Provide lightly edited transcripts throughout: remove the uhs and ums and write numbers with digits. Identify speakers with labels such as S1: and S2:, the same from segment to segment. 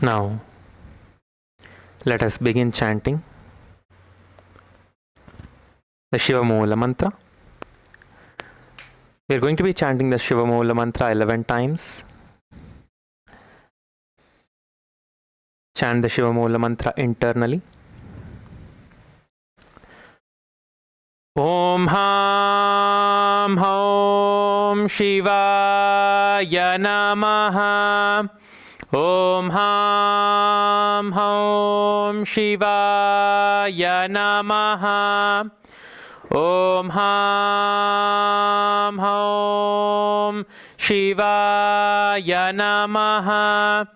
S1: Now, let us begin chanting the Shiva Moola mantra. We are going to be chanting the Shiva Moola mantra 11 times. Chant the Shiva Moola mantra internally. Om Ham Hom Shivaya Namaha. Om Ham Hom Shivaya Namaha. Om Ham Hom Shivaya Namaha.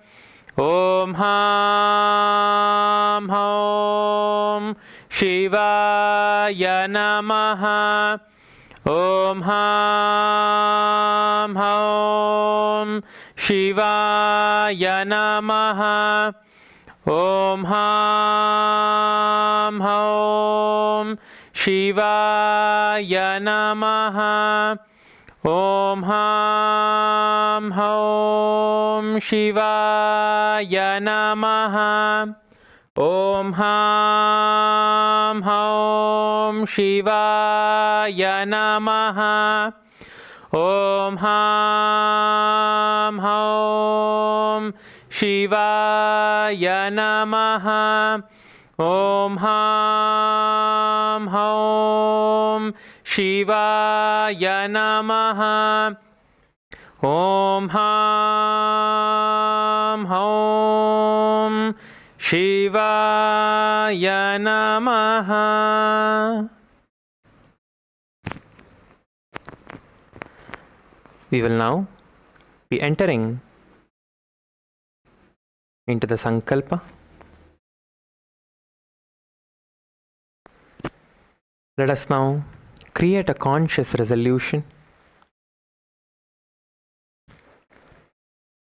S1: Om Ham Hom Shivaya Namaha. Om Ham Hom Shivaya Namaha. Om Ham Hom Shivaya Namaha. Om Ham Hom Shivaya Namaha. Om Ham Hom Shivaya Namaha. Om Ham Hom Shivaya Namaha. Om Ham Hom Shivaya Namaha. Om Ham Hom Shivaya Namaha. We will now be entering into the Sankalpa. Let us now create a conscious resolution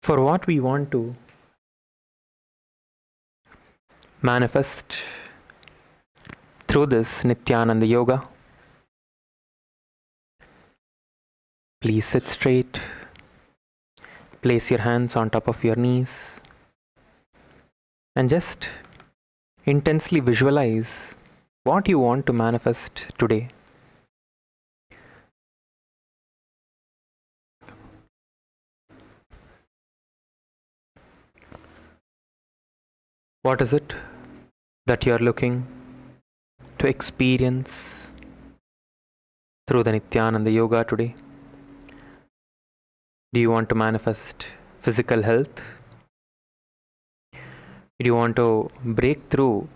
S1: for what we want to manifest through this Nithyananda yoga. Please sit straight. Place your hands on top of your knees and just intensely visualize what you want to manifest today. What is it that you are looking to experience through the Nithyananda yoga today? Do you want to manifest physical health? Do you want to break through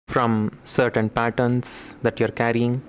S1: from certain patterns that you're carrying?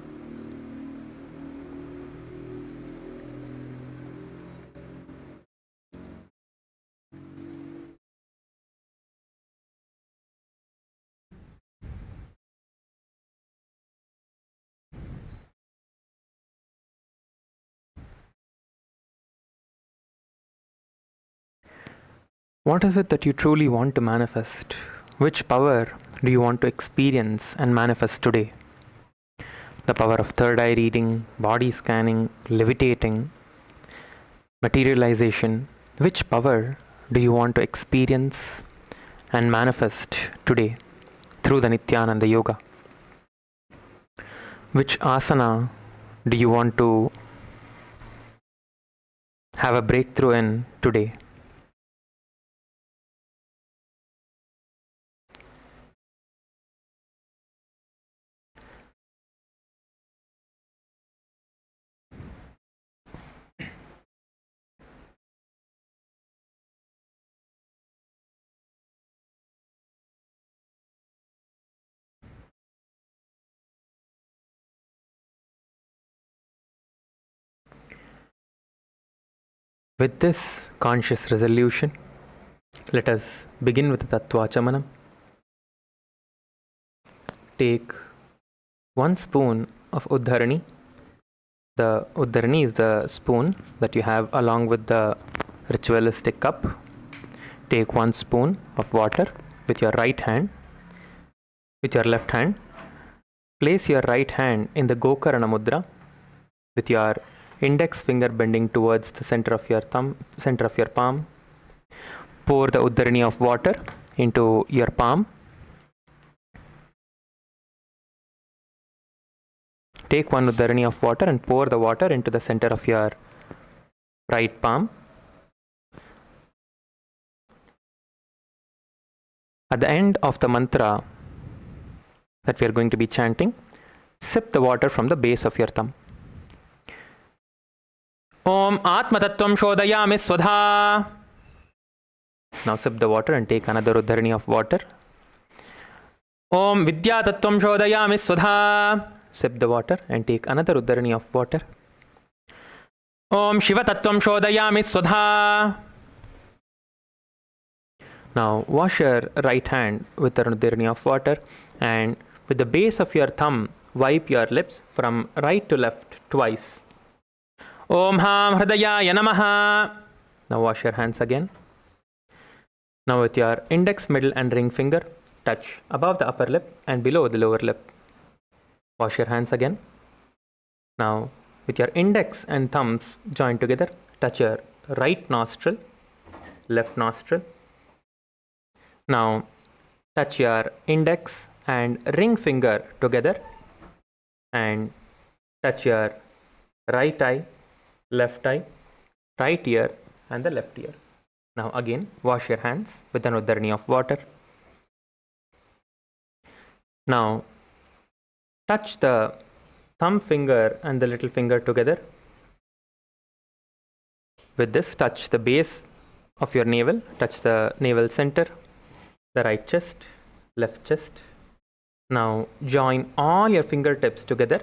S1: What is it that you truly want to manifest? Which power do you want to experience and manifest today? The power of third eye reading, body scanning, levitating, materialization. Which power do you want to experience and manifest today through the Nithyananda yoga? Which asana do you want to have a breakthrough in today? With this conscious resolution, let us begin with the Tattvachamanam. Take 1 spoon of Uddharani. The Uddharani is the spoon that you have along with the ritualistic cup. Take 1 spoon of water with your right hand. With your left hand, place your right hand in the Gokarana Mudra with your index finger bending towards the center of your thumb, center of your palm. Pour the Uddharani of water into your palm. Take one Uddharani of water and pour the water into the center of your right palm. At the end of the mantra that we are going to be chanting, sip the water from the base of your thumb. Om Atma Tattvam Shodayami Swadha. Now sip the water and take another Uddharani of water. Om Vidya Tattvam Shodayami Swadha. Sip the water and take another Uddharani of water. Om Shiva Tattvam Shodayami Swadha. Now wash your right hand with the Uddharani of water and with the base of your thumb wipe your lips from right to left twice. Om Ham Hridayaya Namaha. Now wash your hands again. Now with your index, middle and ring finger touch above the upper lip and below the lower lip. Wash your hands again. Now with your index and thumbs joined together, touch your right nostril, left nostril. Now touch your index and ring finger together and touch your right eye, left eye, right ear and the left ear. Now again wash your hands with an Uddharani of water. Now touch the thumb finger and the little finger together. With this, touch the base of your navel, touch the navel center, the right chest, left chest. Now join all your fingertips together,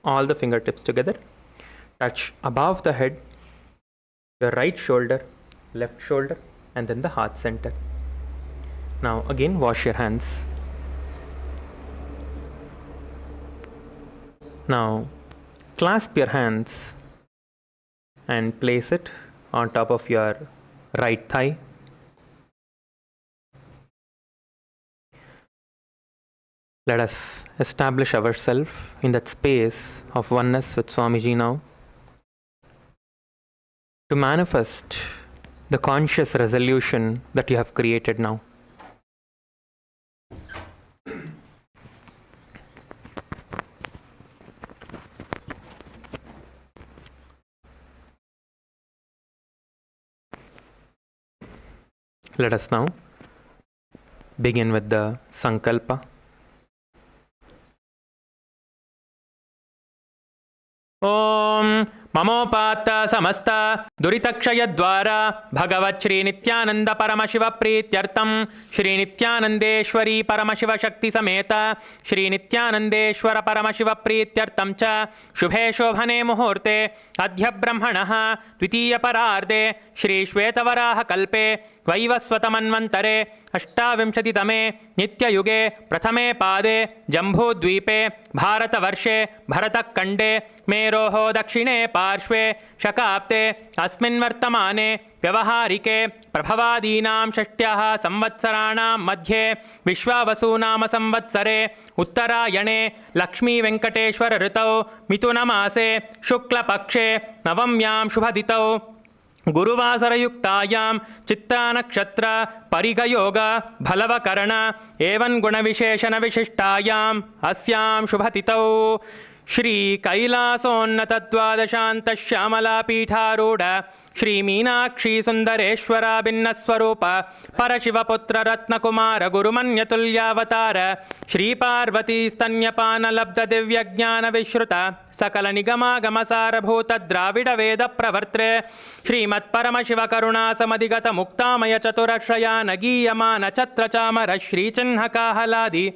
S1: all the fingertips together. Touch above the head, your right shoulder, left shoulder, and then the heart center. Now again wash your hands. Now clasp your hands and place it on top of your right thigh. Let us establish ourselves in that space of oneness with Swamiji now, to manifest the conscious resolution that you have created now. Let us now begin with the Sankalpa. Om Mamopata Samasta Duritakshaya Dwara Bhagavat Shri Nithyananda Paramashiva Prityartam Shri Nithyanandeshwari Paramashiva Shakti Sameta Shri Nithyanandeshwara Paramashiva Prityartam Cha Shubhe Shobhane Muhurte Adhya Brahmanaha Dvitiya Pararde Shri Shvetavaraha Kalpe Vaivasvatamanvantare अष्टाविंशतितमे नित्ययुगे प्रथमे पादे जम्बूद्वीपे भारतवर्षे भरतखण्डे मेरोः दक्षिणे पार्श्वे शकाब्दे अस्मिन् वर्तमाने व्यवहारिके प्रभवादीनां षष्ट्याः संवत्सराणां मध्ये विश्वावसुनाम संवत्सरे उत्तरायणे लक्ष्मीवेङ्कटेश्वर ऋतौ मिथुनमासे शुक्लपक्षे नवम्यां शुभदितौ गुरुवासरयुक्तायां चित्तानक्षत्र परिगयोग भलवकरण एवं गुणविशेषणविशिष्टायाम् अस्यां शुभतिथौ श्री कैलासोन्नतद्वादशान्त श्यामलापीठारूढ श्री मीनाक्षी सुंदरेश्वरा भिन्नस्वरूप परशिवपुत्र रत्नकुमार गुरुमन्यतुल्यावतार श्री पार्वती स्तन्यपान लब्ध दिव्य ज्ञान विश्रुत सकल निगमागमसारभूत द्राविड वेद प्रवर्त्रे श्रीमत्परमशिव करुणा समधिगत मुक्तामय चतुरश्रयान गीयमान छत्र चामर श्रीचिह्नकाहलादि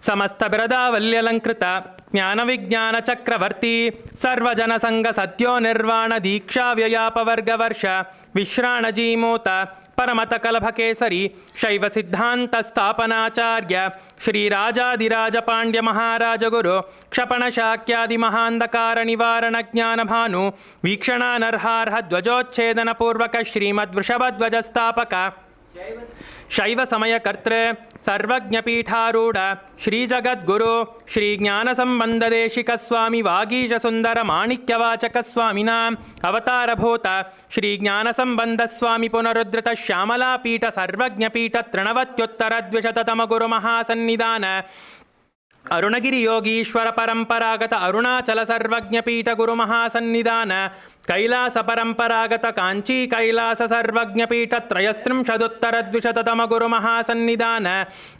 S1: समस्त बिरदावल्यलंकृत ज्ञान विज्ञान चक्रवर्ती सर्वजन संग सत्यो निर्वाण दीक्षा व्ययापवर्ग वर्ष विश्राणजीमूत परमत कलभकेसरी शैव सिद्धांत स्थापनाचार्य श्री राजाधिराज पांड्य महाराज गुरु क्षपण शाक्यादि महांधकार निवारण ज्ञान भानु वीक्षणानर्हार्ह ध्वजोच्छेदन पूर्वक श्रीमद्वृषभध्वज स्थापक शैव समय कर्तृ सर्वज्ञपीठारूढ़ श्री जगद्गुरु श्री ज्ञान संबंध देशिक स्वामी वागीश सुंदर माणिक्यवाचक स्वामिना अवतारभूत श्री ज्ञान संबंध स्वामी पुनरुद्धृत श्यामला पीठ सर्वज्ञ पीठ तृणवत्युत्तर द्विशततम गुरु महासन्निधान अरुणगिरि योगीश्वर परंपरागत अरुणाचल सर्वज्ञ पीठ गुरु महासन्निधान कैलास परंपरागत कांची कैलास सर्वज्ञ पीठ त्रयस्त्रिंशदुत्तर द्विशततम गुरु महासन्निधान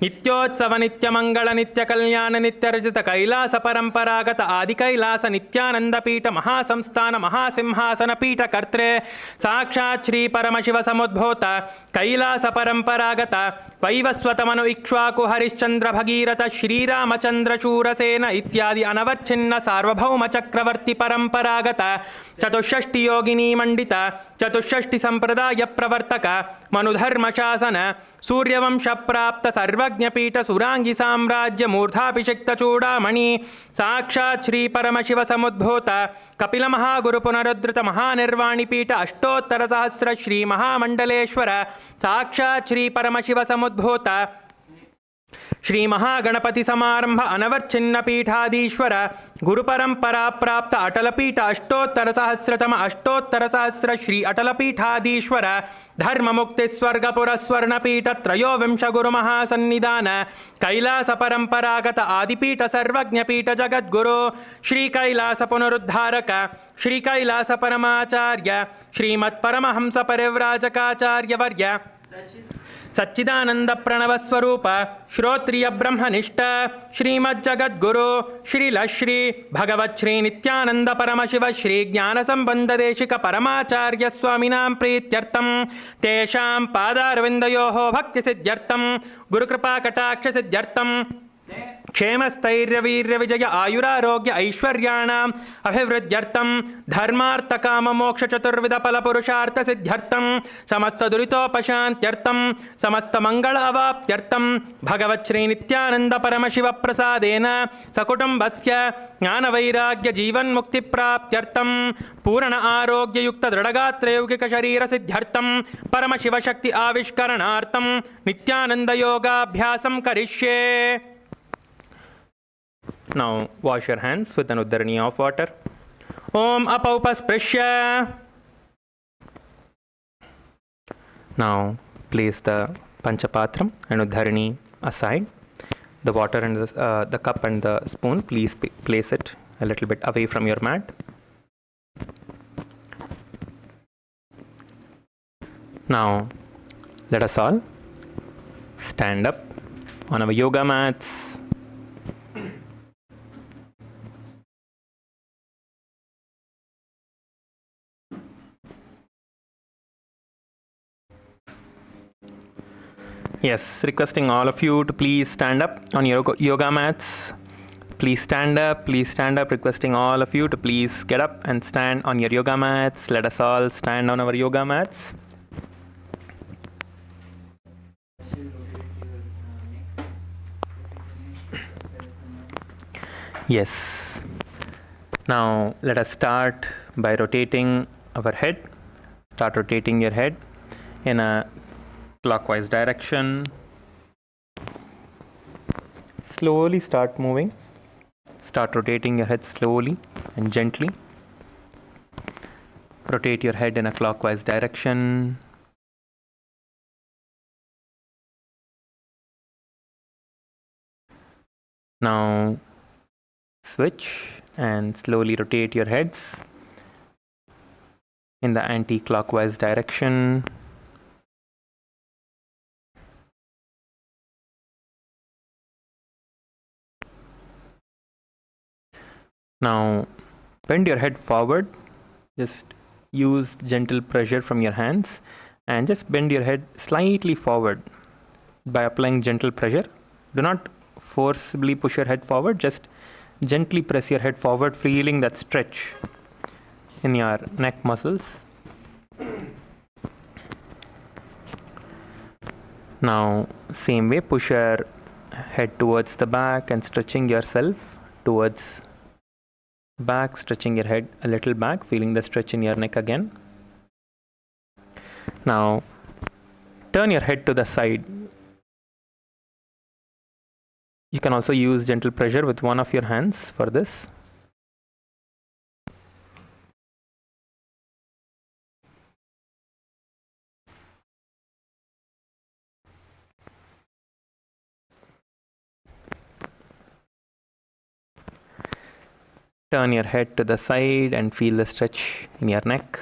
S1: नित्योत्सव नित्य मंगल नित्य कल्याण नित्यर्जित कैलास परंपरागत आदि कैलास नित्यानंद पीठ महासंस्थान महासिंहासन पीठ कर्त्रे साक्षात् श्री परमशिव समुद्भूत कैलास परंपरागत वैवस्वतमनु इक्ष्वाकु हरिश्चंद्र भगीरथ श्रीरामचंद्र शूरसेन इत्यादि अनवच्छिन्न सार्वभौम चक्रवर्ती परंपरागत चतुष्षष्टि योगिनी मंडित चतुष्षष्टि संप्रदाय प्रवर्तक मनुधर्म शासन सूर्यवंश प्राप्त सर्वज्ञ पीठ सुरांगी साम्राज्य मूर्धाभिषिक्त चूड़ामणि साक्षात् श्री परमशिव समुद्भूत कपिल महागुरु पुनरुद्धृत महानिर्वाणी पीठ अष्टोत्तर सहस्र श्री महामंडलेश्वर साक्षात् श्री परमशिव समुद्भूत श्री महागणपति समारंभ अनवच्छिन्न पीठाधीश्वर गुरु परंपरा प्राप्त अटल पीठ अष्टोत्तर सहस्र श्री अटल पीठाधीश्वर धर्म मुक्ति स्वर्गपुर स्वर्ण पीठ त्रयोविंश गुरु महासन्निधान कैलास परंपरागत आदिपीठ सर्वज्ञ पीठ जगद्गुरु श्री कैलास पुनरुद्धारक श्री कैलास परमाचार्य श्रीमत् परमहंस परिव्राजकाचार्य वर्य सच्चिदानंद प्रणव स्वरूप श्रोत्रिय ब्रह्मनिष्ठ श्रीमज्जगद्गुरु श्री भगवत् श्री नित्यानंद परमशिव श्री ज्ञान संबंध देशिक परमाचार्य स्वामिनां प्रीत्यर्थं तेषां पादारविन्दयोः भक्ति सिद्ध्यर्थं गुरुकृपा कटाक्ष सिद्ध्यर्थं क्षेमस्थैर्य वीर्य विजय आयुरारोग्य ऐश्वर्याणाम् अभिवृद्ध्यर्थं धर्मार्थ काम मोक्ष चतुर्विध फल पुरुषार्थ सिद्ध्यर्थं समस्त दुरितोपशान्त्यर्थं समस्त मंगल अवाप्त्यर्थं भगवत् श्री नित्यानंद परमशिव प्रसादेन सकुटुम्बस्य ज्ञान वैराग्य जीवन मुक्ति प्राप्त्यर्थं पूर्ण आरोग्य युक्त दृढ़गात्र यौगिक शरीर सिद्ध्यर्थं परमशिव शक्ति आविष्करणार्थं नित्यानंद योगाभ्यासं करिष्ये. Now wash your hands with an uddharani of water. Om apaupasprisya. Now place the panchapatram and uddharani aside. The water and the cup and the spoon, please place it a little bit away from your mat. Now let us all stand up on our yoga mats. Yes, requesting all of you to please stand up on your yoga mats. Please stand up, requesting all of you to please get up and stand on your yoga mats. Let us all stand on our yoga mats. Yes. Now let us start by rotating our head. Start rotating your head in a clockwise direction. Slowly start moving. Start rotating your head slowly and gently. Rotate your head in a clockwise direction. Now switch and slowly rotate your heads in the anti-clockwise direction. Now bend your head forward. Just use gentle pressure from your hands and just bend your head slightly forward by applying gentle pressure. Do not forcibly push your head forward, just gently press your head forward, feeling that stretch in your neck muscles. Now same way, push your head towards the back and stretching yourself towards back, stretching your head a little back, feeling the stretch in your neck again. Now turn your head to the side. You can also use gentle pressure with one of your hands for this. Turn your head to the side and feel the stretch in your neck.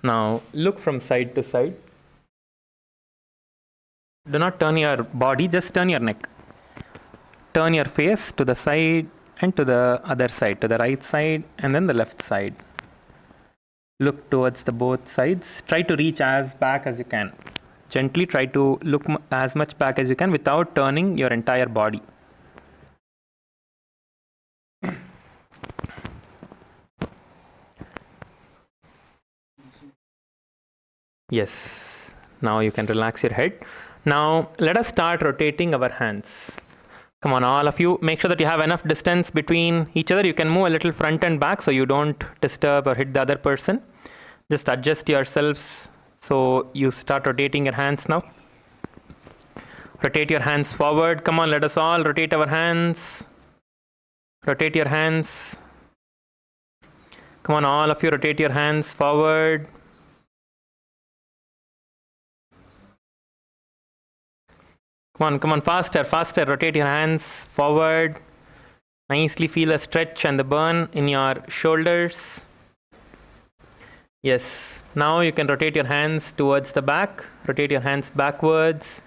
S1: Now look from side to side. Do not turn your body, just turn your neck. Turn your face to the side and to the other side, to the right side and then the left side. Look towards the both sides. Try to reach as back as you can. Gently try to look as much back as you can without turning your entire body. Yes, now you can relax your head. Now let us start rotating our hands. Come on, all of you, make sure that you have enough distance between each other. You can move a little front and back so you don't disturb or hit the other person. Just adjust yourselves so you start rotating your hands now. Rotate your hands forward. Come on, let us all rotate our hands. Rotate your hands. Come on, all of you, rotate your hands forward. Come on, faster, faster. Rotate your hands forward. Nicely feel a stretch and the burn in your shoulders. Yes, now you can rotate your hands towards the back. Rotate your hands backwards,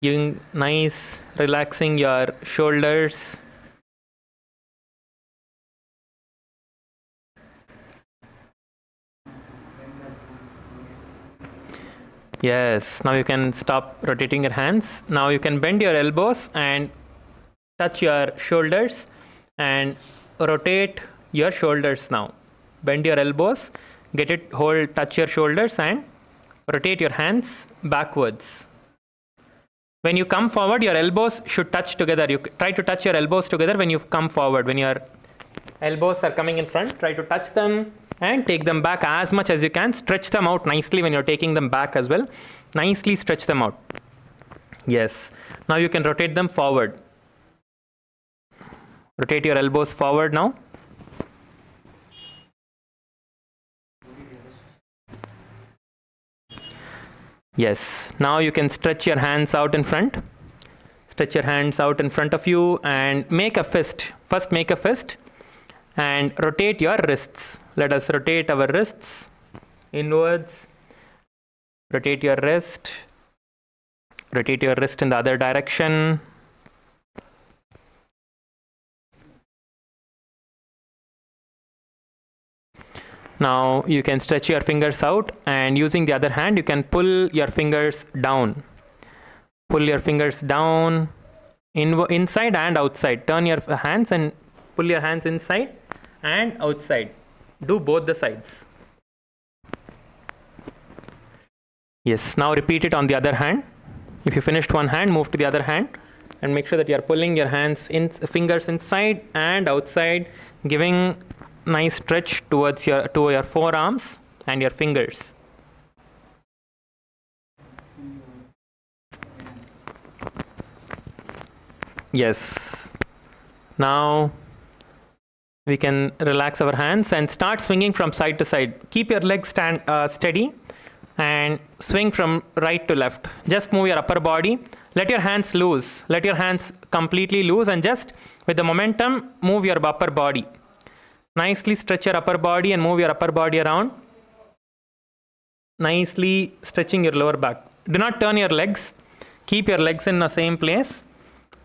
S1: giving nice, relaxing your shoulders. Yes, now you can stop rotating your hands. Now you can bend your elbows and touch your shoulders and rotate your shoulders now. Bend your elbows, get it, hold, touch your shoulders and rotate your hands backwards. When you come forward, your elbows should touch together. You try to touch your elbows together when you come forward. When your elbows are coming in front, try to touch them and take them back as much as you can. Stretch them out nicely when you're taking them back as well. Nicely stretch them out. Yes. Now you can rotate them forward. Rotate your elbows forward now. Yes. Now you can stretch your hands out in front. Stretch your hands out in front of you and make a fist. First make a fist and rotate your wrists. Let us rotate our wrists inwards. Rotate your wrist. Rotate your wrist in the other direction. Now you can stretch your fingers out and using the other hand you can pull your fingers down. Pull your fingers down inside and outside. Turn your hands and pull your hands inside and outside. Do both the sides. Yes, now repeat it on the other hand. If you finished one hand, move to the other hand and make sure that you are pulling your fingers inside and outside, giving nice stretch towards your forearms and your fingers. Yes. Now we can relax our hands and start swinging from side to side. Keep your legs steady and swing from right to left. Just move your upper body. Let your hands loose. Let your hands completely loose and just with the momentum move your upper body. Nicely stretch your upper body and move your upper body around. Nicely stretching your lower back. Do not turn your legs. Keep your legs in the same place.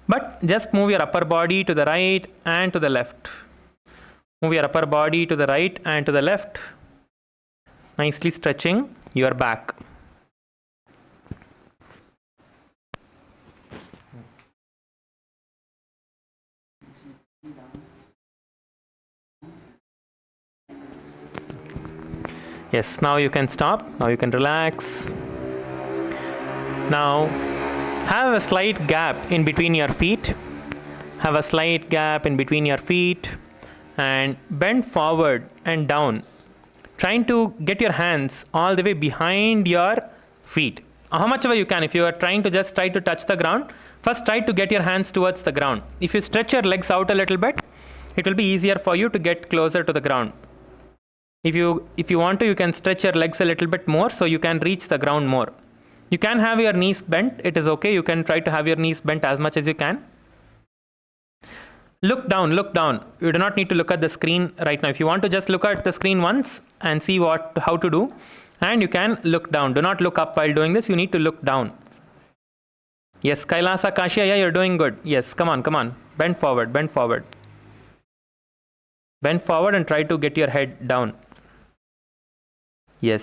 S1: But just move your upper body to the right and to the left. Move your upper body to the right and to the left. Nicely stretching your back. Yes, now you can stop. Now you can relax. Now have a slight gap in between your feet. Have a slight gap in between your feet. and bend forward and down, trying to get your hands all the way behind your feet. How much ever you can. If you are trying to just try to touch the ground, first try to get your hands towards the ground. If you stretch your legs out a little bit, it will be easier for you to get closer to the ground. If you want to, you can stretch your legs a little bit more so you can reach the ground more. You can have your knees bent. It is okay. You can try to have your knees bent as much as you can. Look down, look down. You do not need to look at the screen right now. If you want to just look at the screen once and see how to do, and you can look down. Do not look up while doing this. You need to look down. Yes, Kailasa, Kashya, yeah, you're doing good. Yes, come on, come on. Bend forward, bend forward. Bend forward and try to get your head down. Yes.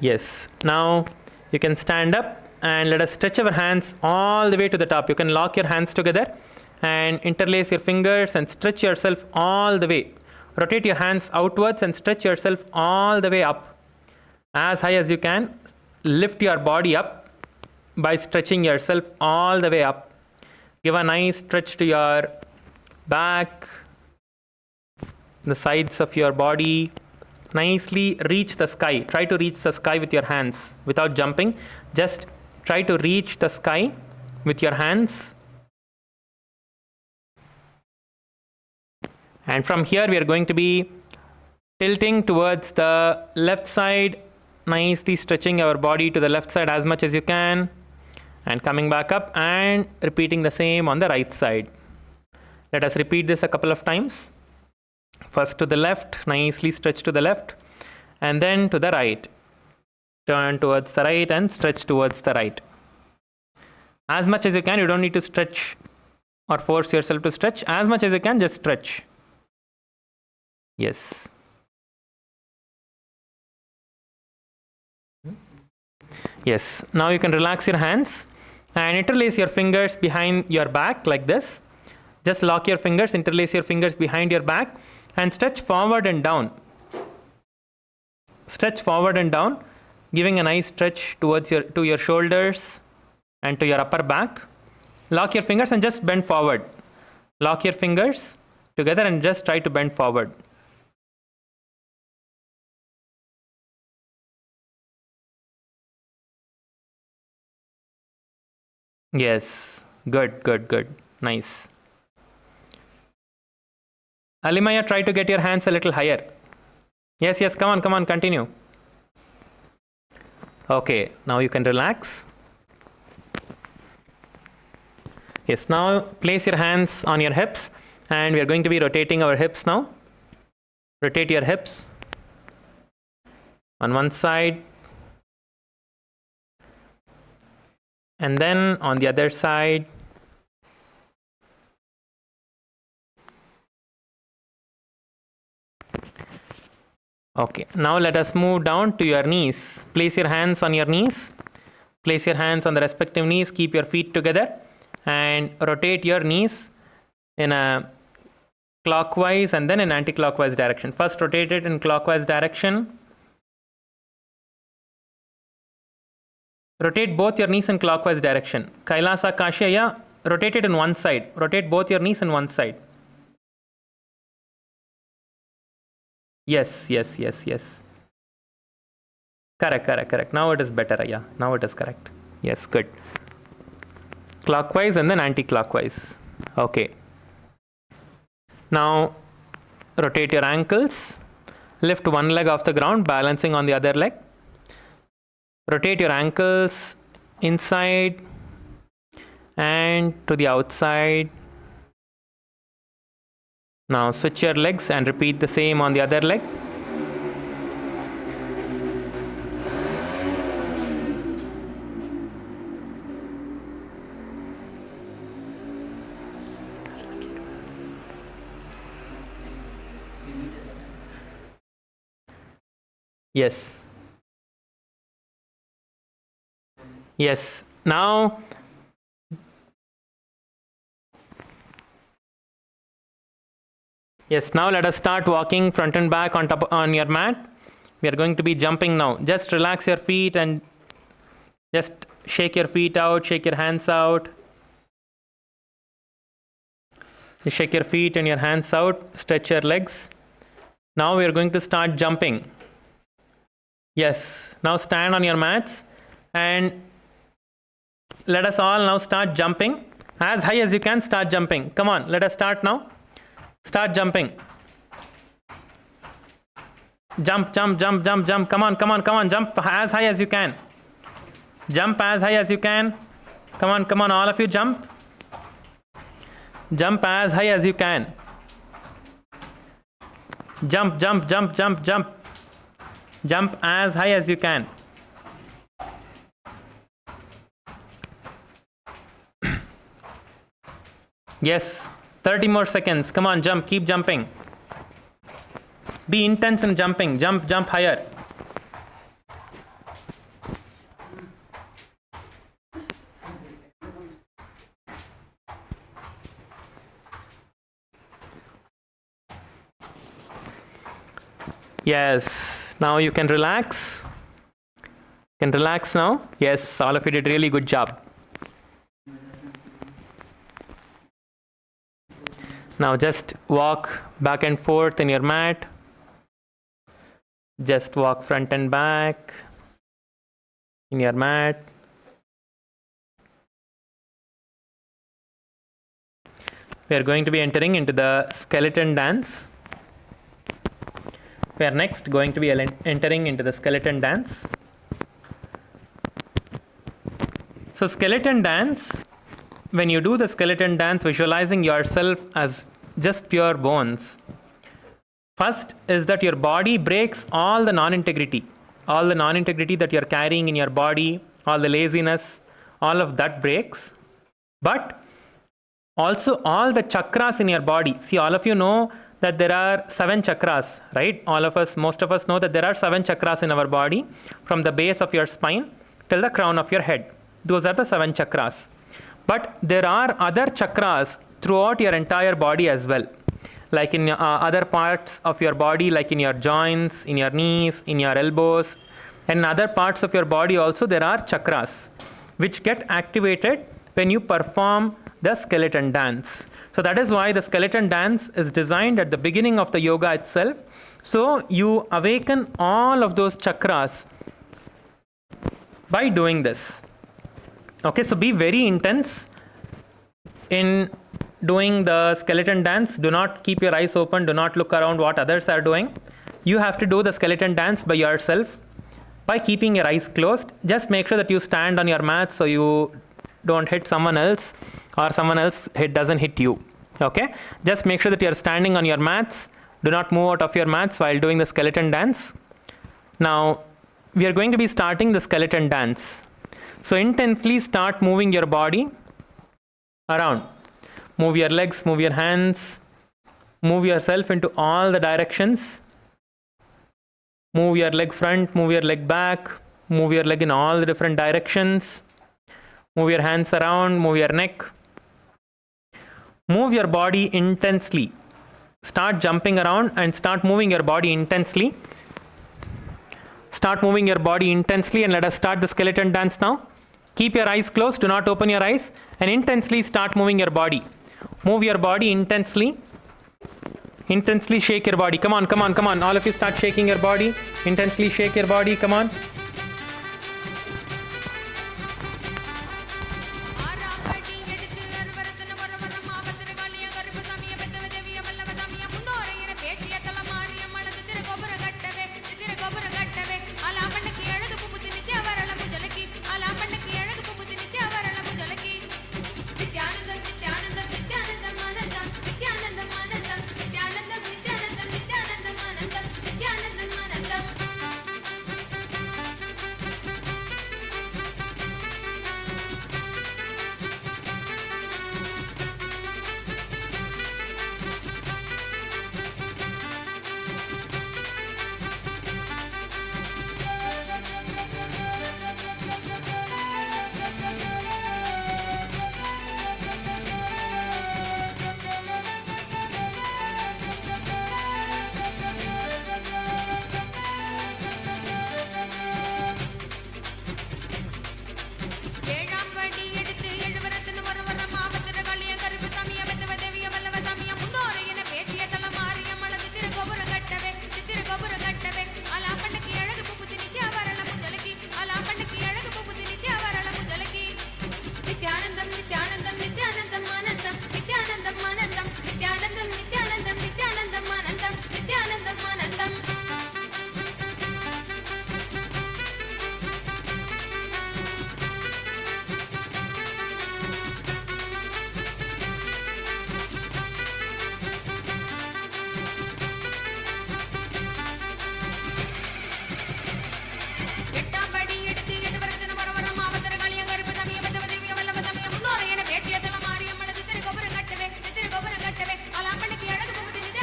S1: Yes. Now you can stand up and let us stretch our hands all the way to the top. You can lock your hands together and interlace your fingers and stretch yourself all the way. Rotate your hands outwards and stretch yourself all the way up. As high as you can. Lift your body up by stretching yourself all the way up. Give a nice stretch to your back, the sides of your body. Nicely reach the sky. Try to reach the sky with your hands without jumping. Just try to reach the sky with your hands. And from here we are going to be tilting towards the left side, nicely stretching our body to the left side as much as you can, and coming back up and repeating the same on the right side. Let us repeat this a couple of times. First to the left, nicely stretch to the left, and then to the right. Turn towards the right and stretch towards the right. As much as you can. You don't need to stretch or force yourself to stretch. As much as you can, just stretch. Yes. Yes. Now you can relax your hands and interlace your fingers behind your back like this. Just lock your fingers, interlace your fingers behind your back and stretch forward and down. Stretch forward and down, giving a nice stretch towards to your shoulders and to your upper back. Lock your fingers and just bend forward. Lock your fingers together and just try to bend forward. Yes, good, good, good. Nice. Alimaya, try to get your hands a little higher. Yes, yes, come on, continue. Okay, now you can relax. Yes, now place your hands on your hips and we are going to be rotating our hips now. Rotate your hips on one side and then on the other side. Okay, now let us move down to your knees. Place your hands on your knees. Place your hands on the respective knees. Keep your feet together and rotate your knees in a clockwise and then in anti-clockwise direction. First rotate it in clockwise direction. Rotate both your knees in clockwise direction. Kailasa, Kashya, yeah, rotate it in one side. Rotate both your knees in one side. Yes, yes, yes, yes. Correct, correct, correct. Now it is better. Yeah, now it is correct. Yes, good. Clockwise and then anti-clockwise. Okay. Now rotate your ankles. Lift one leg off the ground, balancing on the other leg. Rotate your ankles inside and to the outside. Now switch your legs and repeat the same on the other leg. Yes. Yes. Now yes, now let us start walking front and back on your mat. We are going to be jumping now. Just relax your feet and Just shake your feet out, shake your hands out. You shake your feet and your hands out, stretch your legs. Now we are going to start jumping. Yes, now stand on your mats and let us all now start jumping. As high as you can, start jumping. Come on, let us start now. Start jumping. Jump, jump, jump, jump, jump. Come on, come on, come on. Jump as high as you can. Jump as high as you can. Come on, all of you jump. Jump as high as you can. Jump, jump, jump, jump, jump. Jump as high as you can. Yes, 30 more seconds. Come on, jump, keep jumping. Be intense in jumping. Jump, jump higher. Yes, now you can relax. You can relax now. Yes, all of you did really good job. Now just walk back and forth in your mat. Just walk front and back in your mat. We are going to be entering into the skeleton dance. We are next going to be entering into the skeleton dance. So skeleton dance, when you do the skeleton dance, visualizing yourself as just pure bones. First is that your body breaks all the non-integrity. All the non-integrity that you are carrying in your body, all the laziness, all of that breaks. But also all the chakras in your body. See, all of you know that there are 7 chakras, right? All of us, most of us know that there are 7 chakras in our body, from the base of your spine till the crown of your head. Those are the 7 chakras. But there are other chakras throughout your entire body as well. Like in other parts of your body, like in your joints, in your knees, in your elbows, and in other parts of your body also there are chakras which get activated when you perform the skeleton dance. So that is why the skeleton dance is designed at the beginning of the yoga itself. So you awaken all of those chakras by doing this. Okay, so be very intense in doing the skeleton dance. Do not keep your eyes open. Do not look around what others are doing. You have to do the skeleton dance by yourself by keeping your eyes closed. Just make sure that you stand on your mat so you don't hit someone else or someone else doesn't hit you. Okay? Just make sure that you are standing on your mats. Do not move out of your mats while doing the skeleton dance. Now, we are going to be starting the skeleton dance. So intensely start moving your body around. Move your legs, move your hands, move yourself into all the directions. Move your leg front, move your leg back, move your leg in all the different directions. Move your hands around, move your neck. Move your body intensely. Start jumping around and start moving your body intensely. Start moving your body intensely and let us start the skeleton dance now. Keep your eyes closed, do not open your eyes, and intensely start moving your body. Move your body intensely. Intensely shake your body. Come on, come on, come on. All of you start shaking your body. Intensely shake your body. Come on.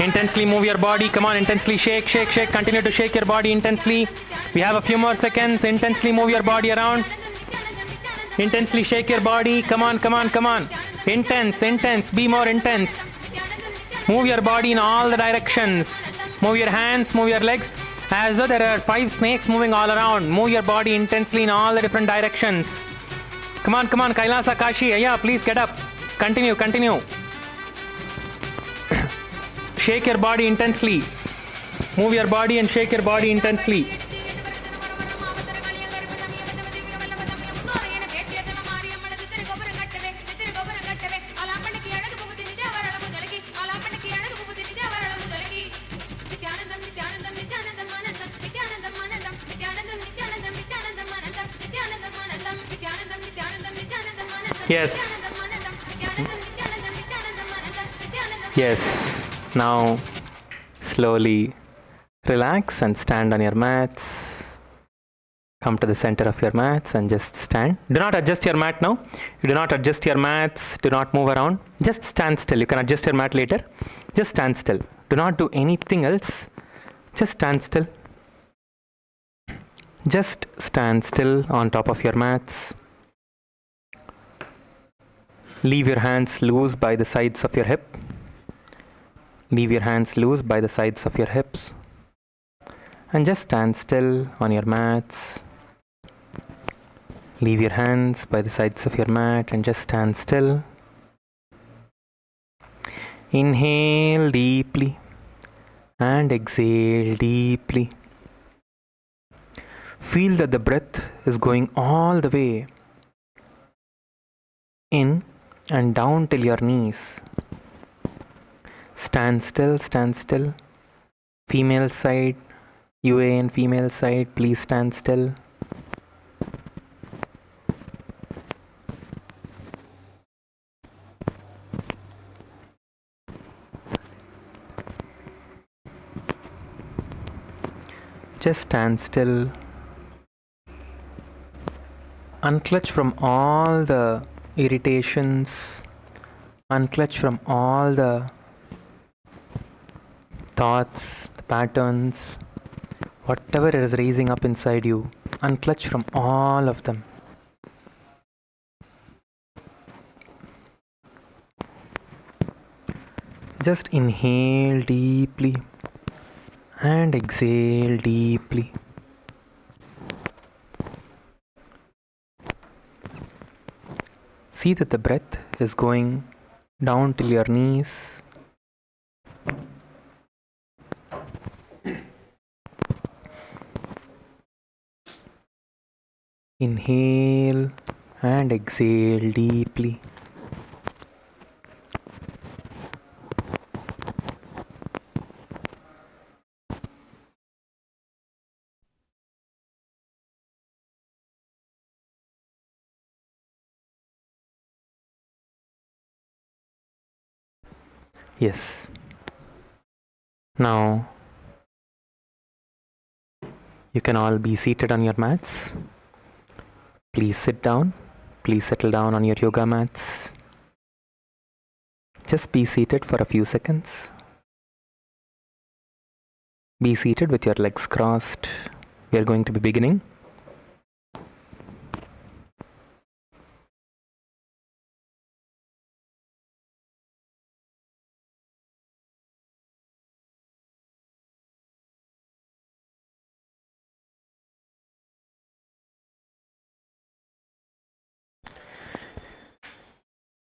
S1: Intensely move your body. Come on, intensely shake, shake, shake. Continue to shake your body intensely. We have a few more seconds. Intensely move your body around. Intensely shake your body. Come on, come on, come on. Intense, intense. Be more intense. Move your body in all the directions. Move your hands, move your legs. As though there are 5 snakes moving all around. Move your body intensely in all the different directions. Come on, come on. Kailasa, Kashi. Yeah, please get up. Continue, continue. Shake your body intensely. Move your body and shake your body intensely. Yes. Yes. Now, slowly relax and stand on your mats. Come to the center of your mats and just stand. Do not adjust your mat now. You do not adjust your mats. Do not move around. Just stand still. You can adjust your mat later. Just stand still. Do not do anything else. Just stand still. Just stand still on top of your mats. Leave your hands loose by the sides of your hip. Leave your hands loose by the sides of your hips. And just stand still on your mats. Leave your hands by the sides of your mat and just stand still. Inhale deeply and exhale deeply. Feel that the breath is going all the way in and down till your knees. Stand still, stand still. Female side, UA and female side, please stand still. Just stand still. Unclutch from all the irritations. Unclutch from all the thoughts, the patterns, whatever is raising up inside you. Unclutch from all of them. Just inhale deeply and exhale deeply. See that the breath is going down till your knees. Inhale and exhale deeply. Yes. Now, you can all be seated on your mats. Please sit down. Please settle down on your yoga mats. Just be seated for a few seconds. Be seated with your legs crossed. We are going to be beginning.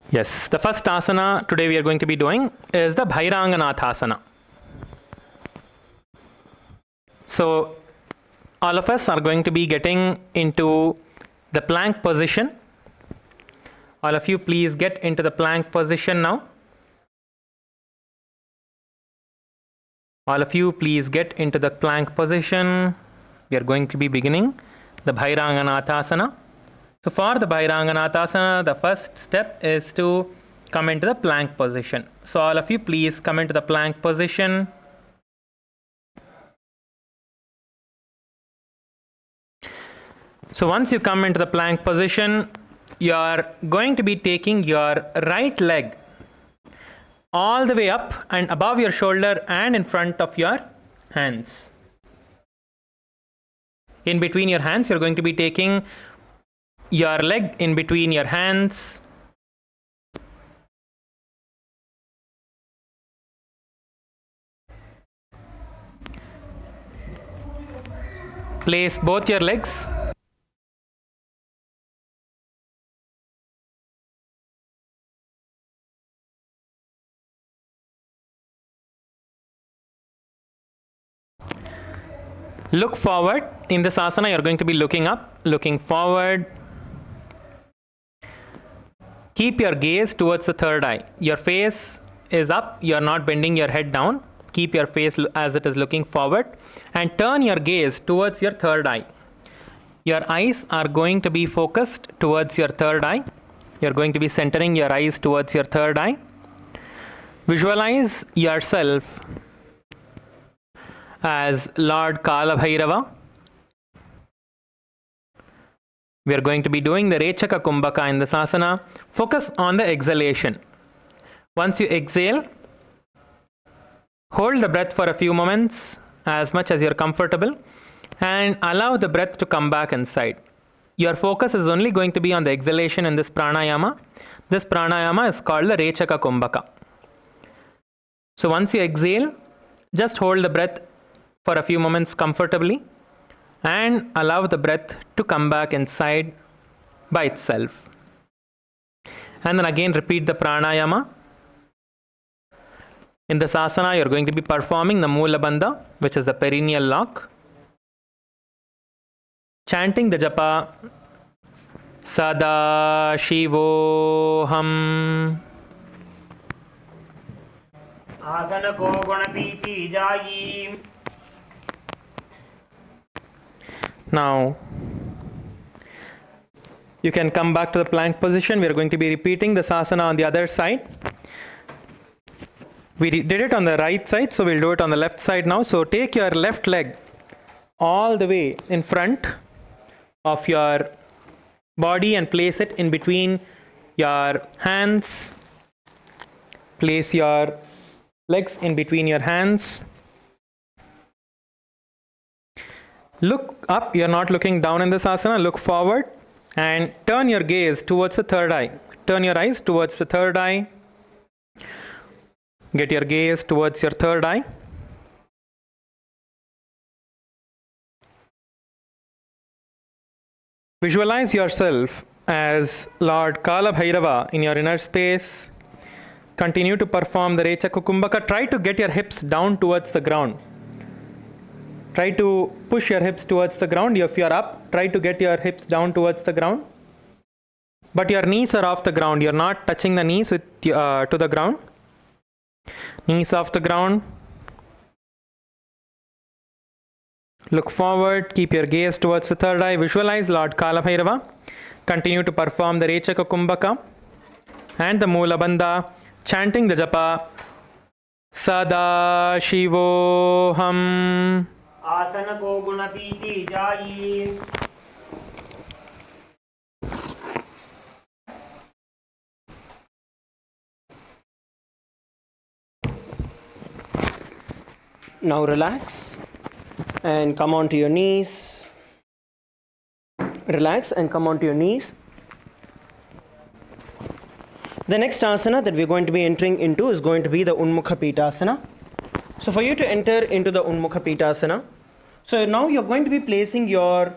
S1: Yes, the first asana today we are going to be doing is the Bhairanganathasana. So, all of us are going to be getting into the plank position. All of you please get into the plank position now. All of you please get into the plank position. We are going to be beginning the Bhairanganathasana. So for the Bhairanganathasana, the first step is to come into the plank position. So all of you please come into the plank position. So once you come into the plank position, you are going to be taking your right leg all the way up and above your shoulder and in front of your hands. In between your hands, you're going to be taking your leg in between your hands. Place both your legs. Look forward. In this asana, you're going to be looking up, looking forward. Keep your gaze towards the third eye. Your face is up. You're not bending your head down. Keep your face as it is looking forward. And turn your gaze towards your third eye. Your eyes are going to be focused towards your third eye. You're going to be centering your eyes towards your third eye. Visualize yourself as Lord Kala Bhairava. We are going to be doing the Rechaka Kumbhaka in this asana. Focus on the exhalation. Once you exhale, hold the breath for a few moments, as much as you're comfortable, and allow the breath to come back inside. Your focus is only going to be on the exhalation in this pranayama. This pranayama is called the Rechaka Kumbhaka. So once you exhale, just hold the breath for a few moments comfortably and allow the breath to come back inside by itself. And then again repeat the pranayama. In this asana, you're going to be performing the Moola Bandha, which is the perineal lock. Chanting the japa Sadashivoham.
S2: Asana ko gunapiti jayi.
S1: Now, you can come back to the plank position. We are going to be repeating this asana on the other side. We did it on the right side, so we'll do it on the left side now. So take your left leg all the way in front of your body and place it in between your hands. Place your legs in between your hands. Look up, you're not looking down in this asana, look forward and turn your gaze towards the third eye. Turn your eyes towards the third eye. Get your gaze towards your third eye. Visualize yourself as Lord Kala Bhairava in your inner space. Continue to perform the Rechaka Kumbhaka. Try to get your hips down towards the ground. Try to push your hips towards the ground. If you're up, try to get your hips down towards the ground. But your knees are off the ground. You're not touching the knees to the ground. Knees off the ground. Look forward. Keep your gaze towards the third eye. Visualize Lord Kala Bhairava. Continue to perform the Rechaka Kumbhaka and the Moola Bandha, chanting the japa Sadashivoham.
S2: Asana ko gunapiti jayi.
S3: Now relax and come onto your knees. Relax and come onto your knees. The next asana that we're going to be entering into is going to be the Unmukha Pitasana. So for you to enter into the Unmukha Pitasana, so now you're going to be placing your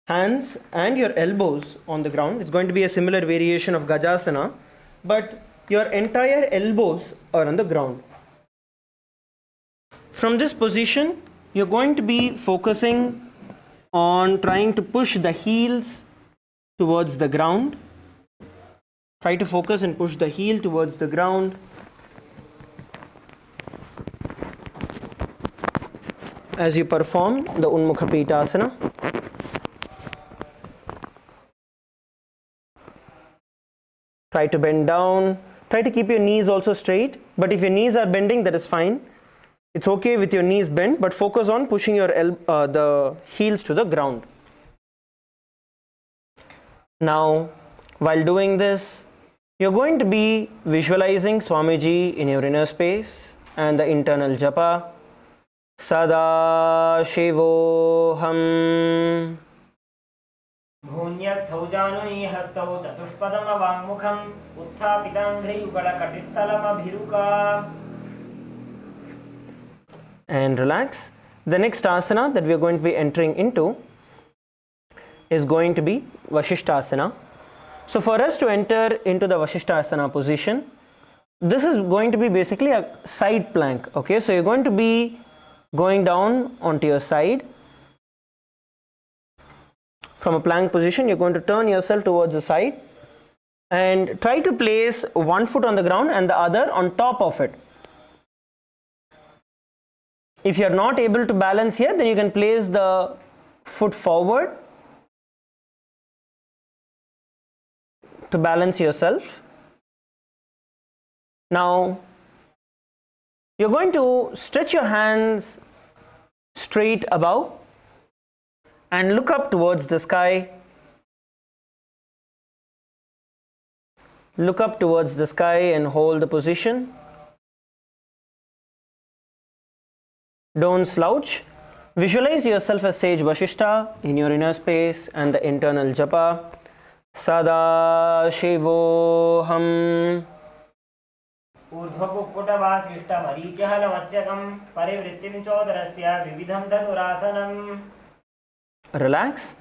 S3: hands and your elbows on the ground. It's going to be a similar variation of Gajasana, but your entire elbows are on the ground. From this position, you're going to be focusing on trying to push the heels towards the ground. Try to focus and push the heel towards the ground. As you perform the Unmukha Pitasana. Try to bend down. Try to keep your knees also straight. But if your knees are bending, that is fine. It's okay with your knees bent, but focus on pushing your the heels to the ground. Now, while doing this, You're going to be visualizing Swamiji in your inner space and the internal japa. Sadashivoham.
S2: भून्यस्थौ जानुनी हस्तौ चतुष्पदमवाङ्मुखम् उत्थापिताङ्घ्रियुगलकटिस्थलमभिरुका.
S3: And relax. The next asana that we are going to be entering into is going to be Vashishtasana. So for us to enter into the Vashishtasana position, this is going to be basically a side plank. Okay, so you're going to be going down onto your side. From a plank position, you're going to turn yourself towards the side and try to place one foot on the ground and the other on top of it. If you are not able to balance here, then you can place the foot forward to balance yourself. Now, you're going to stretch your hands straight above and look up towards the sky. Look up towards the sky and hold the position. Don't slouch. Visualize yourself as sage Vashishta in your inner space and the internal japa. Sadashivoham.
S2: ऊर्ध्वकुक्कुटवासिष्ठमरीचिहलमत्स्यकं परिवृत्तिं चोदरस्य विविधं धनुरासनम्.
S3: Relax.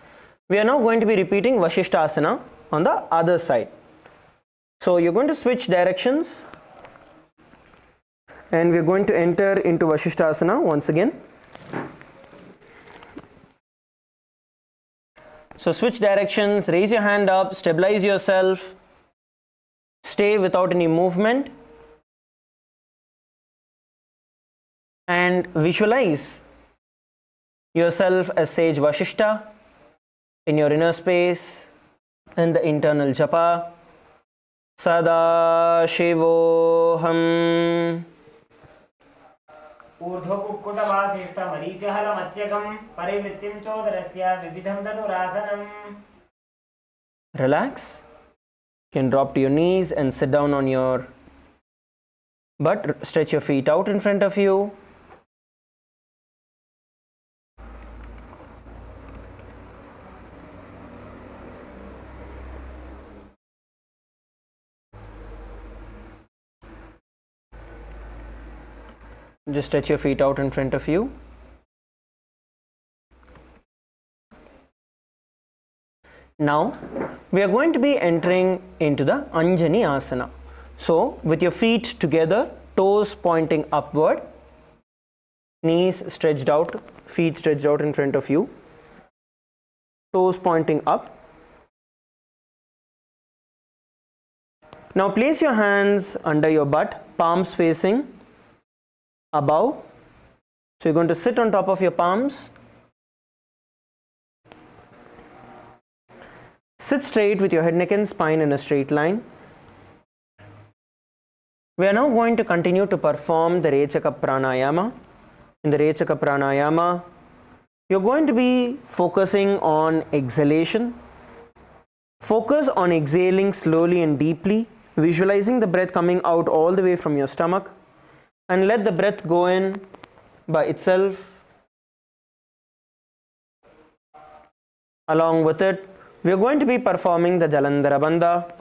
S3: We are now going to be repeating Vashishtasana on the other side. So you're going to switch directions and we're going to enter into Vashishtasana once again. So switch directions, raise your hand up, stabilize yourself, stay without any movement and visualize yourself as sage Vashishta in your inner space and the internal japa. Sadashivoham.
S2: ऊर्ध्वकुक्कुटवासिष्ठमरीचिहलमत्स्यकं परिवृत्तिं चोदरस्य विविधं धनुरासनम्.
S3: Relax. You can drop to your knees and sit down on your butt. Stretch your feet out in front of you. Just stretch your feet out in front of you. Now we are going to be entering into the Anjeni Asana. So with your feet together, toes pointing upward, knees stretched out, feet stretched out in front of you, toes pointing up. Now place your hands under your butt, palms facing above. So you're going to sit on top of your palms. Sit straight with your head, neck and spine in a straight line. We are now going to continue to perform the Rechaka Pranayama. In the Rechaka Pranayama, you're going to be focusing on exhalation. Focus on exhaling slowly and deeply, visualizing the breath coming out all the way from your stomach. And let the breath go in by itself. Along with it, we are going to be performing the Jalandhara Bandha.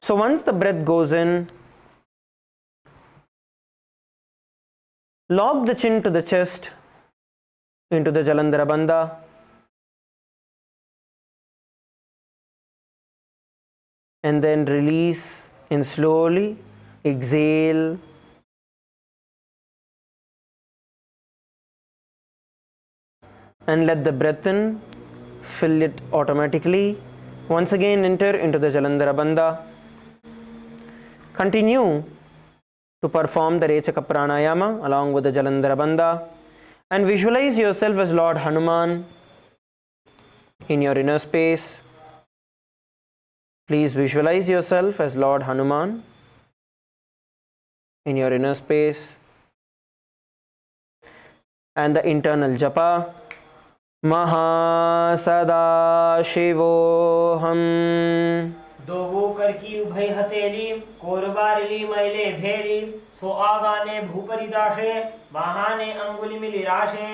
S3: So once the breath goes in, lock the chin to the chest into the Jalandhara Bandha. And then release and slowly exhale. And let the breath in fill it automatically. Once again enter into the Jalandhara Bandha. Continue to perform the Rechaka Pranayama along with the Jalandhara Bandha and visualize yourself as Lord Hanuman in your inner space. Please visualize yourself as Lord Hanuman in your inner space and the internal japa. Mahasadashivoham.
S2: दोगो कर की उभय हथेली कोरबारिली मैले भेली सो आगाने भूपरिदाशे वाहाने अंगुली मिली राशे.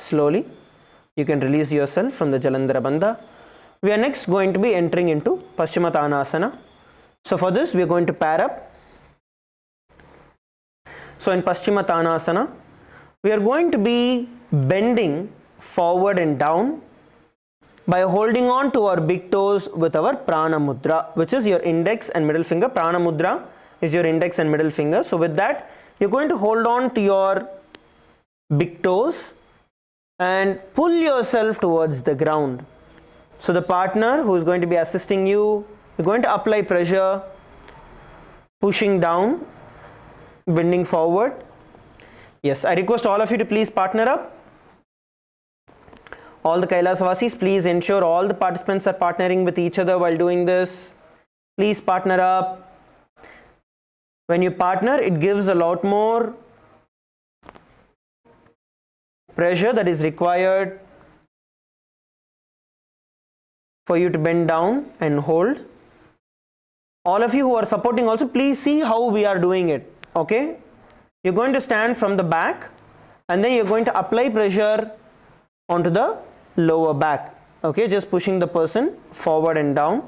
S3: Slowly, you can release yourself from the Jalandhara Bandha. We are next going to be entering into pashimatanasana. So for this, we are going to pair up. So in pashimatanasana, we are going to be bending forward and down by holding on to our big toes with our prana mudra, which is your index and middle finger. Prana mudra is your index and middle finger. So with that, you're going to hold on to your big toes and pull yourself towards the ground. So the partner who is going to be assisting you, you're going to apply pressure, pushing down, bending forward. Yes, I request all of you to please partner up. All the Kailasavasis, please ensure all the participants are partnering with each other while doing this. Please partner up. When you partner, it gives a lot more pressure that is required for you to bend down and hold. All of you who are supporting also, please see how we are doing it. Okay, you're going to stand from the back and then you're going to apply pressure onto the lower back. Okay, just pushing the person forward and down.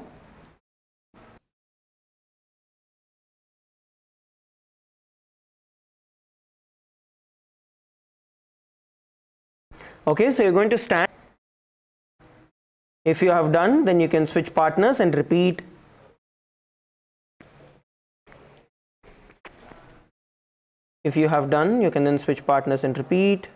S3: Okay, so you're going to stand. If you have done, then you can switch partners and repeat. If you have done, you can then switch partners and repeat.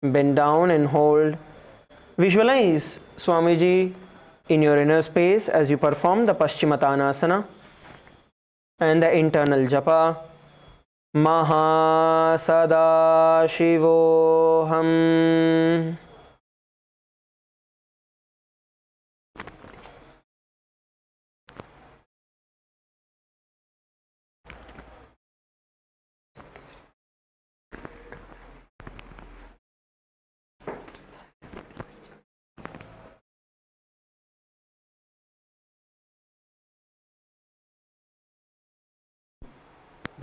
S3: Bend down and hold. Visualize Swamiji in your inner space as you perform the pashimatanasana and the internal japa. Maha Sadashivoham.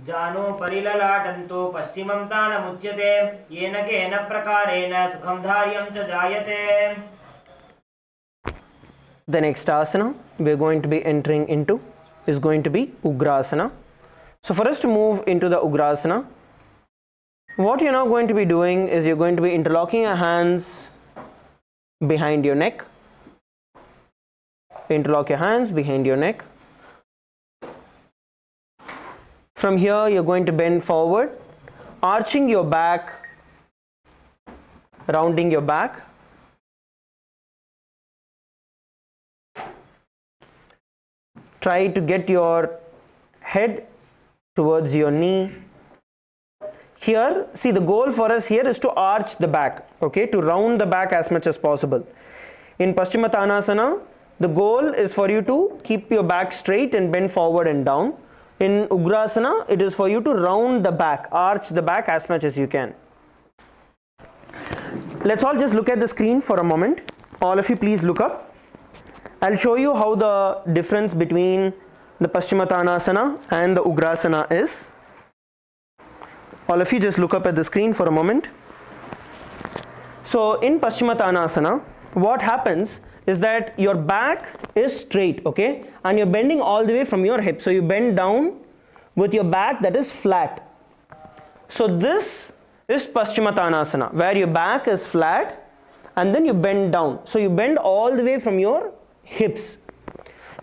S2: जानो परिललाटन्तो पश्चिमं तानमुच्यते येन केन प्रकारेण सुखं धार्यं च जायते.
S3: The next asana we are going to be entering into is going to be Ugrasana. So for us to move into the Ugrasana, what you're now going to be doing is you're going to be interlocking your hands behind your neck. Interlock your hands behind your neck. From here, you're going to bend forward, arching your back, rounding your back. Try to get your head towards your knee. Here, see, the goal for us here is to arch the back, okay, to round the back as much as possible. In pashimatanasana, the goal is for you to keep your back straight and bend forward and down. In Ugrasana, it is for you to round the back, arch the back as much as you can. Let's all just look at the screen for a moment. All of you please look up. I'll show you how the difference between the pashimatanasana and the Ugrasana is. All of you just look up at the screen for a moment. So in pashimatanasana, what happens is that your back is straight, okay, and you're bending all the way from your hip. So you bend down with your back that is flat. So this is pashimatanasana, where your back is flat and then you bend down. So you bend all the way from your hips.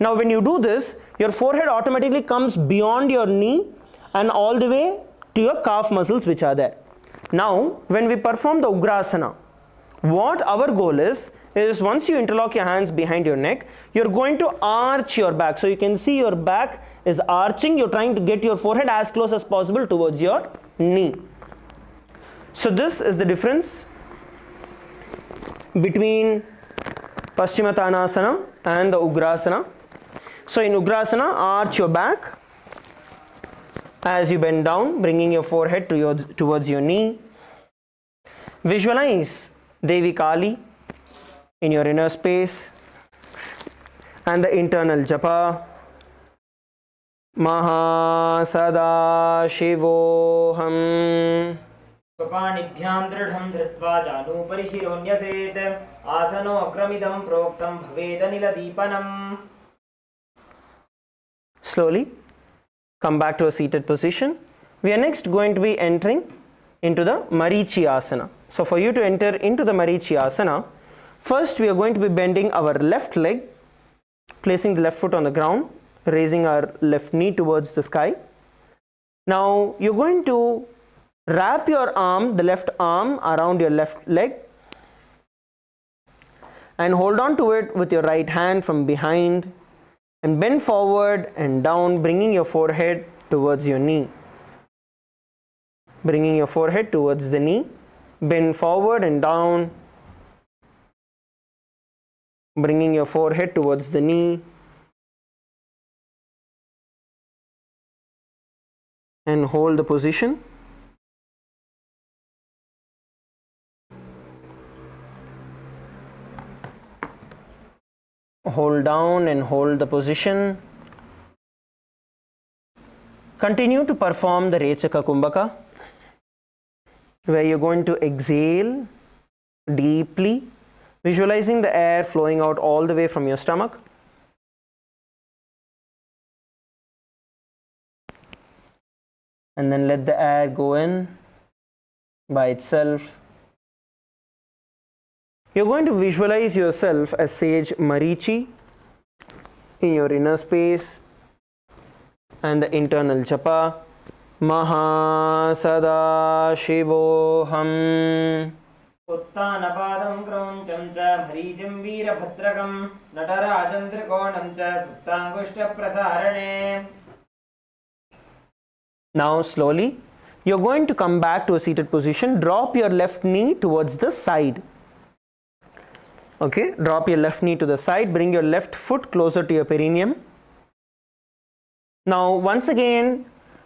S3: Now when you do this, your forehead automatically comes beyond your knee and all the way to your calf muscles which are there. Now when we perform the Ugrasana, what our goal is once you interlock your hands behind your neck, you're going to arch your back. So you can see your back is arching. You're trying to get your forehead as close as possible towards your knee. So this is the difference between pashimatanasana and the Ugrasana. So in Ugrasana, arch your back as you bend down, bringing your forehead towards your knee. Visualize Devi Kali in your inner space and the internal japa. Mahasada-shivoham.
S2: स्वपाणिभ्यां दृढं धृत्वा जानूपरि शिरोन्यसेत् आसनो अग्रमिदं प्रोक्तं भवेदनिलदीपनम्.
S3: Slowly come back to a seated position. We are next going to be entering into the marici asana. So for you to enter into the marici asana, first we are going to be bending our left leg, placing the left foot on the ground, raising our left knee towards the sky. Now you're going to wrap your arm, the left arm, around your left leg and hold on to it with your right hand from behind and bend forward and down, bringing your forehead towards your knee. Bringing your forehead towards the knee, bend forward and down, bringing your forehead towards the knee, and hold the position. Hold down and hold the position. Continue to perform the Rechaka Kumbhaka, where you're going to exhale deeply, visualizing the air flowing out all the way from your stomach. And then let the air go in by itself. You're going to visualize yourself as sage marici in your inner space and the internal japa. Mahasada-shivoham.
S2: उत्तानपादं क्रौञ्चं च मरीचिं वीरभद्रकं नटराजं त्रिकोणं च सुप्ताङ्गुष्ठप्रसारणे.
S3: Now slowly you're going to come back to a seated position. Drop your left knee towards the side. Okay, drop your left knee to the side, bring your left foot closer to your perineum. Now once again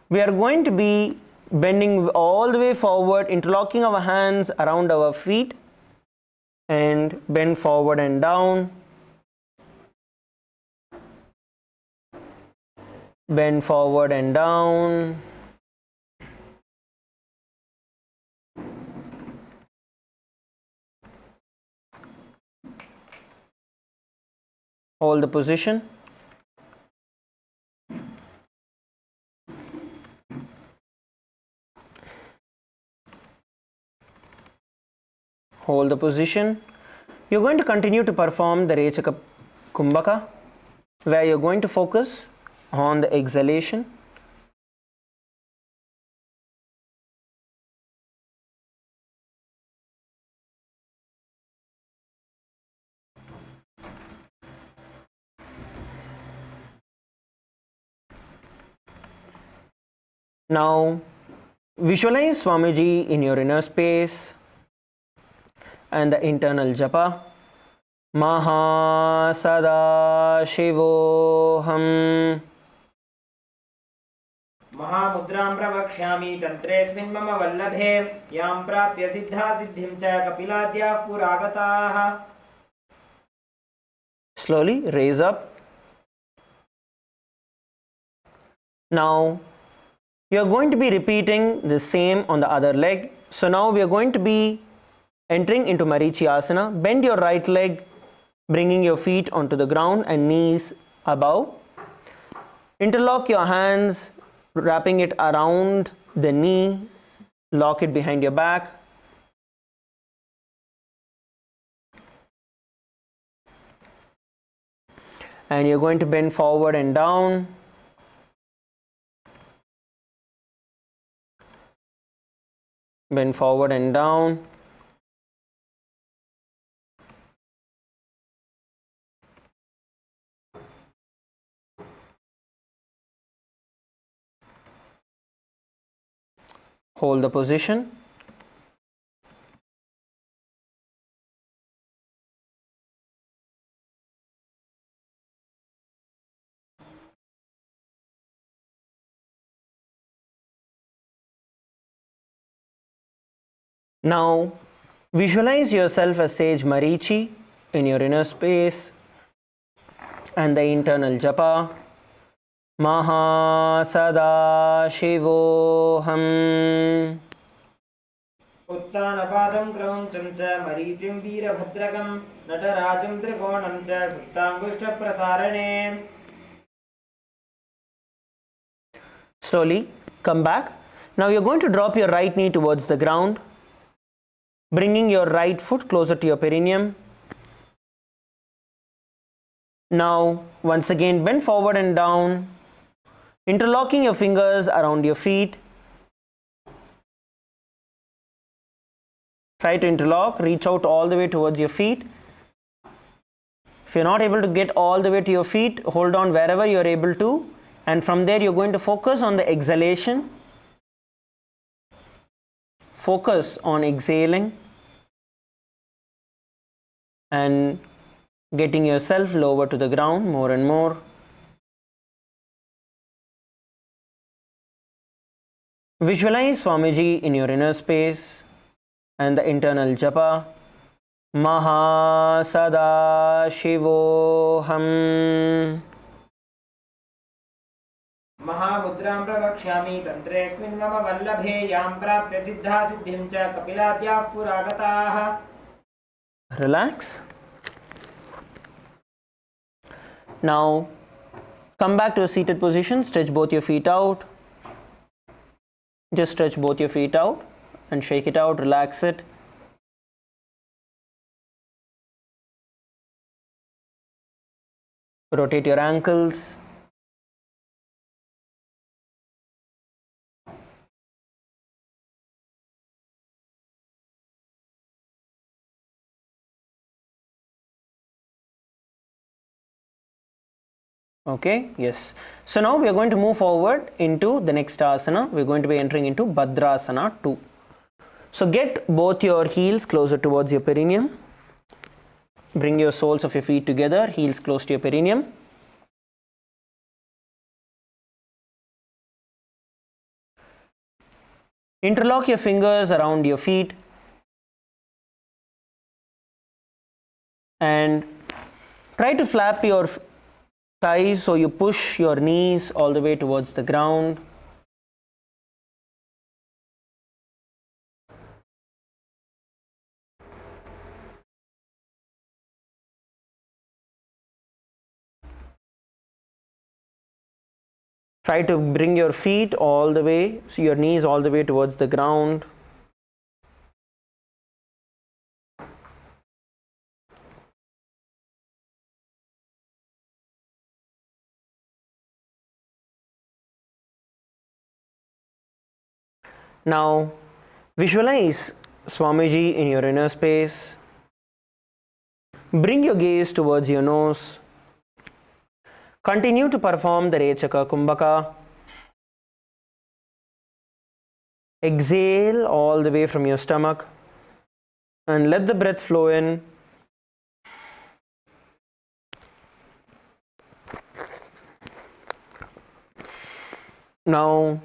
S3: we are going to be bending all the way forward, interlocking our hands around our feet and bend forward and down. Bend forward and down. Hold the position. Hold the position. You're going to continue to perform the Rechaka Kumbhaka, where you're going to focus on the exhalation. Now visualize Swamiji in your inner space and the internal japa. Mahasada-shivoham.
S2: महामुद्रां प्रवक्ष्यामि तन्त्रेऽस्मिन् मम वल्लभे यां प्राप्य सिद्धा सिद्धिं च कपिलाद्याः पुरागताः.
S3: Slowly raise up. Now you are going to be repeating the same on the other leg. So now we are going to be entering into marici asana. Bend your right leg, bringing your feet onto the ground and knees above. Interlock your hands, wrapping it around the knee. Lock it behind your back. And you're going to bend forward and down. Bend forward and down. Hold the position. Now visualize yourself as sage marici in your inner space and the internal japa. Mahasada-shivoham.
S2: उत्तानपादं क्रौञ्चं च मरीचिं वीरभद्रकं नटराजं त्रिकोणं च सुप्ताङ्गुष्ठप्रसारणे.
S3: Slowly come back. Now you're going to drop your right knee towards the ground, bringing your right foot closer to your perineum. Now once again bend forward and down, interlocking your fingers around your feet. Try to interlock, reach out all the way towards your feet. If you're not able to get all the way to your feet, hold on wherever you're able to, and from there you're going to focus on the exhalation. Focus on exhaling and getting yourself lower to the ground more and more. Visualize Swamiji in your inner space and the internal japa. Mahasada-shivoham.
S2: महामुद्रां प्रवक्ष्यामि तन्त्रेऽस्मिन् मम वल्लभे यां प्राप्य सिद्धा सिद्धिं च कपिलाद्याः पुरागताः.
S3: Relax. Now come back to a seated position. Stretch both your feet out. Just stretch both your feet out and shake it out, relax it. Rotate your ankles. Okay, yes. So now we are going to move forward into the next asana. We are going to be entering into Badrasana 2. So get both your heels closer towards your perineum. Bring your soles of your feet together, heels close to your perineum. Interlock your fingers around your feet and try to flap your thighs so you push your knees all the way towards the ground. Try to bring your feet all the way, so your knees all the way towards the ground. Now visualize Swamiji in your inner space. Bring your gaze towards your nose. Continue to perform the Rechaka Kumbhaka. Exhale all the way from your stomach and let the breath flow in. Now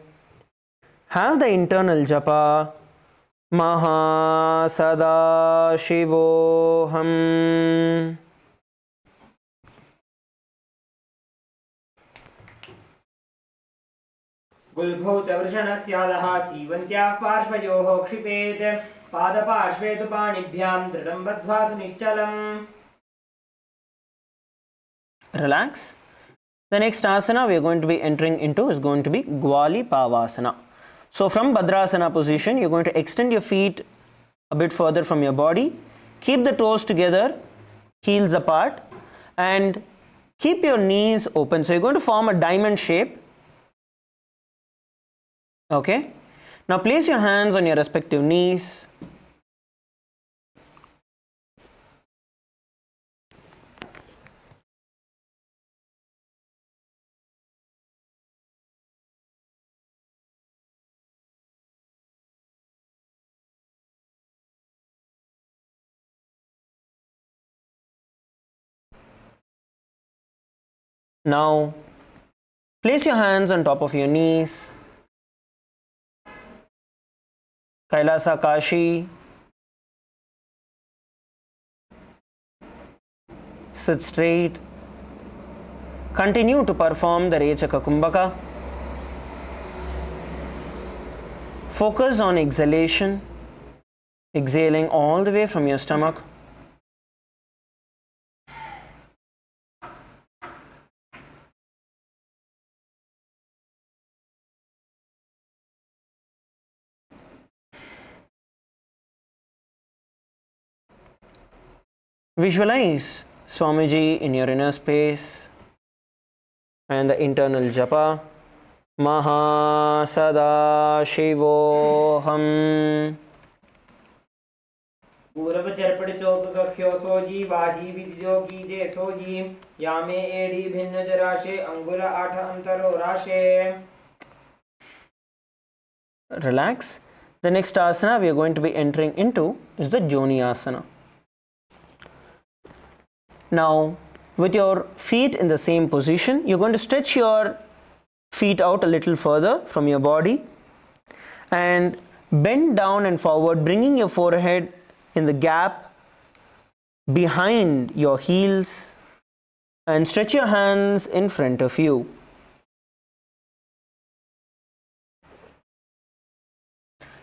S3: have the internal japa. Mahasada-shivoham.
S2: गुल्भौ च वृषणस्यादः सीवन्त्याः पार्श्वयोः क्षिपेत् पादपार्श्वे तु पाणिभ्यां दृढं बद्ध्वा सुनिश्चलम्.
S3: Relax. The next asana we are going to be entering into is going to be Gwali Pavasana. So from Badrasana position, you're going to extend your feet a bit further from your body. Keep the toes together, heels apart, and keep your knees open. So you're going to form a diamond shape. Okay. Now place your hands on your respective knees. Now place your hands on top of your knees. Kailasa Kashi, Sit straight. Continue to perform the Rechaka Kumbhaka. Focus on exhalation, exhaling all the way from your stomach. Visualize Swamiji in your inner space and the internal japa. Mahasadaशिवोऽहम्.
S2: पूर्व चरपट चौक कख्यो सोजी वाही विधि जोगी जे सोजी यामे AD भिन्न जराशे अंगुल आठ अंतरो राशे.
S3: Relax. The next asana we are going to be entering into is the Yoni asana. Now, with your feet in the same position, you're going to stretch your feet out a little further from your body and bend down and forward, bringing your forehead in the gap behind your heels, and stretch your hands in front of you.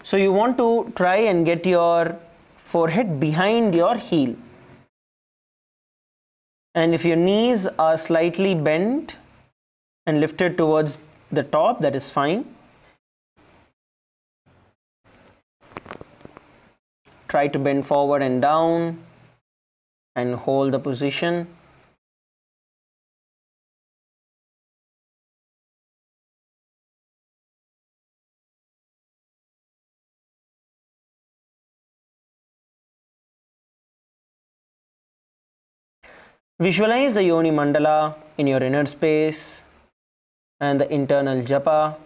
S3: So you want to try and get your forehead behind your heel. And if your knees are slightly bent and lifted towards the top, that is fine. Try to bend forward and down and hold the position. Visualize the Yoni Mandala in your inner space and the internal japa.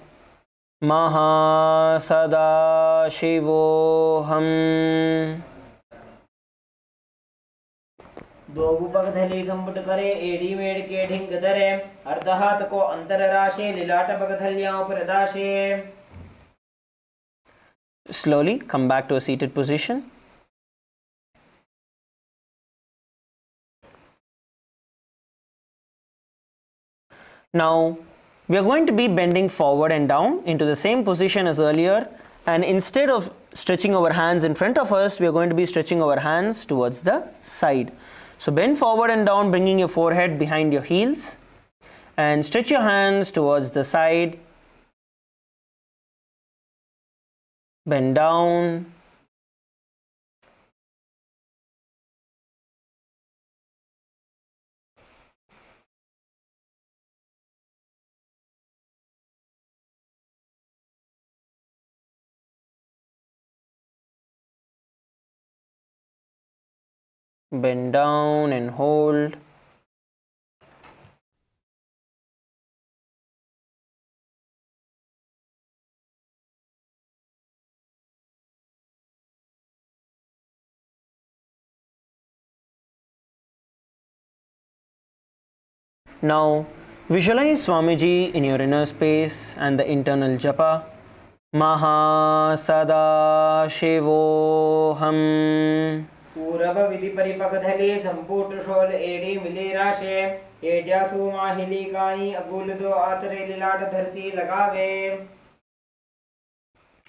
S3: Mahasadaशिवोऽहम्.
S2: Dogu पगधली संपुट करे AD made के ढिंग धरे अर्ध हाथ को अंतर राशे लिलाट पगधलियां ऊपर दाशे.
S3: Slowly come back to a seated position. Now we are going to be bending forward and down into the same position as earlier, and instead of stretching our hands in front of us, we are going to be stretching our hands towards the side. So bend forward and down, bringing your forehead behind your heels, and stretch your hands towards the side. Bend down. Bend down and hold. Now visualize Swamiji in your inner space and the internal japa. Mahasadaशिवोऽहम्.
S2: पूर्व विधि परिपकधली संपुट शोल AD मिली राशे एड्यासु माहिली कानी अगुल दो आतरे लिलाट धरती लगावे.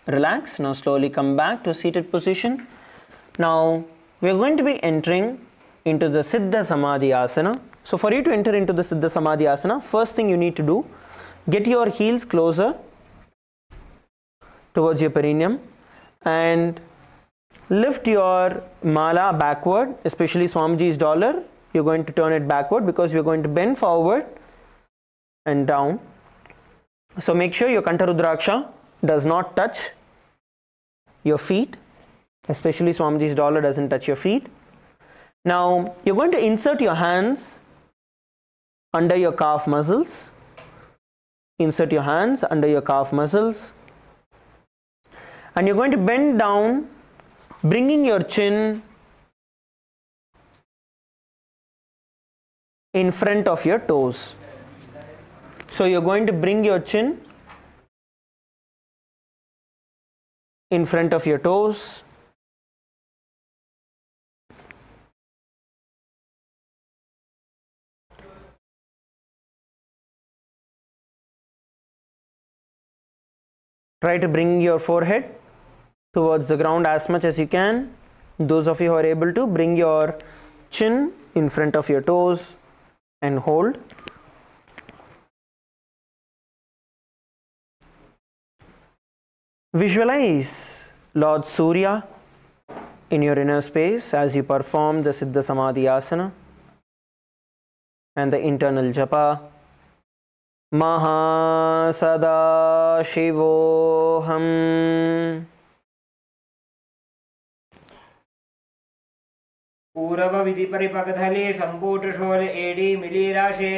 S3: Relax. Now slowly come back to a seated position. Now we are going to be entering into the siddha samadhi asana. So for you to enter into the siddha samadhi asana, first thing you need to do, get your heels closer towards your perineum and lift your mala backward, especially Swamiji's dollar. You're going to turn it backward because we're going to bend forward and down. So make sure your Kanta Rudraksha does not touch your feet, especially Swamiji's dollar doesn't touch your feet. Now you're going to insert your hands under your calf muscles. Insert your hands under your calf muscles. And you're going to bend down, bringing your chin in front of your toes. So you're going to bring your chin in front of your toes. Try to bring your forehead towards the ground as much as you can. Those of you who are able to, bring your chin in front of your toes and hold. Visualize Lord Surya in your inner space as you perform the Siddha Samadhi Asana and the internal japa. Maha Sada Shivoham.
S2: Purav Vidhi परिपकधले संपूट shawl AD मिली राशे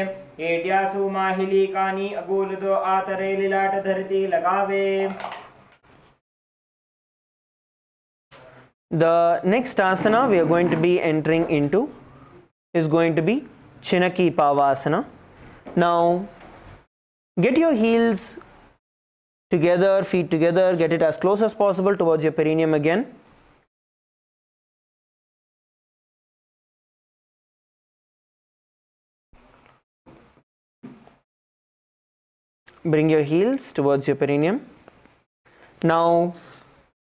S2: एड्यासु माहिली कानी अगोल दो आतरे लिलाट धरती लगावे.
S3: The next asana we are going to be entering into is going to be Chinaki Pavasana. Now get your heels together, feet together, get it as close as possible towards your perineum again. Bring your heels towards your perineum. Now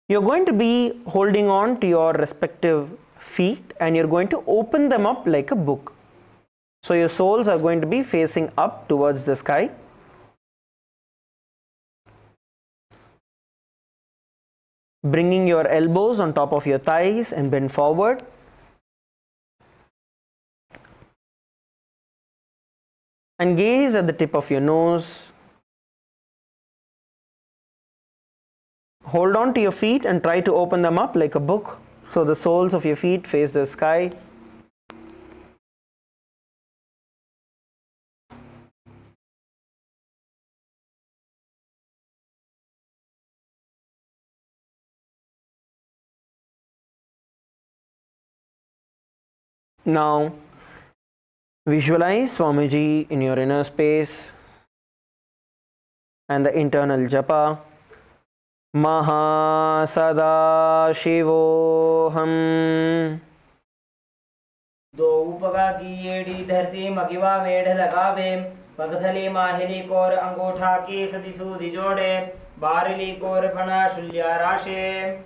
S3: you're going to be holding on to your respective feet and you're going to open them up like a book. So your soles are going to be facing up towards the sky. Bringing your elbows on top of your thighs and bend forward. And gaze at the tip of your nose. Hold on to your feet and try to open them up like a book. So the soles of your feet face the sky. Now visualize Swamiji in your inner space and the internal japa. Maha Sada Shivoham.
S2: दो उपगा की AD धरती मगिवा मेढ़ लगावे पगधली माहिली core अंगूठा की सदी सूदी जोड़े बारली कोर फना शुल्या राशे.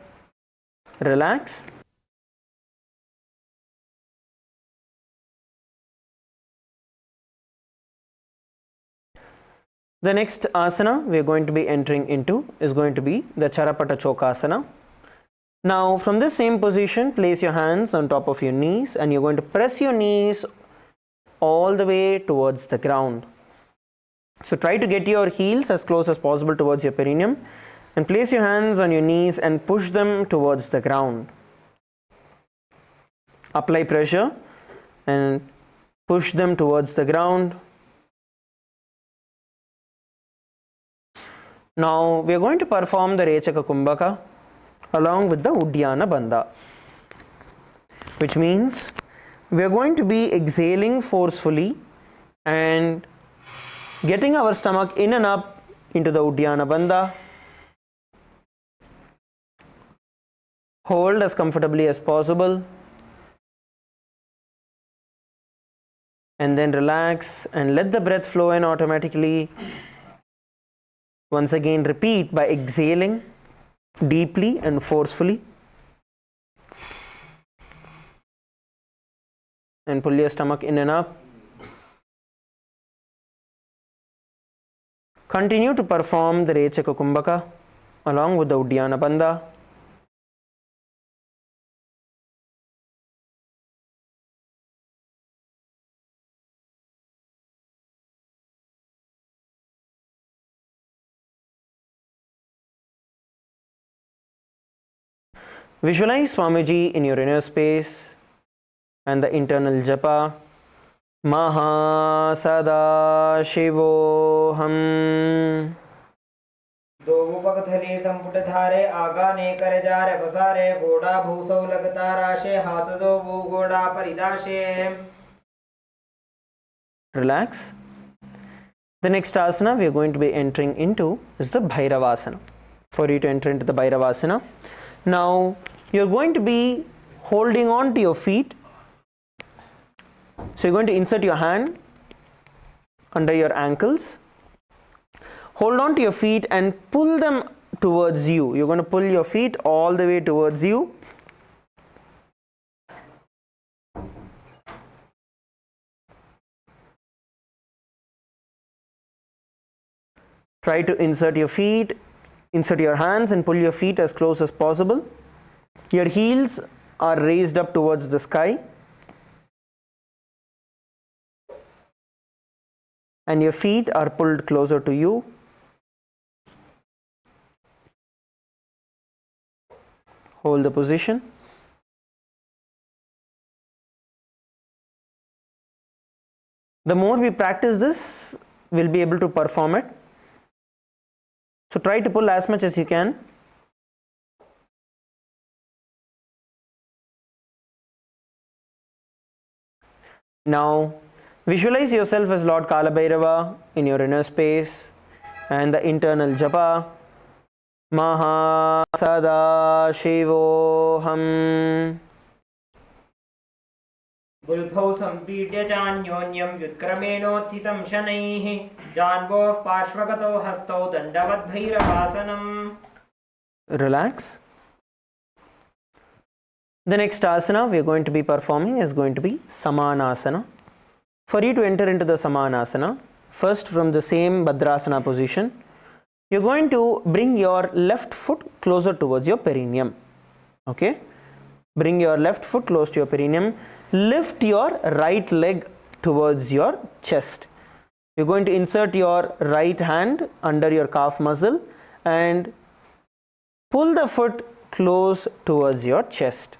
S3: Relax. The next asana we are going to be entering into is going to be the Charapata Chokasana. Now from this same position, place your hands on top of your knees and you're going to press your knees all the way towards the ground. So try to get your heels as close as possible towards your perineum and place your hands on your knees and push them towards the ground. Apply pressure and push them towards the ground. Now we are going to perform the Rechaka Kumbhaka along with the Uddiyana Bandha, which means we are going to be exhaling forcefully and getting our stomach in and up into the Uddiyana Bandha. Hold as comfortably as possible and then relax and let the breath flow in automatically. Once again repeat by exhaling deeply and forcefully and pull your stomach in and up. Continue to perform the Rechaka Kumbhaka along with the Uddiyana Bandha. Visualize Swamiji in your inner space and the internal japa. Maha Sada Shivoham.
S2: दो उपगथली संपुट धारे आगा ने कर jar बसारे घोड़ा भूसौ लगता राशे हाथ दो वो घोड़ा परिदाशे.
S3: Relax. The next asana we are going to be entering into is the Bhairavasana. For you to enter into the Bhairavasana, now you're going to be holding on to your feet. So you're going to insert your hand under your ankles, hold on to your feet and pull them towards you. You're going to pull your feet all the way towards you. Try to insert your hands and pull your feet as close as possible. Your heels are raised up towards the sky. And your feet are pulled closer to you. Hold the position. The more we practice this, we'll be able to perform it. So try to pull as much as you can. Now, visualize yourself as Lord Kalabhairava in your inner space and the internal japa. Maha Sadashivoham.
S2: बुल्भौ सम्पीड्य चान्योन्यं व्युत्क्रमेणोत्थितं शनैः जान्वोः पार्श्वगतौ हस्तौ दण्डवद्भैरवासनम्.
S3: Relax. The next asana we are going to be performing is going to be Samanasana. For you to enter into the Samanasana, first from the same Badrasana position, you're going to bring your left foot closer towards your perineum. Okay? Bring your left foot close to your perineum. Lift your right leg towards your chest. You're going to insert your right hand under your calf muscle and pull the foot close towards your chest.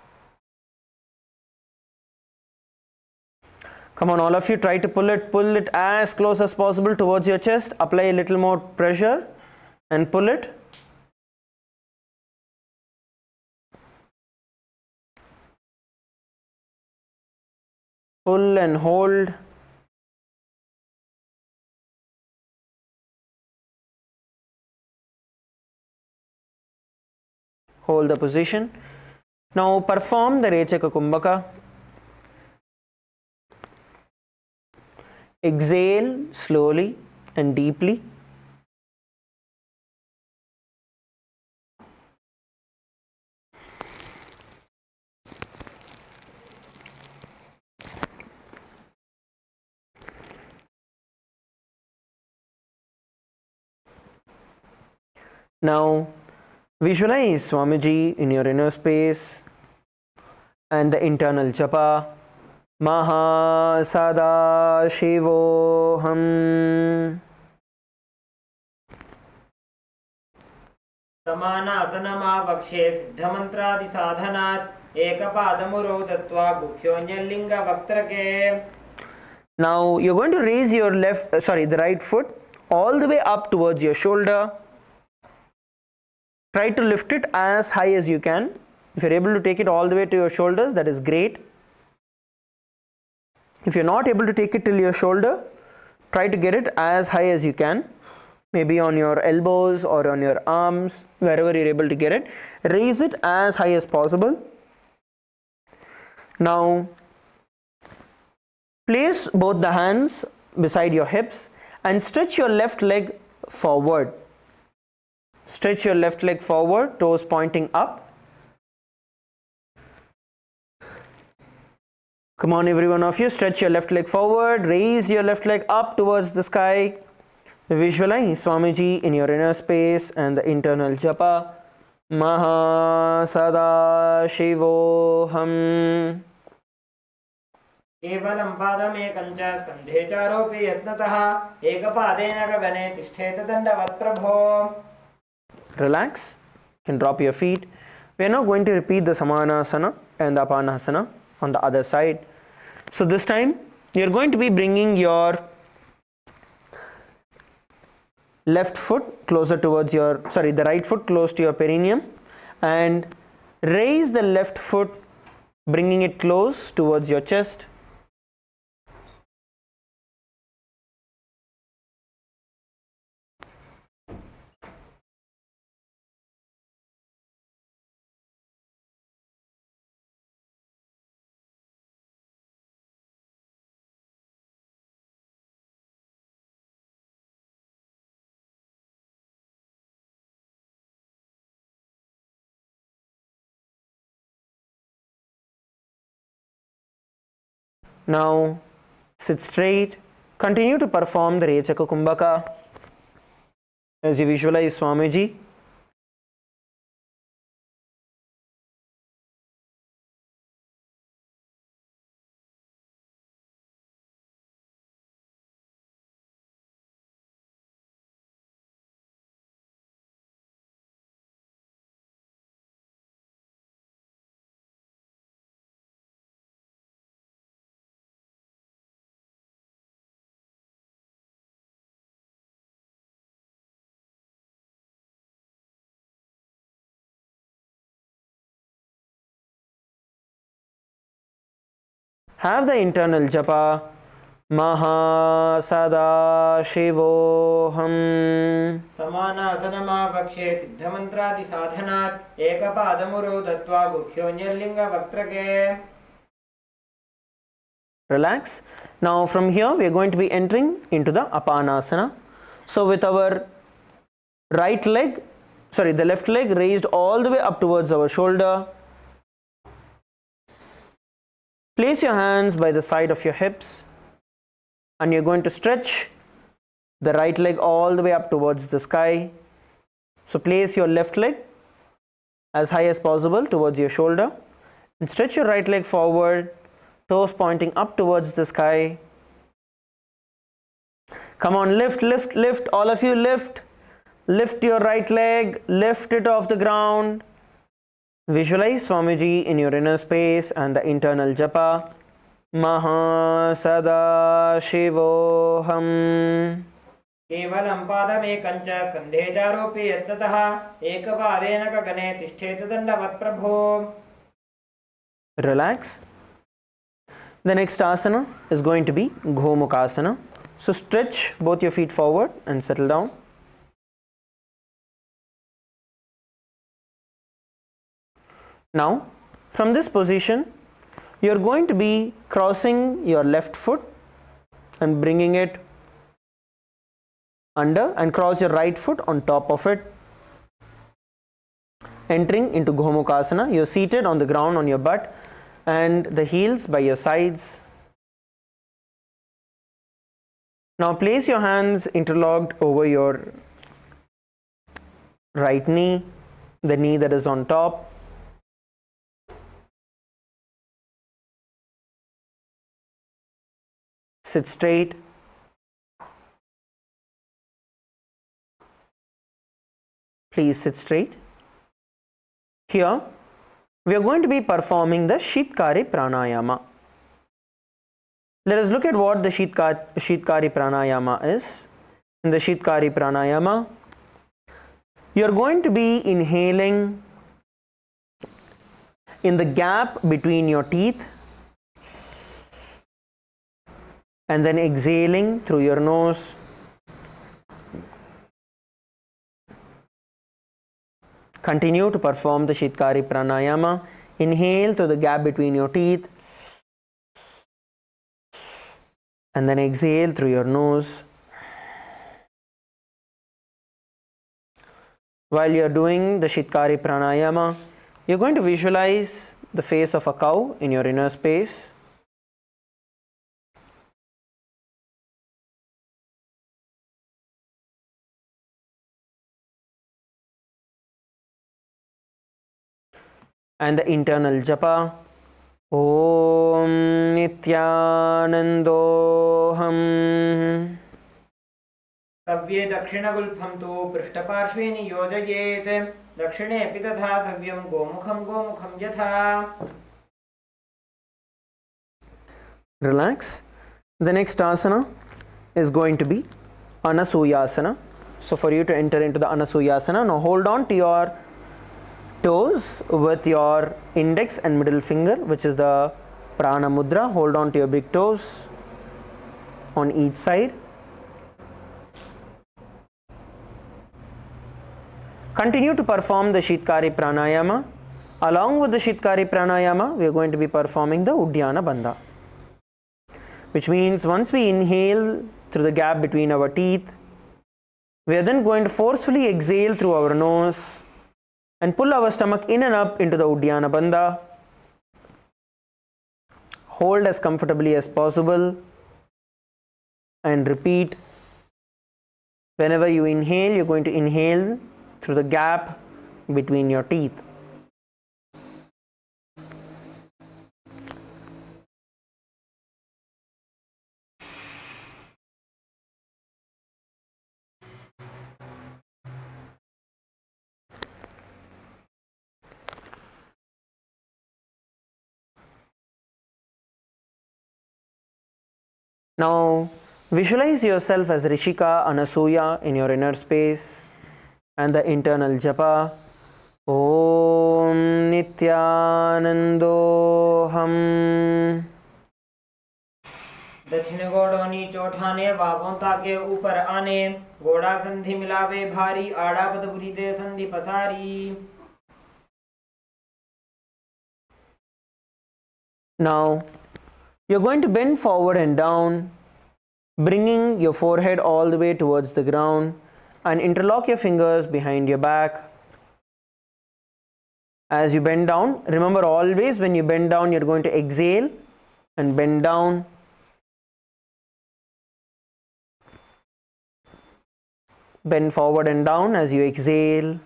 S3: Come on, all of you, try to pull it as close as possible towards your chest. Apply a little more pressure and pull it. Pull and hold. Hold the position. Now perform the Rechaka Kumbhaka. Exhale slowly and deeply. Now visualize Swamiji in your inner space and the internal japa. Maha Sadashivoham.
S2: समानासनमावक्षे सिद्धमन्त्रादिसाधनात् एकपादमुरौ दत्त्वा गुह्योऽन्यलिङ्गवक्त्रके.
S3: Now you're going to raise your the right foot all the way up towards your shoulder. Try to lift it as high as you can. If you're able to take it all the way to your shoulders, that is great. If you're not able to take it till your shoulder, try to get it as high as you can. Maybe on your elbows or on your arms, wherever you're able to get it. Raise it as high as possible. Now, place both the hands beside your hips and stretch your left leg forward. Stretch your left leg forward, toes pointing up. Come on, every one of you, stretch your left leg forward, raise your left leg up towards the sky. Visualize Swamiji in your inner space and the internal japa. Maha Sadashivoham.
S2: केवलं पादमेकं च स्कन्धे चारोपि यत्नतः एकपादेन गगने तिष्ठेत दण्डवत् प्रभो.
S3: Relax. You can drop your feet. We are now going to repeat the Samanasana and the Apanasana on the other side. So this time you're going to be bringing your left foot closer towards the right foot close to your perineum and raise the left foot, bringing it close towards your chest. Now sit straight. Continue to perform the Rechaka Kumbhaka as you visualize Swamiji. Have the internal japa Maha Sada Shivoham.
S2: Samanasana Vakshe Siddha Mantrati Sadhanat Ekapadamuru Tattva Guhyonyallinga Vaktrake.
S3: Relax. Now from here we are going to be entering into the Apanasana. So with our the left leg raised all the way up towards our shoulder. Place your hands by the side of your hips and you're going to stretch the right leg all the way up towards the sky. So place your left leg as high as possible towards your shoulder and stretch your right leg forward, toes pointing up towards the sky. Come on, lift, lift, lift, all of you lift. Lift your right leg, lift it off the ground. Visualize Swamiji in your inner space and the internal japa. Maha Sada Shivoham.
S2: केवलं पादमेकञ्च स्कन्धे चारोपि यत्नतः एकपादेन गगने तिष्ठेत दण्डवत् प्रभो.
S3: Relax. The next asana is going to be Gomukhasana. So stretch both your feet forward and settle down. Now, from this position, you are going to be crossing your left foot and bringing it under and cross your right foot on top of it. Entering into Gomukhasana, you are seated on the ground on your butt and the heels by your sides. Now place your hands interlocked over your right knee, the knee that is on top. Sit straight. Please sit straight. Here, we are going to be performing the Shitkari Pranayama. Let us look at what the Shitkari Pranayama is. In the Shitkari Pranayama, you are going to be inhaling in the gap between your teeth and then exhaling through your nose. Continue to perform the Shitkari Pranayama. Inhale through the gap between your teeth and then exhale through your nose. While you are doing the Shitkari Pranayama, you are going to visualize the face of a cow in your inner space. And the internal japa. Om Nithyanandoham.
S2: सव्ये दक्षिणगुल्फं तु पृष्ठपार्श्वे नियोजयेत् दक्षिणेऽपि तथा सव्यं गोमुखं गोमुखं यथा.
S3: Relax. The next asana is going to be Anasuyasana. So for you to enter into the Anasuyasana, now hold on to your toes with your index and middle finger, which is the Prana Mudra. Hold on to your big toes on each side. Continue to perform the Shitkari Pranayama. Along with the Shitkari Pranayama, we are going to be performing the Uddiyana Bandha, which means once we inhale through the gap between our teeth, we are then going to forcefully exhale through our nose and pull our stomach in and up into the Uddiyana Bandha. hold as comfortably as possible, and repeat. Whenever you inhale, you're going to inhale through the gap between your teeth. Now visualize yourself as Rishika Anasuya in your inner space and the internal japa. Om Nithyanandoham.
S2: दक्षिण गोड़ोनी चौठाने वापोंता के ऊपर आने गोड़ा संधि मिलावे भारी आड़ा पद बुरी दे संधि पसारी.
S3: Now you're going to bend forward and down, bringing your forehead all the way towards the ground, and interlock your fingers behind your back. As you bend down, remember always when you bend down, you're going to exhale and bend down. Bend forward and down as you exhale.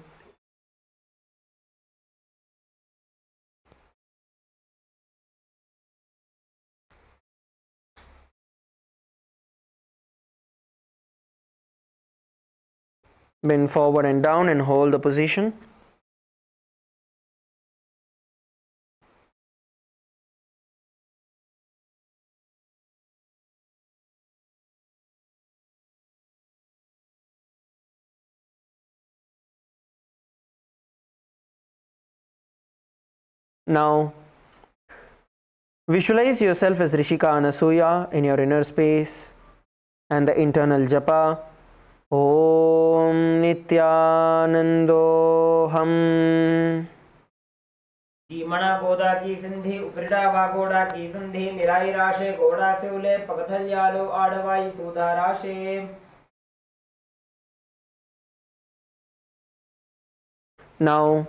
S3: Bend forward and down and hold the position. Now visualize yourself as Rishika Anasuya in your inner space and the internal japa. Om Nithyanandoham.
S2: जीमणा गोदा की संधि उपरिडा वा गोड़ा की संधि मिलाई राशे गोड़ा से उले पकथल्यालो आड़वाई सूधा राशे.
S3: Now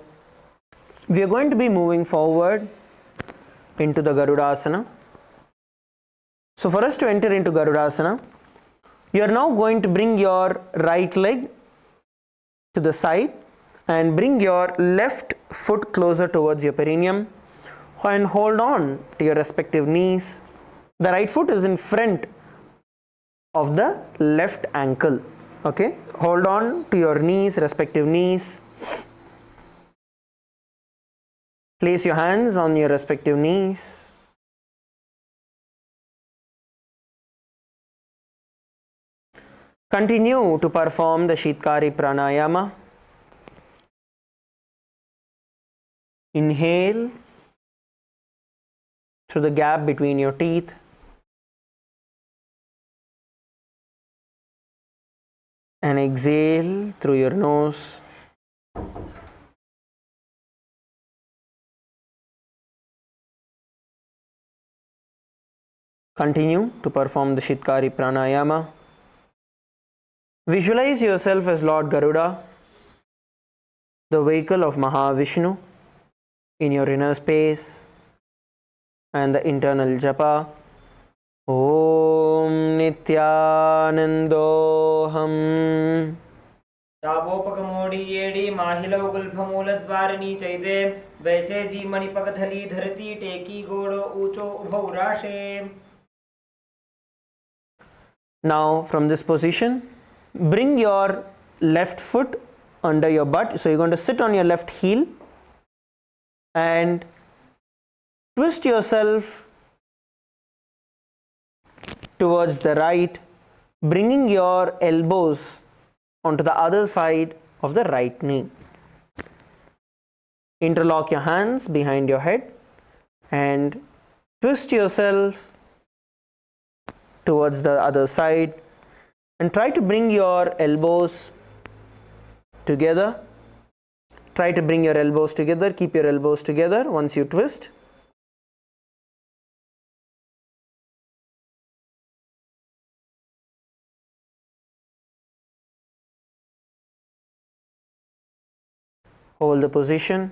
S3: we are going to be moving forward into the Garudasana. So for us to enter into Garudasana, you are now going to bring your right leg to the side and bring your left foot closer towards your perineum and hold on to your respective knees. The right foot is in front of the left ankle. Okay, hold on to your knees, respective knees. Place your hands on your respective knees. Continue to perform the Shitkari Pranayama. Inhale through the gap between your teeth. And exhale through your nose. Continue to perform the Shitkari Pranayama. Visualize yourself as Lord Garuda, the vehicle of Mahavishnu, in your inner space and the internal japa. Om Nithyanandoham.
S2: तापोपकमोड़ी येड़ी माहिलो गुल्फमूलद्वारिणी चैदे वैसे जी मणिपकथली धरती टेकी गोड़ो ऊंचो उभौ राशे.
S3: Now from this position, bring your left foot under your butt. So you're going to sit on your left heel and twist yourself towards the right, bringing your elbows onto the other side of the right knee. Interlock your hands behind your head and twist yourself towards the other side and try to bring your elbows together. Try to bring your elbows together. Keep your elbows together once you twist. Hold the position.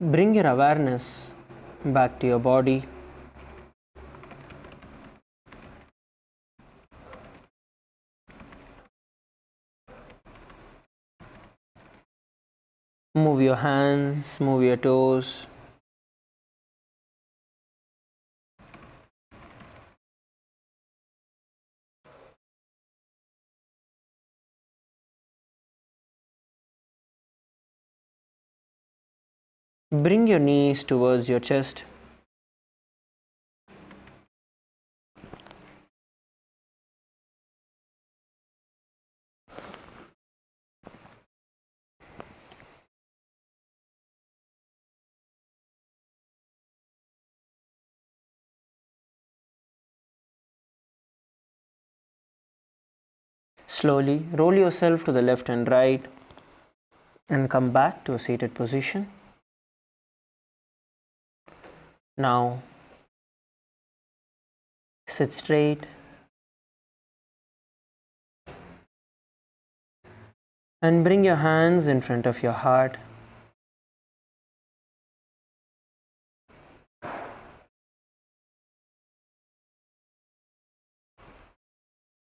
S3: Bring your awareness back to your body. Move your hands, move your toes. Bring your knees towards your chest. Slowly roll yourself to the left and right and come back to a seated position. Now sit straight and bring your hands in front of your heart.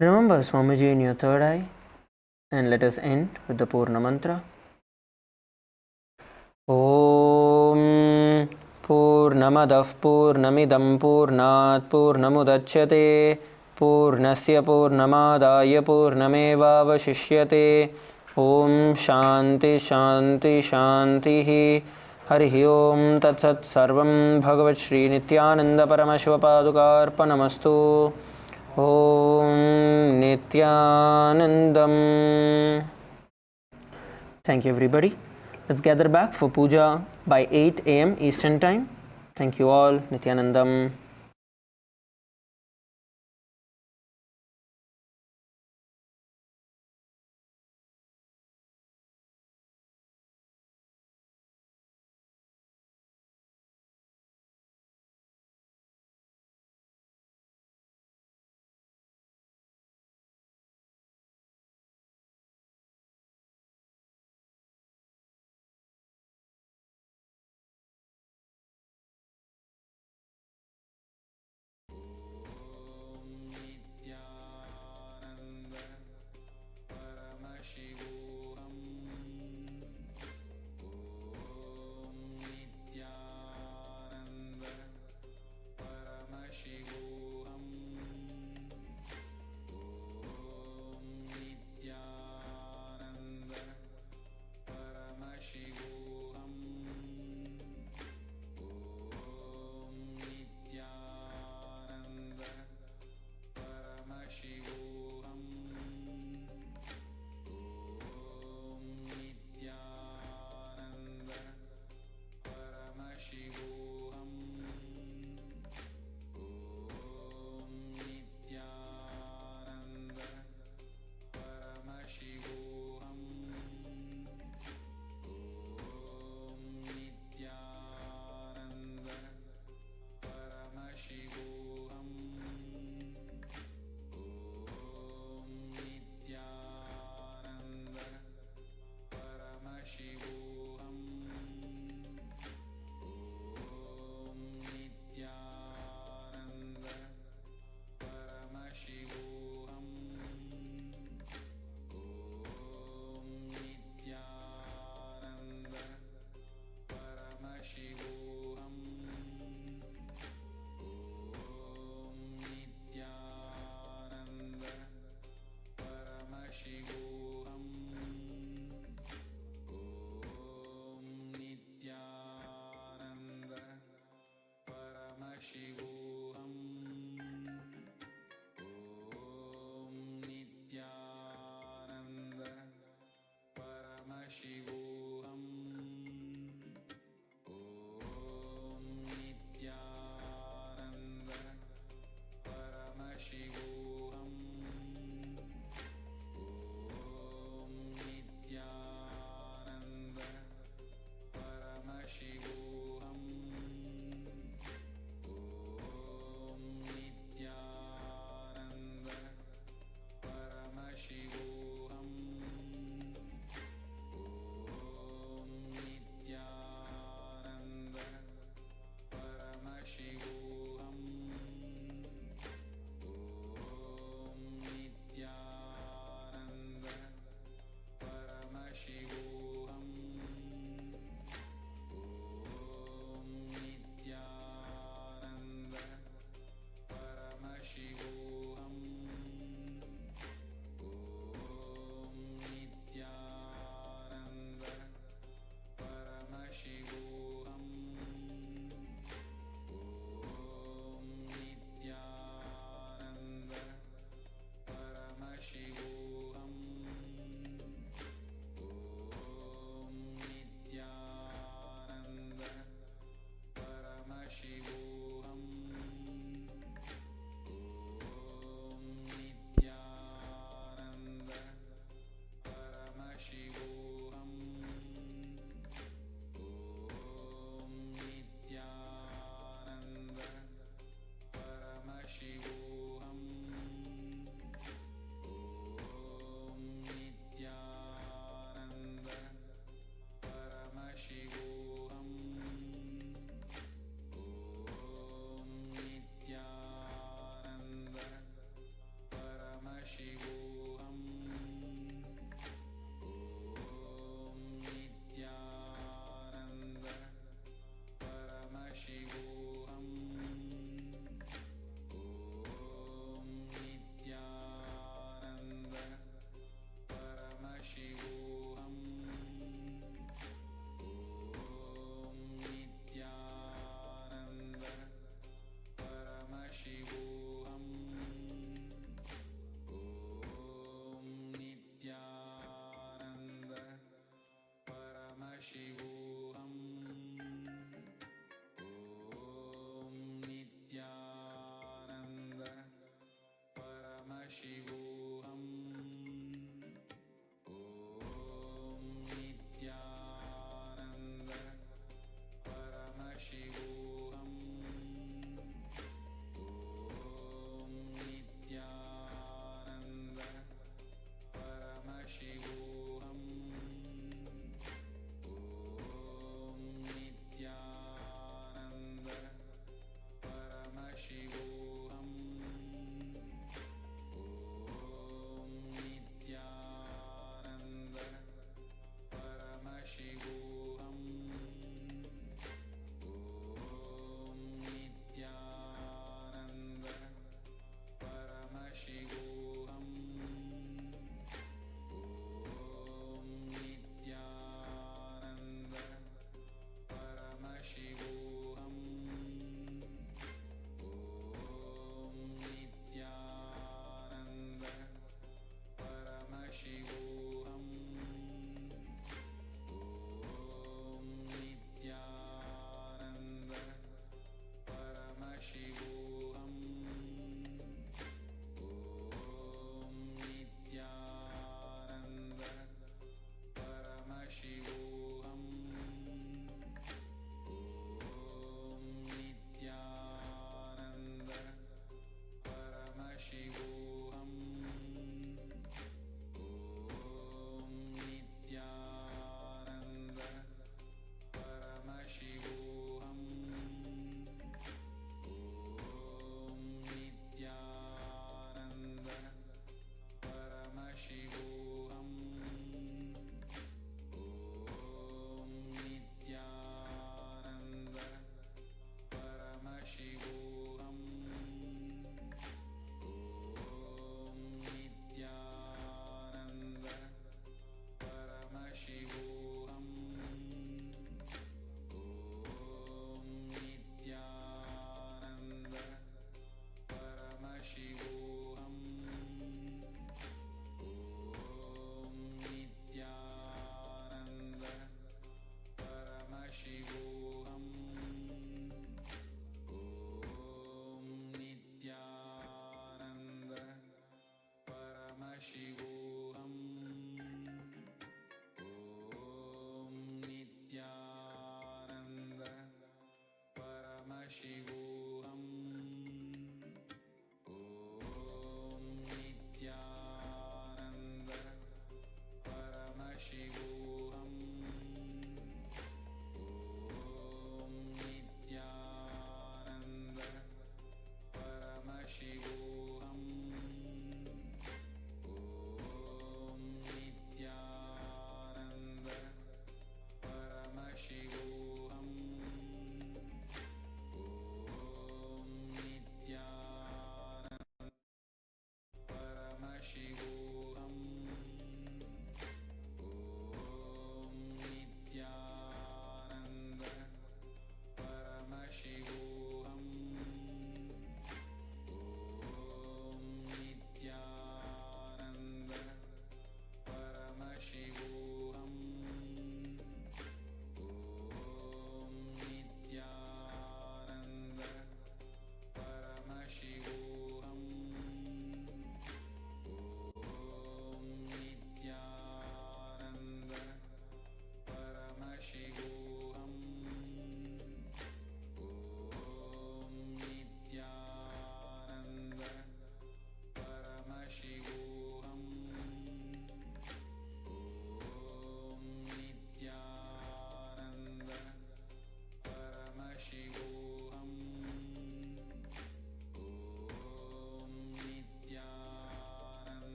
S3: Remember Swamiji in your third eye, and let us end with the Purna mantra. Om Purnamadah Purnamidam Purnat Purnamudachyate Purnasya Purnamadaya Purnameva Vashishyate. Om Shanti Shanti Shanti. Hari Om Tat Sat Sarvam Bhagavat Shri Nithyananda Paramashivoham Om Nithyanandam. Thank you, everybody. Let's gather back for puja by 8 a.m. Eastern Time. Thank you all. Nithyanandam.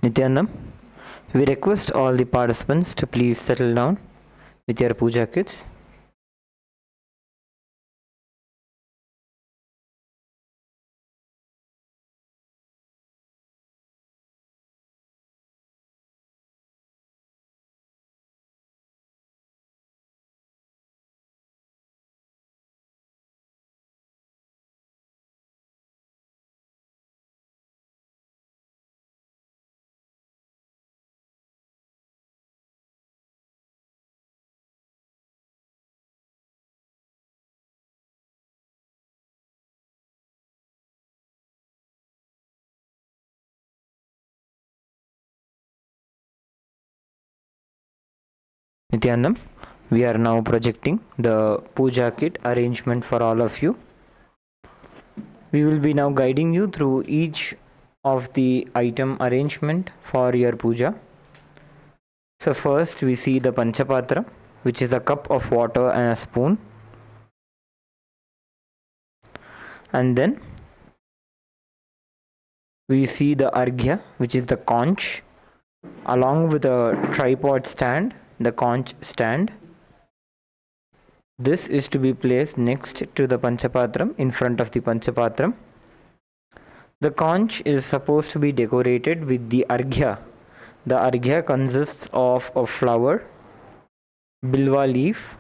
S4: Nithyananda, we request all the participants to please settle down.
S1: with your puja kits. Nithyananda, we are now projecting the puja kit arrangement for all of you. We will be now guiding you through each of the item arrangement for your puja. So first we see the Panchapatra, which is a cup of water and a spoon. And then we see the Arghya, which is the conch, along with a tripod stand, the conch stand. This is to be placed next to the Panchapatram, in front of the Panchapatram. The conch is supposed to be decorated with the Arghya. The Arghya consists of a flower, bilva leaf,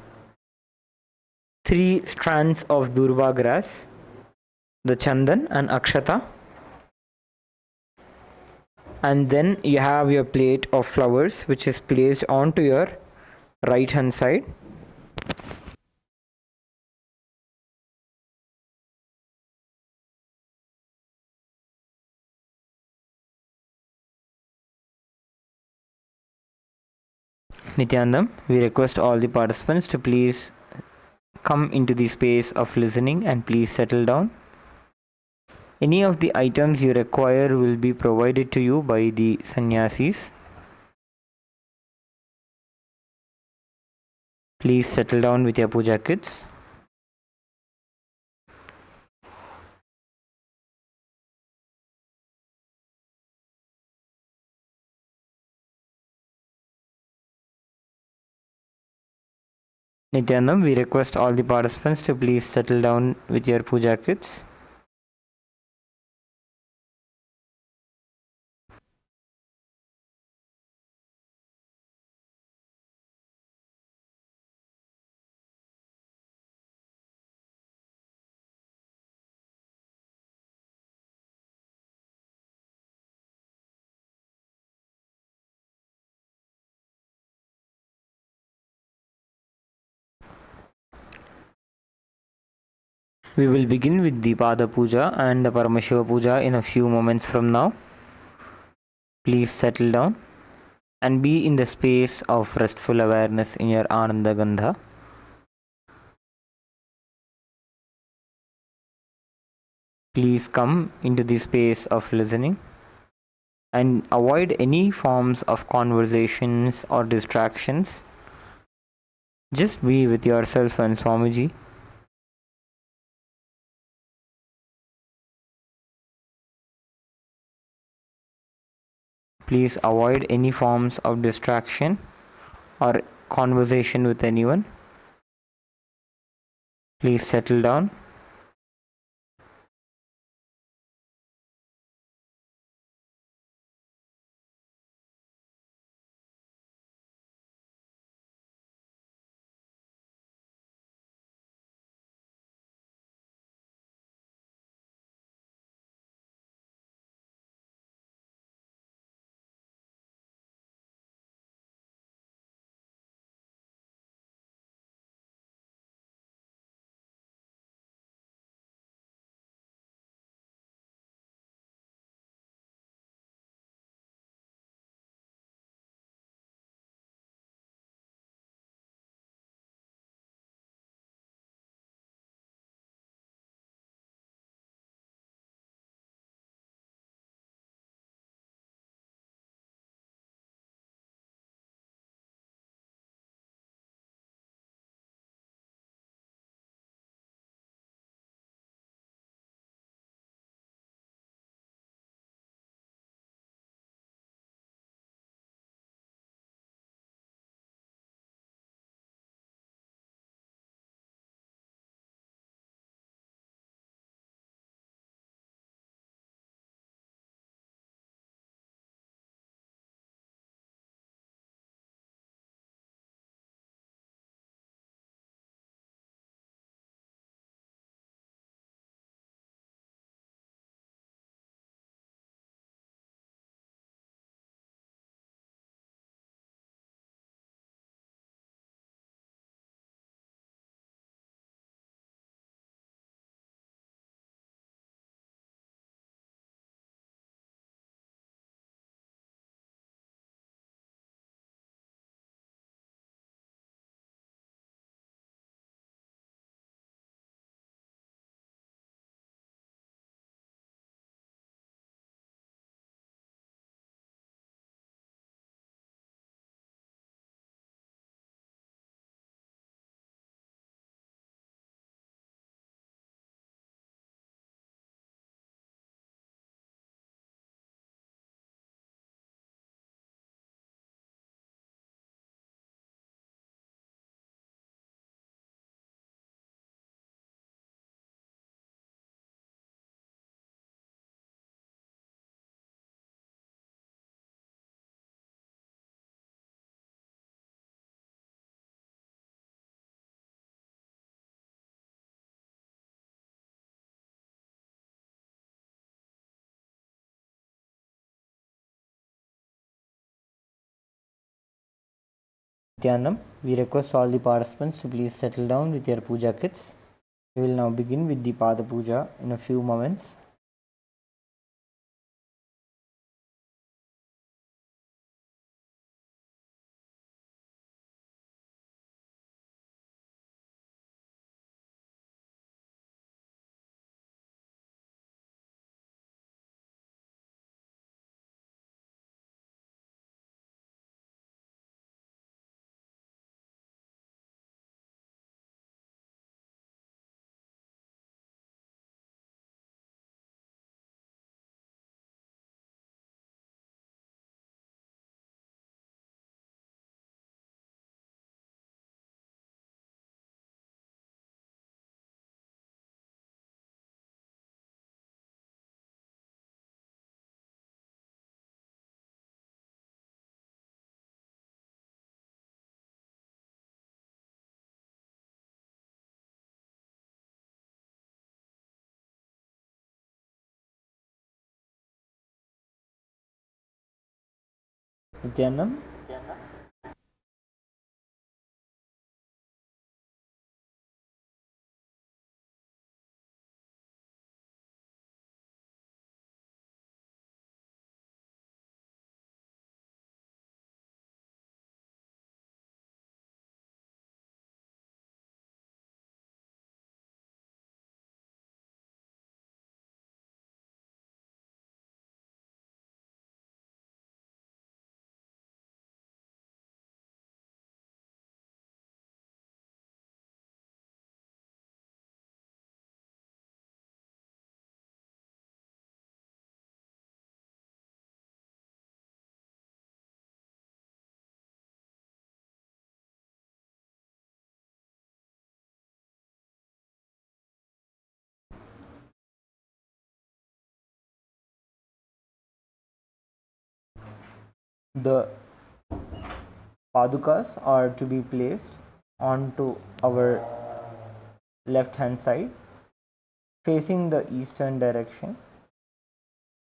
S1: 3 strands of durva grass, the chandan and akshata, and then you have your plate of flowers, which is placed onto your right hand side. Nithyananda, we request all the participants to please come into the space of listening and please settle down. Any of the items you require will be provided to you by the sannyasis. Please settle down with your puja kits. Nithyananda, we request all the participants to please settle down with your puja kits. We will begin with the Pada Puja and the Paramashiva Puja in a few moments from now. Please settle down and be in the space of restful awareness in your Ananda Gandha. Please come into the space of listening and avoid any forms of conversations or distractions. Just be with yourself and Swamiji. Please avoid any forms of distraction or conversation with anyone. Please settle down.
S2: Nithyanam, we request all the participants to please settle down with your puja kits. We will now begin with the Pada Puja in a few moments. Nithyanam. The padukas are to be placed onto our left hand side, facing the eastern direction,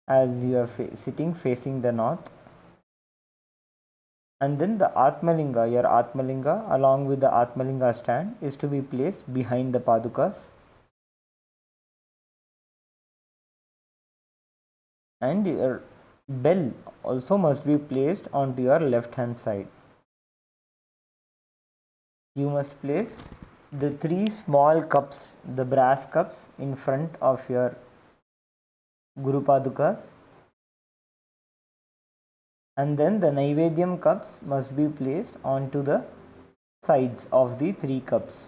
S2: as you are sitting facing the north. And then the Atmalinga, your Atmalinga, along with the Atmalinga stand, is to be placed behind the padukas. And your bell also must be placed onto your left hand side. You must place the 3 small cups, the brass cups, in front of your Guru Padukas. And then the Naivedyam cups must be placed onto the sides of the 3 cups.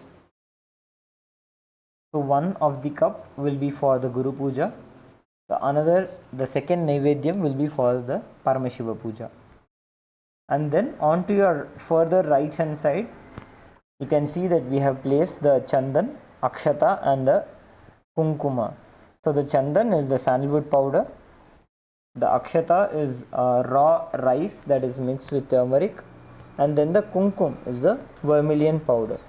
S2: So one of the cup will be for the Guru Puja. The second Naivedyam will be for the Paramashiva Puja. And then onto your further right hand side, you can see that we have placed the Chandan, Akshata and the Kunkuma. So the Chandan is the sandalwood powder. The Akshata is raw rice that is mixed with turmeric. And then the Kumkum is the vermilion powder.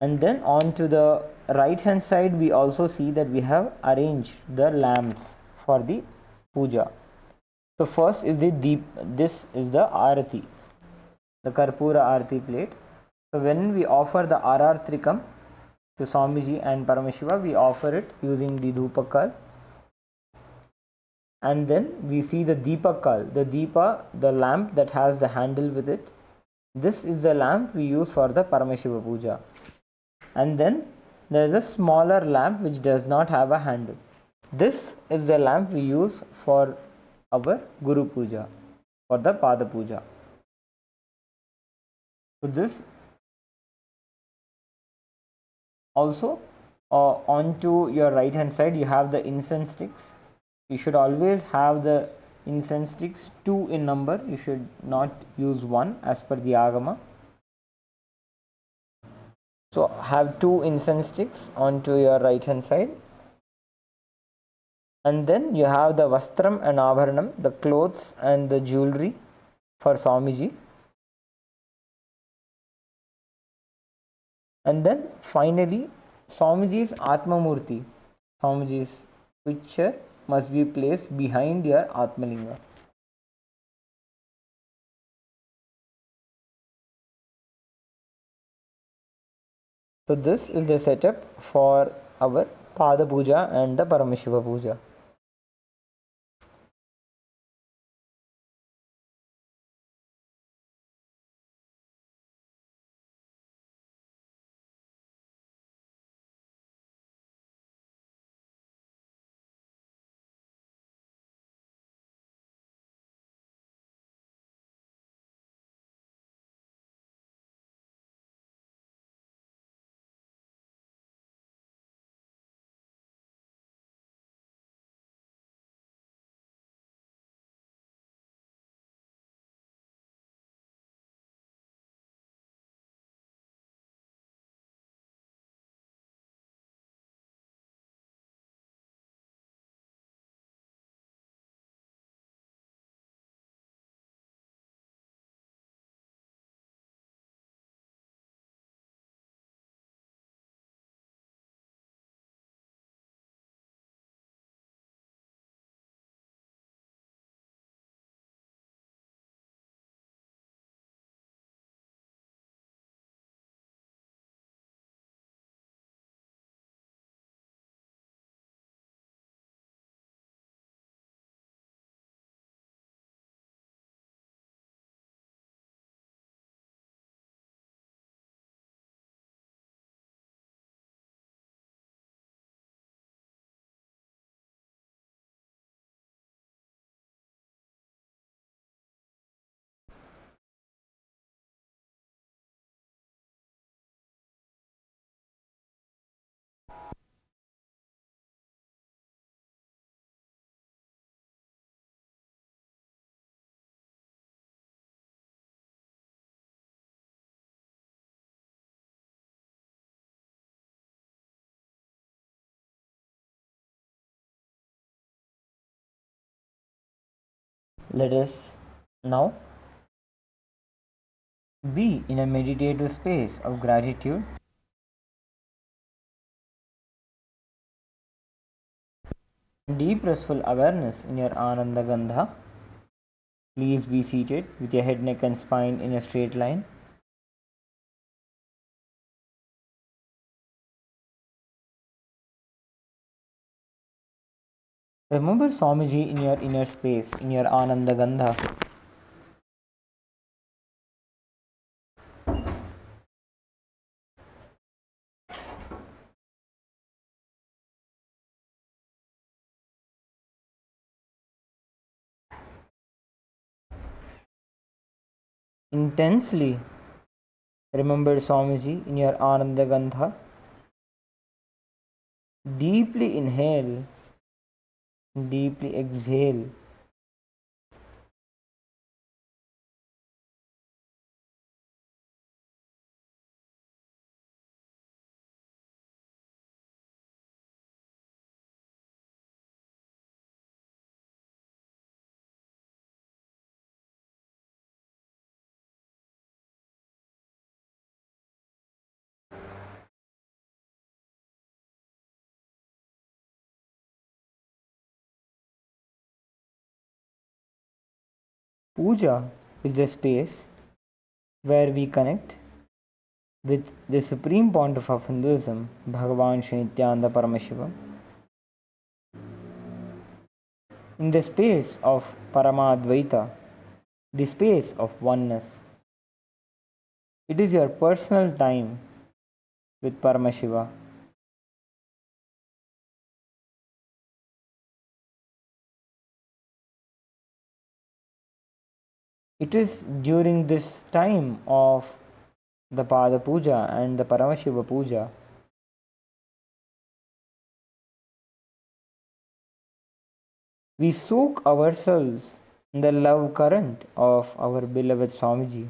S2: And then onto the right hand side, we also see that we have arranged the lamps for the puja. So first is the deep, this is the Arati, the Karpura Arati plate. So when we offer the RR Trikam to Swamiji and Paramashiva, we offer it using the Dhupakal. And then we see the Deepakal, the Deepa, the lamp that has the handle with it. This is the lamp we use for the Paramashiva Puja. And then there is a smaller lamp which does not have a handle. This is the lamp we use for our Guru Puja, for the Pada Puja. So this also onto your right hand side, you have the incense sticks. You should always have the incense sticks 2 in number. You should not use 1 as per the Agama. So have 2 incense sticks onto your right hand side. And then you have the Vastram and Abharanam, the clothes and the jewelry for Swamiji. And then finally Swamiji's Atmamurti, Swamiji's picture, must be placed behind your Atmalinga. So this is the setup for our Pada Puja and the Paramashiva Puja. Let us now be in a meditative space of gratitude. Deep restful awareness in your Ananda Gandha. Please be seated with your head, neck and spine in a straight line. Remember Swamiji in your inner space, in your Ananda Gandha. Intensely remember Swamiji in your Ananda Gandha. Deeply inhale, deeply exhale. Puja is the space where we connect with the Supreme Pontiff of Hinduism, Bhagavan Shri Nithyananda Paramashiva. In the space of Paramadvaita, the space of oneness. It is your personal time with Paramashiva. It is during this time of the Pada Puja and the Paramashiva Puja we soak ourselves in the love current of our beloved Swamiji,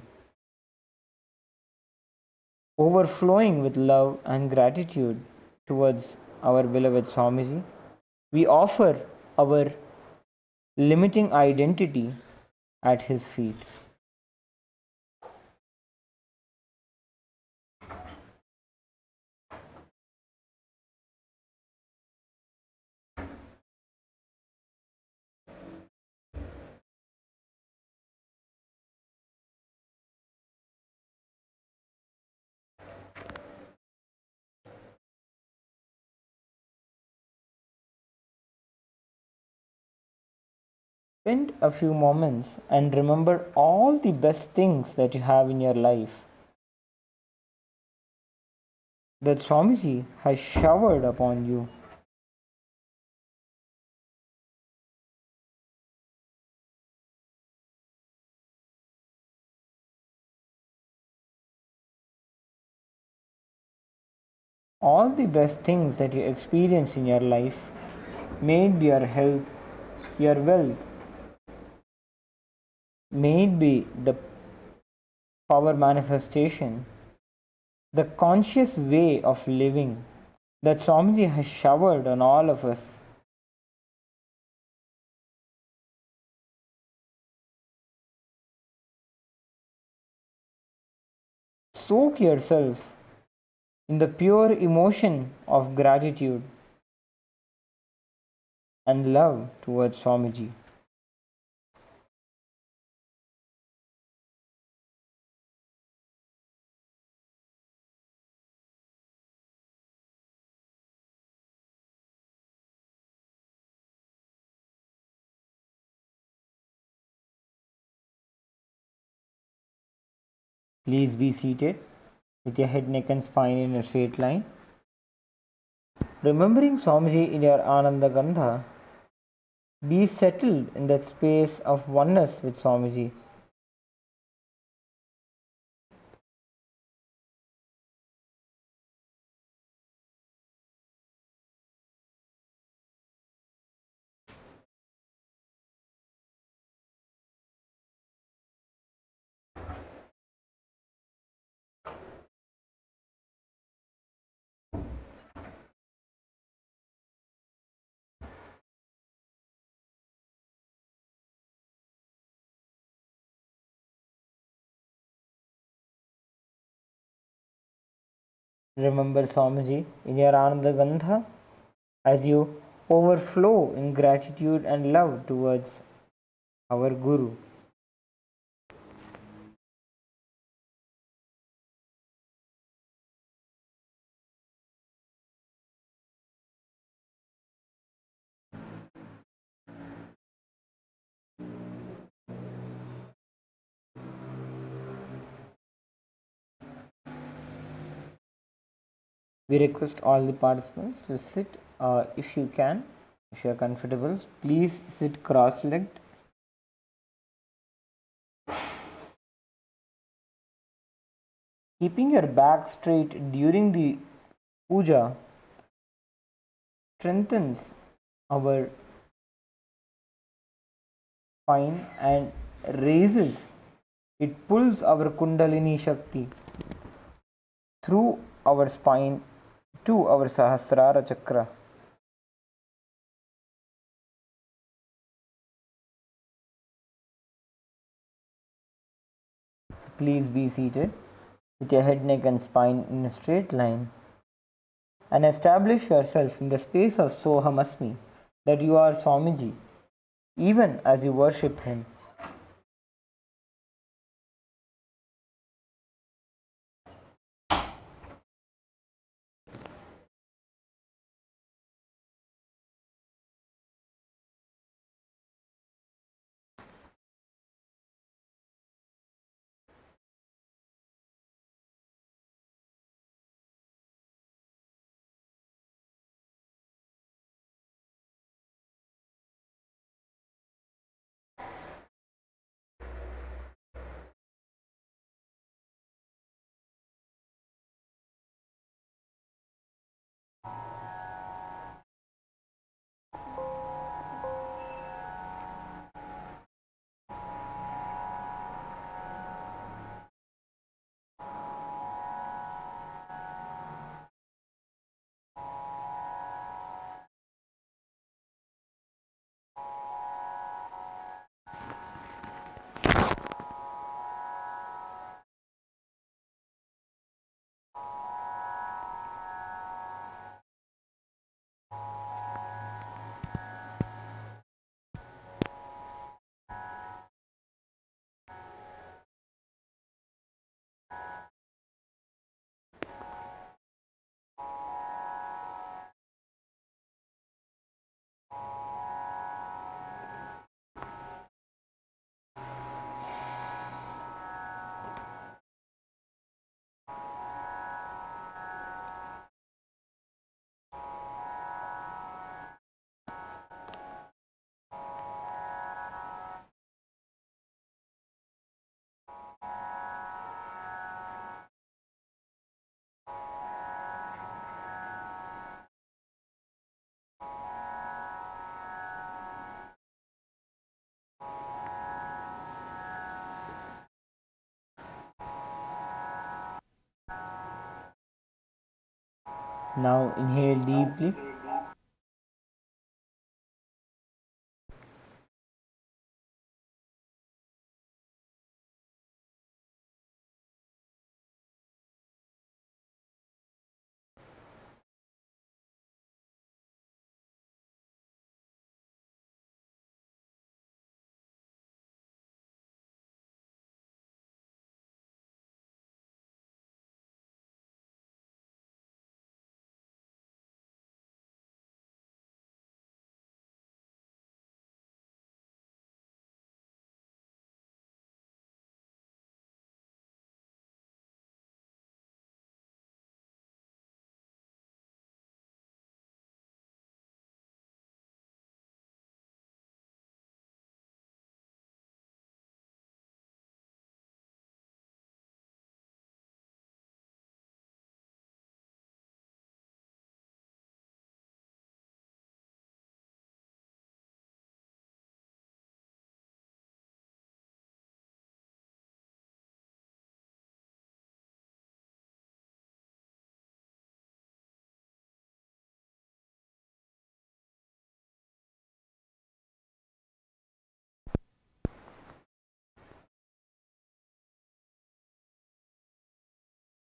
S2: overflowing with love and gratitude towards our beloved Swamiji. We offer our limiting identity at his feet. Spend a few moments and remember all the best things that you have in your life that Swamiji has showered upon you. All the best things that you experience in your life, may it be your health, your wealth, may it be the power manifestation, the conscious way of living that Swamiji has showered on all of us. Soak yourself in the pure emotion of gratitude and love towards Swamiji. Please be seated with your head, neck, and spine in a straight line. Remembering Swamiji in your Ananda Gandha, be settled in that space of oneness with Swamiji. Remember Swamiji in your Ananda Gandha as you overflow in gratitude and love towards our Guru. We request all the participants to sit, if you can, if you are comfortable, please sit cross-legged. Keeping your back straight during the puja strengthens our spine and raises, it pulls our Kundalini Shakti through our spine to our Sahasrara Chakra. So please be seated with your head, neck, and spine in a straight line and establish yourself in the space of Sohamasmi, that you are Swamiji, even as you worship Him. Now inhale deeply.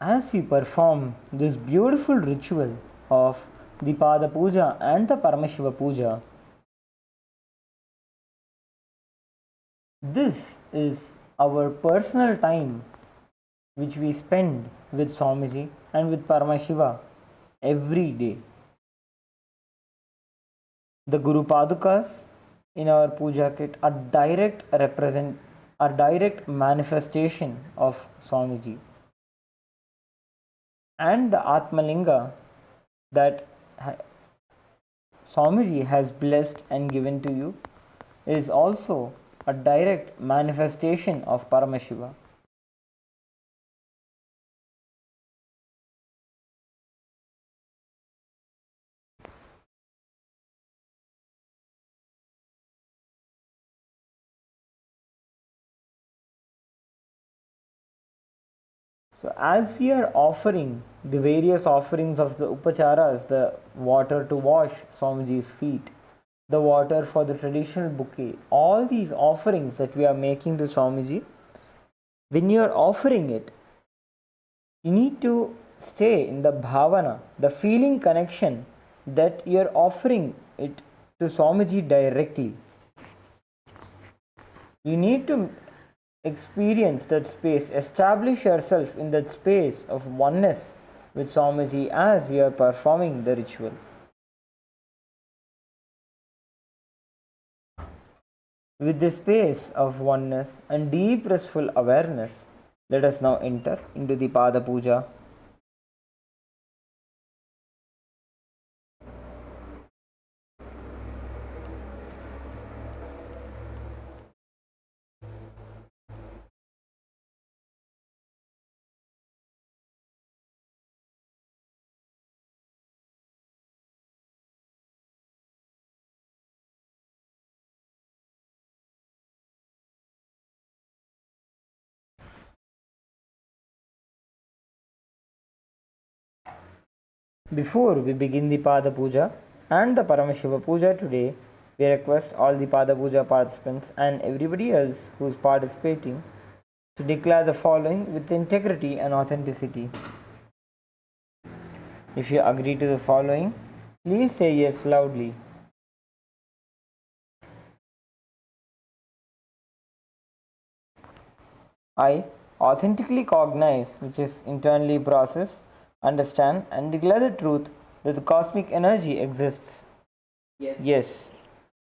S2: As we perform this beautiful ritual of the Pada Puja and the Paramashiva Puja, this is our personal time which we spend with Swamiji and with Paramashiva every day. The Guru Padukas in our puja kit are direct manifestation of Swamiji. And the Atmalinga that Swamiji has blessed and given to you is also a direct manifestation of Paramashiva. So as we are offering the various offerings of the upacharas, the water to wash Swamiji's feet, the water for the traditional bouquet, all these offerings that we are making to Swamiji, when you are offering it, you need to stay in the bhavana, the feeling connection that you are offering it to Swamiji directly. You need to experience that space, establish yourself in that space of oneness with Swamiji as you are performing the ritual. With this space of oneness and deep restful awareness, let us now enter into the Pada Puja. Before we begin the Pada Puja and the Paramashiva Puja today, we request all the Pada Puja participants and everybody else who is participating to declare the following with integrity and authenticity. If you agree to the following, please say yes loudly. I authentically cognize, which is internally process, understand and declare the truth that the cosmic energy exists. Yes.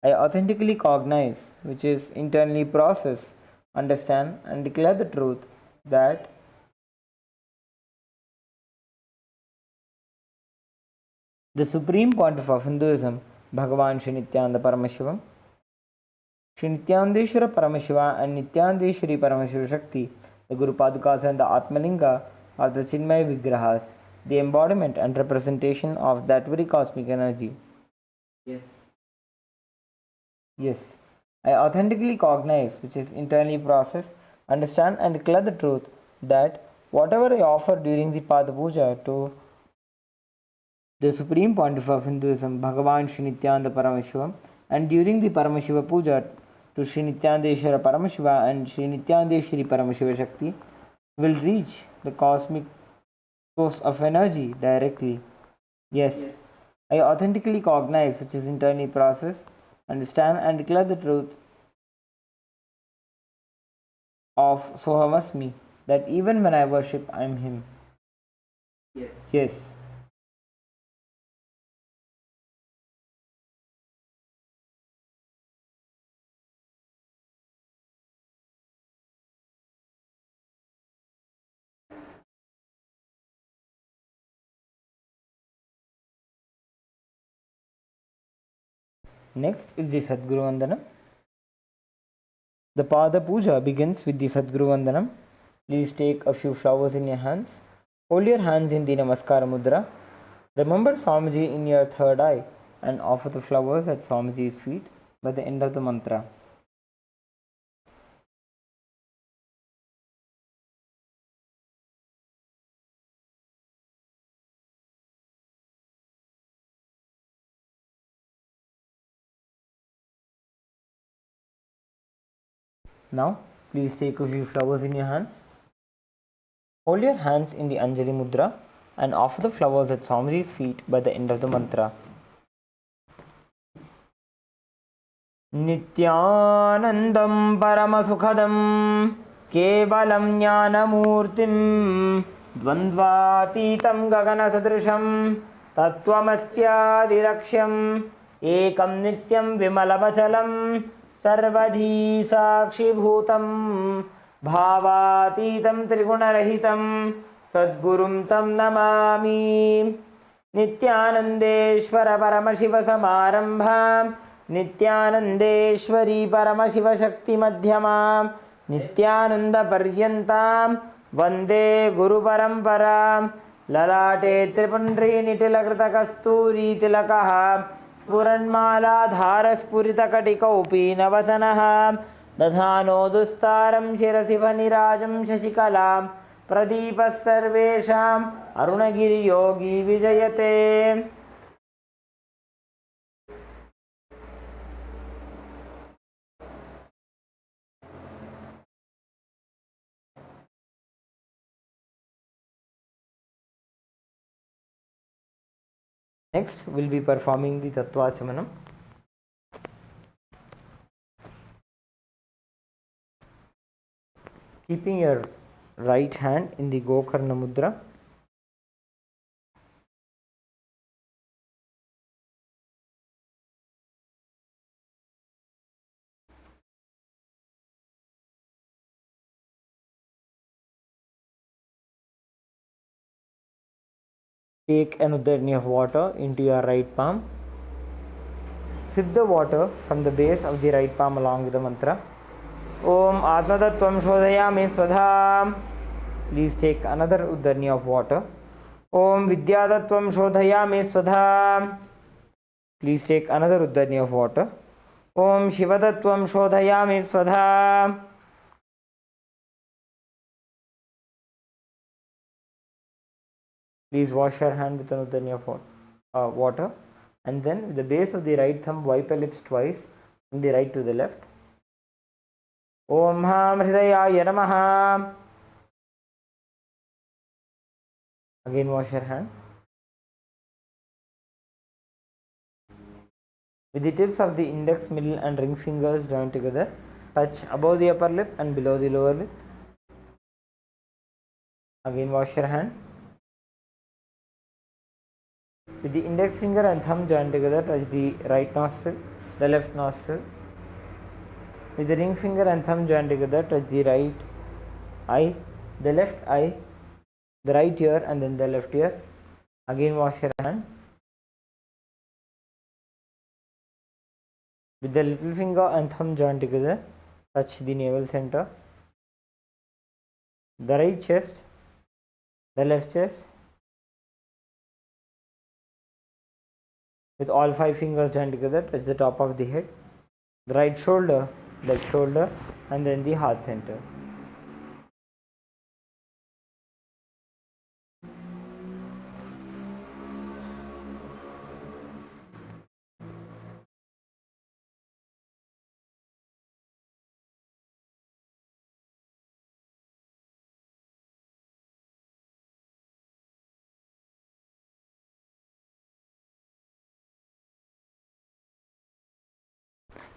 S2: I authentically cognize, which is internally process, understand and declare the truth that the Supreme Pontiff of Hinduism, Bhagavan Sri Nithyananda Paramashivam, Sri Nityanandeshwara Paramashiva and Nityanandeshwari Paramashiva Shakti, the Guru Padukas and the Atmalinga are the Chinmay Vigrahas, the embodiment and representation of that very cosmic energy. Yes. I authentically cognize, which is internally process, understand and declare the truth that whatever I offer during the Pada Puja to the Supreme Pontiff of Hinduism, Bhagavan Sri Nithyananda Paramashivoham, and during the Paramashiva Puja to Sri Nithyanandeshwara Paramashiva and Sri Nithyanandeshwari Paramashiva Shakti, will reach the cosmic source of energy directly. Yes, I authentically cognize such as internal process, understand and declare the truth of Sohamasmi, that even when I worship, I am Him. Yes. Next is the Sadguru Vandanam. The Pada Puja begins with the Sadguru Vandanam. Please take a few flowers in your hands. Hold your hands in the Namaskara Mudra. Remember Swamiji in your third eye and offer the flowers at Swamiji's feet by the end of the mantra. Now, please take a few flowers in your hands. Hold your hands in the Anjeni Mudra and offer the flowers at Swamiji's feet by the end of the mantra. Nithyanandam Paramasukhadam Kevalam Jnanamurtim Dvandvatitam Gagana Sadrisham Tattvamasyadiraksham Ekam Nityam Vimalavachalam Sarvadhi Sakshibhutam Bhavatitam Trigunarahitam Sadgurum Tam Namami Nithyanandeshwara Paramashiva Samarambham Nithyanandeshwari Paramashiva Shakti Madhyamam Nithyananda Paryantam Vande Guru Paramparam Lalate Tripundri Nitilakrita Kasturi Tilakaha Spuranmala Dhara Spurita Katikaupi Navasanaha Dadhano Dustaram Shirasiva Nirajam Shashikalam Pradipas Sarvesham Arunagiri Yogi Vijayate. Next, we'll be performing the Tattvachamanam. Keeping your right hand in the Gokarna Mudra. Take an Uddharani of water into your right palm. Sip the water from the base of the right palm along with the mantra. Om Atmatattvam Shodhayami Swadham. Please take another Uddharani of water. Om Vidyatattvam Shodhayami Swadham. Please take another Uddharani of water. Om Shivatattvam Shodhayami Swadham. Please wash your hand with an Uddharani of water, and then with the base of the right thumb wipe your lips twice from the right to the left. Om Ham Hridayaya Namaha. Again wash your hand. With the tips of the index, middle and ring fingers joined together, touch above the upper lip and below the lower lip. Again wash your hand. With the index finger and thumb joined together, touch the right nostril, the left nostril. With the ring finger and thumb joined together, touch the right eye, the left eye, the right ear and then the left ear. Again wash your hand. With the little finger and thumb joined together, touch the navel center, the right chest, the left chest. With all 5 fingers joined together, touch the top of the head, the right shoulder, left shoulder, and then the heart center.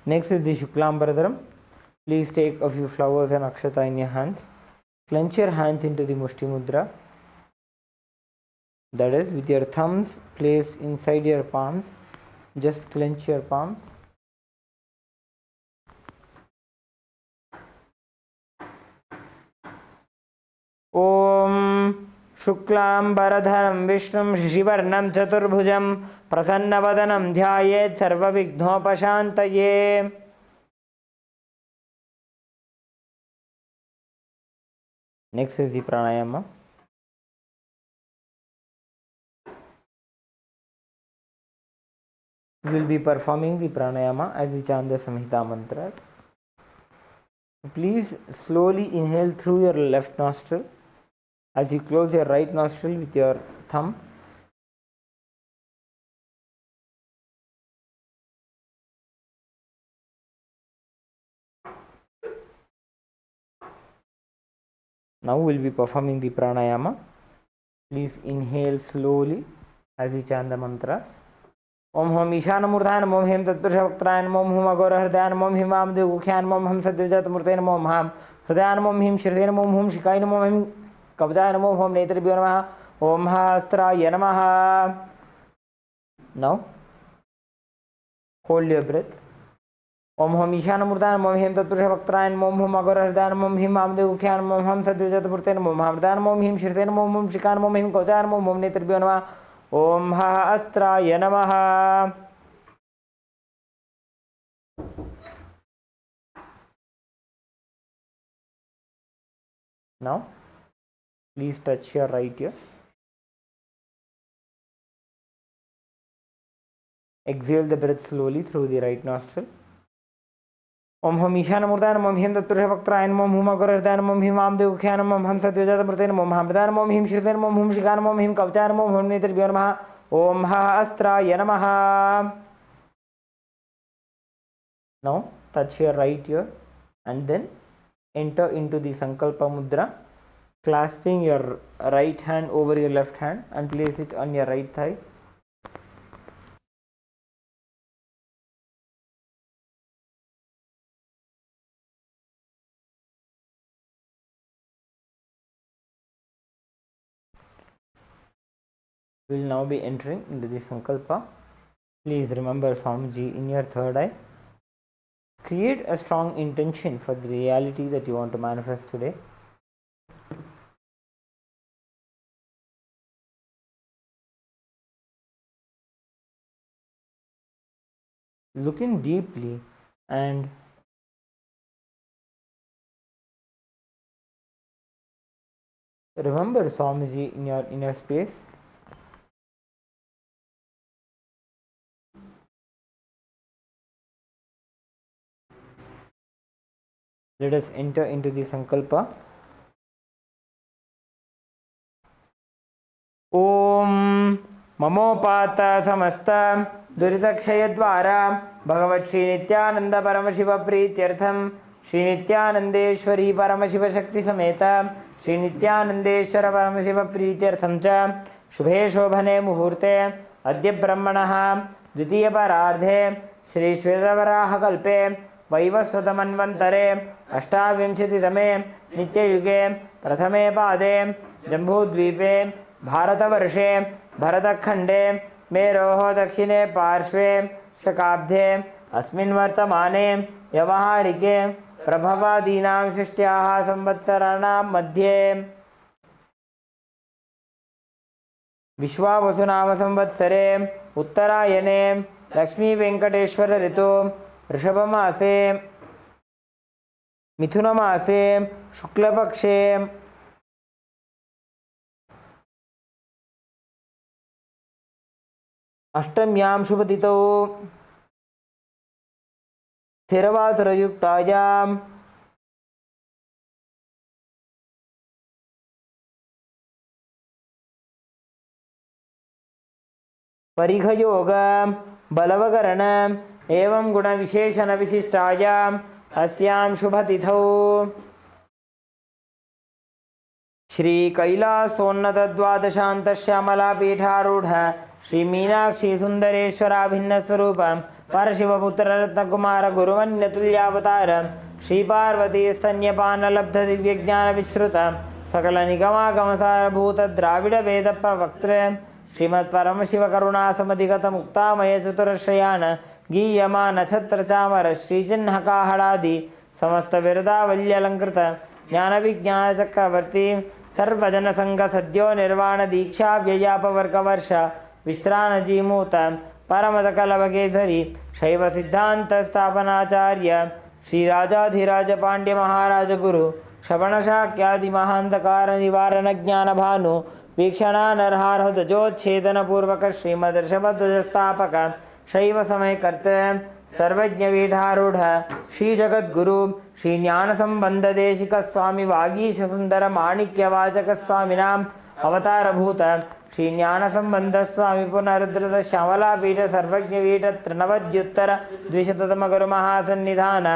S2: Next is the Shuklambaradaram. Please take a few flowers and akshata in your hands. Clench your hands into the Mushti Mudra. That is, with your thumbs placed inside your palms, just clench your palms. Om Shuklambaradharam Vishnum Shishivardhanam Chaturbhujam Prasannabadanam Dhyayet Sarvavighnopashantaye. Next is the pranayama. We will be performing the pranayama as we chant the Samhita mantras. Please slowly inhale through your left nostril as you close your right nostril with your thumb. Now we will be performing the pranayama. Please inhale slowly as we chant the mantras. Om Hum Ishanamurthayan Om Him Tatpurushavakrayan Om Hum Agorahridayan Om Him Vamdevukhyan Om Hum Satyajatmurtayan Om Ham Hridayan Om Him Shridayan Om Hum Shikayan Om Him Kabjayan Om Hum Netribhyo Namaha Om Hastraya Namaha. Now hold your breath. Om Hum Ishanamurthayan Om Him Tatpurushavakrayan Om Hum Agorahridayan Om Him Vamdevukhyan Om Hum Satyajatmurtayan Om Ham Hridayan Om Him Shridayan Om Hum Shikayan Om Him Kabjayan Om Hum Netribhyo Namaha Om Hastraya Namaha. Now, please touch your right ear. Exhale the breath slowly through the right nostril. Om Hum Ishanamurthayan Om Him Tatpurushavakrayan Om Hum Agorahridayan Om Him Vamdevukhyan Om Hum Satyajatmurtayan Om Ham Hridayan Om Him Shridayan Om Hum Shikayan Om Him Kabjayan Om Hum Netribhyo Namaha Om Hastraya Namaha. Now touch your right ear and then enter into the Sankalpa Mudra, clasping your right hand over your left hand and place it on your right thigh. We will now be entering into the Sankalpa. Please remember Swamiji in your third eye. Create a strong intention for the reality that you want to manifest today. Look in deeply and remember Swamiji in your inner space. Let us enter into the Sankalpa. Om Mamopata Samasta Duritakshayadvara Bhagavat Shri Nithyananda Paramashiva Prityartham Shri Nithyanandeshwari Paramashiva Shakti Sameta Shri Nithyanandeshwara Paramashiva Prityartham Cha Shubhe Shobhane Muhurte Adya Brahmanaha Dvitiya Parardhe Shri Shvedavaraha Kalpe वैवस्वतमन्वन्तरे अष्टाविंशतितमे नित्ययुगे प्रथमे पादे जम्बूद्वीपे भारतवर्षे भरतखण्डे मेरोः दक्षिणे पार्श्वे शकाब्दे अस्मिन् वर्तमाने व्यवहारिके प्रभवादीनां षष्ट्याः संवत्सराणां मध्ये विश्वावसुनाम संवत्सरे उत्तरायणे लक्ष्मी वेंकटेश्वर ऋतु ऋषभमासे मिथुनमासे शुक्लपक्षे अष्टम्यां शुभतिथौ स्थिरवासरयुक्तायां परिघयोग बलवकरण एवं गुण विशेषण विशिष्टायाम् अस्यां शुभतिथौ श्री कैलासोन्नत द्वादशांत श्यामला पीठारूढ़ श्री मीनाक्षी सुंदरेश्वराभिन्न स्वरूप परशिवपुत्र रत्नकुमार गुरुवन्यतुल्यावतार श्रीपार्वती स्तन्यपानलब्ध दिव्यज्ञानविश्रुत सकल निगमागमसारभूत द्राविड वेद प्रवक्त्र श्रीमत्परमशिवकरुणासमधिगत मुक्तामय चतुरश्रयान गीयमान छत्र चामर श्रीचिह्नकाहलादि समस्त बिरदावल्यलंकृत ज्ञान विज्ञान चक्रवर्ती सर्वजन संघ सद्यो निर्वाण दीक्षा व्ययापवर्गवर्ष विश्राणजीमूत परमदकलवकेसरी शैव सिद्धांत स्थापनाचार्य श्रीराजाधिराज पांड्य महाराज गुरु श्रवणशाक्यादि महांतकार निवारण ज्ञान भानु वीक्षणा नरहारहृदजोच्छेदन पूर्वक श्रीमदर्षभध्वजस्थापक शैव समय कर्तव्य सर्वज्ञ पीठारूढ़ श्री जगद्गुरु श्री ज्ञान संबंध देशिक स्वामी वागीश सुंदर माणिक्य वाचक स्वामिनाम अवतारभूत श्री ज्ञान संबंध स्वामी पुनरुद्धृत श्यामला पीठ सर्वज्ञ पीठ त्रिनवद्युत्तर द्विशततम गुरु महासन्निधान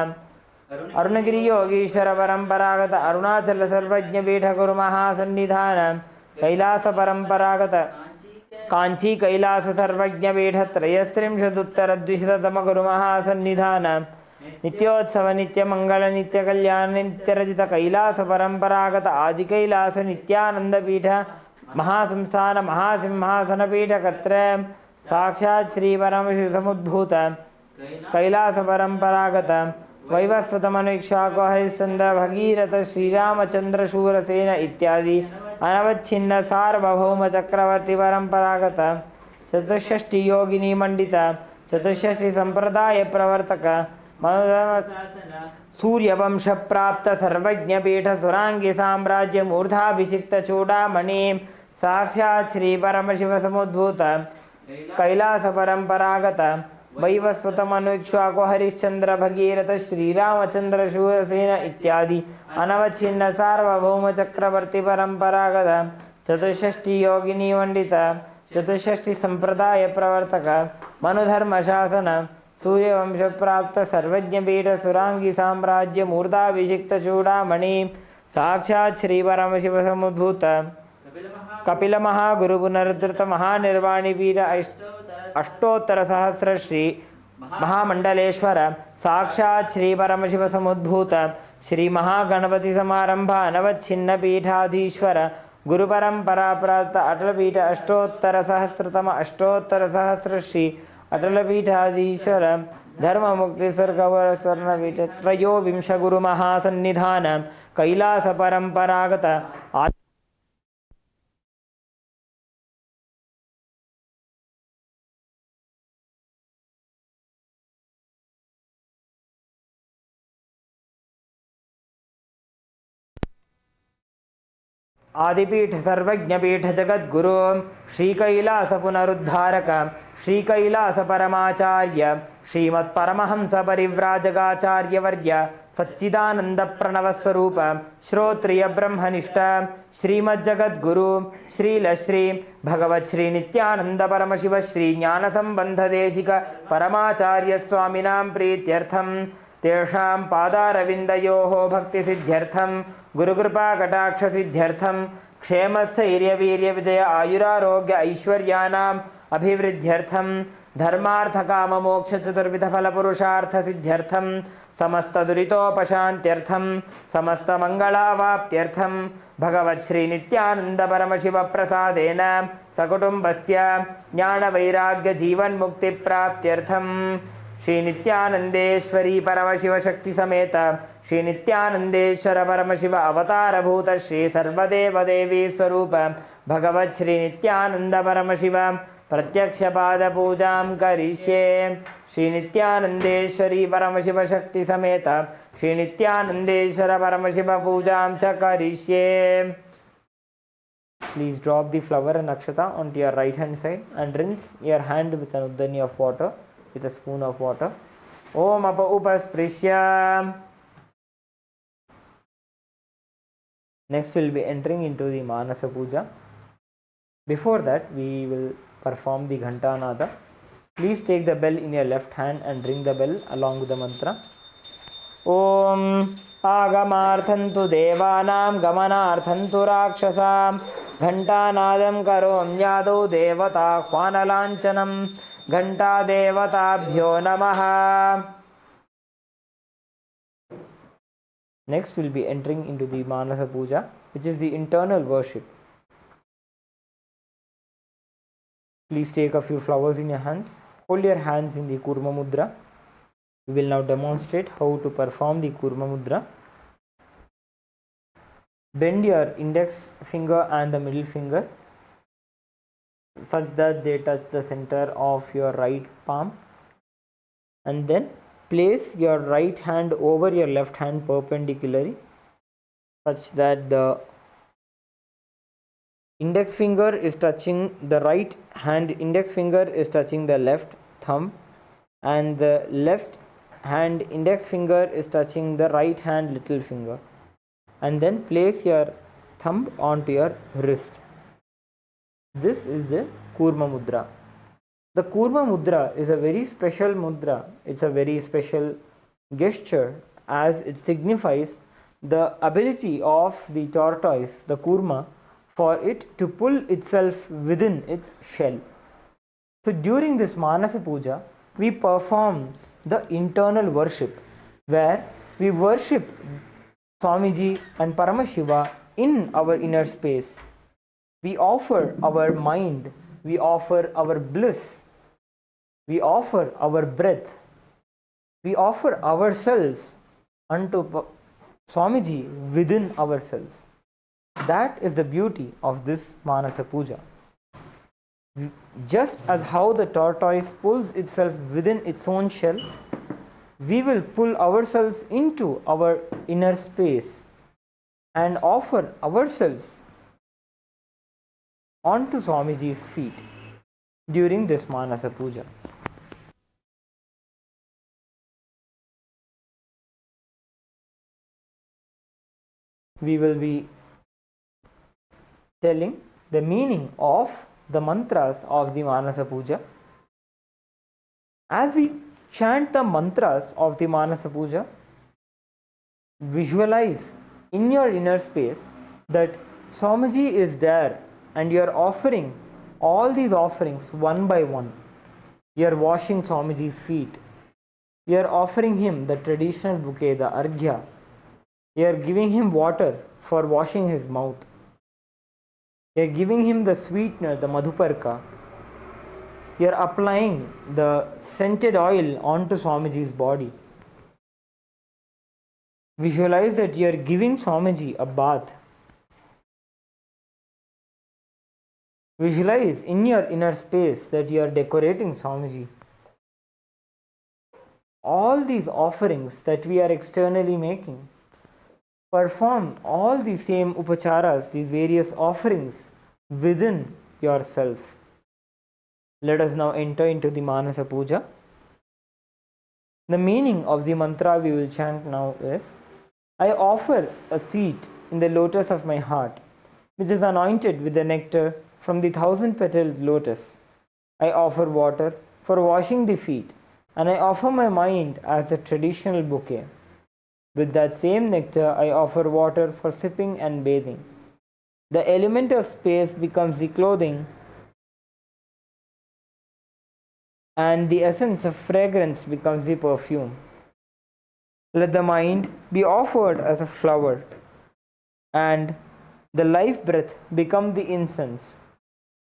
S2: अरुणगिरि योगीश्वर परंपरागत अरुणाचल सर्वज्ञ पीठ गुरु महासन्निधान कैलास परंपरागत कांची कैलास सर्वज्ञ पीठ त्रयस्त्रिंशदुत्तर द्विशततम गुरु महासन्निधान नित्योत्सव नित्य मंगल नित्य कल्याण नित्य रचित कैलास परंपरागत आदि कैलास नित्यानंद पीठ महासंस्थान महासिंहासन पीठ कत्र साक्षात् श्री परमशिव समुद्भूत कैलास परंपरागत वैवस्वतमनुक्ष्वाको हरिश्चंद्र भगीरथ श्रीरामचंद्र शूरसेन इत्यादि अनवच्छिन्न सार्वभौम चक्रवर्ती परंपरागत चतुष्षष्टि योगिनी मंडित चतुष्षष्टि संप्रदाय प्रवर्तक सूर्यवंश प्राप्त सर्वज्ञ पीठ सुरांगी साम्राज्य मूर्धाभिषिक्त चूड़ामणि साक्षात् श्री परमशिव समुद्भूत कैलास परंपरागत वैवस्वतमनुक्ष्वाको हरिश्चंद्र भगीरथ श्रीरामचंद्र शूरसेन इत्यादि अनवच्छिन्न सार्वभौम चक्रवर्ती परंपरागत चतुष्षष्टि योगिनी मंडित चतुष्षष्टि संप्रदाय प्रवर्तक मनुधर्म शासन सूर्यवंश प्राप्त सर्वज्ञ पीठ सुरांगी साम्राज्य मूर्धाभिषिक्त चूड़ामणि साक्षात् श्री परमशिव समुद्भूत कपिल महागुरु पुनरुद्धृत महानिर्वाणी पीठ अष्टोत्तर सहस्र श्री महामंडलेश्वर साक्षात् श्री परमशिव समुद्भूत श्री महागणपति समारंभ अनवच्छिन्न पीठाधीश्वर गुरु परंपरा प्राप्त अटल पीठ अष्टोत्तर सहस्रतम अष्टोत्तर सहस्र श्री अटल पीठाधीश्वर धर्म मुक्ति स्वर्ग स्वर्ण पीठ त्रयोविंश गुरु महासन्निधान कैलास परंपरागत आदिपीठ सर्वज्ञ पीठ जगद्गुरु श्री कैलास पुनरुद्धारक श्री कैलास परमाचार्य श्रीमत्परमहंस परिव्राजकाचार्य वर्य सच्चिदानंद प्रणव स्वरूप श्रोत्रिय ब्रह्मनिष्ठ श्रीमज्जगद्गुरु श्री भगवत् श्री नित्यानंद परमशिव श्री ज्ञान संबंध देशिक परमाचार्य स्वामिनां प्रीत्यर्थम तेषां पादारविन्दयोः भक्ति सिद्ध्यर्थम गुरुकृपा कटाक्ष सिद्ध्यर्थम क्षेमस्थैर्य वीर्य विजय आयुरारोग्य ऐश्वर्यानाम् अभिवृद्ध्यर्थम धर्मार्थ काम मोक्ष चतुर्विध फल पुरुषार्थ सिद्ध्यर्थम समस्त दुरितोपशान्त्यर्थम समस्त मंगलावाप्त्यर्थम भगवत् श्री नित्यानंद परमशिव प्रसादेन सकुटुम्बस्य ज्ञान वैराग्य जीवन मुक्ति प्राप्त्यर्थम श्री नित्यानंदेश्वरी परमशिव शक्ति समेत श्री नित्यानंदेश्वर परमशिव अवतारभूत श्री सर्वदेव देवी स्वरूप भगवत् श्री नित्यानंद परमशिव प्रत्यक्ष पाद पूजां करिष्ये श्री नित्यानंदेश्वरी परमशिव शक्ति समेत श्री नित्यानंदेश्वर परमशिव पूजां च करिष्ये. Please drop the flower and akshata onto your right hand side and rinse your hand with an uddani of water, with a spoon of water. Om apa upasprishya. Next we'll be entering into the Manasa Puja. Before that we will perform the Ghantanada. Please take the bell in your left hand and ring the bell along with the mantra. Om Agamarthantu Devanam Gamanarthantu Rakshasam Ghantanadam Karom Yadu Devata Hvanalanchanam घंटादेवताभ्यो नमः. Next we'll be entering into the Manasa Puja, which is the internal worship. Please take a few flowers in your hands. Hold your hands in the Kurma Mudra. We will now demonstrate how to perform the Kurma Mudra. Bend your index finger and the middle finger such that they touch the center of your right palm, and then place your right hand over your left hand perpendicularly such that the index finger is touching the right hand index finger is touching the left thumb, and the left hand index finger is touching the right hand little finger, and then place your thumb onto your wrist. This is the Kurma Mudra. The Kurma Mudra is a very special mudra. It's a very special gesture as it signifies the ability of the tortoise, the Kurma, for it to pull itself within its shell. So during this Manasa Puja, we perform the internal worship where we worship Swamiji and Paramashiva in our inner space. We offer our mind, we offer our bliss, we offer our breath, we offer ourselves unto Swamiji within ourselves. That is the beauty of this Manasa Puja. Just as how the tortoise pulls itself within its own shell, we will pull ourselves into our inner space and offer ourselves onto Swamiji's feet during this Manasa Puja. We will be telling the meaning of the mantras of the Manasa Puja. As we chant the mantras of the Manasa Puja, visualize in your inner space that Swamiji is there and you are offering all these offerings one by one. You are washing Swamiji's feet. You are offering him the traditional bouquet, the arghya. You are giving him water for washing his mouth. You are giving him the sweetener, the madhuparka. You are applying the scented oil onto Swamiji's body. Visualize that you are giving Swamiji a bath. Visualize in your inner space that you are decorating Swamiji. All these offerings that we are externally making, perform all the same upacharas, these various offerings within yourself. Let us now enter into the Manasa Puja. The meaning of the mantra we will chant now is, I offer a seat in the lotus of my heart, which is anointed with the nectar from the 1,000-petaled lotus. I offer water for washing the feet, and I offer my mind as a traditional bouquet. With that same nectar, I offer water for sipping and bathing. The element of space becomes the clothing, and the essence of fragrance becomes the perfume. Let the mind be offered as a flower, and the life breath become the incense.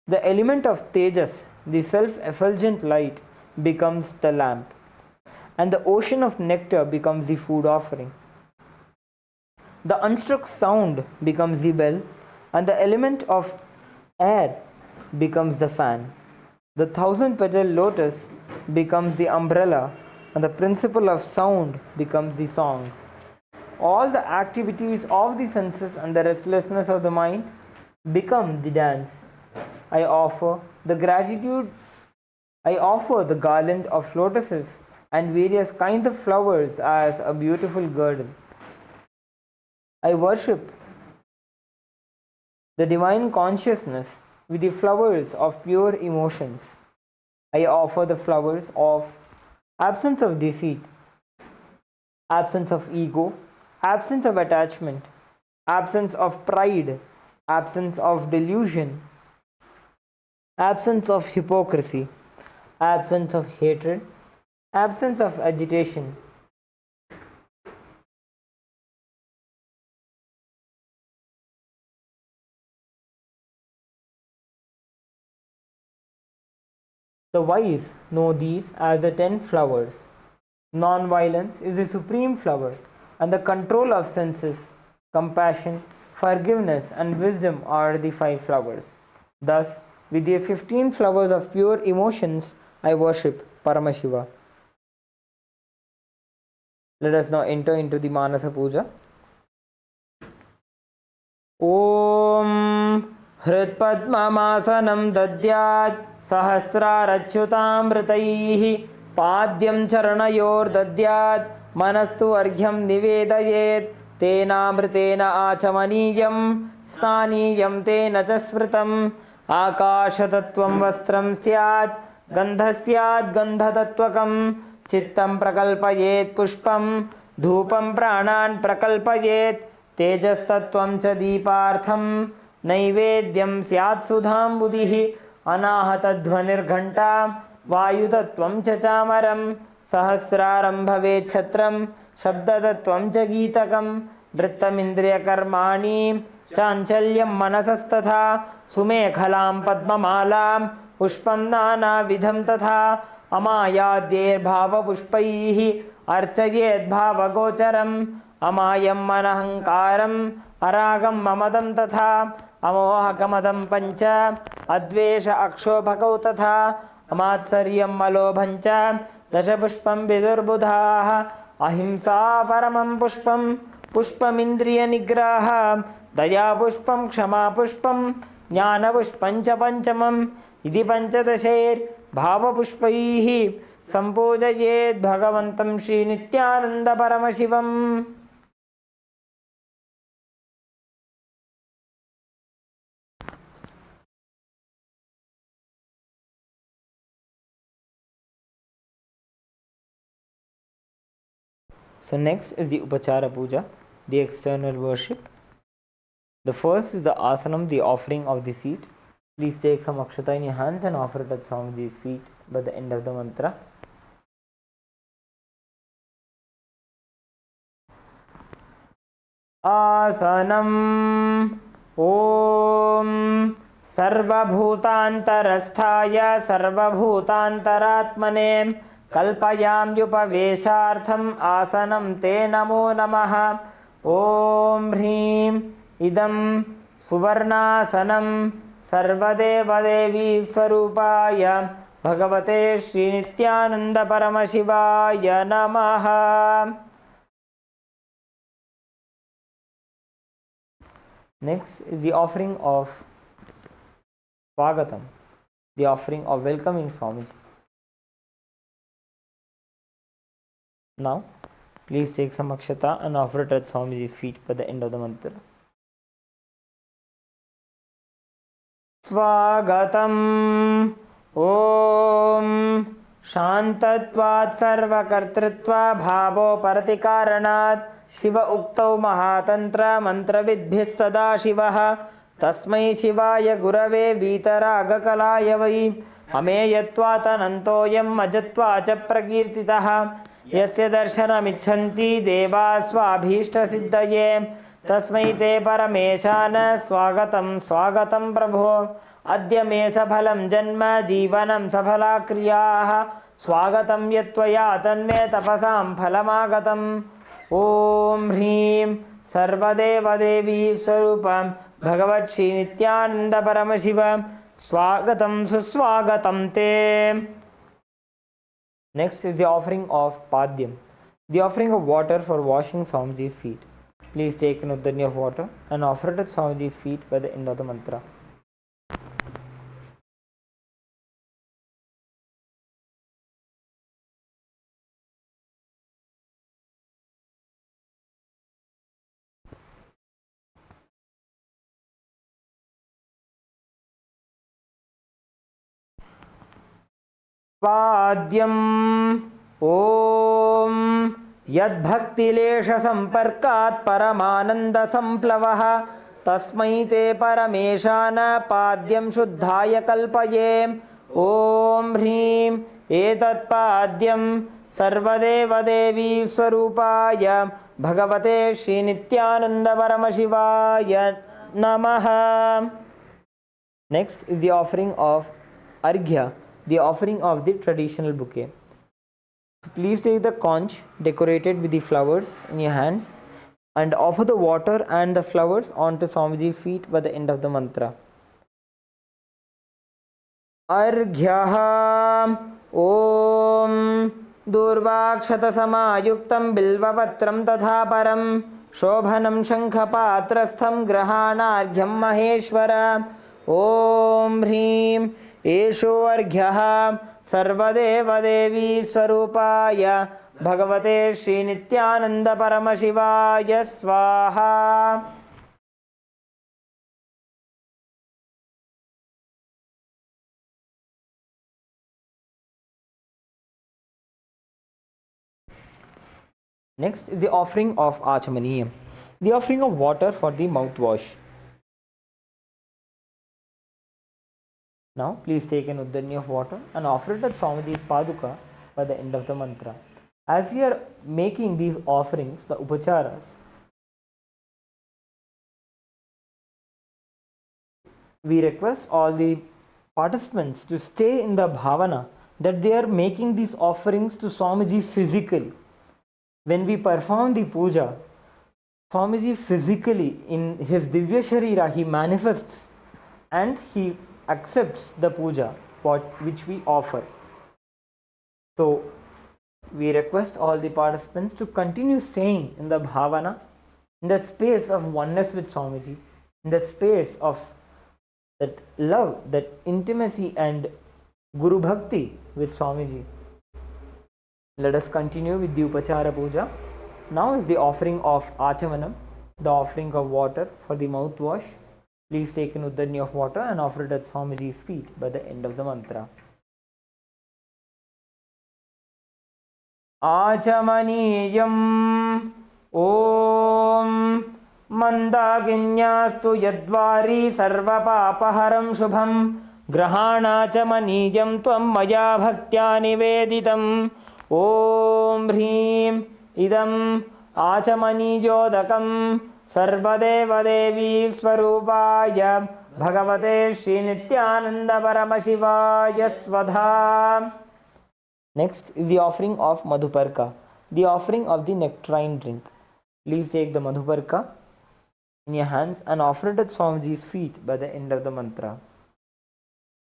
S2: The element of tejas, the self-effulgent light, becomes the lamp, and the ocean of nectar becomes the food offering. The unstruck sound becomes the bell, and the element of air becomes the fan. The 1,000-petal lotus becomes the umbrella, and the principle of sound becomes the song. All the activities of the senses and the restlessness of the mind become the dance. I offer the gratitude. I offer the garland of lotuses and various kinds of flowers as a beautiful girdle. I worship the divine consciousness with the flowers of pure emotions. I offer the flowers of absence of deceit, absence of ego, absence of attachment, absence of pride, absence of delusion, absence of hypocrisy. absence of hatred, absence of agitation. The wise know these as the 10 flowers. Non-violence is the supreme flower, and the control of senses, compassion, forgiveness, and wisdom are the 5 flowers. Thus, with these 15 flowers of pure emotions, I worship Paramashiva. Let us now enter into the Manasa Puja. Om Hritpadmamasanam dadyat सहस्रारच्युतामृतैः पाद्यं चरणयोर् दद्यात् मनस्तु अर्घ्यं निवेदयेत् तेनामृतेन आचमनीयं स्नानीयं तेन च स्मृतम् आकाशतत्त्वं वस्त्रं स्यात् गन्धस्यात् गन्धतत्त्वकं चित्तं प्रकल्पयेत् पुष्पं धूपं प्राणान् प्रकल्पयेत् तेजस्तत्त्वं च दीपार्थं नैवेद्यं स्यात् सुधाम्बुधिः अनाहतध्वनिर्घण्टा वायुतत्त्वं च चामरं सहस्रारं भवेत् छत्रं शब्दतत्त्वं च गीतकं वृत्तमिन्द्रियकर्माणि चाञ्चल्यं मनसस्तथा सुमेखलां पद्ममालां पुष्पं नानाविधं तथा अमायाद्यैर्भावपुष्पैः अर्चयेद्भावगोचरम् अमायं मनहङ्कारम् अरागं ममदं तथा अमोहकमदं पञ्च अद्वेष अक्षोभकौ तथा अमात्सर्यं मलोभं च दशपुष्पं विदुर्बुधाः अहिंसा परमं पुष्पं पुष्पमिन्द्रियनिग्रहः दयापुष्पं क्षमापुष्पं ज्ञानपुष्पं च पञ्चमम् इति पञ्चदशैर्भावपुष्पैः सम्पूजयेत् भगवन्तं श्रीनित्यानन्दपरमशिवम्. So next is the Upachara Puja, the external worship. The first is the Asanam, the offering of the seat. Please take some akshata in your hands and offer it at Swamiji's feet by the end of the mantra. Asanam Om Sarvabhutantarasthaya Sarvabhutantaratmane कल्पयाम्युपवेशार्थम् आसनं ते नमो नमः. ॐ ह्रीं इदं सुवर्णासनं सर्वदेवदेवी स्वरूपाय भगवते श्रीनित्यानन्दपरमशिवाय नमः. Next is the offering of Swagatam, the offering of welcoming Swamiji. Now, please take some akshata and offer it at Swamiji's feet by the end of the mantra. Swagatam Om Shantatvat Sarvakartritva Bhavo Partikaranat Shiva Uktau Mahatantra Mantravidbhis Sada Shivaha Tasmai Shivaya Gurave Vitaraga Vai Ameyatvatanantoyam Majatvacha Prakirtitaha यस्य दर्शनमिच्छन्ति देवा स्वाभीष्टसिद्धये तस्मै ते परमेशान स्वागतं स्वागतं प्रभो. अद्य मे सफलं जन्म जीवनं सफला क्रियाः स्वागतं यत्त्वया तन्मे तपसां फलमागतम्. ॐ ह्रीं सर्वदेवदेवी स्वरूपं भगवत् श्रीनित्यानन्दपरमशिव स्वागतं सुस्वागतं ते. Next is the offering of Padyam, the offering of water for washing Swamiji's feet. Please take an uddhani of water and offer it at Swamiji's feet by the end of the mantra. पाद्यम् ॐ यद्भक्तिलेशसम्पर्कात् परमानन्दसम्प्लवः तस्मै ते परमेशान पाद्यं शुद्धाय कल्पये. ॐ ह्रीं एतत्पाद्यं सर्वदेवदेवी स्वरूपाय भगवते श्रीनित्यानंद परमशिवाय नमः. Next is the offering of Arghya, the offering of the traditional bouquet. Please take the conch decorated with the flowers in your hands and offer the water and the flowers onto Swamiji's feet by the end of the mantra. Arghyaha Om Durvakshatasamayuktam Bilvapatram Tatha Param Shobhanam Shankhapatrastham Grahanarghyam Maheshwara. Om Hrim Esho Arghyaha Sarvadevadevi Swarupaya Bhagavate Shri Nityananda Paramashivaya Swaha. Next is the offering of Achamaniyam, the offering of water for the mouthwash. Now please take an uddani of water and offer it at Swamiji's Paduka by the end of the mantra. As we are making these offerings, the upacharas, we request all the participants to stay in the bhavana that they are making these offerings to Swamiji physically. When we perform the puja, Swamiji physically in his Divya Sharira, he manifests and he accepts the puja which we offer. So we request all the participants to continue staying in the bhavana, in that space of oneness with Swamiji, in that space of that love, that intimacy and Guru Bhakti with Swamiji. Let us continue with the Upachara Puja. Now is the offering of Achamanam, the offering of water for the mouthwash. Please take an uddani of water and offer it at Swamiji's feet by the end of the mantra. Achamaniyam Om Mandaginyastu Yadvari Sarvapapaharam Shubham Grahanachamaniyam Tvam Maya Bhaktya Niveditam. Om Hrim Idam Achamani-jodakam Sarvadevadevi Swarupaya Bhagavate Shri Nityananda Paramashivaya Svadha. Next is the offering of Madhuparka, the offering of the nectarine drink. Please take the Madhuparka in your hands and offer it at Swamiji's feet by the end of the mantra.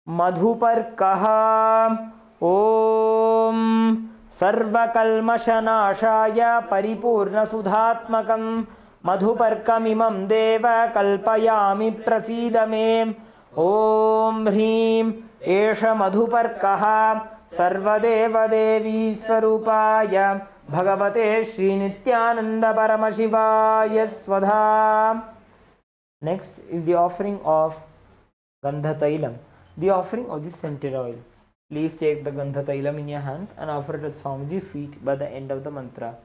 S2: Madhuparkaha Om Sarvakalmashanashaya Paripurna Sudhatmakam Madhuparkamimam Deva Kalpayami Prasidame. Om Hrim Esha Madhuparkaha Sarvadeva Devi Swarupaya Bhagavate Shri Nityananda Paramashivaya Svadha. Next is the offering of Gandha Tailam, the offering of the scented oil. Please take the Gandha Tailam in your hands and offer it at Swamiji's feet by the end of the mantra.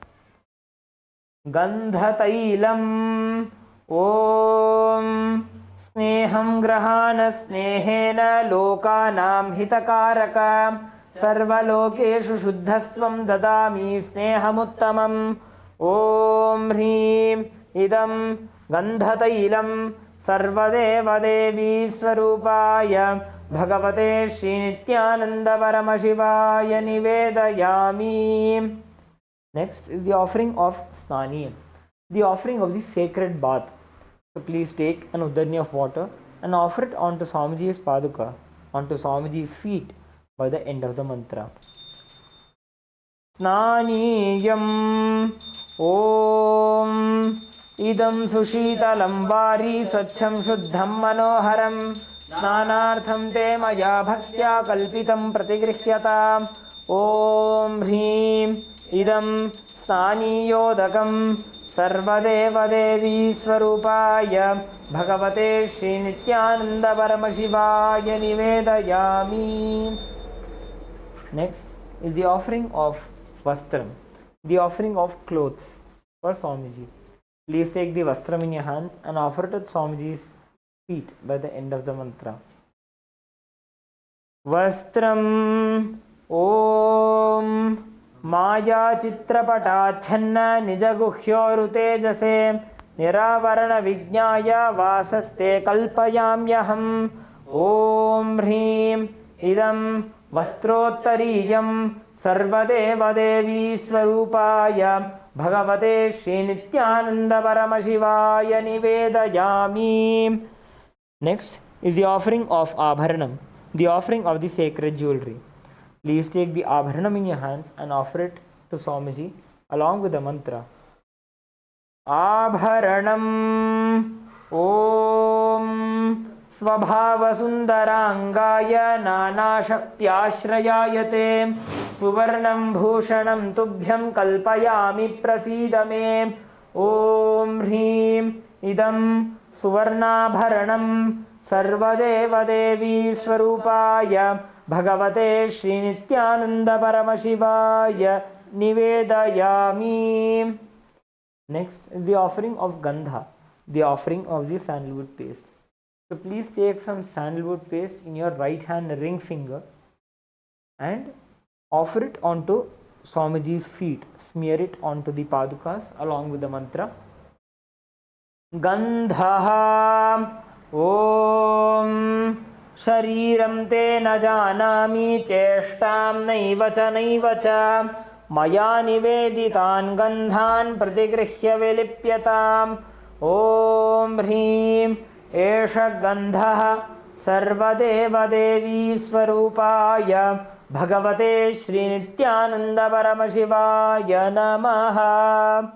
S2: Gandha Tailam Om Sneham Grahana Snehena Lokanam Hitakaraka Sarvalokeshu Shuddhastvam Dadami Snehamuttamam. Om Hrim Idam Gandha Tailam Sarvadeva Devi Swarupaya Bhagavate Shri Nityananda Paramashivaya Nivedayami. Next is the offering of Snaniyam, the offering of the sacred bath. So please take an uddani of water and offer it onto Swamiji's Paduka, onto Swamiji's feet by the end of the mantra. Snaniyam Om Idam Sushitalam Vari Swachham Shuddham Manoharam Snanartham te maya bhaktya kalpitam pratigrihyata. Om Hrim Idam Snaniyodakam Sarvadeva Devi Swarupaya Bhagavate Shri Nityananda Paramashivaya Nivedayami. Next is the offering of Vastram, the offering of clothes for Swamiji. Please take the Vastram in your hands and offer it at Swamiji's feet by the end of the mantra. वस्त्रम् ॐ मायाचित्रपटाच्छन्न निजगुह्योरुतेजसे निरावरणविज्ञाय वासस्ते कल्पयाम्यहम् ॐ ह्रीं इदं वस्त्रोत्तरीयं सर्वदेवदेवी स्वरूपाय भगवते श्रीनित्यानन्दपरमशिवाय निवेदयामि. Next is the offering of Abharanam, the offering of the sacred jewelry. Please take the Abharanam in your hands and offer it to Swamiji along with the mantra. Abharanam Om Svabhavasundaraangaya Nanashaktyashrayayate Suvarnam Bhushanam Tubhyam Kalpayami Prasidame. Om Hrim Idam Suvarnabharanam Sarvadevadevi Swarupaya Bhagavate Srinityananda Paramashivaya Nivedayami. Next is the offering of Gandha, the offering of the sandalwood paste. So please take some sandalwood paste in your right hand ring finger and offer it onto Swamiji's feet. Smear it onto the padukas along with the mantra. Gandha Om Shariram te na janami cheshtam naiva cha maya niveditan gandhan pratigrihya vilipyatam. Om Hrim Esha Gandha Sarvadeva Devi Swarupaya Bhagavate Srinityananda Paramashivaya Namaha.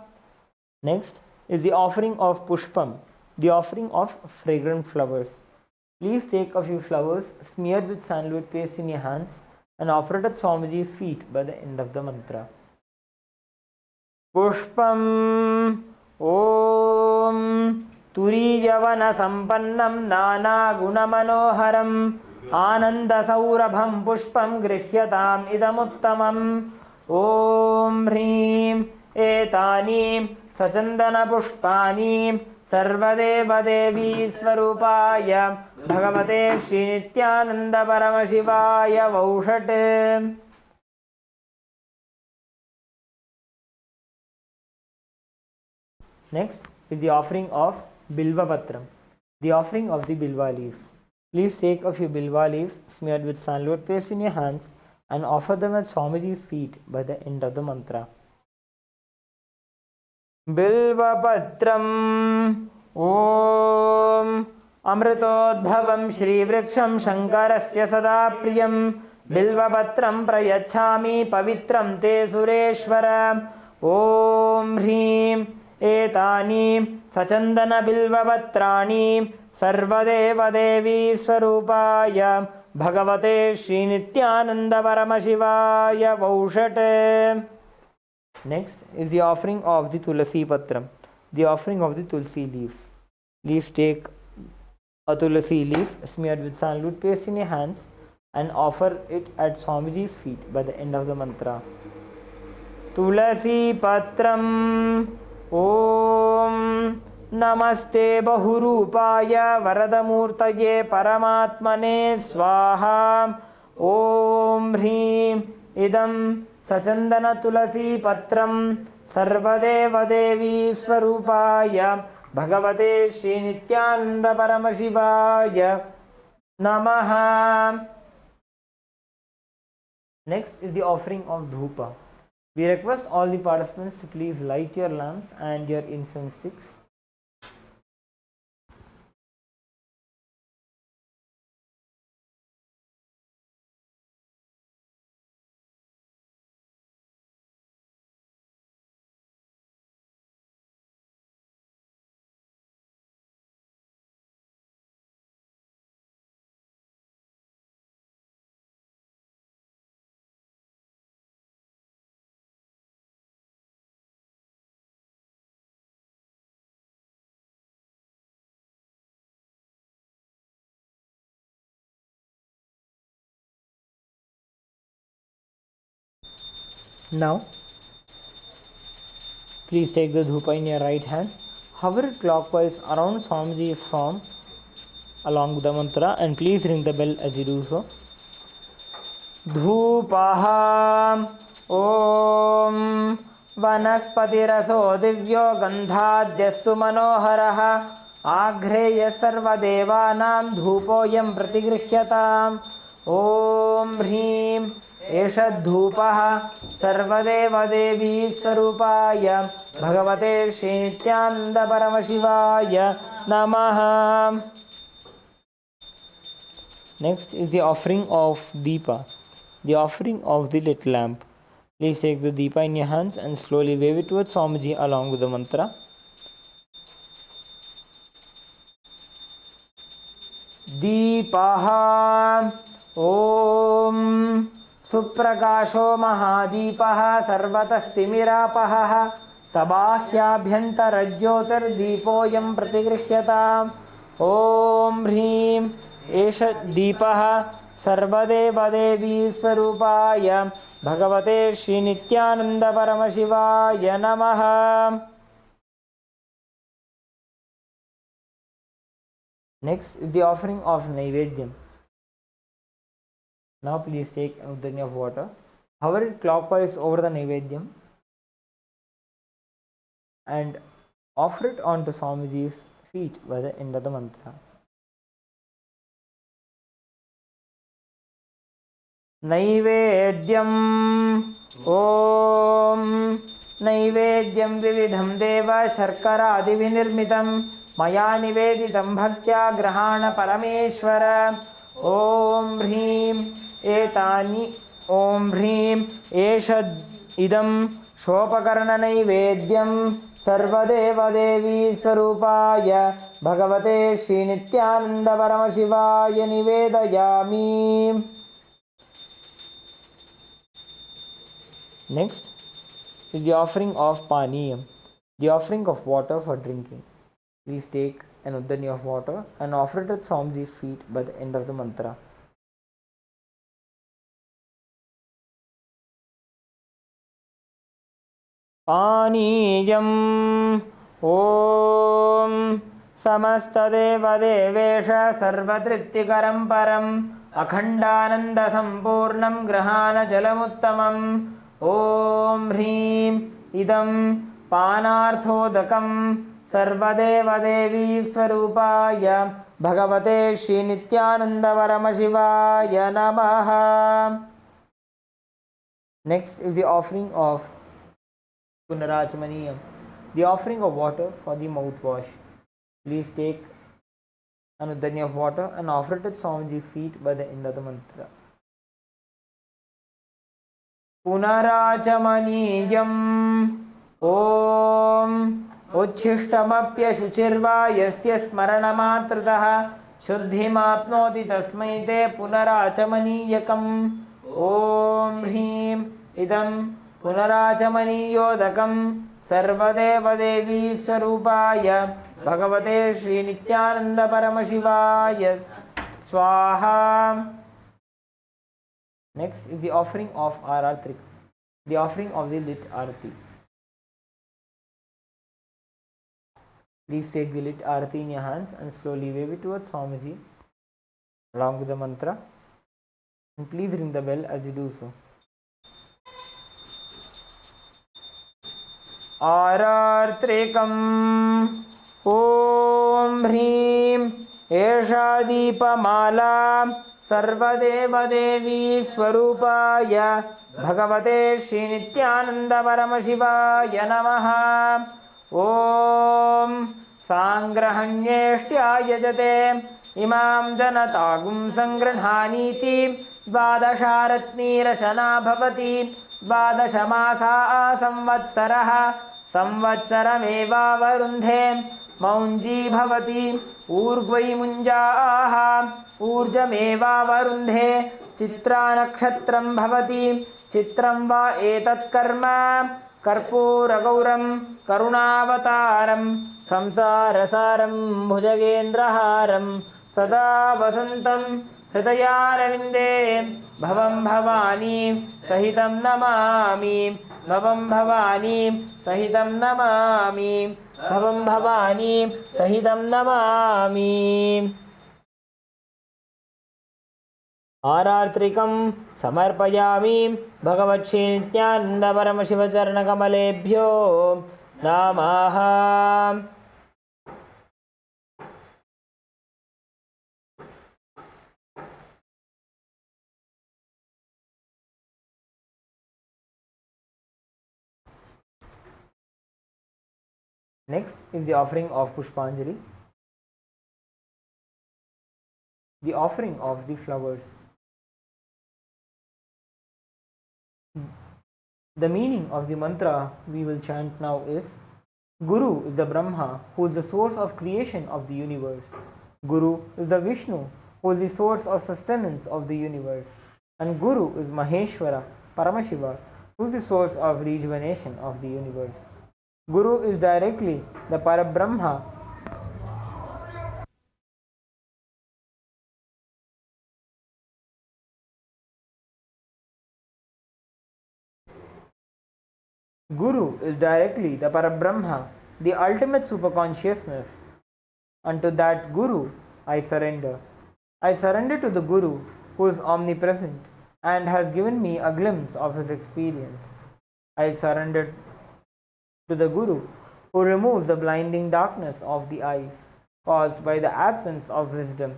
S2: Next is the offering of Pushpam, the offering of fragrant flowers. Please take a few flowers smeared with sandalwood paste in your hands and offer it at Swamiji's feet by the end of the mantra. Pushpam Om Turiyavana Sampannam Nana Gunamanoharam Ananda Saurabham Pushpam Grihyatam Idamuttamam. Om Hrim Etani Sachandana Pushpani Sarvadeva Devi Swarupaya Bhagavate Srinityananda Paramashivaya Vaushate. Next is the offering of Bilva Patram, the offering of the Bilva leaves. Please take a few Bilva leaves smeared with sandalwood paste in your hands and offer them at Swamiji's feet by the end of the mantra. Bilva Patram Om Amritodbhavam Shri Vriksham Shankarasya Sada Priyam Bilva Patram Prayachami Pavitram Te Sureshwara. Om Hrim Etani Sachandana Bilva Patrani Sarvadeva Devi Swarupaya Bhagavate Srinityananda Paramashivaya Vaushate. Next is the offering of the Tulasi Patram, the offering of the Tulsi leaves. Please take a Tulasi leaf smeared with sandalwood paste in your hands and offer it at Swamiji's feet by the end of the mantra. Tulasi Patram Om Namaste Bahurupaya Varadamurtaye Paramatmane Swaha. Om Hrim Idam Sachandana Tulasi Patram Sarvadeva Devi Swarupaya Bhagavate Srinityananda Paramashivaya Namaha. Next is the offering of Dhupa. We request all the participants to please light your lamps and your incense sticks. Now, please take the dhupa in your right hand, hover it clockwise around Swamiji's form along with the mantra, and please ring the bell as you do so. धूपः ॐ वनस्पतिरसो दिव्यो गन्धाद्यस्सु मनोहरः आघ्रेयः सर्वदेवानां धूपोऽयं प्रतिगृह्यताम् ॐ ह्रीं एष धूपः सर्वदेवदेवी स्वरूपाय भगवते श्रीनित्यानन्द परमशिवाय नमः. Next is the offering of Deepa, the offering of the lit lamp. Please take the Deepa in your hands and slowly wave it towards Swamiji along with the mantra. Deepaha Om Suprakasho Mahadipah Sarvatastimirapahah Sabāhyabhyantarajyotirdeepoyam Pratigrihyataam Om Hrim एष दीपः सर्वदेवदेवी स्वरूपाय भगवते श्रीनित्यानन्द परमशिवाय नमः. Next is the offering of Naivedyam. Now please take a udani of water, hover it clockwise over the Naivedyam and offer it onto Swamiji's feet by the end of the mantra. Naivedyam ॐ नैवेद्यं विविधं देव शर्करादिविनिर्मितं मया निवेदितं भक्त्या ग्रहाण परमेश्वर ॐ ह्रीं एतानि ॐ ह्रीं एष इदं शोपकर्णनैवेद्यं सर्वदेवदेवी स्वरूपाय भगवते श्रीनित्यानन्द परमशिवाय निवेदयामि. Next is the offering of Paniyam, the offering of water for drinking. Please take an udani of water and offer it at Swamiji's feet by the end of the mantra. Paniyam Om Samastadeva Sarvatriptikaram Param Akhandananda Sampurnam Grahana Jalamuttamam ॐ ह्रीं इदं पानार्थोदकं सर्वदेवदेवी स्वरूपाय भगवते श्रीनित्यानन्द परमशिवाय नमः. Next is the offering of Punarachamaniyam, the offering of water for the mouthwash. Please take an udani of water and offer it at Swamiji's feet by the end of the mantra. पुनराचमनीयम् ॐ उच्छिष्टमप्यशुचिर्वा यस्य स्मरणमात्रतः शुद्धिमाप्नोति तस्मै ते पुनराचमनीयकम् ॐ ह्रीं इदं पुनराचमनीयोदकं सर्वदेवदेवी स्वरूपाय भगवते श्रीनित्यानन्द परमशिवाय स्वाहा. Next is the offering of Aratrik, the offering of the lit Arati. Please take the lit Arati in your hands and slowly wave it towards Swamiji along with the mantra, and please ring the bell as you do so. Aratrikam Om Hrim Esha Deepamala सर्वदेवदेवी स्वरूपाय भगवते श्रीनित्यानन्द परमशिवाय नमः. ॐ सांग्रहण्येष्ट्याय यजते इमां जनतागुं संगृह्णानीति द्वादशारत्नीरशना भवति द्वादशमासा संवत्सरः संवत्सरमेवावरुन्धे मौञ्जी भवति ऊर्ध्वै मुञ्जाः ऊर्जमेवावरुन्धे चित्रा नक्षत्रं भवति चित्रं वा एतत्कर्म कर्पूरगौरं करुणावतारं संसारसारं भुजगेन्द्रहारं सदा वसन्तं हृदयारविन्दे भवं भवानी सहितं नमामि भवं भवानी सहितं नमामि भवं भवानी सहितं नमामि. आरार्त्रिकं समर्पयामि भगवत्श्री नित्यानंद परमशिवचरणकमलेभ्यो नमः। Next is the offering of Pushpanjali, the offering of the flowers. The meaning of the mantra we will chant now is: Guru is the Brahma, who is the source of creation of the universe. Guru is the Vishnu, who is the source of sustenance of the universe. And Guru is Maheshwara, Paramashiva, who is the source of rejuvenation of the universe. Guru is directly the Parabrahma, Guru is directly the Parabrahma, the ultimate superconsciousness. Unto that Guru I surrender. I surrender to the Guru who is omnipresent and has given me a glimpse of his experience. I surrender to the Guru who removes the blinding darkness of the eyes caused by the absence of wisdom,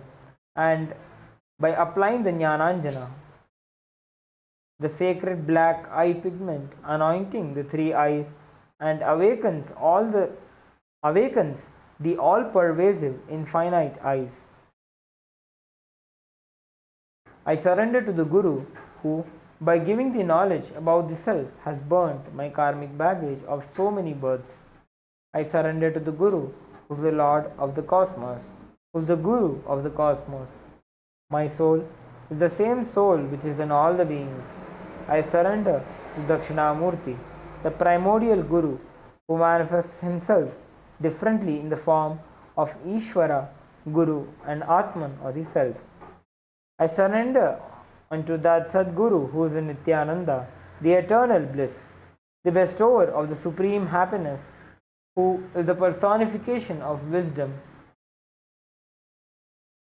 S2: and by applying the Jnananjana, the sacred black eye pigment anointing the three eyes, and awakens the all-pervasive infinite eyes. I surrender to the Guru who, by giving the knowledge about the self, has burnt my karmic baggage of so many births. I surrender to the Guru who is the Lord of the cosmos, who is the Guru of the cosmos. My soul is the same soul which is in all the beings. I surrender to Dakshinamurti, the primordial Guru, who manifests himself differently in the form of Ishvara, Guru, and Atman, or the Self. I surrender unto that Sadguru who is in Nithyananda, the eternal bliss, the bestower of the supreme happiness, who is the personification of wisdom,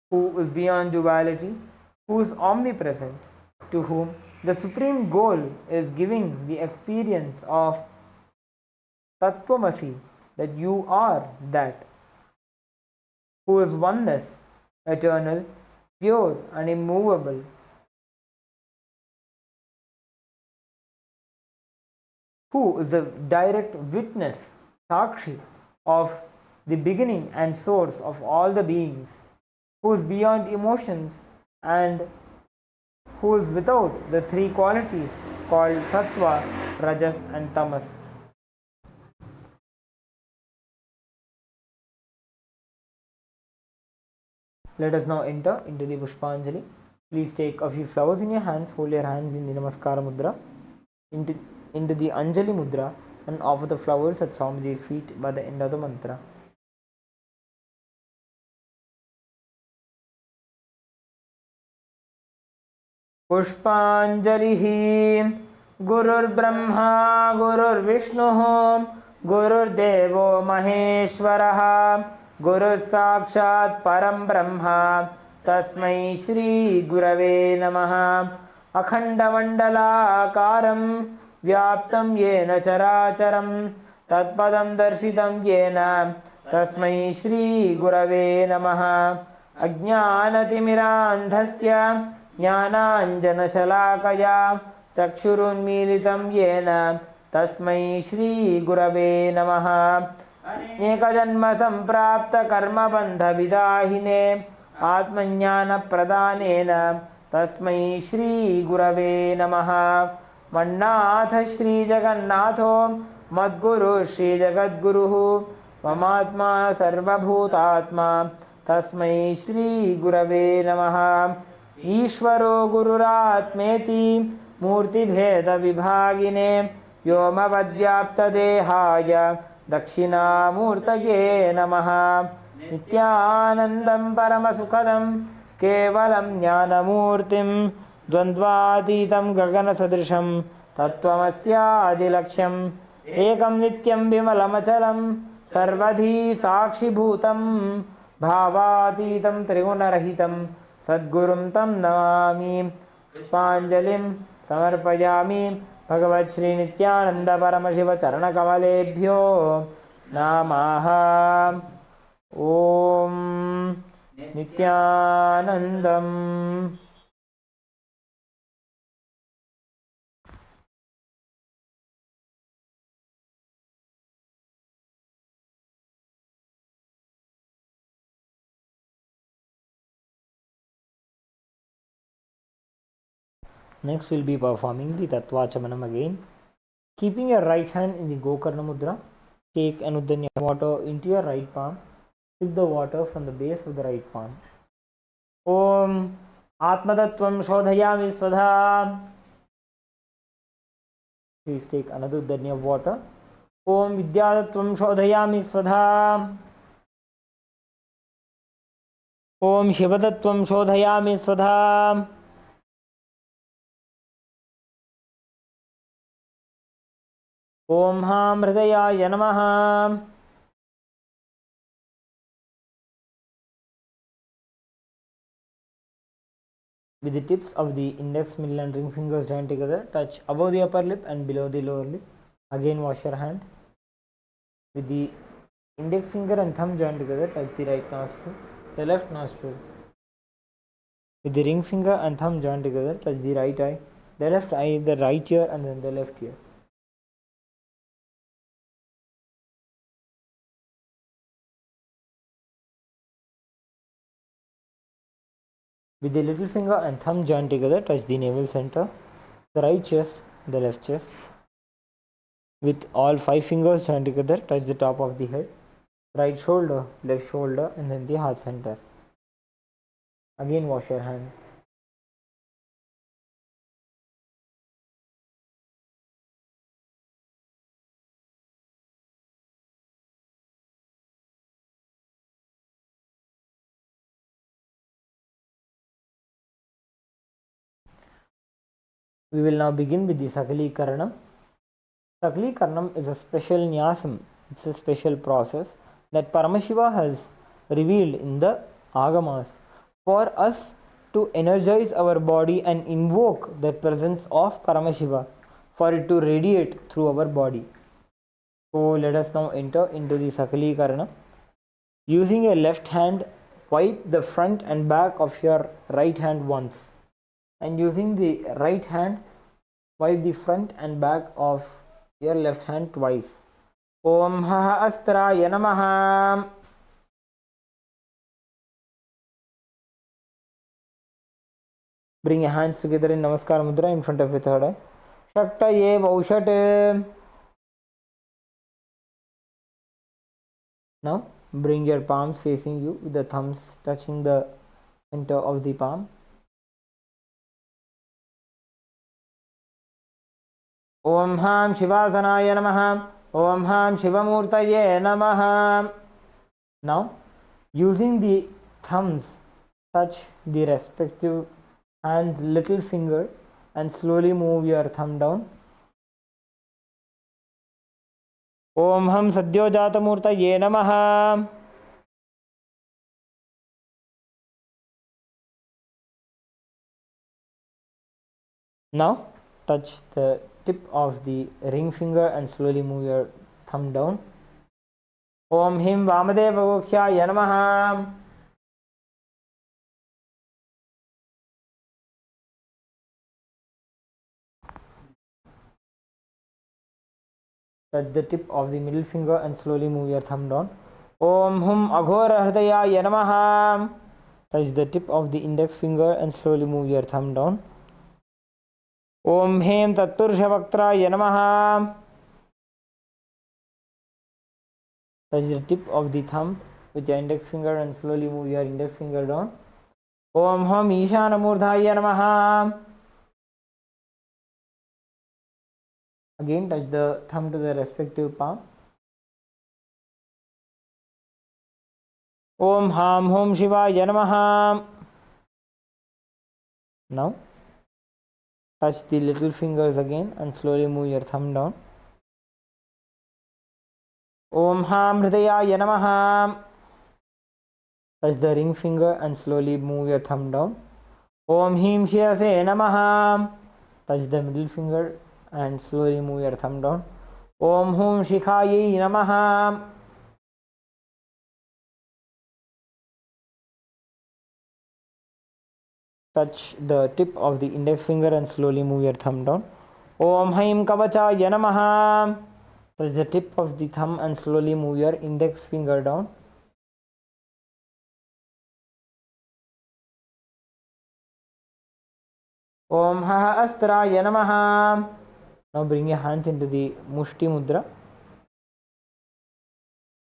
S2: who is beyond duality, who is omnipresent, to whom the supreme goal is giving the experience of Tattvamasi, that you are that, who is oneness, eternal, pure and immovable, who is the direct witness, Sakshi, of the beginning and source of all the beings, who is beyond emotions and who is without the three qualities called Sattva, Rajas and Tamas. Let us now enter into the Pushpanjali. Please take a few flowers in your hands, hold your hands in the Namaskara Mudra, into the Anjali Mudra, and offer the flowers at Swamiji's feet by the end of the mantra. Pushpanjalihi Gurur Brahma Gurur Vishnu Gurur Devo Maheshwaraha Guru Sakshat Param Brahma Tasmai Shri Gurave Namaha Akhanda Mandala Akaram Vyaptam Yena Characharam Tatpadam Darshitam Yena Tasmai Shri Gurave Namaha Ajnanatimirandhasya Jnananjanashalakaya Chakshurunmilitam Yena Tasmai Shri Gurave Namaha Ekajanma Samprapta Karma Bandha Vidahine Atmajnana Pradanena Tasmai Shri Gurave Namaha Mannatha Shri Jagannatho Madguru Shri Jagadguruhu Mamatma Sarvabhutatma Tasmai Shri Gurave Namaha Ishvaro Gururatmeti Murti Bheda Vibhagine Yomavadvyapta Dehaya Dakshina Murtaye Namaha Nithyanandam Paramasukadam Kevalam Jnanamurtim Dvandvatitam Gagana Sadrisham Tattvamasya Adilaksham Ekam Nityam Vimalamachalam Sarvadhi Sakshi Bhutam Bhavatitam Trigunarahitam सद्गुरुं तं नमामि पुष्पाञ्जलिं समर्पयामि भगवत् श्री नित्यानंद परमशिव चरणकमलेभ्यो नमः। ओम Nityanandam. Next we'll be performing the Tattvachamanam again. Keeping your right hand in the Gokarna Mudra, take an Uddanya water into your right palm. Sip the water from the base of the right palm. Om Atmatattvam Shodhayami Svadha. Please take another Uddanya water. Om Vidyatattvam Shodhayami Svadha. Om Shivatattvam Shodhayami Svadha. Om Ham Hridayaya Namaha. With the tips of the index, middle and ring fingers joined together, touch above the upper lip and below the lower lip. Again wash your hand. With the index finger and thumb joined together, touch the right nostril, the left nostril. With the ring finger and thumb joined together, touch the right eye, the left eye, the right ear and then the left ear. With the little finger and thumb joined together, touch the navel center, the right chest, the left chest. With all 5 fingers joined together, touch the top of the head, right shoulder, left shoulder and then the heart center. Again wash your hand. We will now begin with the Sakalikaranam. Sakalikaranam is a special nyasam. It's a special process that Paramashiva has revealed in the Agamas for us to energize our body and invoke the presence of Paramashiva for it to radiate through our body. So let us now enter into the Sakalikaranam. Using your left hand, wipe the front and back of your right hand once. And using the right hand, wipe the front and back of your left hand twice. Om Haha Astraya Namaha. Bring your hands together in Namaskar Mudra in front of your third eye. Shaktaye Vaushate. Now bring your palms facing you with the thumbs touching the center of the palm. Om Ham Shivasanaya Namaha. Om Ham Shivamurtaye Namaha. Now, using the thumbs, touch the respective hand's little finger and slowly move your thumb down. Om Ham Sadyojata-murtaye Namaha. Now, touch the tip of the ring finger and slowly move your thumb down. Om Him Vamadeva Gokhyaya Namaha. Touch the tip of the middle finger and slowly move your thumb down. Om Hum Aghora Hridayaya Namaha. Touch the tip of the index finger and slowly move your thumb down. Om Hem Tatpurshavaktraya Namaha. Touch the tip of the thumb with your index finger and slowly move your index finger down. Om Ham Ishanamurdhaya Namaha. Again touch the thumb to the respective palm. Om Ham Hom Shivaya Namaha. Now touch the little fingers again and slowly move your thumb down. Om Ham Hridayaya Namaha. Touch the ring finger and slowly move your thumb down. Om Him Shirase Namaha. Touch the middle finger and slowly move your thumb down. Om Hum Shikhaye Namaha. Touch the tip of the index finger and slowly move your thumb down. Om Haim Kavachaya Namaha. Touch the tip of the thumb and slowly move your index finger down. Om Haha Astraya Namaha. Now bring your hands into the Mushti Mudra.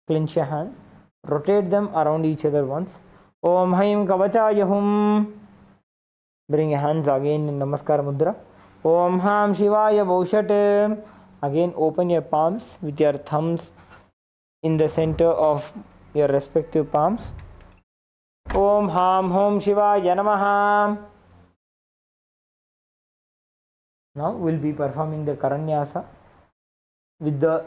S2: Clench your hands. Rotate them around each other once. Om Haim Kavachaya Hum. Bring your hands again in Namaskar Mudra. Om Ham Shivaya Bhaushat. Again open your palms with your thumbs in the center of your respective palms. Om Ham Hom Shivaya Namaha. Now we'll be performing the Karanyasa with the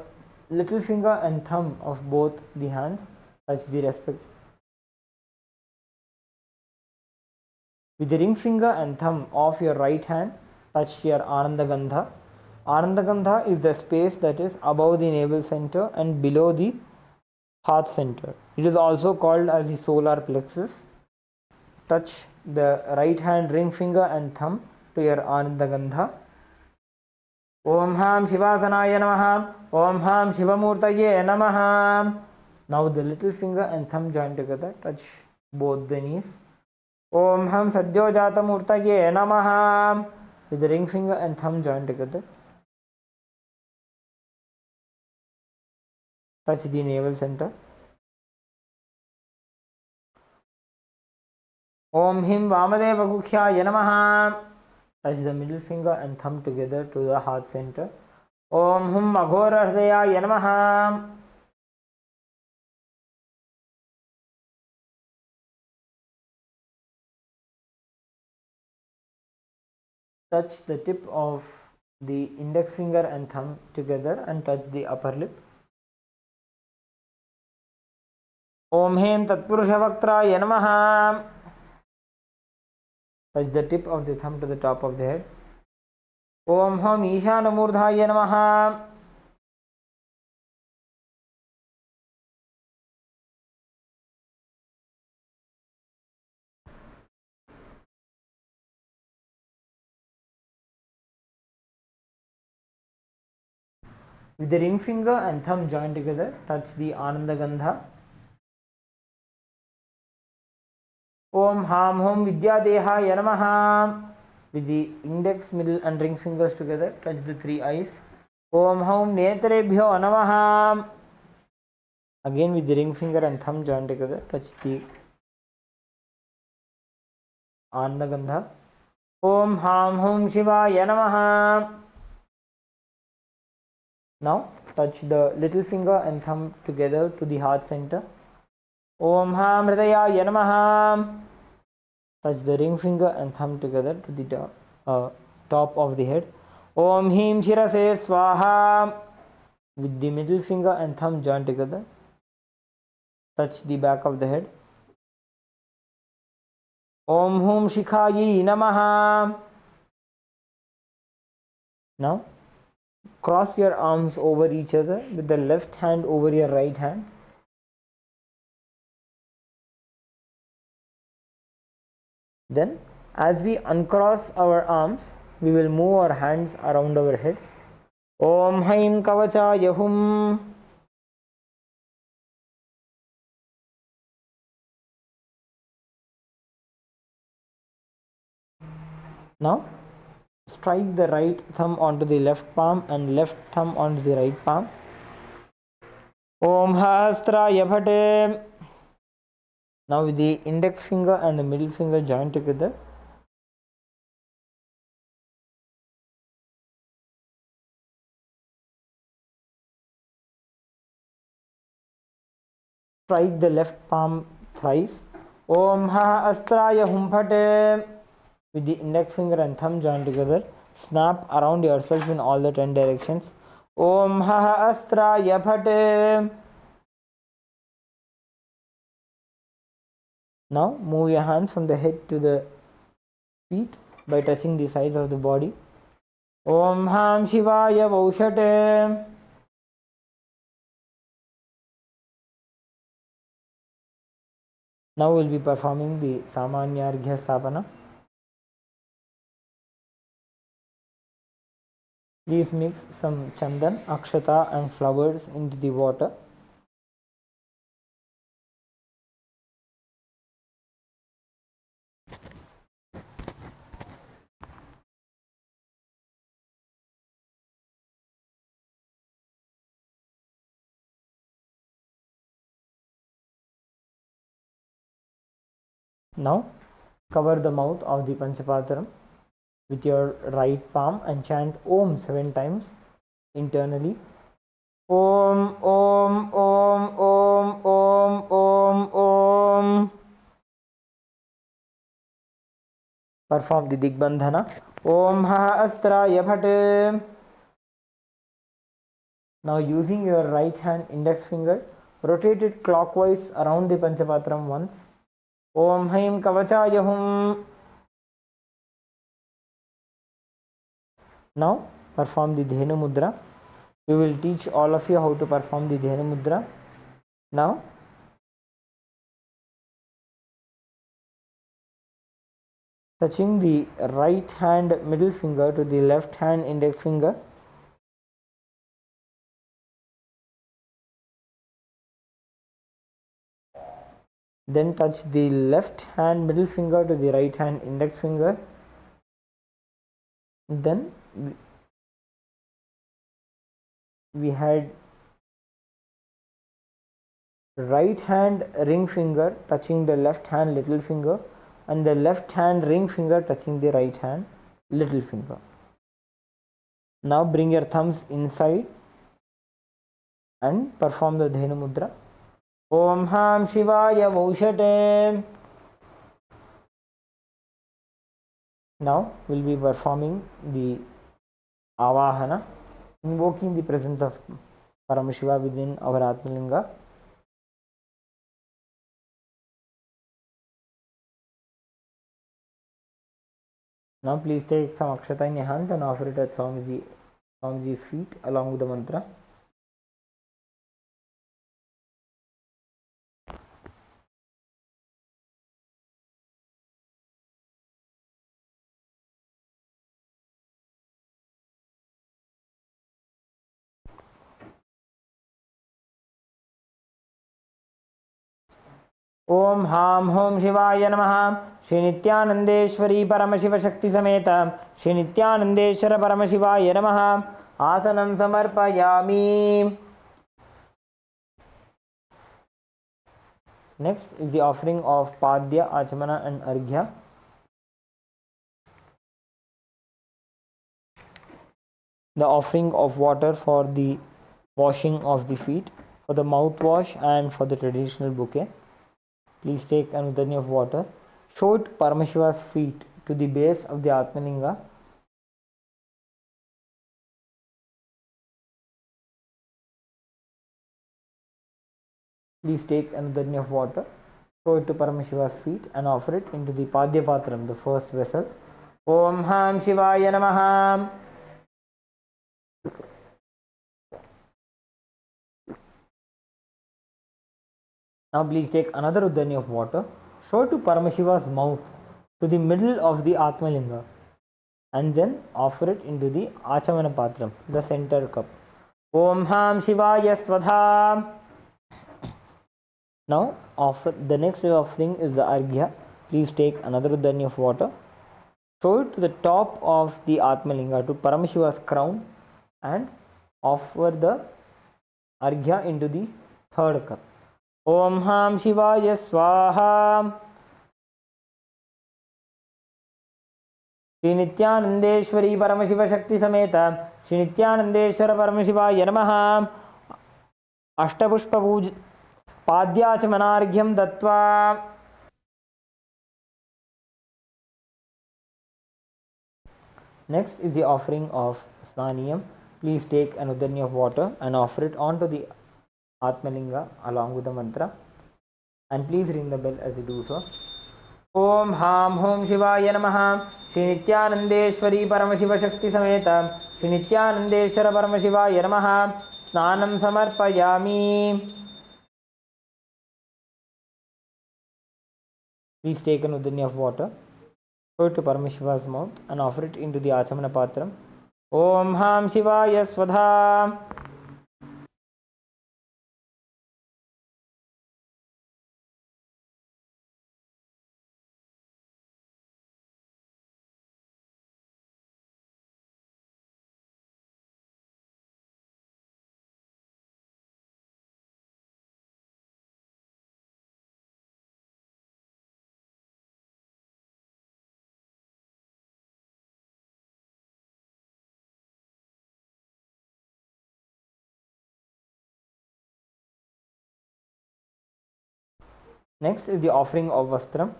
S2: little finger and thumb of both the hands. Touch the respect. With the ring finger and thumb of your right hand, touch your Ananda Gandha. Ananda Gandha is the space that is above the navel center and below the heart center. It is also called as the solar plexus. Touch the right hand ring finger and thumb to your Ananda Gandha. Om Ham Shivasanaya Namaha. Om Ham Shivamurtaye Namaha. Now the little finger and thumb join together. Touch both the knees. Om Ham Sadyojata Murtaye Namaha. With the ring finger and thumb join together. Touch the navel center. Om Him Vamadeva Gukhyaya Namaha. Touch the middle finger and thumb together to the heart center. Om Hum Aghora Hridayaya Namaha. Touch the tip of the index finger and thumb together and touch the upper lip. Om Hem Tatpurusha Vaktraya Namaha. Touch the tip of the thumb to the top of the head. Om Hum Ishana Murdhaya Namaha. With the ring finger and thumb joined together, touch the Ananda Gandha. Om Ham Hom Vidyadehaya Namaha. With the index, middle and ring fingers together, touch the three eyes. Om Hom Netrebhyo Namaha. Again with the ring finger and thumb joined together, touch the Ananda Gandha. Om Ham Hom Shivaya Namaha. Now touch the little finger and thumb together to the heart center. Om Ham Hridayaya Namaha. Touch the ring finger and thumb together to the top of the head. Om Him Shirase Swaha. With the middle finger and thumb joined together, touch the back of the head. Om Hum Shikhayi Namaha. Now cross your arms over each other with the left hand over your right hand. Then as we uncross our arms, we will move our hands around our head. Om Haim Kavachaya Hum. Now strike the right thumb onto the left palm and left thumb onto the right palm. Om Hastraya Bhate. Now with the index finger and the middle finger joined together, strike the left palm thrice. Om Ha Astraya Hum Bhate. With the index finger and thumb joined together, snap around yourself in all the 10 directions. Om Ha Astraya Bhate. Now move your hands from the head to the feet by touching the sides of the body. Om Ham Shivaya Vaushate. Now we'll be performing the Samanya Arghya Stapana. Please mix some chandan, akshata and flowers into the water. Now cover the mouth of the Panchapatram with your right palm and chant Om 7 times internally. Om, Om, Om, Om, Om, Om, Om. Perform the Digbandhana. Om Ha Astraya Bhate. Now using your right hand index finger, rotate it clockwise around the Panchapatram once. Om Haim Kavachaya Hum. Now perform the Dhenu Mudra. We will teach all of you how to perform the Dhenu Mudra. Now touching the right hand middle finger to the left hand index finger. Then touch the left hand middle finger to the right hand index finger. Then we had right hand ring finger touching the left hand little finger and the left hand ring finger touching the right hand little finger. Now bring your thumbs inside and perform the Dhenu Mudra. Om Ham Shivaya Vaushate. Now we'll be performing the Avahana, invoking the presence of Paramashiva within our Atmalinga. Now please take some akshata in your hands and offer it at Swamiji's feet along with the mantra. Om Ham Hom Shivaya Namaha. Shri Nithyanandeshwari Paramashiva Shakti Sameta Shri Nithyanandeshwara Paramashivaya Namaha. Asanam Samarpayami. Next is the offering of Padya, Achmana and Arghya. The offering of water for the washing of the feet, for the mouthwash and for the traditional bouquet. Please take an udani of water. Show it Paramashiva's feet to the base of the Atmalinga. Please take an udani of water. Show it to Paramashiva's feet and offer it into the Padya Patram, the first vessel. Om Ham Shivaya Namaha. Now please take another udani of water. Show it to Paramashiva's mouth to the middle of the Atmalinga and then offer it into the Achamana Patram, the center cup. Om Ham Shivaya Svadha. Now offer the next offering is the Arghya. Please take another udani of water. Show it to the top of the Atmalinga, to Paramashiva's crown, and offer the Arghya into the third cup. Om Ham Shivaya Swaha. Shri Nithyanandeshwari Paramashiva Shakti Sameta Shri Nithyanandeshwara Paramashivaya Namaha. Ashtapushpa Puja Padyachmanarghyam Dattva. Next is the offering of Snaniyam. Please take an udani of water and offer it onto the Atmalinga along with the mantra. And please ring the bell as you do so. Om Ham Hom Shivaya Namaha. Shri Nithyanandeshwari Paramashiva Shakti Sameta. Shri Nithyanandeshwara Paramashivaya Namaha. Snanam Samarpayami. Please take an udani of water, pour it to Paramashiva's mouth and offer it into the Achamana Patram. Om Ham Shivaya Svadha. Next is the offering of Vastram.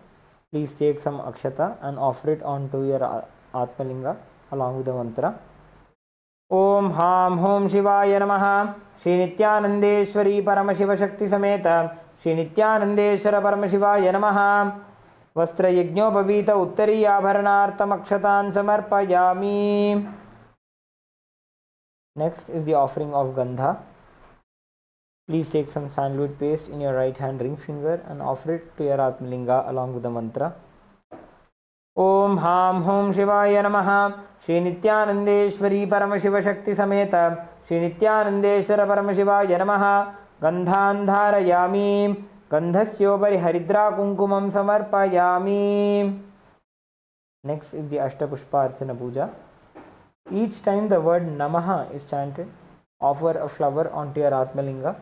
S2: Please take some Akshata and offer it onto your Atmalinga along with the mantra. Om Ham Hom Shivaya Namaha. Shri Nithyanandeshwari Paramashiva Shakti Sameta. Shri Nithyanandeshwara Paramashivaya Namaha. Vastra Yajnopavita Uttari Abharanartam Akshatan Samarpayami. Next is the offering of Gandha. Please take some sandalwood paste in your right hand ring finger and offer it to your Atmalinga along with the mantra. Om Ham Hom Shivaya Namaha. Shri Nithyanandeshwari Paramashiva Shakti Sameta. Shri Nithyanandeshwara Paramashivaya Namaha. Gandhandharayami. Gandhasyopari Haridra Kunkumam Samarpayami. Next is the Ashtapushparchana Puja. Each time the word Namaha is chanted, offer a flower onto your Atmalinga.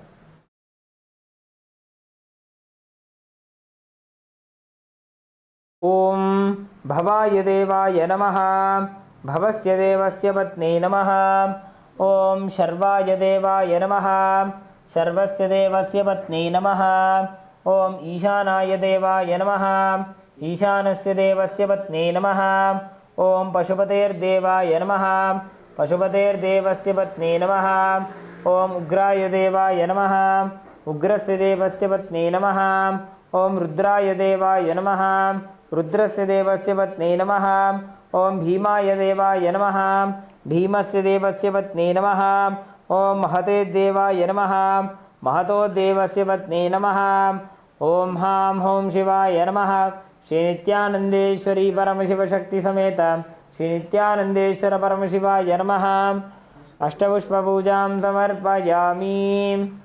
S2: Om Bhavaya Devaya Namaha. Bhavasya Devasya Patne Namaha. Om Sharvaya Devaya Namaha. Sharvasya Devasya Patne Namaha. Om Ishanaya Devaya Namaha. Ishanasya Devasya Patne Namaha. Om Pashupater Devaya Namaha. Pashupater Devasya Patne Namaha. Om Ugraya Devaya Namaha. Ugrasya Devasya Patne Namaha. Om Rudraya Devaya Namaha. Rudrasya Devasya Patne Namaha. Om Bhimaya Devaya Namaha. Bhimasya Devasya Patne Namaha. Om Mahate Devaya Namaha. Mahato Devasya Patne Namaha. Om Ham Hom Shivaya Namaha. Shri Nithyanandeshwari Paramashiva Shakti Sameta. Shri Nithyanandeshwara Paramashivaya Namaha. Ashtapushpa Pujam Samarpayami.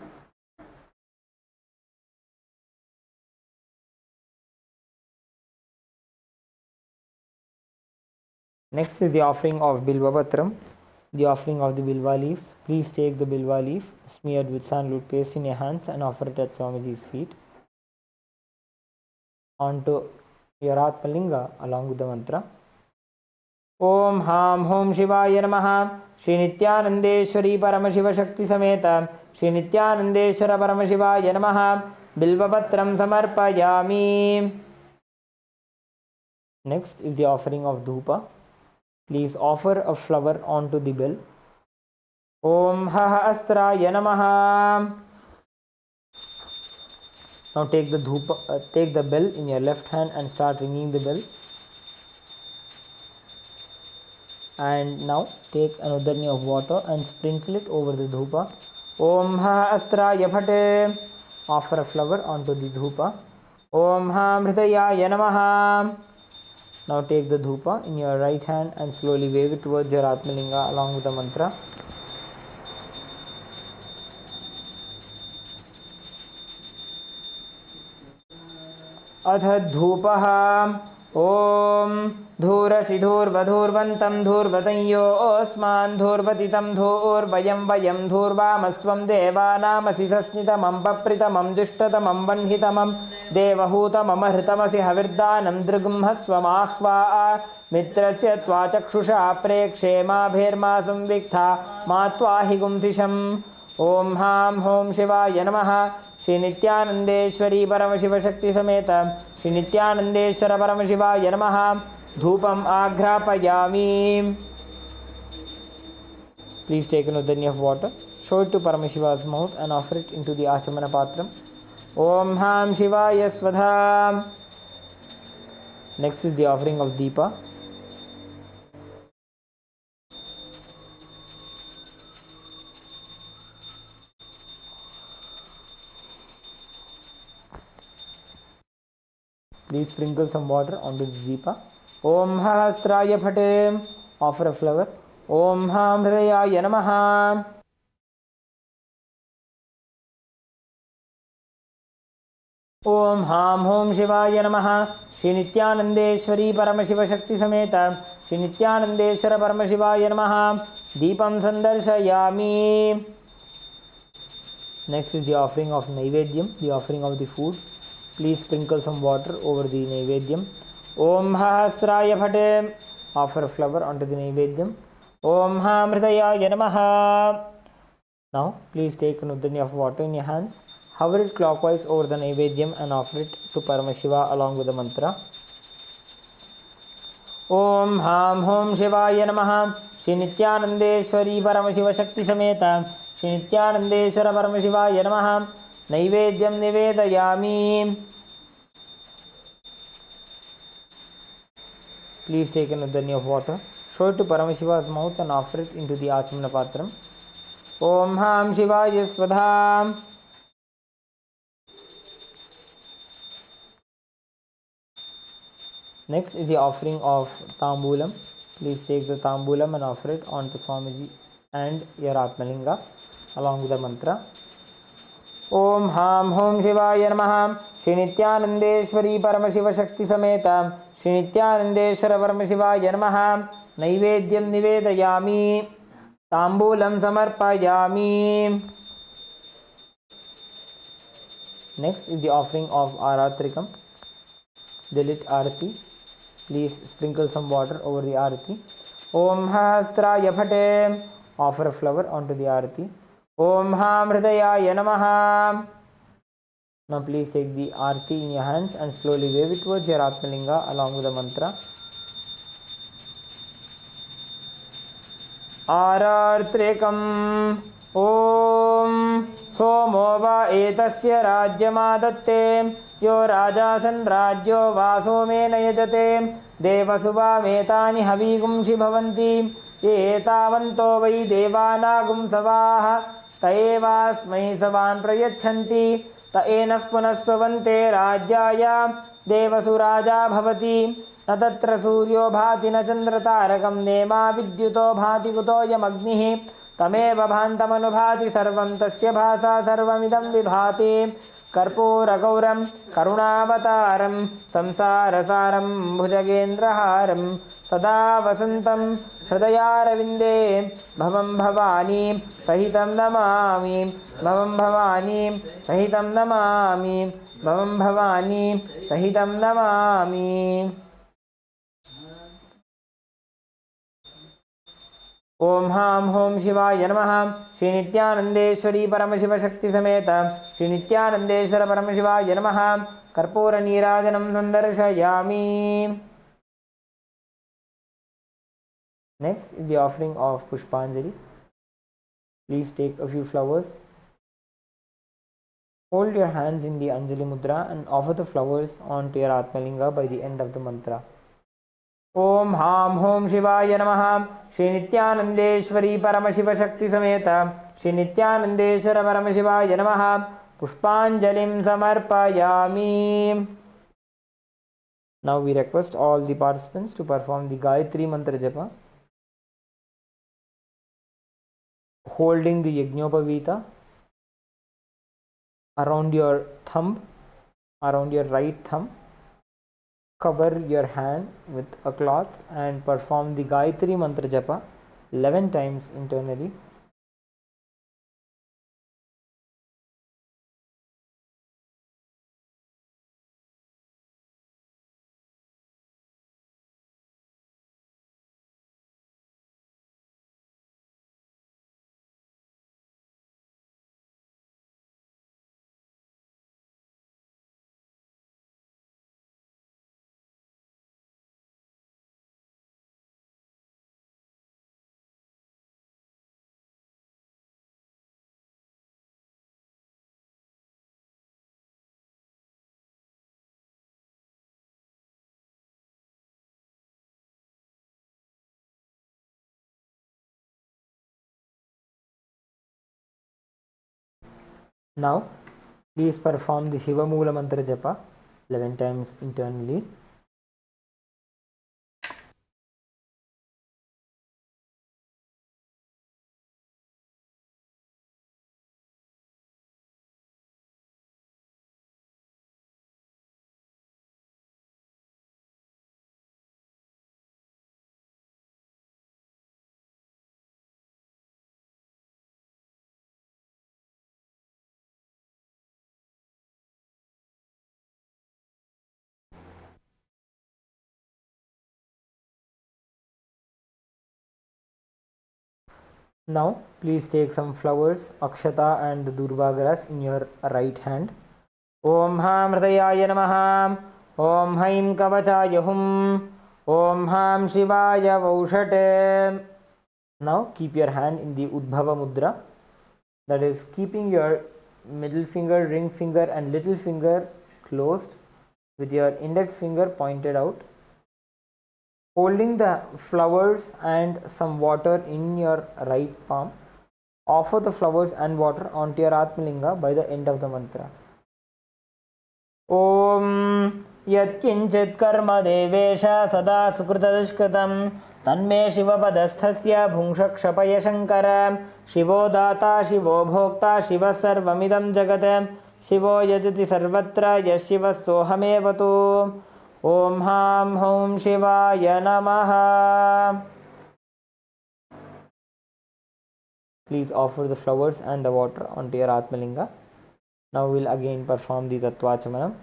S2: Next is the offering of Bilva Patram, the offering of the Bilva leaf. Please take the Bilva leaf smeared with sandalwood paste in your hands and offer it at Swamiji's feet onto your Atmalinga along with the mantra. Om Ham Hom Shivaya Namaha. Shri Nithyanandeshwari Paramashiva Shakti Sameta. Shri Nithyanandeshwara Paramashivaya Namaha. Bilva Patram Samarpayami. Next is the offering of Dhupa. Please offer a flower onto the bell. Om Haha Astraya Namaha. Now take the dhupa, take the bell in your left hand and start ringing the bell. And now take an udani of water and sprinkle it over the dhupa. Om Haha Astraya Phate. Offer a flower onto the dhupa. Om Ha Mridayaya Namaha. Now take the dhupa in your right hand and slowly wave it towards your Atmalinga along with the mantra. Atha dhupaha. Om Dhurasi Dhurvadhurvantam Dhurvatanyo Osman Dhurvatitam Dhurvayam Vayam Dhurvamasvam Devanamasi Sasnitamam Papritamam Dushtatamam Vanhitamam Devahutamam Ahritamasi Havirdanam Drigumhasvamahva Mitrasya Tvachakshusha Prekshema Bherma Samviktha Matvahigum Tisham. Om Ham Hom Shivaya Namaha. Shri Nithyanandeshwari Paramashiva Shakti Sameta. Shri Nithyanandeshwara Paramashivaya Namaha. Dhupam Agrapayami. Please take an udani of water, show it to Paramashiva's mouth and offer it into the Achamana Patram. Om Ham Shivaya Svadha. Next is the offering of Deepa. Please sprinkle some water onto the Deepa. Om Hastraya Phate. Offer a flower. Om Ham Hridayaya Namaha. Om Ham Hom Shivaya Namaha. Shri Nithyanandeshwari Paramashiva Shakti Sameta Shri Nithyanandeshwara Paramashivaya Namaha. Deepam Sandarshayami. Next is the offering of Naivedyam, the offering of the food. Please sprinkle some water over the Naivedyam. Om Hastraya Phate. Offer a flower onto the Naivedyam. Om Ham Hridayaya Namaha. Now please take an udani of water in your hands. Hover it clockwise over the Naivedyam and offer it to Paramashiva along with the mantra. Om Ham Hom Shivaya Namaha. Shri Nithyanandeshwari Paramashiva Shakti Sameta Shri Nithyanandeshwara Paramashivaya Namaha. Naivedyam Nivedayami. Please take an udani of water. Show it to Paramashiva's mouth and offer it into the Achamana Patram. Om Ham Shivaya Svadha. Next is the offering of Tambulam. Please take the Tambulam and offer it onto Swamiji and your Atmalinga along with the mantra. Om Ham Hom Shivaya Namaha. Shri Nithyanandeshwari Paramashiva Shakti Sameta Shri Nithyanandeshwara Paramashivaya Namaha. Naivedyam Nivedayami. Tambulam Samarpayami. Next is the offering of Aratrikam, the lit Arati. Please sprinkle some water over the Arati. Om Hastraya Phate. Offer a flower onto the Arati. Om Ham Hridayaya Namaha. Now please take the Arati in your hands and slowly wave it towards your Atmalinga along with the mantra. Arartrikam. Om Somo va etasya rajyamadatte Yo rajasan rajyo vaso me nayajate Devasuva metani havigumshi bhavanti Etavanto vai devanagum savaha Taevasmai savan prayachanti Taenah punasvante rajyaya Devasuraja bhavati Natatra suryo bhati na chandra tarakam Nema vidyuto bhati kuto yamagnihi Tameva bhantamanubhati sarvam tasya bhasa sarvamidam vibhati कर्पूरगौरं करुणावतारं संसारसारं भुजगेन्द्रहारं सदा वसन्तं हृदयारविन्दे भवं भवानी सहितं नमामि भवं भवानी सहितं नमामि भवं भवानी सहितं Namami. Om Ham Hom Shivaya Namaha. Shri Nithyanandeshwari Paramashiva Shakti Sameta Shri Nithyanandeshwara Paramashivaya Namaha. Karpura Nirajanam Sandarshayami. Next is the offering of Pushpanjali. Please take a few flowers. Hold your hands in the Anjali Mudra and offer the flowers onto your Atmalinga by the end of the mantra. Om Ham Hom Shivaya Namaha. Shri Nithyanandeshwari Paramashiva Shakti Sameta Shri Nithyanandeshwara Paramashivaya Namaha. Pushpanjalim Samarpayami. Now we request all the participants to perform the Gayatri Mantra Japa, holding the Yajnopavita around your thumb, around your right thumb. Cover your hand with a cloth and perform the Gayatri Mantra Japa 11 times internally. Now, please perform the Shiva Mula Mantra Japa 11 times internally. Now, please take some flowers, akshata and the durva grass in your right hand. Om Ham Hridayaya Namaha. Om Haim Kavachaya Hum. Om Ham Shivaya Vaushate. Now, keep your hand in the Udbhava Mudra. That is, keeping your middle finger, ring finger and little finger closed with your index finger pointed out. Holding the flowers and some water in your right palm, offer the flowers and water onto your Atmalinga by the end of the mantra. Om Yat Kinchit Karma Devesha Sada Sukritadushkritam Tanme Shiva Padasthasya Bhungshakshapaya Shankara Shivo Data Shivo Bhokta Shiva Sarvamidam Jagatam Shivo Yajati Sarvatra Yashiva Sohamevatu. Om Ham Hum Shivaya Namaha. Please offer the flowers and the water onto your Atmalinga. Now we'll again perform the Tattvachamanam.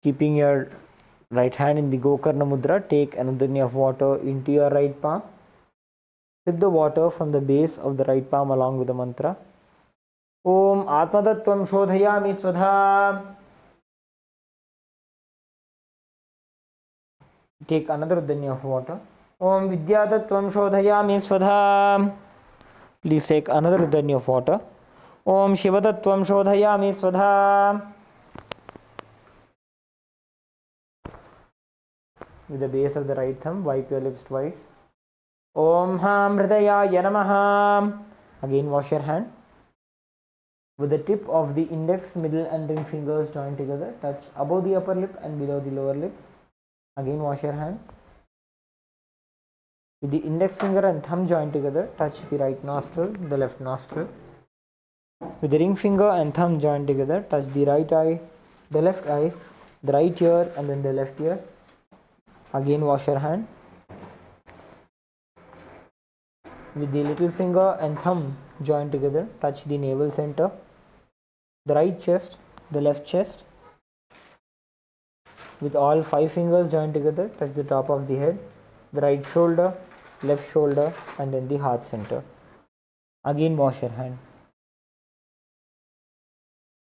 S2: Keeping your right hand in the Gokarna Mudra, take another knee of water into your right palm. Sip the water from the base of the right palm along with the mantra. Om Atmatattvam Shodhayami Svadha. Take another knee of water. Om Vidyatattvam Shodhayami Svadha. Please take another knee of water. Om Shivatattvam Shodhayami Svadha. With the base of the right thumb, wipe your lips twice. Om Ham Hridayaya Namaha. Again wash your hand. With the tip of the index, middle and ring fingers joined together, touch above the upper lip and below the lower lip. Again wash your hand. With the index finger and thumb joined together, touch the right nostril, the left nostril. With the ring finger and thumb joined together, touch the right eye, the left eye, the right ear and then the left ear. Again wash your hand. With the little finger and thumb joined together, touch the navel center, the right chest, the left chest. With all 5 fingers joined together, touch the top of the head, the right shoulder, left shoulder and then the heart center. Again wash your hand.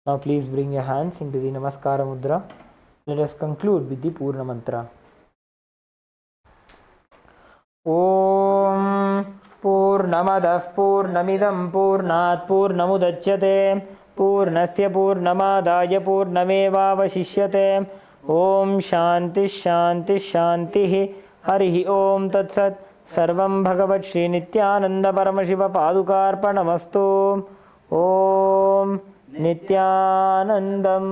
S2: Now please bring your hands into the Namaskara Mudra. Let us conclude with the Purna Mantra. Om Purnamadah Purnamidam Purnat Purnamudachyate Purnasya Purnamadaya Purnameva Vashishyate. Om Shanti Shanti Shanti Harihi Om Tat Sat. Sarvam Bhagavat Shri Nithyananda Paramashiva Padukarpanamastu. Om Nithyanandam.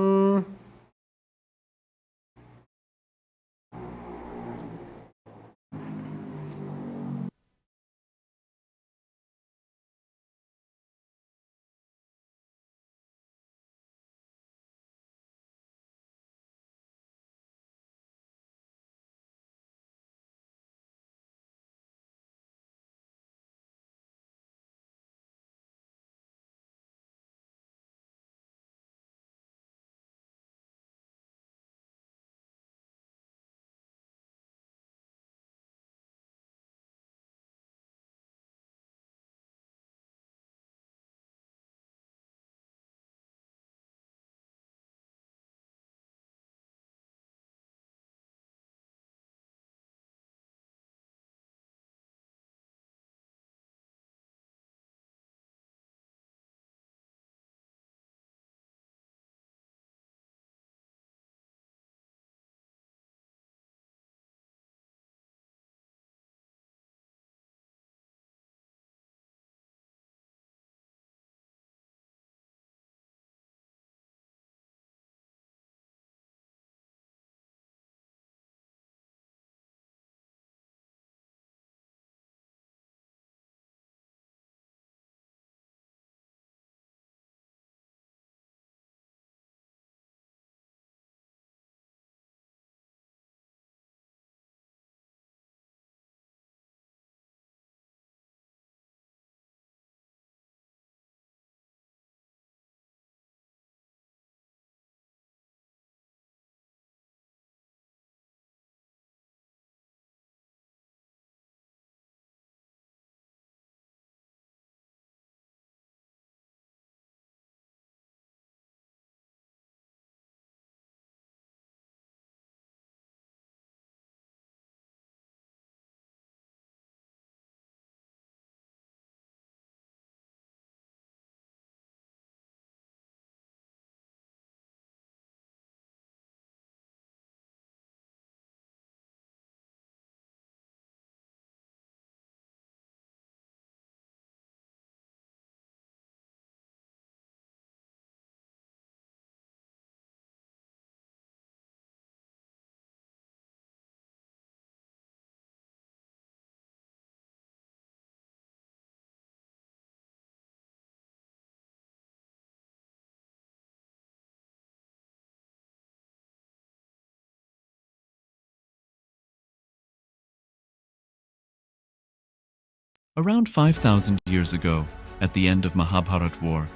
S4: Around 5,000 years ago, at the end of Mahabharat War,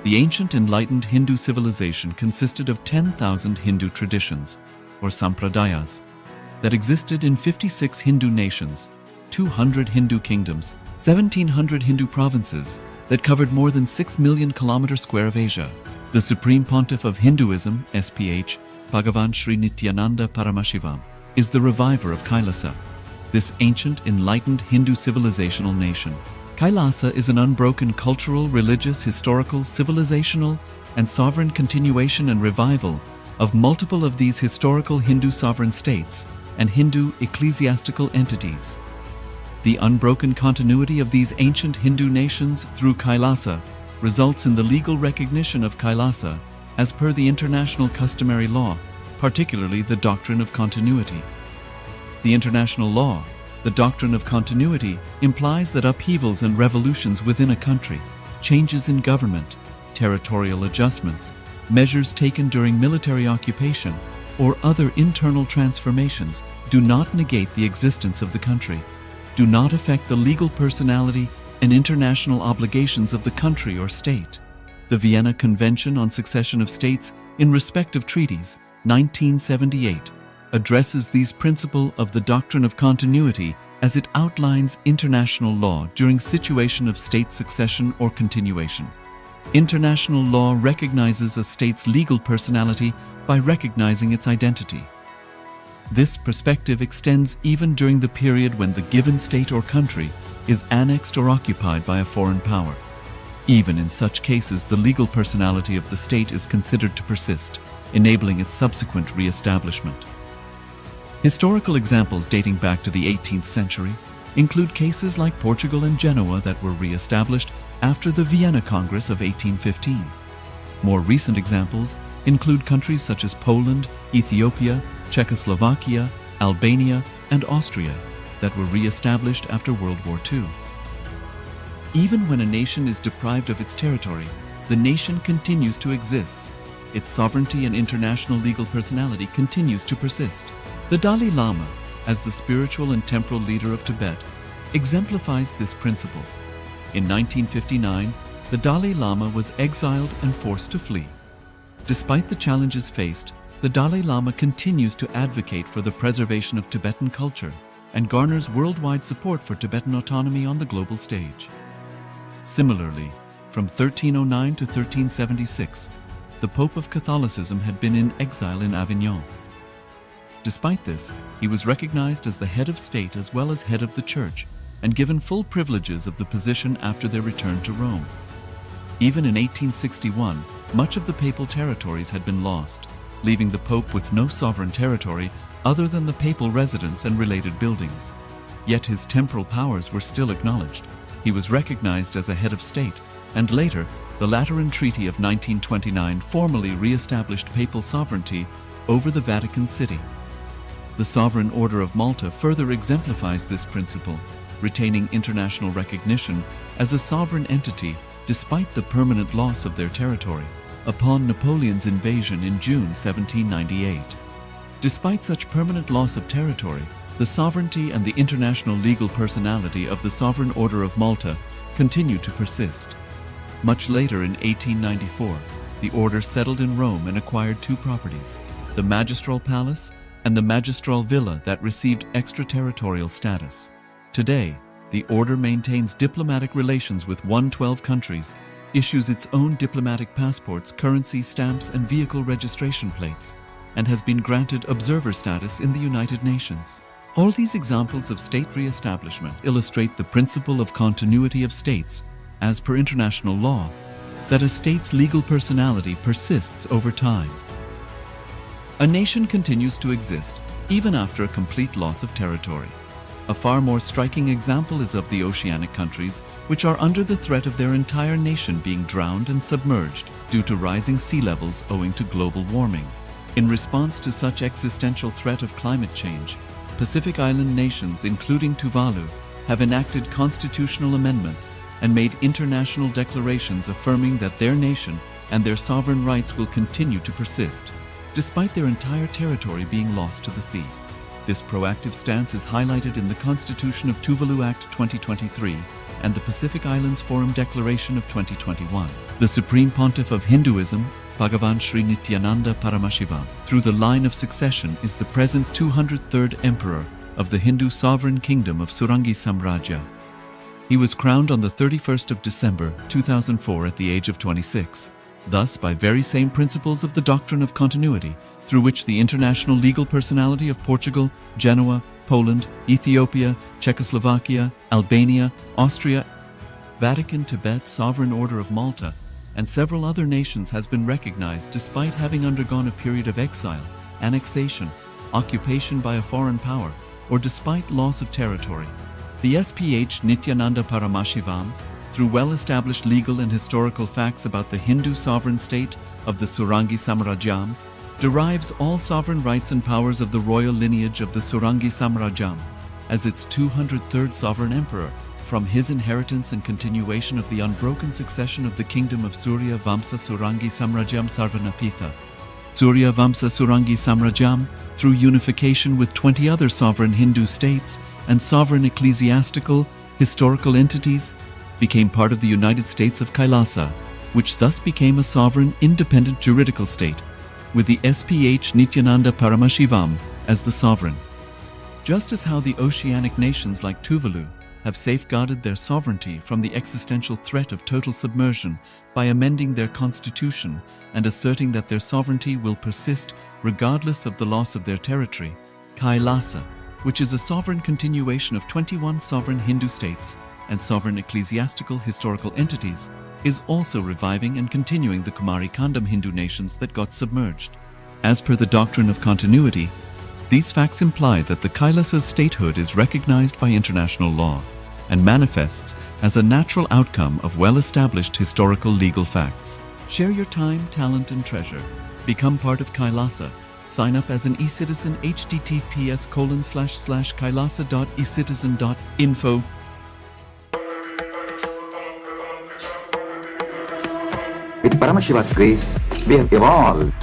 S4: the ancient enlightened Hindu civilization consisted of 10,000 Hindu traditions, or sampradayas, that existed in 56 Hindu nations, 200 Hindu kingdoms, 1,700 Hindu provinces that covered more than 6 million kilometers square of Asia. The Supreme Pontiff of Hinduism, SPH, Bhagavan Sri Nithyananda Paramashivoham, is the reviver of Kailasa, this ancient enlightened Hindu civilizational nation. Kailasa is an unbroken cultural, religious, historical, civilizational, and sovereign continuation and revival of multiple of these historical Hindu sovereign states and Hindu ecclesiastical entities. The unbroken continuity of these ancient Hindu nations through Kailasa results in the legal recognition of Kailasa as per the international customary law, particularly the doctrine of continuity. The international law, the doctrine of continuity, implies that upheavals and revolutions within a country, changes in government, territorial adjustments, measures taken during military occupation, or other internal transformations do not negate the existence of the country, do not affect the legal personality and international obligations of the country or state. The Vienna Convention on Succession of States in Respect of Treaties, 1978, addresses these principles of the doctrine of continuity as it outlines international law during situation of state succession or continuation. International law recognizes a state's legal personality by recognizing its identity. This perspective extends even during the period when the given state or country is annexed or occupied by a foreign power. Even in such cases, the legal personality of the state is considered to persist, enabling its subsequent re-establishment. Historical examples dating back to the 18th century include cases like Portugal and Genoa that were re-established after the Vienna Congress of 1815. More recent examples include countries such as Poland, Ethiopia, Czechoslovakia, Albania, and Austria that were re-established after World War II. Even when a nation is deprived of its territory, the nation continues to exist. Its sovereignty and international legal personality continues to persist. The Dalai Lama, as the spiritual and temporal leader of Tibet, exemplifies this principle. In 1959, the Dalai Lama was exiled and forced to flee. Despite the challenges faced, the Dalai Lama continues to advocate for the preservation of Tibetan culture and garners worldwide support for Tibetan autonomy on the global stage. Similarly, from 1309 to 1376, the Pope of Catholicism had been in exile in Avignon. Despite this, he was recognized as the head of state as well as head of the church and given full privileges of the position after their return to Rome. Even in 1861, much of the papal territories had been lost, leaving the Pope with no sovereign territory other than the papal residence and related buildings. Yet his temporal powers were still acknowledged. He was recognized as a head of state, and later, the Lateran Treaty of 1929 formally re-established papal sovereignty over the Vatican City. The Sovereign Order of Malta further exemplifies this principle, retaining international recognition as a sovereign entity despite the permanent loss of their territory upon Napoleon's invasion in June 1798. Despite such permanent loss of territory, the sovereignty and the international legal personality of the Sovereign Order of Malta continue to persist. Much later in 1894, the order settled in Rome and acquired two properties, the Magistral Palace and the Magistral Villa that received extraterritorial status. Today, the order maintains diplomatic relations with 112 countries, issues its own diplomatic passports, currency, stamps, and vehicle registration plates, and has been granted observer status in the United Nations. All these examples of state re-establishment illustrate the principle of continuity of states, as per international law, that a state's legal personality persists over time. A nation continues to exist even after a complete loss of territory. A far more striking example is of the oceanic countries, which are under the threat of their entire nation being drowned and submerged due to rising sea levels owing to global warming. In response to such existential threat of climate change, Pacific Island nations, including Tuvalu, have enacted constitutional amendments and made international declarations affirming that their nation and their sovereign rights will continue to persist, despite their entire territory being lost to the sea. This proactive stance is highlighted in the Constitution of Tuvalu Act 2023, and the Pacific Islands Forum Declaration of 2021. The Supreme Pontiff of Hinduism, Bhagavan Sri Nithyananda Paramashivoham, through the line of succession is the present 203rd Emperor of the Hindu sovereign kingdom of Surangi Samrajya. He was crowned on the 31st of December 2004 at the age of 26. Thus, by very same principles of the doctrine of continuity, through which the international legal personality of Portugal, Genoa, Poland, Ethiopia, Czechoslovakia, Albania, Austria, Vatican, Tibet, Sovereign Order of Malta, and several other nations has been recognized despite having undergone a period of exile, annexation, occupation by a foreign power, or despite loss of territory. The SPH Nithyananda Paramashivoham, through well-established legal and historical facts about the Hindu sovereign state of the Surangi Samrajyam, derives all sovereign rights and powers of the royal lineage of the Surangi Samrajyam as its 203rd sovereign emperor, from his inheritance and continuation of the unbroken succession of the kingdom of Surya Vamsa Surangi Samrajyam Sarvanapitha. Surya Vamsa Surangi Samrajyam, through unification with 20 other sovereign Hindu states and sovereign ecclesiastical, historical entities, became part of the United States of Kailasa, which thus became a sovereign, independent juridical state, with the SPH Nithyananda Paramashivoham as the sovereign. Just as how the oceanic nations like Tuvalu have safeguarded their sovereignty from the existential threat of total submersion by amending their constitution and asserting that their sovereignty will persist regardless of the loss of their territory, Kailasa, which is a sovereign continuation of 21 sovereign Hindu states and sovereign ecclesiastical historical entities, is also reviving and continuing the Kumari Kandam Hindu nations that got submerged. As per the doctrine of continuity, these facts imply that the Kailasa's statehood is recognized by international law and manifests as a natural outcome of well-established historical legal facts. Share your time, talent, and treasure. Become part of Kailasa. Sign up as an eCitizen https://kailasa.ecitizen.info.
S5: With Paramashiva's grace, we have evolved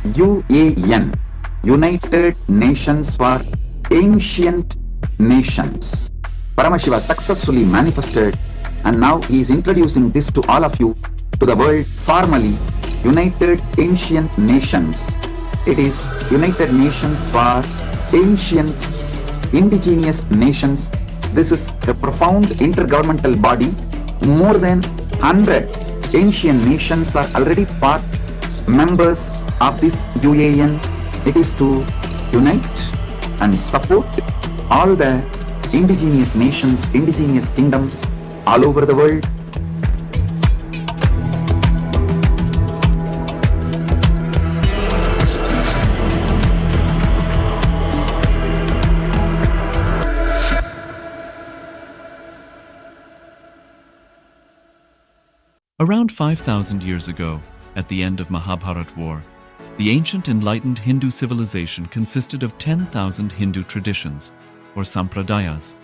S5: UAN, United Nations for Ancient Nations. Paramashiva successfully manifested, and now he is introducing this to all of you, to the world formally, United Ancient Nations. It is United Nations for Ancient Indigenous Nations. This is a profound intergovernmental body. More than 100 ancient nations are already part members of this UAN. It is to unite and support all the indigenous nations, indigenous kingdoms all over the world.
S4: Around 5,000 years ago, at the end of Mahabharat War, the ancient enlightened Hindu civilization consisted of 10,000 Hindu traditions, or sampradayas,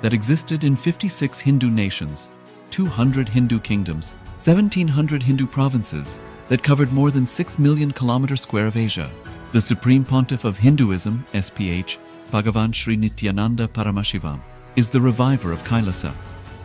S4: that existed in 56 Hindu nations, 200 Hindu kingdoms, 1,700 Hindu provinces that covered more than 6 million kilometers square of Asia. The Supreme Pontiff of Hinduism, SPH, Bhagavan Sri Nithyananda Paramashivoham, is the reviver of Kailasa,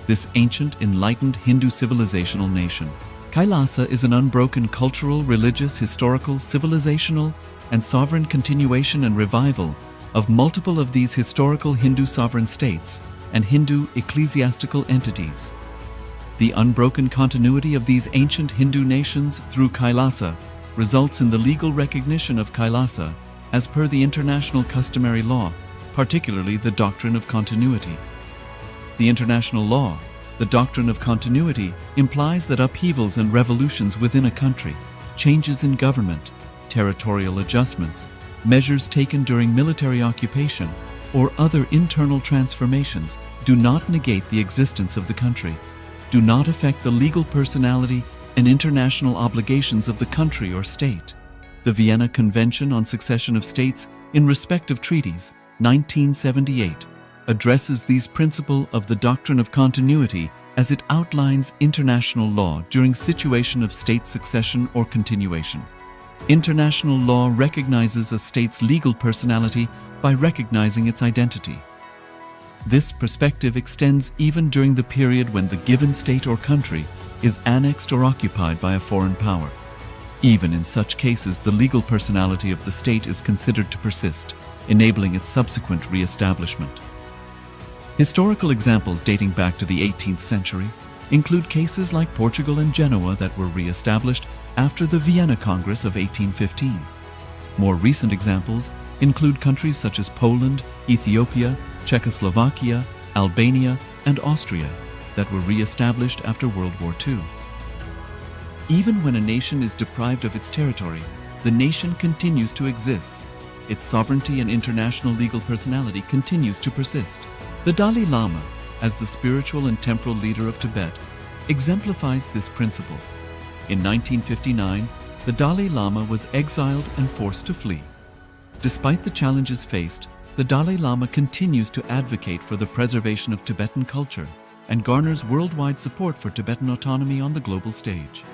S4: this ancient enlightened Hindu civilizational nation. Kailasa is an unbroken cultural, religious, historical, civilizational, and sovereign continuation and revival of multiple of these historical Hindu sovereign states and Hindu ecclesiastical entities. The unbroken continuity of these ancient Hindu nations through Kailasa results in the legal recognition of Kailasa as per the international customary law, particularly the doctrine of continuity. The international law, the doctrine of continuity, implies that upheavals and revolutions within a country, changes in government, territorial adjustments, measures taken during military occupation, or other internal transformations do not negate the existence of the country, do not affect the legal personality and international obligations of the country or state. The Vienna Convention on Succession of States in respect of treaties, 1978, addresses these principles of the doctrine of continuity as it outlines international law during situation of state succession or continuation. International law recognizes a state's legal personality by recognizing its identity. This perspective extends even during the period when the given state or country is annexed or occupied by a foreign power. Even in such cases, the legal personality of the state is considered to persist, enabling its subsequent re-establishment. Historical examples dating back to the 18th century include cases like Portugal and Genoa that were re-established after the Vienna Congress of 1815. More recent examples include countries such as Poland, Ethiopia, Czechoslovakia, Albania, and Austria that were re-established after World War II. Even when a nation is deprived of its territory, the nation continues to exist. Its sovereignty and international legal personality continues to persist. The Dalai Lama, as the spiritual and temporal leader of Tibet, exemplifies this principle. In 1959, the Dalai Lama was exiled and forced to flee. Despite the challenges faced, the Dalai Lama continues to advocate for the preservation of Tibetan culture and garners worldwide support for Tibetan autonomy on the global stage.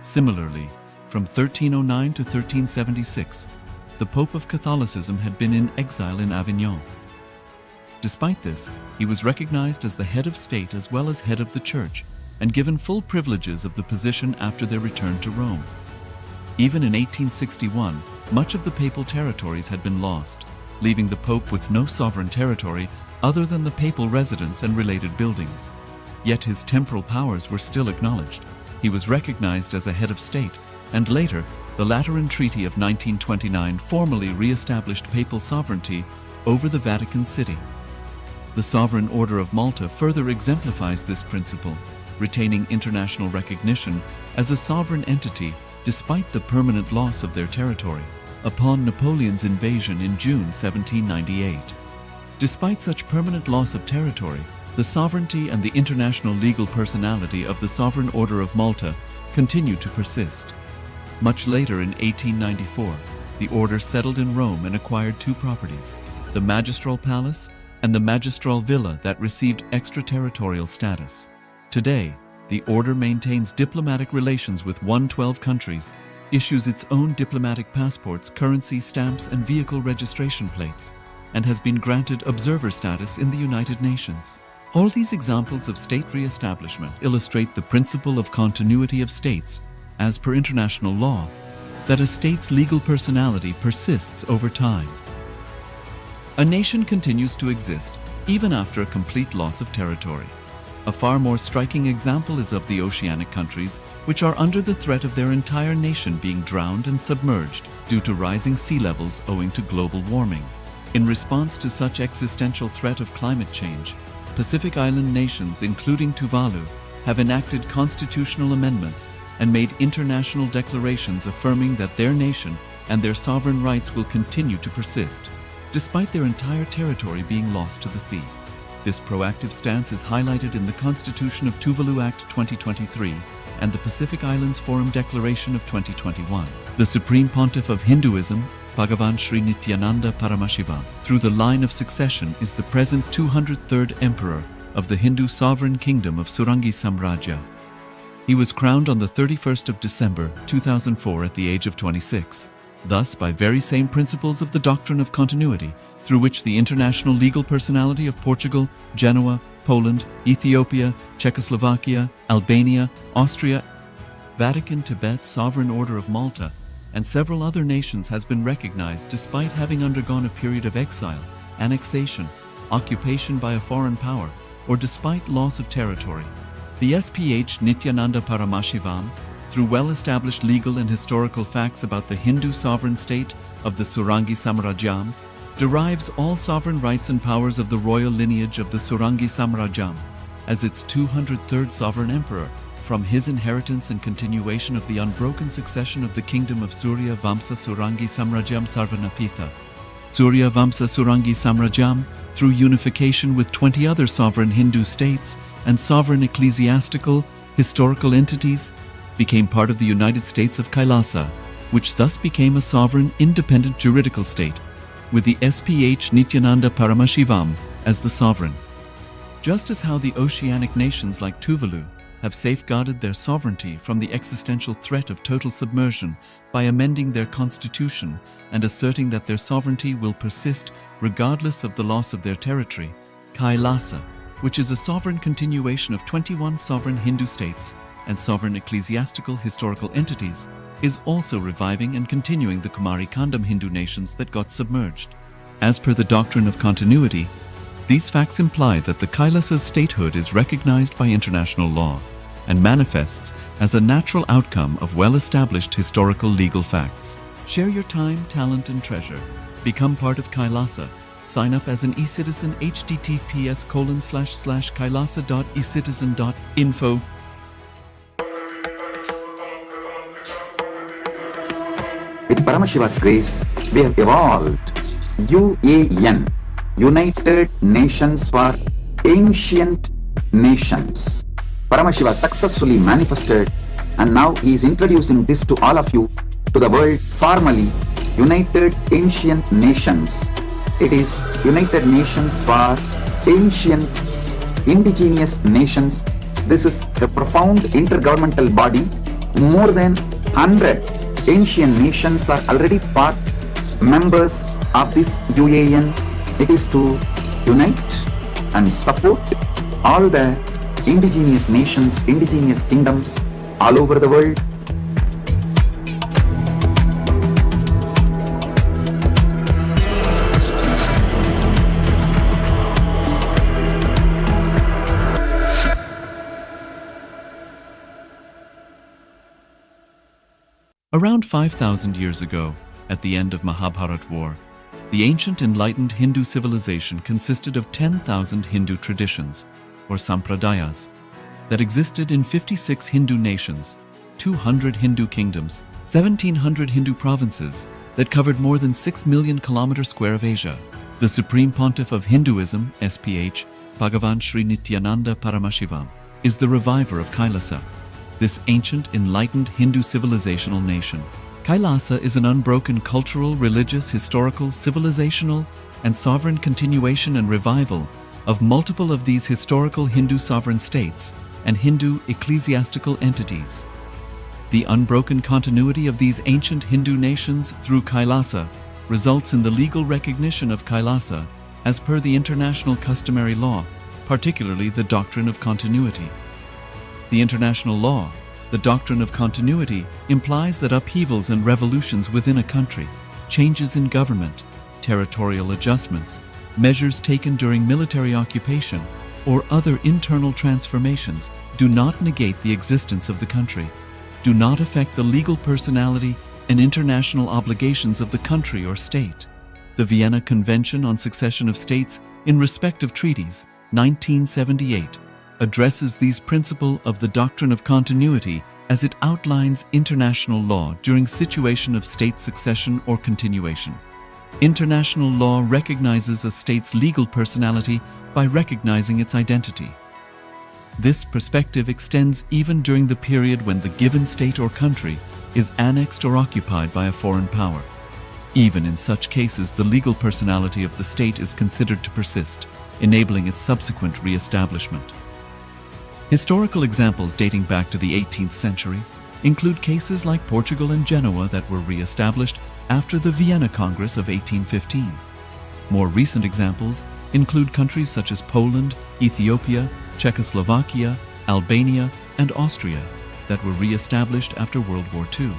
S4: Similarly, from 1309 to 1376, the Pope of Catholicism had been in exile in Avignon. Despite this, he was recognized as the head of state as well as head of the church and given full privileges of the position after their return to Rome. Even in 1861, much of the papal territories had been lost, leaving the Pope with no sovereign territory other than the papal residence and related buildings. Yet his temporal powers were still acknowledged. He was recognized as a head of state, and later, the Lateran Treaty of 1929 formally re-established papal sovereignty over the Vatican City. The Sovereign Order of Malta further exemplifies this principle, retaining international recognition as a sovereign entity despite the permanent loss of their territory upon Napoleon's invasion in June 1798. Despite such permanent loss of territory, the sovereignty and the international legal personality of the Sovereign Order of Malta continue to persist. Much later in 1894, the order settled in Rome and acquired two properties, the Magistral Palace and the Magistral Villa that received extraterritorial status. Today, the order maintains diplomatic relations with 112 countries, issues its own diplomatic passports, currency, stamps, and vehicle registration plates, and has been granted observer status in the United Nations. All these examples of state re-establishment illustrate the principle of continuity of states, as per international law, that a state's legal personality persists over time. A nation continues to exist even after a complete loss of territory. A far more striking example is of the oceanic countries, which are under the threat of their entire nation being drowned and submerged due to rising sea levels owing to global warming. In response to such existential threat of climate change, Pacific Island nations, including Tuvalu, have enacted constitutional amendments and made international declarations affirming that their nation and their sovereign rights will continue to persist, despite their entire territory being lost to the sea. This proactive stance is highlighted in the Constitution of Tuvalu Act 2023 and the Pacific Islands Forum Declaration of 2021. The Supreme Pontiff of Hinduism, Bhagavan Sri Nithyananda Paramashivoham, through the line of succession is the present 203rd Emperor of the Hindu Sovereign Kingdom of Surangi Samrajya. He was crowned on the 31st of December 2004 at the age of 26. Thus, by very same principles of the doctrine of continuity, through which the international legal personality of Portugal, Genoa, Poland, Ethiopia, Czechoslovakia, Albania, Austria, Vatican, Tibet, Sovereign Order of Malta, and several other nations has been recognized despite having undergone a period of exile, annexation, occupation by a foreign power, or despite loss of territory. The SPH Nithyananda Paramashivoham, through well-established legal and historical facts about the Hindu sovereign state of the Surangi Samrajyam, derives all sovereign rights and powers of the royal lineage of the Surangi Samrajyam as its 203rd sovereign emperor, from his inheritance and continuation of the unbroken succession of the kingdom of Surya Vamsa Surangi Samrajyam Sarvanapitha. Surya Vamsa Surangi Samrajyam, through unification with 20 other sovereign Hindu states and sovereign ecclesiastical, historical entities, became part of the United States of Kailasa, which thus became a sovereign, independent juridical state, with the SPH Nithyananda Paramashivoham as the sovereign. Just as how the oceanic nations like Tuvalu have safeguarded their sovereignty from the existential threat of total submersion by amending their constitution and asserting that their sovereignty will persist regardless of the loss of their territory, Kailasa, which is a sovereign continuation of 21 sovereign Hindu states and sovereign ecclesiastical historical entities, is also reviving and continuing the Kumari Kandam Hindu nations that got submerged. As per the doctrine of continuity, these facts imply that the Kailasa's statehood is recognized by international law and manifests as a natural outcome of well-established historical legal facts. Share your time, talent, and treasure. Become part of Kailasa. Sign up as an eCitizen https://kailasa.ecitizen.info.
S5: With Paramashiva's grace, we have evolved UAN, United Nations for Ancient Nations. Paramashiva successfully manifested, and now he is introducing this to all of you, to the world formally, United Ancient Nations. It is United Nations for Ancient Indigenous Nations. This is a profound intergovernmental body. More than 100 ancient nations are already part members of this UAN. It is to unite and support all the indigenous nations, indigenous kingdoms all over the world.
S4: Around 5,000 years ago, at the end of Mahabharat War, the ancient enlightened Hindu civilization consisted of 10,000 Hindu traditions, or sampradayas, that existed in 56 Hindu nations, 200 Hindu kingdoms, 1,700 Hindu provinces that covered more than 6 million kilometers square of Asia. The Supreme Pontiff of Hinduism, SPH, Bhagavan Sri Nithyananda Paramashivoham, is the reviver of Kailasa, this ancient enlightened Hindu civilizational nation. Kailasa is an unbroken cultural, religious, historical, civilizational, and sovereign continuation and revival of multiple of these historical Hindu sovereign states and Hindu ecclesiastical entities. The unbroken continuity of these ancient Hindu nations through Kailasa results in the legal recognition of Kailasa as per the international customary law, particularly the doctrine of continuity. The international law, the doctrine of continuity, implies that upheavals and revolutions within a country, changes in government, territorial adjustments, measures taken during military occupation, or other internal transformations do not negate the existence of the country, do not affect the legal personality and international obligations of the country or state. The Vienna Convention on Succession of States in respect of treaties, 1978, addresses these principles of the doctrine of continuity as it outlines international law during situation of state succession or continuation. International law recognizes a state's legal personality by recognizing its identity. This perspective extends even during the period when the given state or country is annexed or occupied by a foreign power. Even in such cases, the legal personality of the state is considered to persist, enabling its subsequent re-establishment. Historical examples dating back to the 18th century include cases like Portugal and Genoa that were re-established after the Vienna Congress of 1815. More recent examples include countries such as Poland, Ethiopia, Czechoslovakia, Albania, and Austria that were re-established after World War II.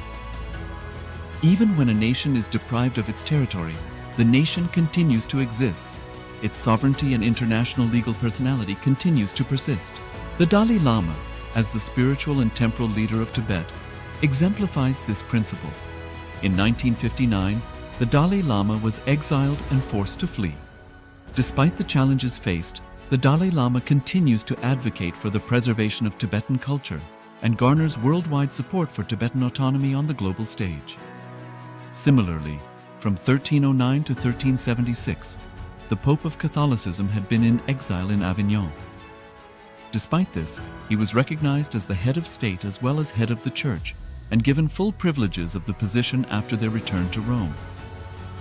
S4: Even when a nation is deprived of its territory, the nation continues to exist. Its sovereignty and international legal personality continues to persist. The Dalai Lama, as the spiritual and temporal leader of Tibet, exemplifies this principle. In 1959, the Dalai Lama was exiled and forced to flee. Despite the challenges faced, the Dalai Lama continues to advocate for the preservation of Tibetan culture and garners worldwide support for Tibetan autonomy on the global stage. Similarly, from 1309 to 1376, the Pope of Catholicism had been in exile in Avignon. Despite this, he was recognized as the head of state as well as head of the church and given full privileges of the position after their return to Rome.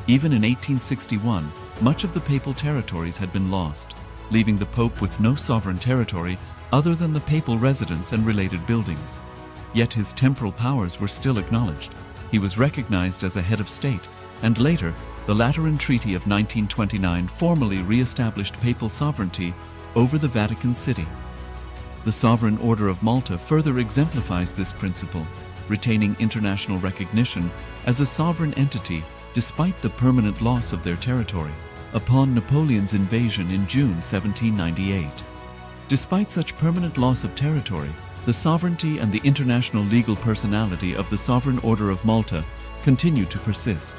S4: Even in 1861, much of the papal territories had been lost, leaving the Pope with no sovereign territory other than the papal residence and related buildings. Yet his temporal powers were still acknowledged. He was recognized as a head of state and later The Lateran Treaty of 1929 formally re-established papal sovereignty over the Vatican City. The Sovereign Order of Malta further exemplifies this principle, retaining international recognition as a sovereign entity despite the permanent loss of their territory upon Napoleon's invasion in June 1798. Despite such permanent loss of territory, the sovereignty and the international legal personality of the Sovereign Order of Malta continue to persist.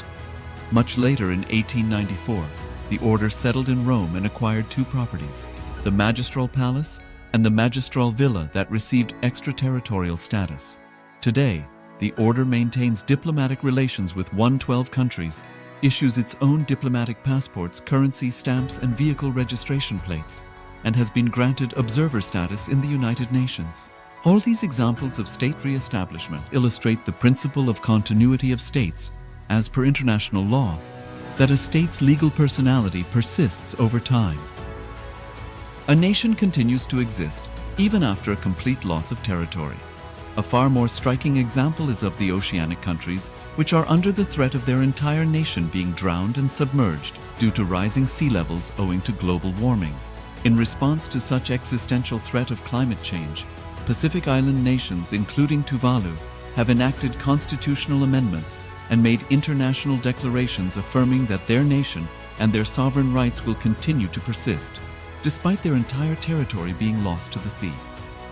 S4: Much later in 1894, the order settled in Rome and acquired two properties, the Magistral Palace and the Magistral Villa that received extraterritorial status. Today, the order maintains diplomatic relations with 112 countries, issues its own diplomatic passports, currency, stamps, and vehicle registration plates, and has been granted observer status in the United Nations. All these examples of state re-establishment illustrate the principle of continuity of states, as per international law, that a state's legal personality persists over time. A nation continues to exist even after a complete loss of territory. A far more striking example is of the oceanic countries, which are under the threat of their entire nation being drowned and submerged due to rising sea levels owing to global warming. In response to such existential threat of climate change, Pacific Island nations, including Tuvalu, have enacted constitutional amendments and made international declarations affirming that their nation and their sovereign rights will continue to persist, despite their entire territory being lost to the sea.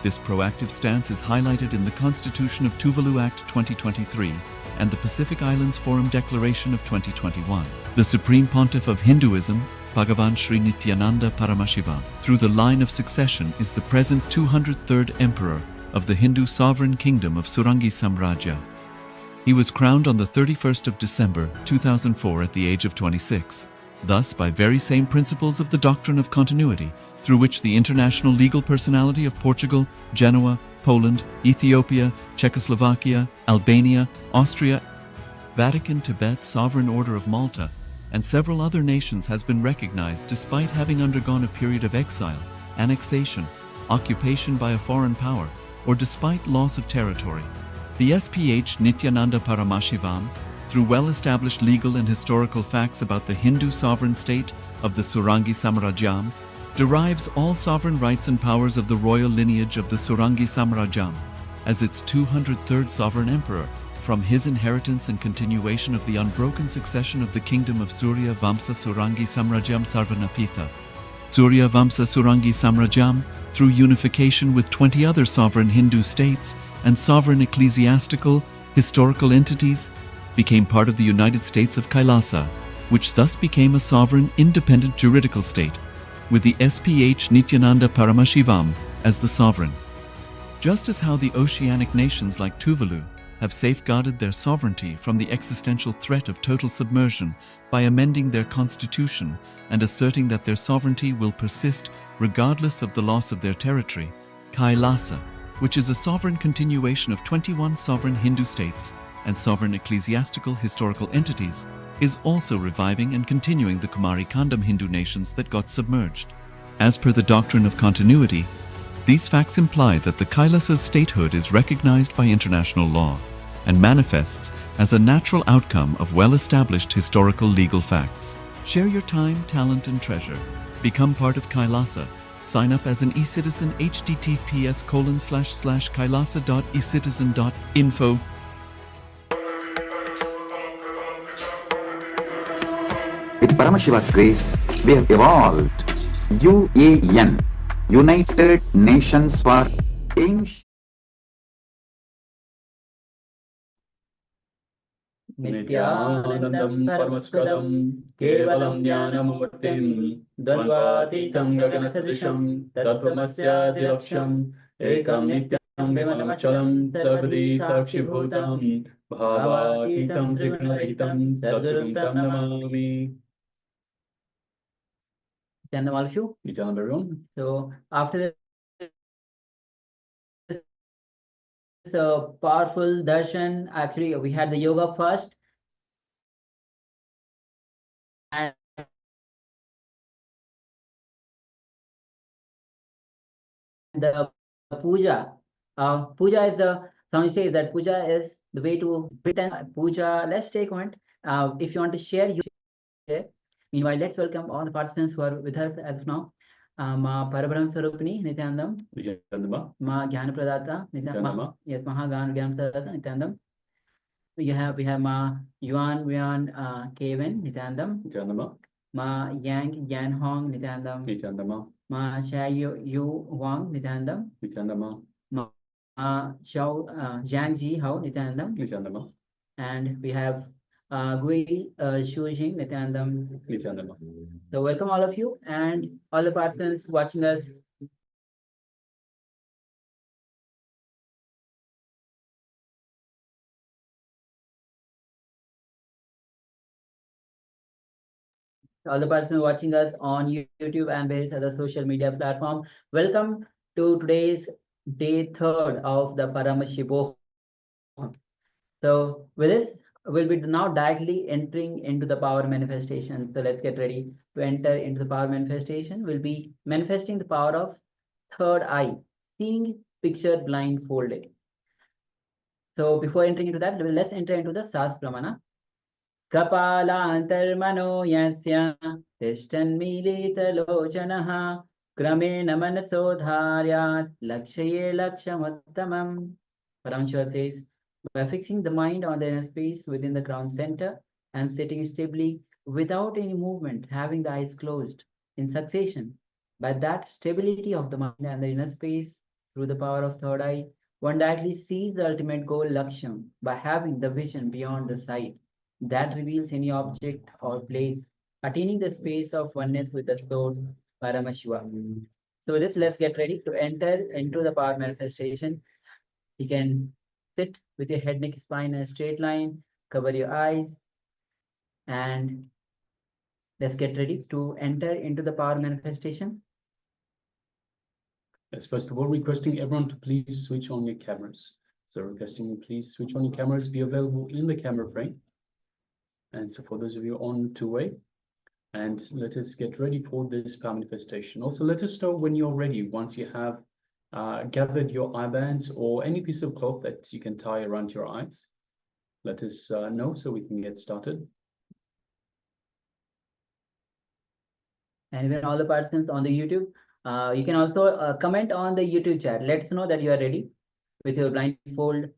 S4: This proactive stance is highlighted in the Constitution of Tuvalu Act 2023 and the Pacific Islands Forum Declaration of 2021. The Supreme Pontiff of Hinduism, Bhagavan Sri Nithyananda Paramashivoham, through the line of succession is the present 203rd Emperor of the Hindu Sovereign Kingdom of Surangi Samrajya. He was crowned on the 31st of December 2004 at the age of 26. Thus, by very same principles of the doctrine of continuity, through which the international legal personality of Portugal, Genoa, Poland, Ethiopia, Czechoslovakia, Albania, Austria, Vatican, Tibet, Sovereign Order of Malta, and several other nations has been recognized despite having undergone a period of exile, annexation, occupation by a foreign power, or despite loss of territory. The SPH Nithyananda Paramashivoham, through well-established legal and historical facts about the Hindu sovereign state of the Surangi Samrajyam, derives all sovereign rights and powers of the royal lineage of the Surangi Samrajyam as its 203rd sovereign emperor, from his inheritance and continuation of the unbroken succession of the kingdom of Surya Vamsa Surangi Samrajyam Sarvanapitha. Surya Vamsa Surangi Samrajyam, through unification with 20 other sovereign Hindu states and sovereign ecclesiastical, historical entities, became part of the United States of Kailasa, which thus became a sovereign, independent juridical state, with the SPH Nithyananda Paramashivoham as the sovereign. Just as how the oceanic nations like Tuvalu have safeguarded their sovereignty from the existential threat of total submersion by amending their constitution and asserting that their sovereignty will persist regardless of the loss of their territory, Kailasa, which is a sovereign continuation of 21 sovereign Hindu states and sovereign ecclesiastical historical entities, is also reviving and continuing the Kumari Kandam Hindu nations that got submerged. As per the doctrine of continuity, these facts imply that the Kailasa's statehood is recognized by international law and manifests as a natural outcome of well-established historical legal facts. Share your time, talent, and treasure. Become part of Kailasa. Sign up as an eCitizen https://kailasa.ecitizen.info.
S5: With Paramashiva's grace, we have evolved UAN, United Nations for Ancient.
S6: नित्यानन्दं परमस्पदं केवलं ज्ञानमूर्तिं द्वन्द्वातीतं गगनसदृशं तत्त्वमस्यादिलक्ष्यम् एकं नित्यं विमलमचलं सर्वदी साक्षिभूतं भावातीतं त्रिगुणरहितं सद्गुरुं तं Namami. Nithyananda, everyone.
S2: So after this powerful darshan, actually we had the yoga first and the puja. Puja is someone says that puja is the way to pretend puja. Let's take one. If you want to share
S6: Meanwhile, let's welcome all the participants who are with us as of now. Ma Parabrahma Swarupini, Nithyanandam.
S4: Nithyananda.
S6: Ma Jnana Pradata,
S4: Nithyananda.
S6: Yes, Mahagan Jnana Pradata, Nithyanandam. We have Ma Yuan Kevin, Nithyanandam.
S4: Nithyananda.
S6: Ma Yang Yan Hong, Nithyanandam.
S4: Nithyananda.
S6: Ma Shai Yu Wang, Nithyanandam.
S4: Nithyananda.
S6: Ma Xiao Zhang Ji Hao, Nithyanandam.
S4: Nithyananda.
S6: And we have Gui Shu Jing, Nithyanandam.
S4: Nithyananda.
S6: So welcome all of you and all the participants watching us. All the participants watching us on YouTube and various other social media platform. Welcome to today's day 3rd of the Paramashivoham. So with this, we'll be now directly entering into the power manifestation. So let's get ready to enter into the power manifestation. We'll be manifesting the power of third eye, seeing picture blindfolded. So before entering into that, let's enter into the SUPREME. Kapalantarmano yasya tishtanmilitalochanaha kramena manasodharyat lakshaye lakshamattamam. Paramashiva says, by fixing the mind on the inner space within the crown center and sitting stably without any movement, having the eyes closed in succession, by that stability of the mind and the inner space through the power of third eye, one directly sees the ultimate goal, Laksham, by having the vision beyond the sight that reveals any object or place, attaining the space of oneness with the source, Paramashiva. So with this, let's get ready to enter into the power manifestation. You can sit with your head, neck, spine in a straight line, cover your eyes, and let's get ready to enter into the power manifestation.
S4: Yes, first of all, requesting everyone to please switch on your cameras. So requesting you please switch on your cameras, be available in the camera frame. And so for those of you on two-way, and let us get ready for this power manifestation. Also, let us know when you're ready, once you have gathered your eye bands or any piece of cloth that you can tie around your eyes. Let us know so we can get started.
S6: And even all the participants on the YouTube, you can also comment on the YouTube chat. Let us know that you are ready with your blindfold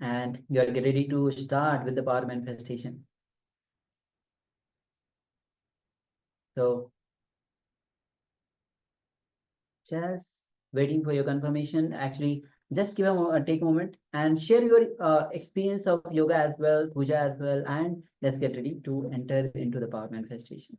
S6: and you are ready to start with the power manifestation. So just waiting for your confirmation. Actually, just take a moment and share your experience of yoga as well, puja as well, and let's get ready to enter into the power manifestation.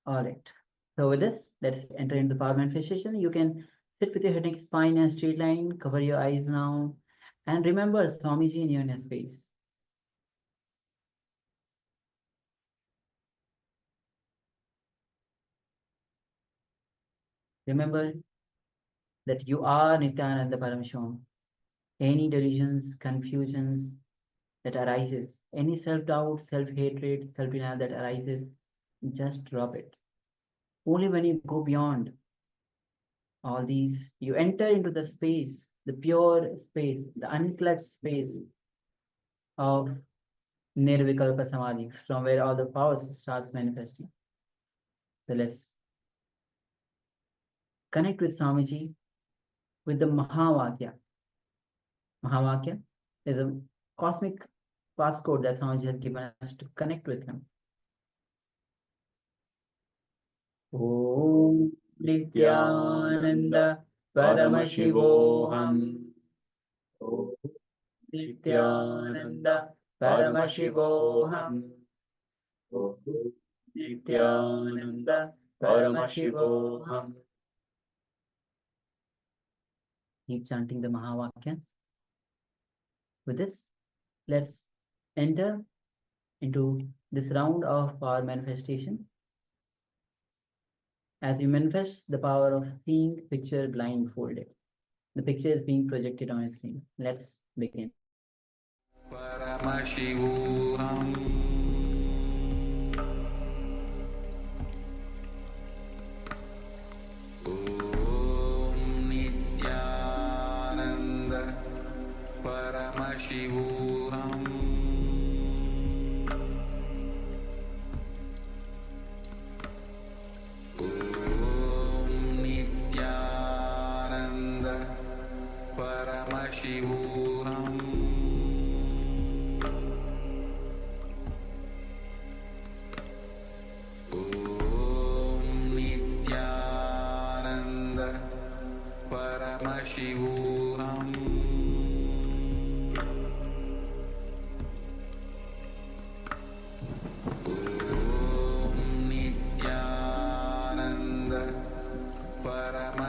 S6: All right. So with this, let's enter into the power manifestation. You can sit with your head, neck, spine, and straight line. Cover your eyes now, and remember Swamiji in your inner space. Remember that you are Nithyananda Paramashivoham. Any delusions, confusions that arises, any self-doubt, self-hatred, self-denial that arises, just drop it. Only when you go beyond all these, you enter into the space, the pure space, the unclutched space of Nirvikalpa Samadhi, from where all the powers starts manifesting. So let's connect with Swamiji with the Mahavakya. Mahavakya is a cosmic passcode that Swamiji has given us to connect with him. Om Nithyananda Paramashivoham. Om Nithyananda Paramashivoham. Om Nithyananda Paramashivoham. Keep chanting the Mahavakya. With this, let's enter into this round of power manifestation. As you manifest the power of seeing picture blindfolded. The picture is being projected on your screen. Let's begin.
S7: Paramashivoham. Om Nithyananda Paramashivoham.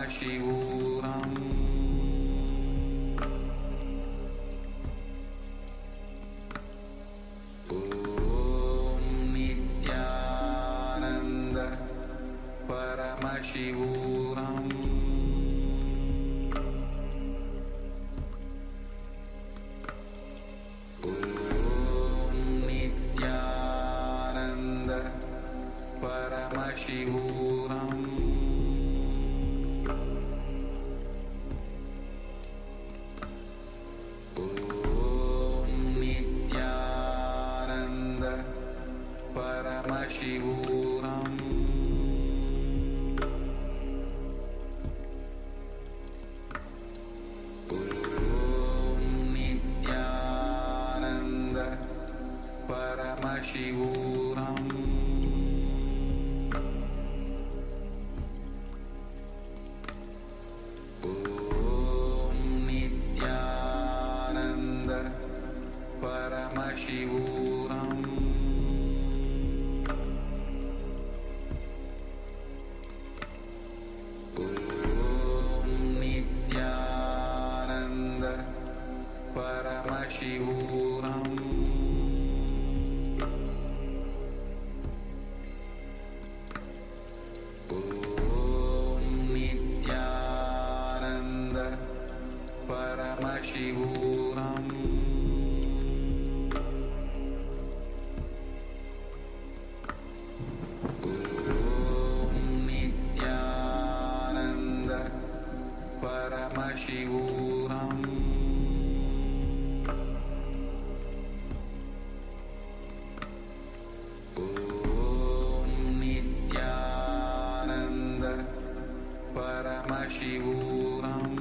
S7: Paramashivoham Om Nithyananda Paramashivoham Om Nithyananda Paramashivoham Paramashivoham Om Nithyananda Paramashivoham Om Nithyananda Paramashivoham Paramashivoham Om Nithyananda Paramashivoham Om Nithyananda Paramashivoham Paramashivoham Om Nithyananda Paramashivoham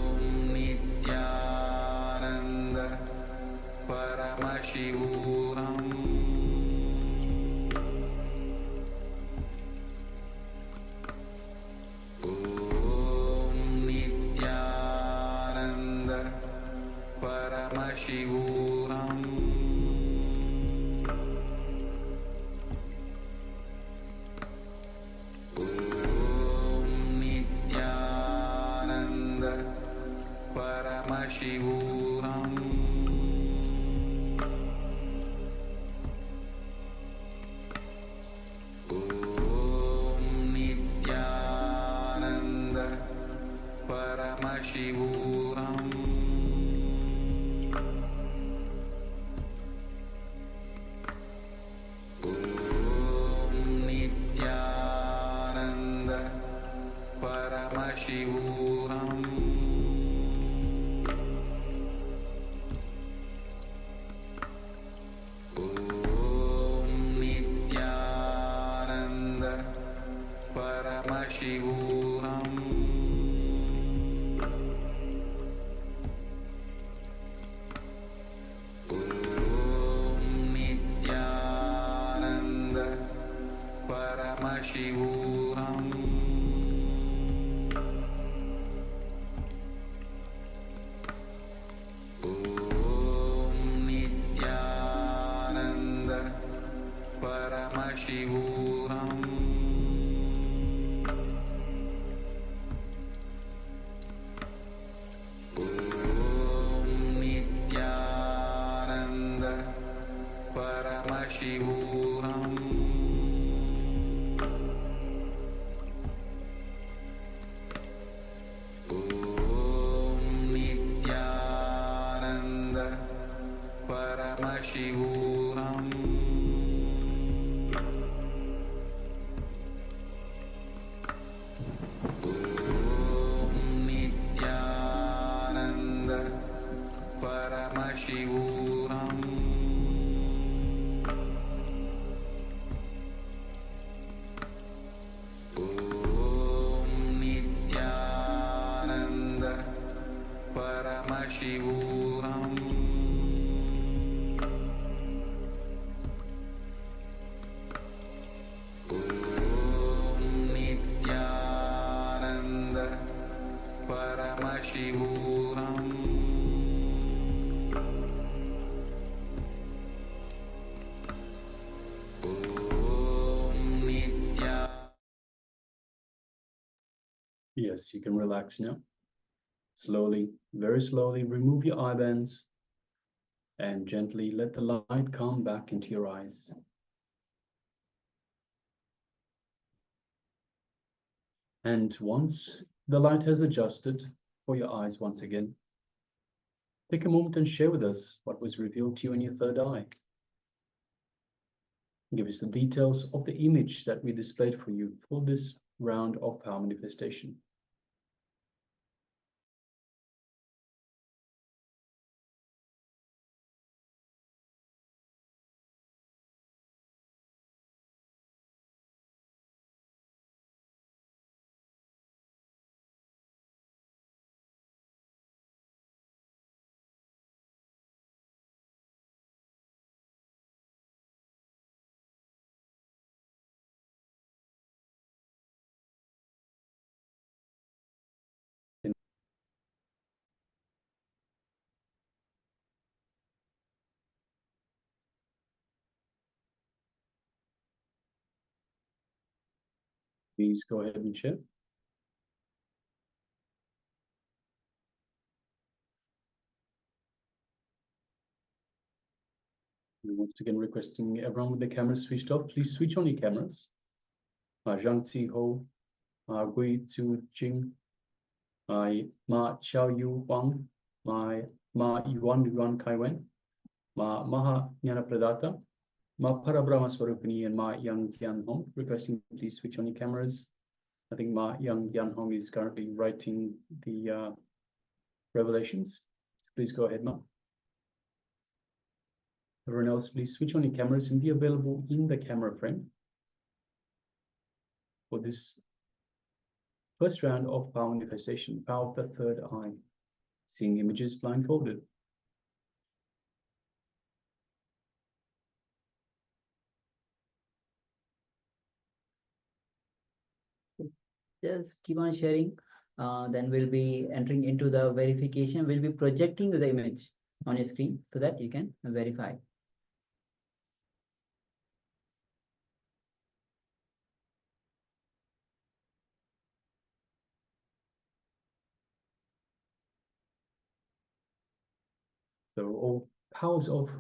S7: Om Nithyananda Paramashivoham Paramashivoham Om Nithyananda Paramashivoham Om Nithyananda Paramashivoham Paramashivoham Om Nithyananda Paramashivoham Om Nithyananda Paramashivoham Paramashivoham Om Nithyananda Paramashivoham Om Nithyananda Paramashivoham Paramashivoham
S8: Yes, you can relax now. Slowly, very slowly, remove your eye bands and gently let the light come back into your eyes. And once the light has adjusted for your eyes once again, take a moment and share with us what was revealed to you in your third eye. Give us the details of the image that we displayed for you for this round of power manifestation. Please go ahead and share. And once again, requesting everyone with the cameras switched off, please switch on your cameras. Zhang Tzi Ho, Gui Zhu Jing, Ma Xiao Yu Wang, Ma Yuan Kai Wen, Ma Maha Jnana Pradata, Ma Parabrahma Swarupini, and Ma Yang Yan Hong. Requesting please switch on your cameras. I think Ma Yang Yan Hong is currently writing the revelations. So please go ahead, Ma. Everyone else, please switch on your cameras and be available in the camera frame for this first round of power manifestation, power of the third eye, seeing images blindfolded.
S6: Just keep on sharing. Then we'll be entering into the verification. We'll be projecting the image on your screen so that you can verify.
S8: So all powers of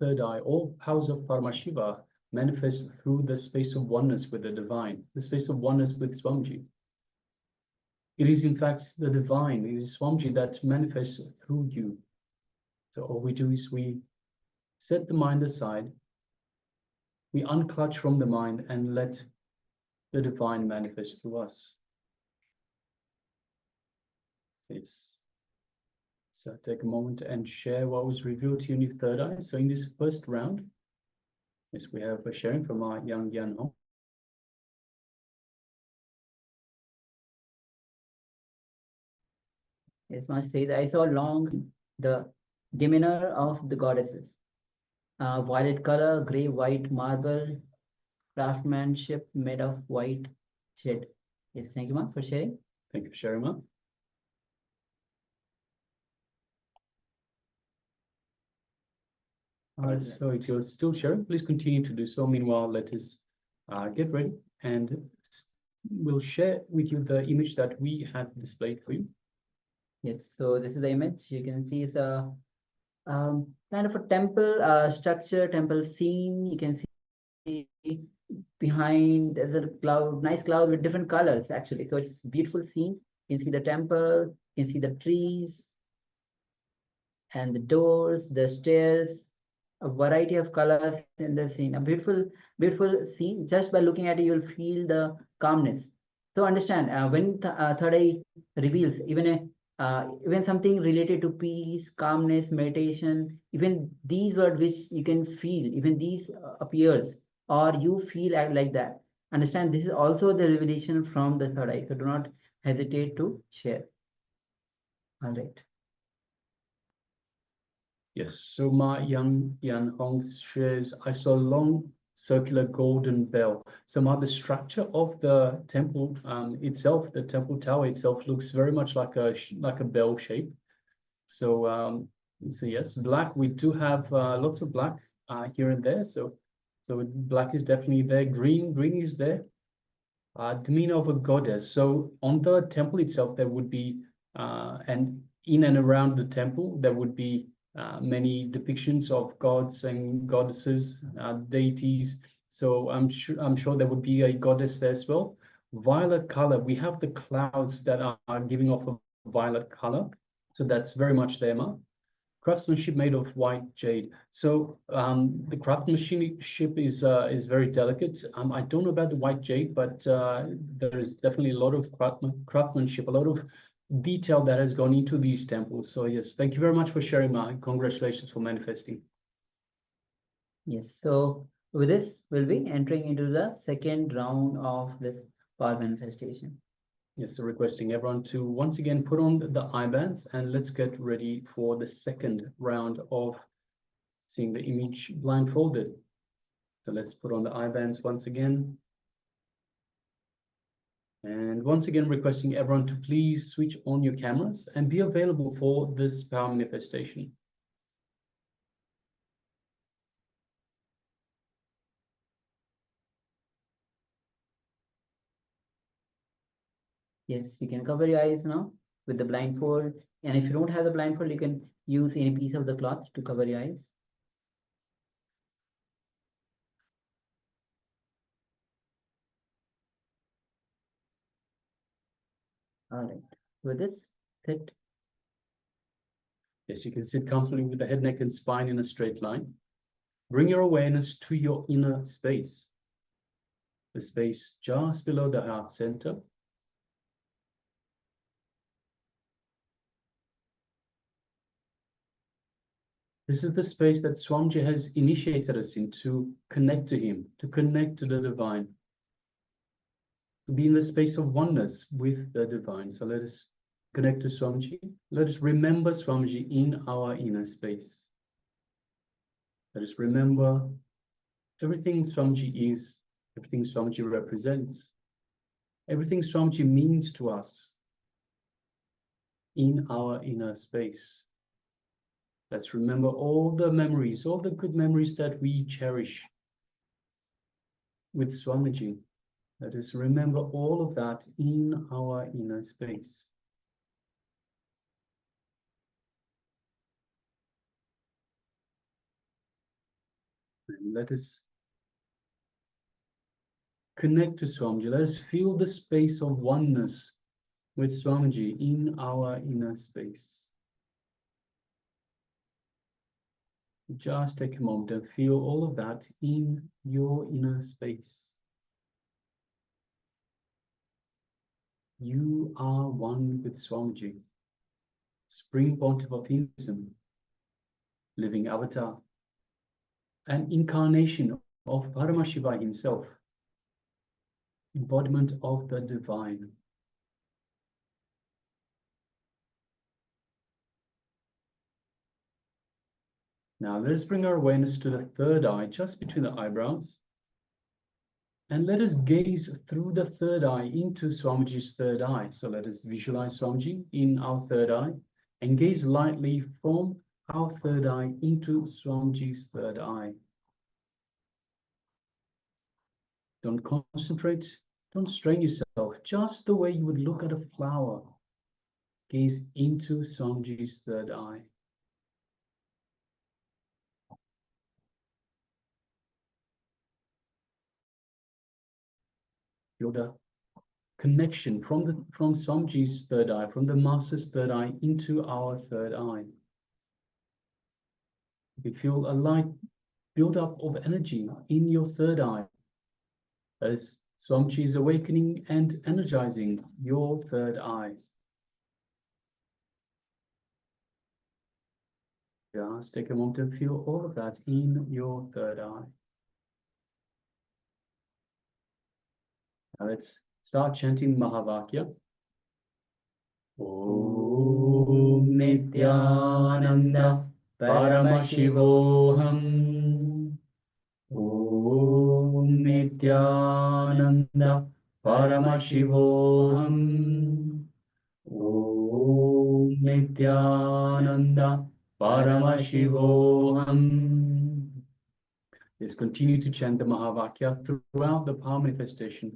S8: third eye, all powers of Paramashiva manifest through the space of oneness with the divine, the space of oneness with Swamiji. It is in fact the divine, it is Swamiji that manifests through you. So all we do is we set the mind aside, we unclutch from the mind and let the divine manifest through us. So take a moment and share what was revealed to you in your third eye. So in this first round, yes, we have a sharing from our Yang Yan Hong.
S6: Yes, must say that I saw long the demeanor of the goddesses. Violet color, gray, white marble, craftsmanship made of white jade. Yes, thank you, Ma, for sharing.
S8: Thank you for sharing, Ma. So if you're still sharing, please continue to do so. Meanwhile, let us get ready and we'll share with you the image that we have displayed for you.
S6: Yes, so this is the image. You can see it's a kind of a temple structure, temple scene. You can see behind there's a cloud, nice cloud with different colors actually. So it's a beautiful scene. You can see the temple, you can see the trees and the doors, the stairs, a variety of colors in the scene. A beautiful, beautiful scene. Just by looking at it, you'll feel the calmness. So understand when third eye reveals even something related to peace, calmness, meditation, even these words which you can feel, even these appears or you feel like that. Understand this is also the revelation from the third eye. So do not hesitate to share. All right.
S8: Yes, so Ma Yan Hong shares, I saw a long circular golden bell. So Ma, the structure of the temple itself, the temple tower itself looks very much like a bell shape. So, so yes, black, we do have lots of black here and there. So black is definitely there. Green is there. demeanor of a goddess. So on the temple itself, there would be, and in and around the temple, there would be many depictions of gods and goddesses, deities. So I'm sure there would be a goddess there as well. Violet color, we have the clouds that are giving off a violet color. So that's very much there, Ma. Craftsmanship made of white jade. So the craftsmanship is very delicate. I don't know about the white jade, but there is definitely a lot of craftsmanship, a lot of detail that has gone into these temples. So yes, thank you very much for sharing, Ma. Congratulations for manifesting.
S6: Yes, so with this, we'll be entering into the second round of this power manifestation.
S8: Yes, so requesting everyone to once again put on the eye-bands and let's get ready for the second round of seeing the image blindfolded. So let's put on the eye-bands once again. And once again, requesting everyone to please switch on your cameras and be available for this power manifestation.
S6: Yes, you can cover your eyes now with the blindfold. And if you don't have the blindfold, you can use any piece of the cloth to cover your eyes. All right, with this, sit.
S8: Yes, you can sit comfortably with the head, neck, and spine in a straight line. Bring your awareness to your inner space, the space just below the heart center. This is the space that Swamiji has initiated us in to connect to him, to connect to the divine, to be in the space of oneness with the divine. So let us connect to Swamiji. Let us remember Swamiji in our inner space. Let us remember everything Swamiji is, everything Swamiji represents, everything Swamiji means to us in our inner space. Let's remember all the memories, all the good memories that we cherish with Swamiji. Let us remember all of that in our inner space. And let us connect to Swamiji. Let us feel the space of oneness with Swamiji in our inner space. Just take a moment and feel all of that in your inner space. You are one with Swamiji, Supreme Pontiff of Hinduism, living avatar, an incarnation of Paramashiva himself, embodiment of the divine. Now let us bring our awareness to the third eye, just between the eyebrows. And let us gaze through the third eye into Swamiji's third eye. So let us visualize Swamiji in our third eye and gaze lightly from our third eye into Swamiji's third eye. Don't concentrate, don't strain yourself, just the way you would look at a flower. Gaze into Swamiji's third eye. Feel the connection from Swamiji's third eye, from the Master's third eye into our third eye. You feel a light build up of energy in your third eye as Swamiji is awakening and energizing your third eye. Just take a moment to feel all of that in your third eye. Now let's start chanting Mahavakya. Om Nithyananda Paramashivoham. Om Nithyananda Paramashivoham. Om Nithyananda Paramashivoham. Let's continue to chant the Mahavakya throughout the power manifestation.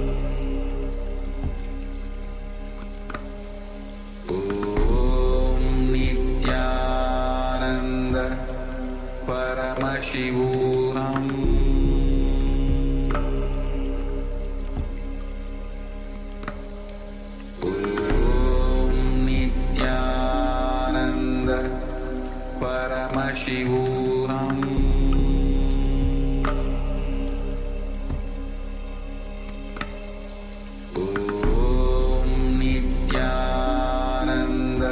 S7: Paramashivoham Om Nithyananda Paramashivoham Om Nithyananda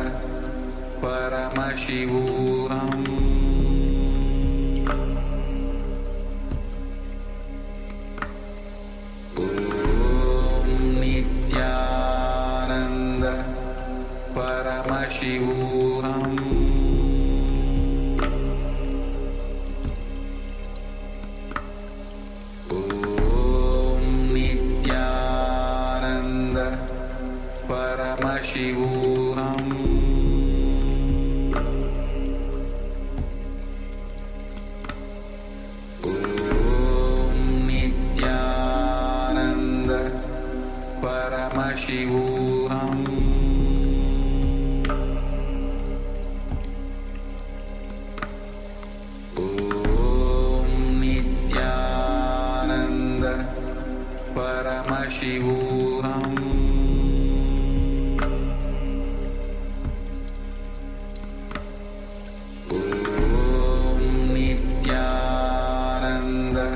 S7: Paramashivoham Paramashivoham Om Nithyananda Paramashivoham Om Nithyananda Paramashivoham Paramashivoham Om Nithyananda Paramashivoham Om Nithyananda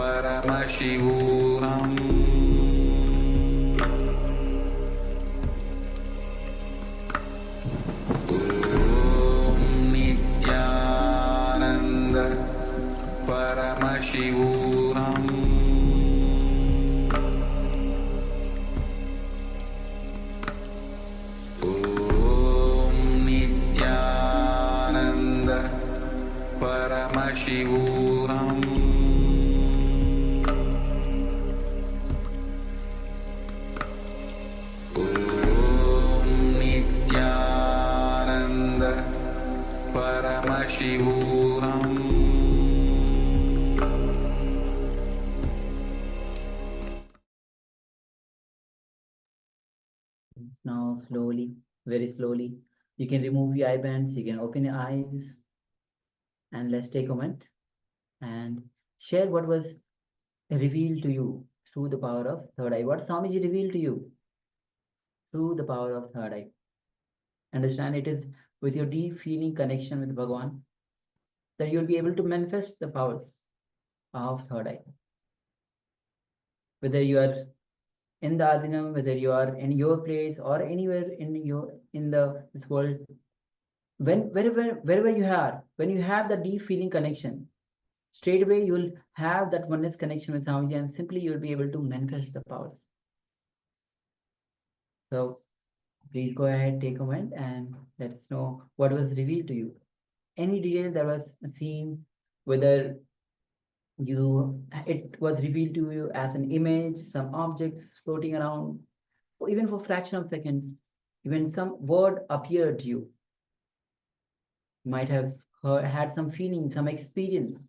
S7: Paramashivoham Paramashivoham Om Nithyananda Paramashivoham Om Nithyananda Paramashivoham
S6: Now slowly, very slowly, you can remove your eye bands, you can open your eyes, and let's take a moment and share what was revealed to you through the power of third eye. What Swamiji revealed to you through the power of third eye. Understand it is with your deep feeling connection with Bhagavan that you'll be able to manifest the powers of third eye. Whether you are in the Adinam, whether you are in your place or anywhere in this world, wherever you are, when you have the deep feeling connection, straight away you'll have that oneness connection with Swamiji, and simply you'll be able to manifest the powers. So please go ahead, take a moment, and let us know what was revealed to you. Any detail that was seen, whether it was revealed to you as an image, some objects floating around, or even for fraction of seconds, even some word appeared to you. You might have had some feeling, some experience,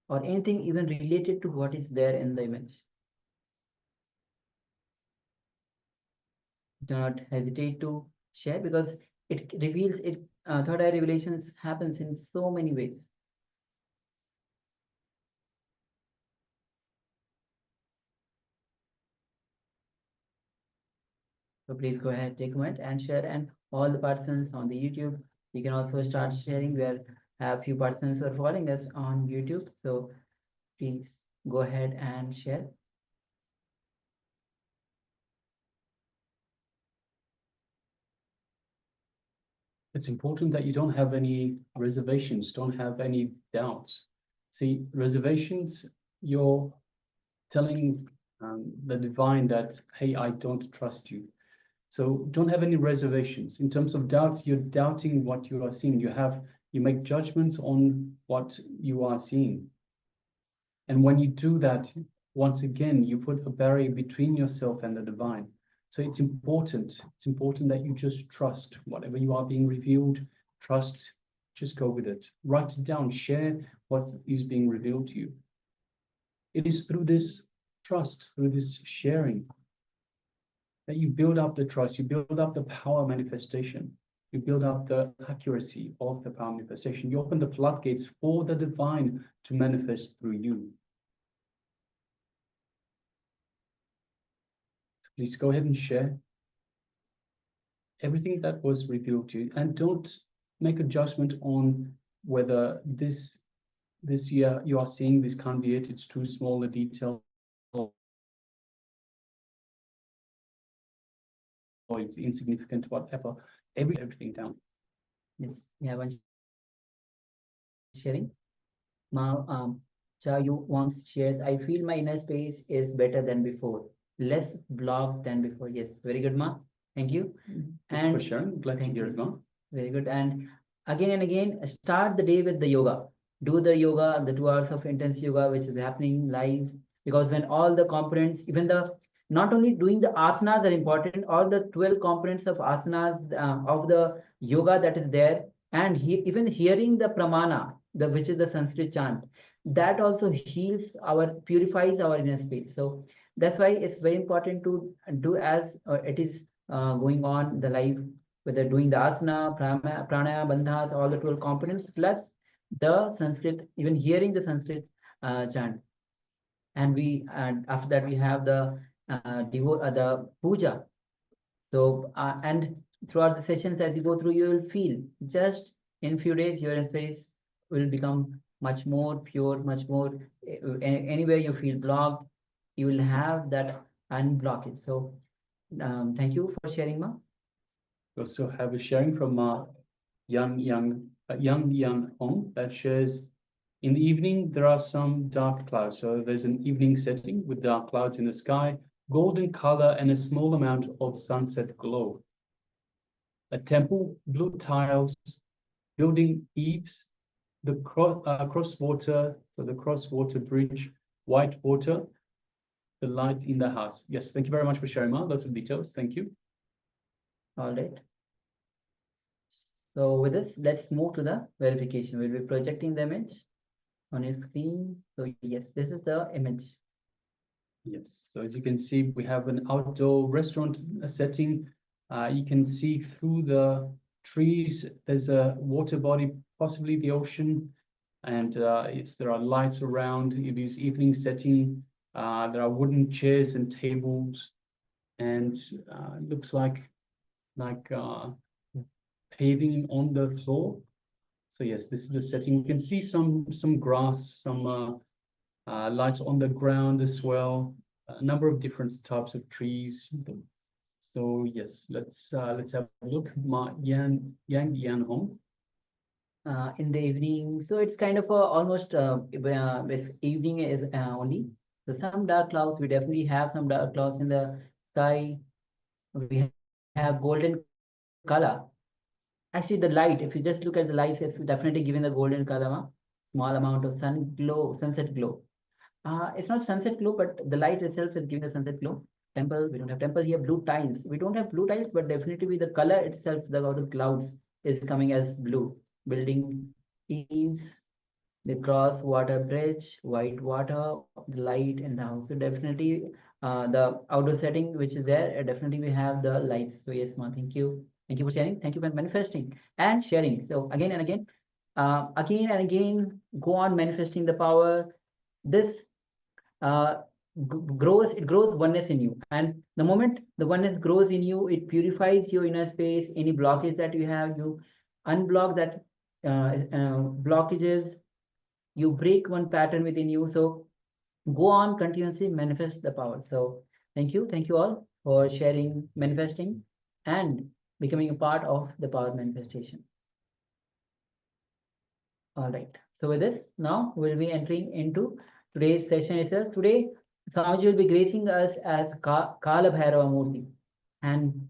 S6: or anything even related to what is there in the image. Do not hesitate to share, because it reveals it. Third eye revelations happens in so many ways. So please go ahead, take a moment and share. And all the participants on the YouTube, you can also start sharing. We have few participants who are following us on YouTube. So please go ahead and share.
S8: It's important that you don't have any reservations, don't have any doubts. See, reservations, you're telling the divine that, hey, I don't trust you. So don't have any reservations. In terms of doubts, you're doubting what you are seeing. You make judgments on what you are seeing. And when you do that, once again, you put a barrier between yourself and the divine. So it's important that you just trust whatever you are being revealed, trust just go with it. Write it down, share what is being revealed to you. It is through this trust, through this sharing, that you build up the trust, you build up the power manifestation, you build up the accuracy of the power manifestation. You open the floodgates for the divine to manifest through you. So please go ahead and share everything that was revealed to you, and don't make a judgment on whether this year you are seeing this can't be it, it's too small a detail, or it's insignificant, whatever. Everything down.
S6: Yes, yeah, one sharing. Ma, Chayu wants shares. I feel my inner space is better than before, less blocked than before. Yes, very good, Ma. Thank you.
S8: Thank you for sharing. Glad to hear it, Ma.
S6: Very good. And again, start the day with the yoga. Do the yoga, the 2 hours of intense yoga, which is happening live. Because when all the components, even not only doing the asanas are important, all the 12 components of asanas of the yoga that is there, and even hearing the pramana, which is the Sanskrit chant, that also purifies our inner space. So that's why it's very important to do as it is going on the live, whether doing the asana, pranaya, bandhas, all the 12 components, plus the Sanskrit, even hearing the Sanskrit chant. And after that we have the puja. So and throughout the sessions, as you go through, you will feel just in few days your space will become much more pure, much more anywhere you feel blocked, you will have that unblock it. So thank you for sharing, Ma.
S8: We also have a sharing from Yang Hong that shares, in the evening, there are some dark clouds. So there's an evening setting with dark clouds in the sky, golden color, and a small amount of sunset glow. A temple, blue tiles, building eaves, the cross water bridge, white water, the light in the house. Yes, thank you very much for sharing, Ma. Lots of details. Thank you.
S6: All right. So with this, let's move to the verification. We'll be projecting the image on your screen. So yes, this is the image.
S8: Yes, so as you can see, we have an outdoor restaurant setting. You can see through the trees, there's a water body, possibly the ocean, and there are lights around. It is evening setting. There are wooden chairs and tables, and looks like paving on the floor. So yes, this is the setting. You can see some grass, some lights on the ground as well. A number of different types of trees. So yes, let's have a look. Yang Hong.
S6: In the evening, so it's kind of almost this evening is only. So some dark clouds, we definitely have some dark clouds in the sky. We have golden color. Actually, the light, if you just look at the light, it's definitely giving the golden color, small amount of sunset glow. It's not sunset glow, but the light itself is giving the sunset glow. Temple, we don't have temple here. Blue tiles, we don't have blue tiles, but definitely the color itself, the clouds is coming as blue. Building eaves, the cross water bridge, white water, the light in the house. So definitely the outdoor setting which is there, definitely we have the lights. So yes, Ma, thank you. Thank you for sharing. Thank you for manifesting and sharing. So again and again, go on manifesting the power. This grows oneness in you, and the moment the oneness grows in you, it purifies your inner space. Any blockage that you have, you unblock that blockages, you break one pattern within you. So go on continuously manifest the power. So thank you all for sharing, manifesting, and becoming a part of the power manifestation. All right, so with this, now we'll be entering into today's session itself. Today, Swamiji will be gracing us as Kala Bhairava Murti. And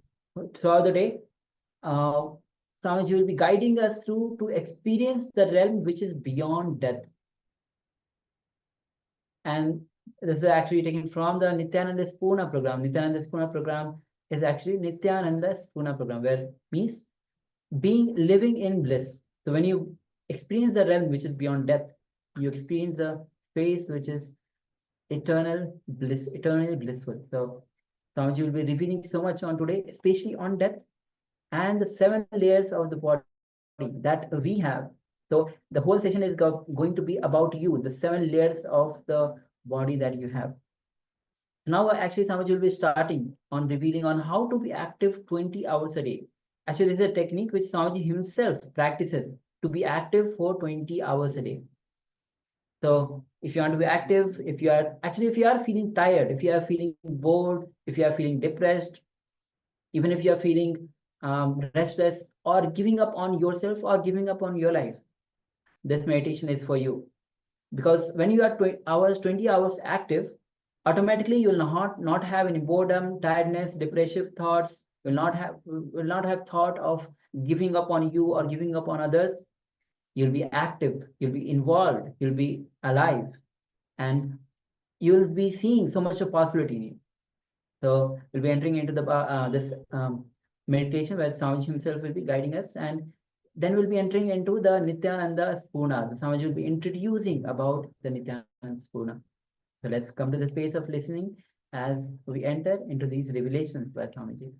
S6: throughout the day, Swamiji will be guiding us through to experience the realm which is beyond death. And this is actually taken from the Nithyananda Spurana program. Nithyananda Spurana program is actually Nithyananda Spurana program, where means living in bliss. So when you experience the realm which is beyond death. You experience the space which is eternal bliss, eternally blissful. So Swamiji will be revealing so much on today, especially on death and the 7 layers of the body that we have. So the whole session is going to be about you, the 7 layers of the body that you have. Now actually Swamiji will be starting on revealing on how to be active 20 hours a day. Actually, this is a technique which Swamiji himself practices to be active for 20 hours a day. So if you want to be active, if you are feeling tired, if you are feeling bored, if you are feeling depressed, even if you are feeling restless or giving up on yourself or giving up on your life, this meditation is for you. Because when you are 20 hours active, automatically you will not have any boredom, tiredness, depressive thoughts. Will not have thought of giving up on you or giving up on others. You'll be active, you'll be involved, you'll be alive, and you'll be seeing so much of possibility in you. So we'll be entering into the this meditation where Swamiji himself will be guiding us, and then we'll be entering into the Nithyananda Spurana. The Swamiji will be introducing about the Nithyananda Spurana. So let's come to the space of listening as we enter into these revelations by Swamiji.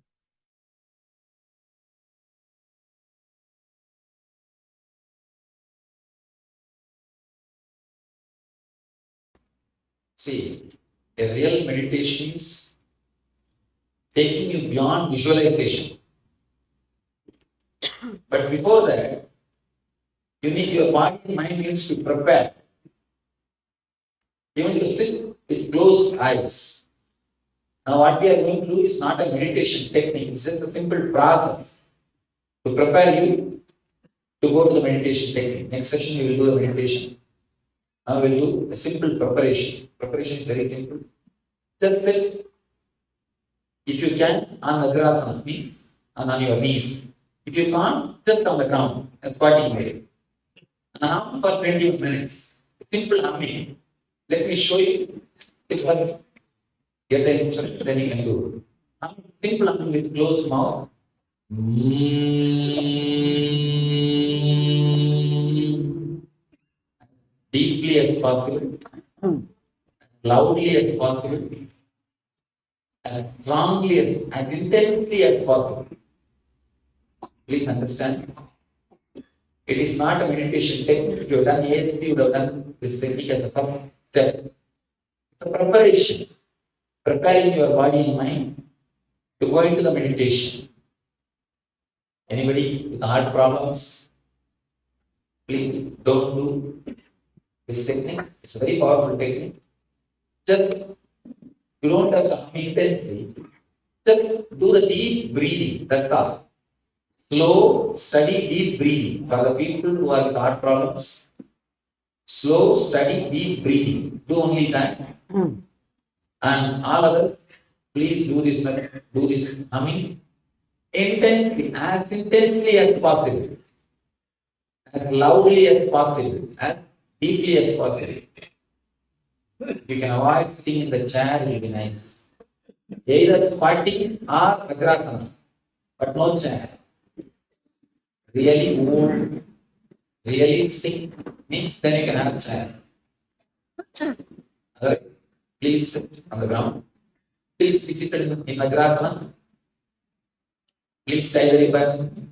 S5: See, a real meditation is taking you beyond visualization. But before that, you need your body and mind needs to prepare. Even if you sit with closed eyes. Now what we are going to do is not a meditation technique, it's just a simple process to prepare you to go to the meditation technique. Next session you will do the meditation. Now we'll do a simple preparation. Preparation is very simple. Just sit, if you can, on Badrasana, means on your knees. If you can't, just on the ground, a squatting way. And hum for 20 minutes. Simple humming. Let me show you. If I get the instruction, then you can do it. Simple humming with closed mouth. Deeply as possible, loudly as possible, as strongly as intensely as possible. Please understand, it is not a meditation technique. If you have done ASC, you would have done this technique as a first step. It's a preparation, preparing your body and mind to go into the meditation. Anybody with heart problems, please don't do this technique. It's a very powerful technique. Just, you don't have to hum intensely. Just do the deep breathing, that's all. Slow, steady, deep breathing. For the people who have heart problems, slow, steady, deep breathing. Do only that. And all others, please do this humming intensely as possible, as loudly as possible, as deeply as possible. You can avoid sitting in the chair, it will be nice. Either squatting or Badrasana, but no chair. Really old, really sick means then you can have chair. Otherwise, please sit on the ground. Please be seated in Badrasana. Please tie the ribbon.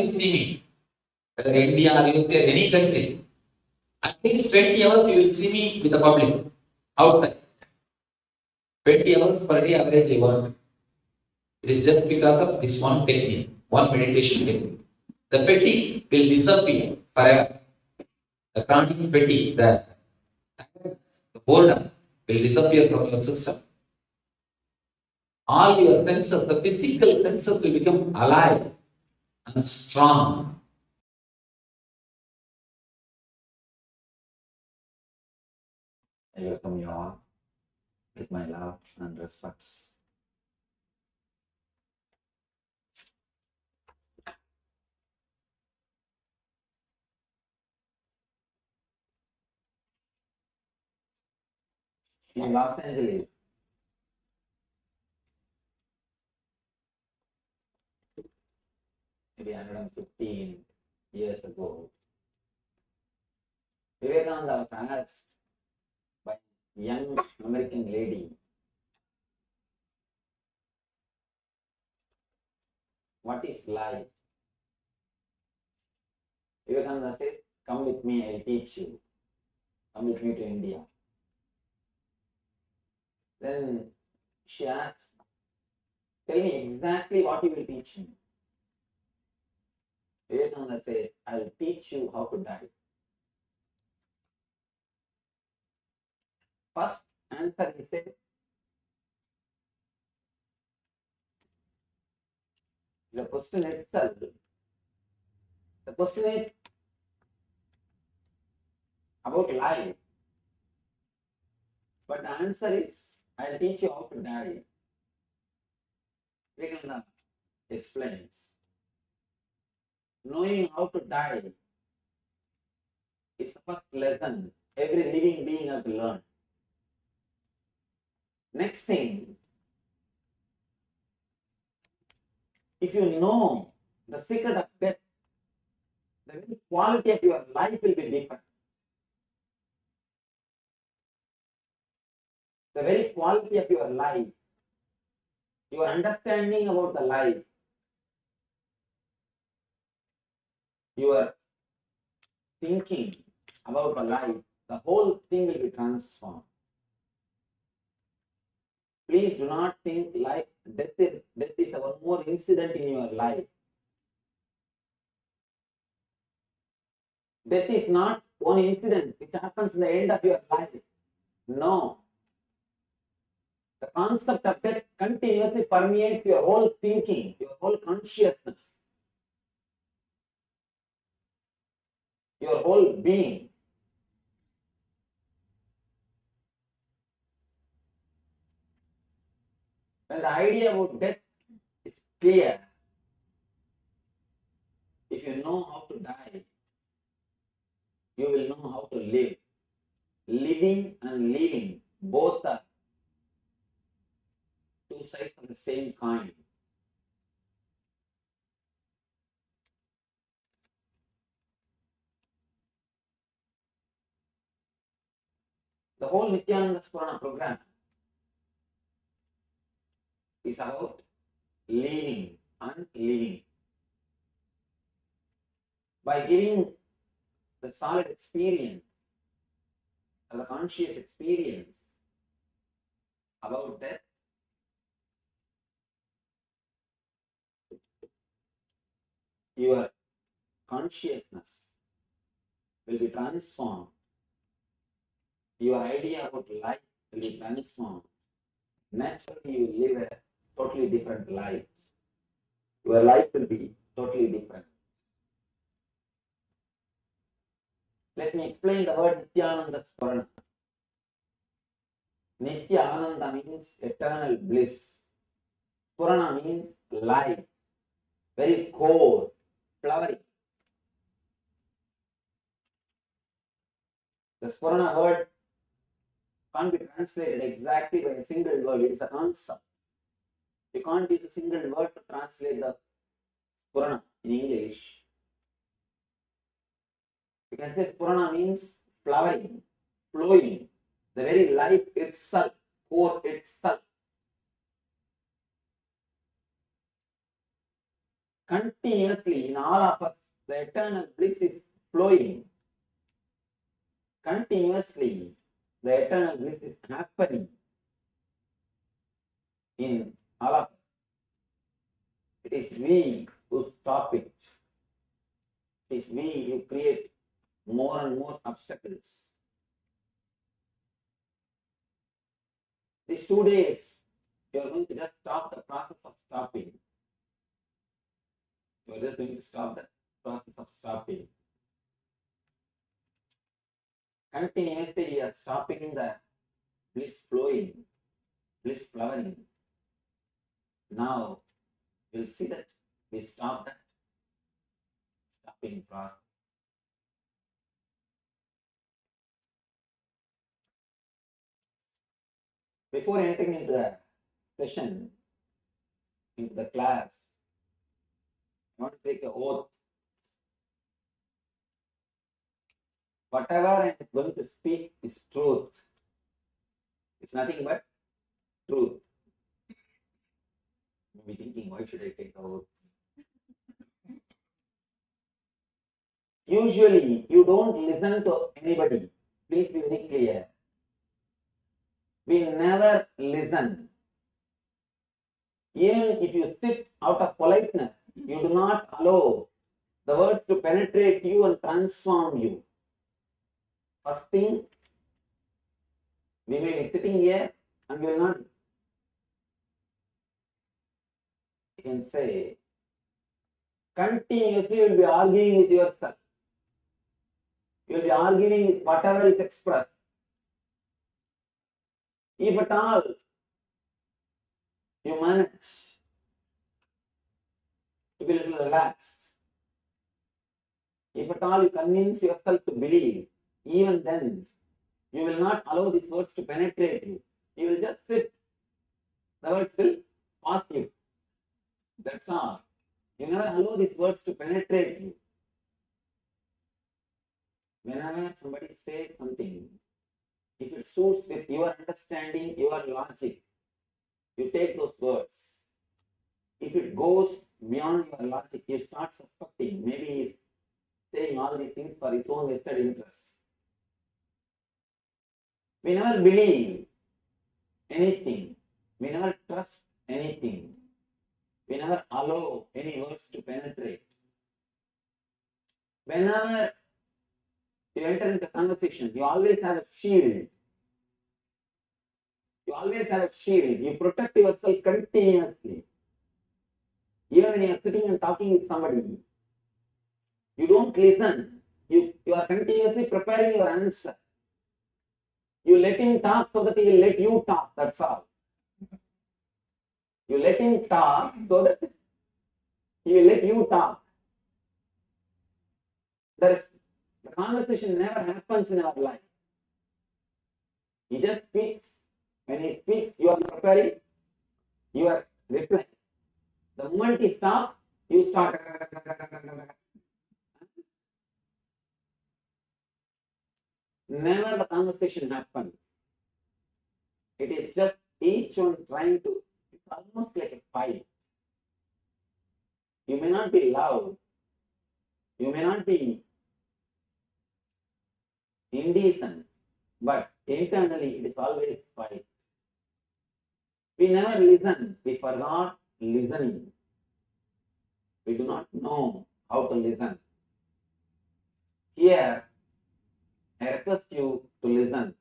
S5: you see me, whether India, USA, any country, at least 20 hours you will see me with the public outside. 20 hours per day average I work. It is just because of this one technique, one meditation technique. The fatigue will disappear forever. The chronic fatigue, the boredom will disappear from your system. All your senses, the physical senses will become alive and strong. I welcome you all with my love and respect. In Los Angeles, maybe 115 years ago, Vivekananda was asked by a young American lady, what is life? Vivekananda says, come with me, I'll teach you. Come with me to India. Then she asks, tell me exactly what you will teach me. Vivekananda says, I'll teach you how to die. First answer he says, the question itself, the question is about life. But the answer is, I'll teach you how to die. Vivekananda explains, knowing how to die is the first lesson every living being has to learn. Next thing, if you know the secret of death, the very quality of your life will be different. The very quality of your life, your understanding about the life, your thinking about the life, the whole thing will be transformed. Please do not think like death is one more incident in your life. Death is not one incident which happens in the end of your life. No. The concept of death continuously permeates your whole thinking, your whole consciousness, your whole being. When the idea about death is clear, if you know how to die, you will know how to live. Living and living, both are two sides of the same coin. The whole Nithyananda Spurana program is about living and living. By giving the solid experience, the conscious experience about death, your consciousness will be transformed. Your idea about life will be transformed. Naturally, you will live a totally different life. Your life will be totally different. Let me explain the word Nithyananda Spurana. Nithya Ananda means eternal bliss. Spurana means life, very core, flowering. The Spurana word can't be translated exactly by a single word. It is a concept. You can't use a single word to translate the Spurana in English. You can say Spurana means flowering, flowing, the very life itself, core itself. continuously in all of us, the eternal bliss is flowing. Continuously, the eternal bliss is happening in all of us. It is we who stop it. It is we who create more and more obstacles. These 2 days, you are going to just stop the process of stopping. You are just going to stop the process of stopping. Continuously, we are stopping the bliss flowing, bliss flowering. Now, we'll see that we stop that stopping process. Before entering into the session, into the class, I want to take an oath. Whatever I am going to speak is truth. It's nothing but truth. You'll be thinking, why should I take an oath? Usually, you don't listen to anybody. Please be very clear. We never listen. Even if you sit out of politeness, you do not allow the words to penetrate you and transform you. First thing, we may be sitting here and we will not. You can say, continuously you will be arguing with yourself. You will be arguing with whatever is expressed. If at all you manage to be a little relaxed, if at all you convince yourself to believe, even then you will not allow these words to penetrate you. You will just sit. The words will pass you. That's all. You never allow these words to penetrate you. Whenever somebody says something, if it suits with your understanding, your logic, you take those words. If it goes beyond your logic, you start suspecting. Maybe he's saying all these things for his own vested interests. We never believe anything. We never trust anything. We never allow any words to penetrate. Whenever you enter into conversation, you always have a shield. You always have a shield. You protect yourself continuously. Even when you are sitting and talking with somebody, you don't listen. You are continuously preparing your answer. You let him talk so that he will let you talk. That's all. You let him talk so that he will let you talk. The conversation never happens in our life. He just speaks. When he speaks, you are preparing your reply. The moment he stops, you start. Never the conversation happens. It is just each one trying to, it's almost like a fight. You may not be loud. You may not be indecent, but internally it is always fight. We never listen. We forgot listening. We do not know how to listen. Here, I request you to listen.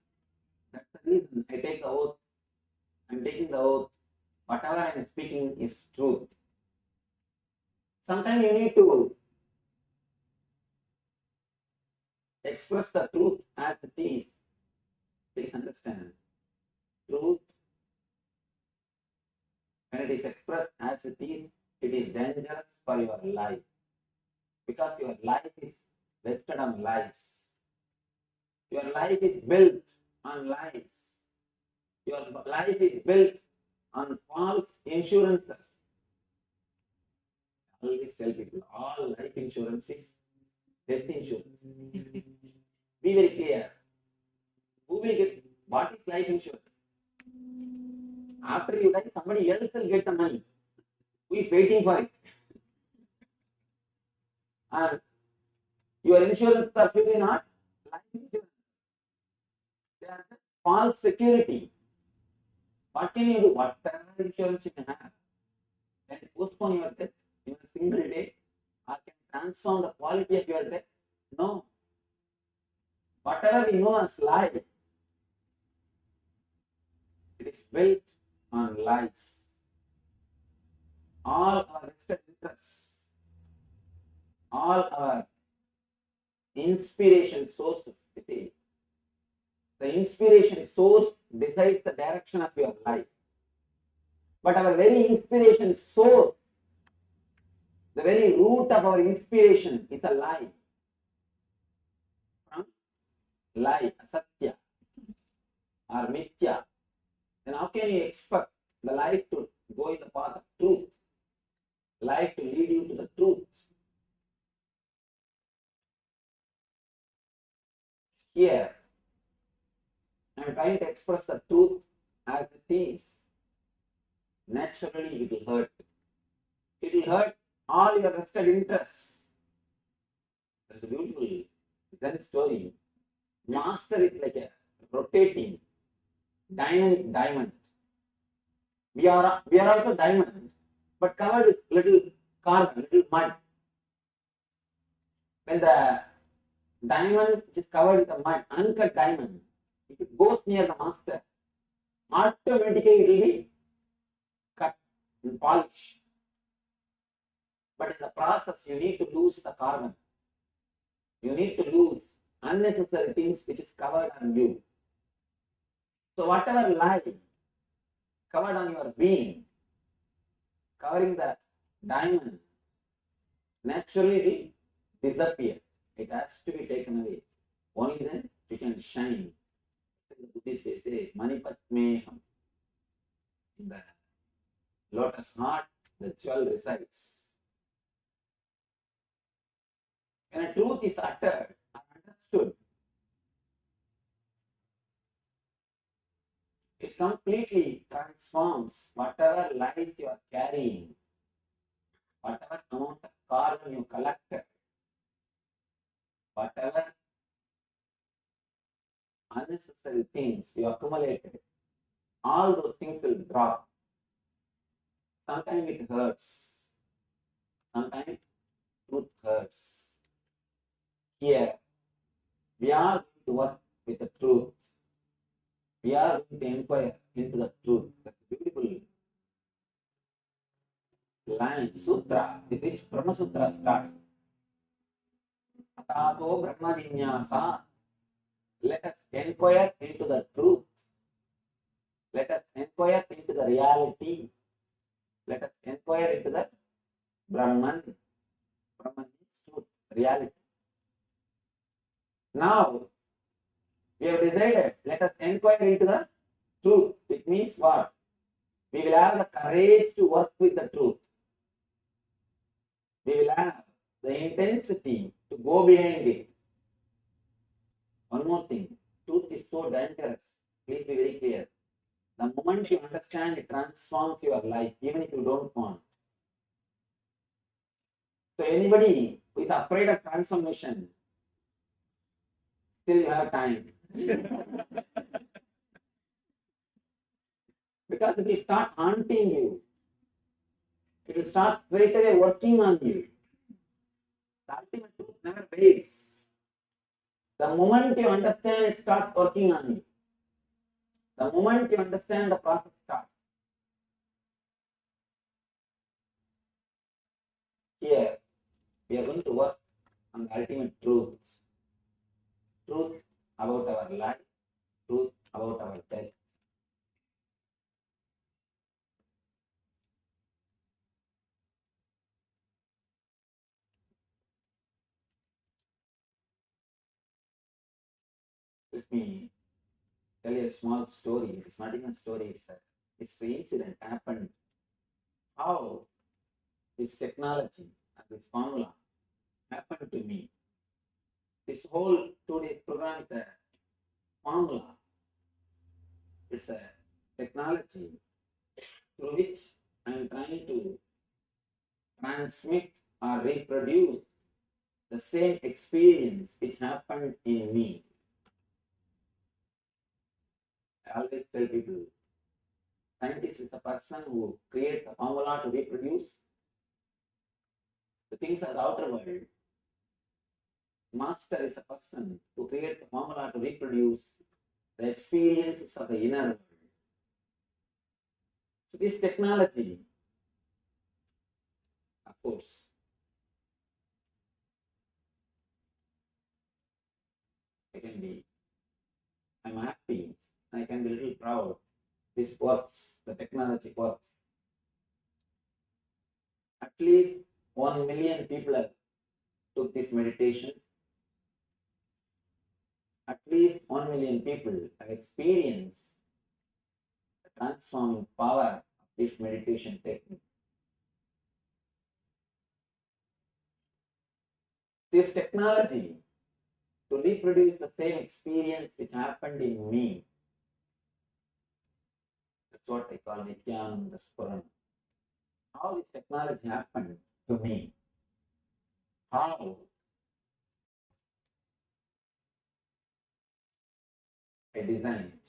S5: That's the reason I take the oath. I'm taking the oath. Whatever I am speaking is truth. Sometimes you need to express the truth as it is. Please understand. Truth, when it is expressed as it is dangerous for your life. Because your life is vested on lies. Your life is built on lies. Your life is built on false insurances. I always tell people, all life insurance is death insurance. Be very clear. Who will get, what is life insurance? After you die, somebody else will get the money. Who is waiting for it? And your insurance are really not life insurance. They are just false security. What can you do? Whatever insurance you can have, can it postpone your death in a single day, or can transform the quality of your death? No. Whatever we know as life, it is built on lies. All our vested interests, all our inspiration sources, the inspiration source decides the direction of your life. But our very inspiration source, the very root of our inspiration is a lie. Lie, asatya, or mithya. Then how can you expect the life to go in the path of truth? Life to lead you to the truth. Here, I am trying to express the truth as it is. Naturally, it will hurt. It will hurt all your vested interests. That's a beautiful Zen story. Master is like a rotating, dynamic diamond. We are also diamond, but covered with little carbon, little mud. When the diamond is covered with the mud, uncut diamond, if it goes near the master, automatically it will be cut and polished. But in the process, you need to lose the carbon. You need to lose unnecessary things which is covered on you. So whatever lie covered on your being, covering the diamond, naturally it will disappear. It has to be taken away. Only then you can shine. The Buddhists say, Manipatmeham. In the lotus heart, the jewel resides. When a truth is uttered and understood, it completely transforms whatever lies you are carrying, whatever amount of carbon you collected, whatever unnecessary things you accumulated, all those things will drop. Sometimes it hurts. Sometimes truth hurts. Here, we are going to work with the truth. We are going to inquire into the truth. That's a beautiful line, sutra, with which Brahma Sutra starts. Atato Brahma Jinyasa. Let us inquire into the truth. Let us inquire into the reality. Let us inquire into the Brahman. Brahman means truth, reality. Now, we have decided, let us inquire into the truth. It means what? We will have the courage to work with the truth. We will have the intensity to go behind it. One more thing, truth is so dangerous. Please be very clear. The moment you understand, it transforms your life, even if you don't want. So anybody who is afraid of transformation, still you have time. Because it will start haunting you. It will start straight away working on you. The ultimate truth never waits. The moment you understand, it starts working on you. The moment you understand, the process starts. Here, we are going to work on the ultimate truth. Truth about our life, truth about our death. Let me tell you a small story. It's not even a story, it's a history incident happened. How this technology and this formula happened to me. This whole 2 days program is a formula. It's a technology through which I am trying to transmit or reproduce the same experience which happened in me. I always tell people, scientist is a person who creates the formula to reproduce the things of the outer world. Master is a person who creates the formula to reproduce the experiences of the inner world. So this technology, of course, I'm happy, I can be a little proud. This works, the technology works. At least 1 million people have took this meditation. At least 1 million people have experienced the transforming power of this meditation technique. This technology to reproduce the same experience which happened in me. That's what I call Nithyananda Spurana. How this technology happened to me? How? I designed it.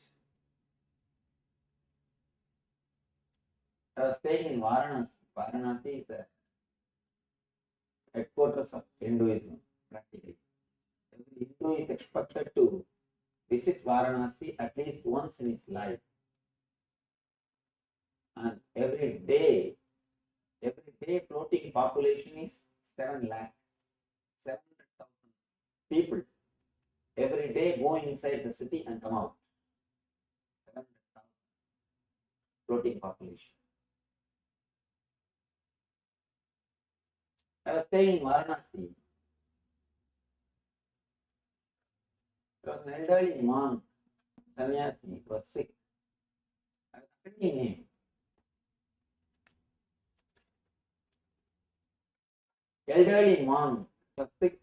S5: I was staying in Varanasi. Varanasi is the headquarters of Hinduism, practically. Every Hindu is expected to visit Varanasi at least once in his life. And every day floating population is 7 lakh, 700,000 people. Every day going inside the city and come out. 700,000 floating population. I was staying in Varanasi. There was an elderly monk, sannyasi, was sick. I was attending him. Elderly monk was sick.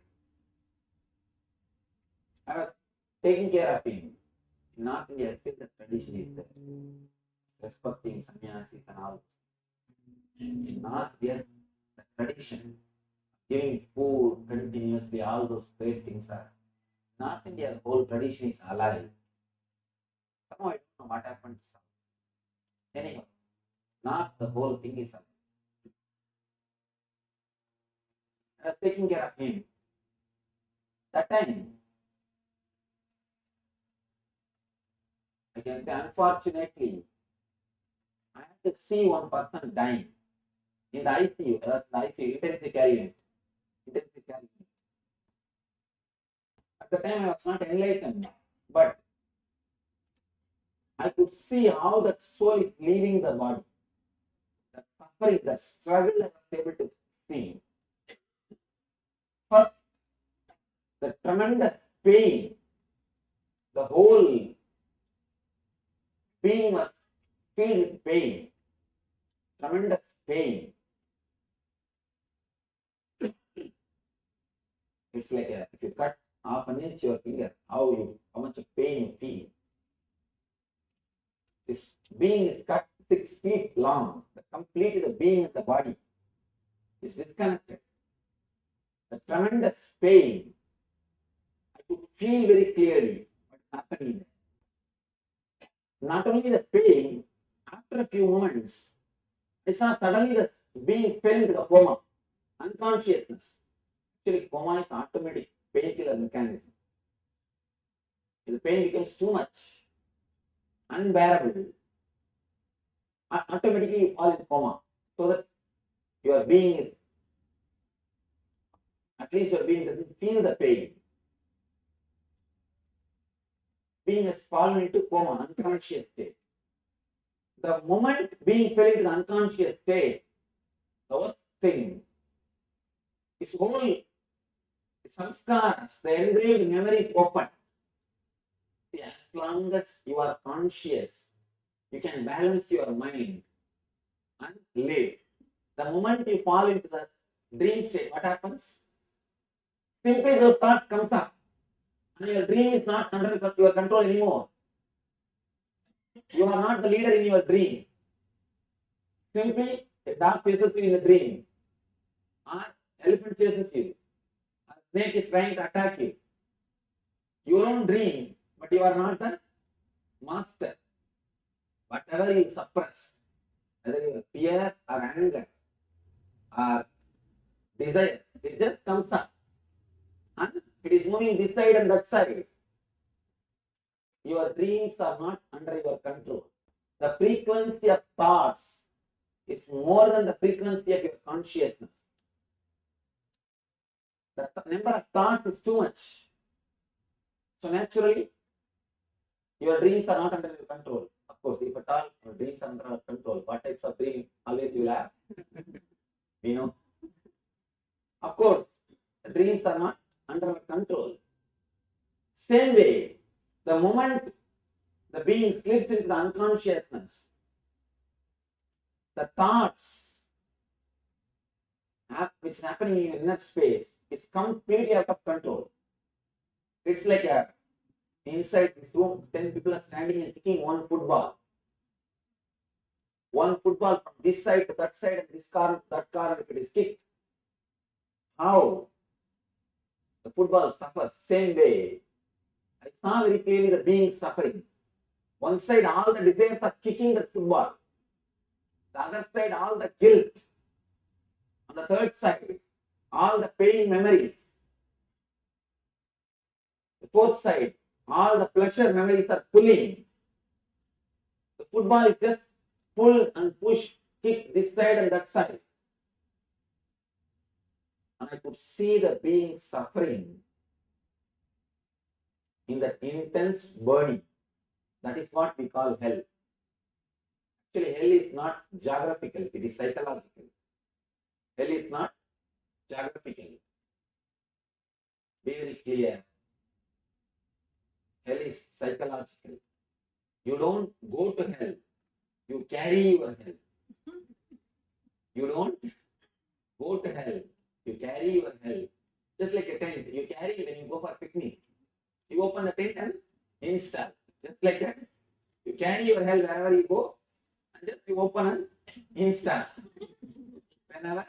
S5: I was taking care of him. In North India, still the tradition is there. Respecting sannyasis and all. In North India, the tradition, giving food continuously, all those great things are. North India, the whole tradition is alive. Somehow I don't know what happened to some. Anyhow, North, the whole thing is alive. I was taking care of him. That time, I can say unfortunately, I had to see one person dying in the ICU. I was in the ICU, intensive care unit. At the time, I was not enlightened, but I could see how that soul is leaving the body. That suffering, that struggle, I was able to see. First, the tremendous pain, the whole being was filled with pain, tremendous pain. It's like if you cut half an inch your finger, how much of pain you feel. This being is cut 6 feet long. Completely the being of the body is disconnected. The tremendous pain, I could feel very clearly what happened. Not only the pain, after a few moments, I saw suddenly the being fell into the coma, unconsciousness. Actually, coma is automatic painkiller mechanism. If the pain becomes too much, unbearable, automatically you fall in coma, so that your being is, at least your being doesn't feel the pain. Being has fallen into coma, unconscious state. The moment being fell into the unconscious state, the worst thing is whole samskaras, the engraved memory is open. See, as long as you are conscious, you can balance your mind and live. The moment you fall into the dream state, what happens? Simply those thoughts come up, and your dream is not under your control anymore. You are not the leader in your dream. Simply a dog chases you in a dream, or elephant chases you, or snake is trying to attack you. You don't dream, but you are not the master. Whatever you suppress, whether you have fear or anger or desire, it just comes up. And it is moving this side and that side. Your dreams are not under your control. The frequency of thoughts is more than the frequency of your consciousness. The number of thoughts is too much. So naturally, your dreams are not under your control. Of course, if at all your dreams are under our control, what types of dreams always you will have? We know. Of course, the dreams are not under our control. Same way, the moment the being slips into the unconsciousness, the thoughts which is happening in your inner space is completely out of control. It's like inside this room, 10 people are standing and kicking one football. One football from this side to that side and this car to that car, if it is kicked, how the football suffers? Same way. I saw very clearly the being suffering. One side, all the desires are kicking the football. The other side, all the guilt. On the third side, all the pain memories. The fourth side, all the pleasure memories are pulling. The football is just pull and push, kick this side and that side. And I could see the being suffering in that intense burning. That is what we call hell. Actually, hell is not geographical, it is psychological. Hell is not geographical. Be very clear. Hell is psychological. You don't go to hell, you carry your hell. You don't go to hell, you carry your hell. Just like a tent, you carry when you go for a picnic. You open the tent and install. Just like that. You carry your hell wherever you go and just you open and install. Whenever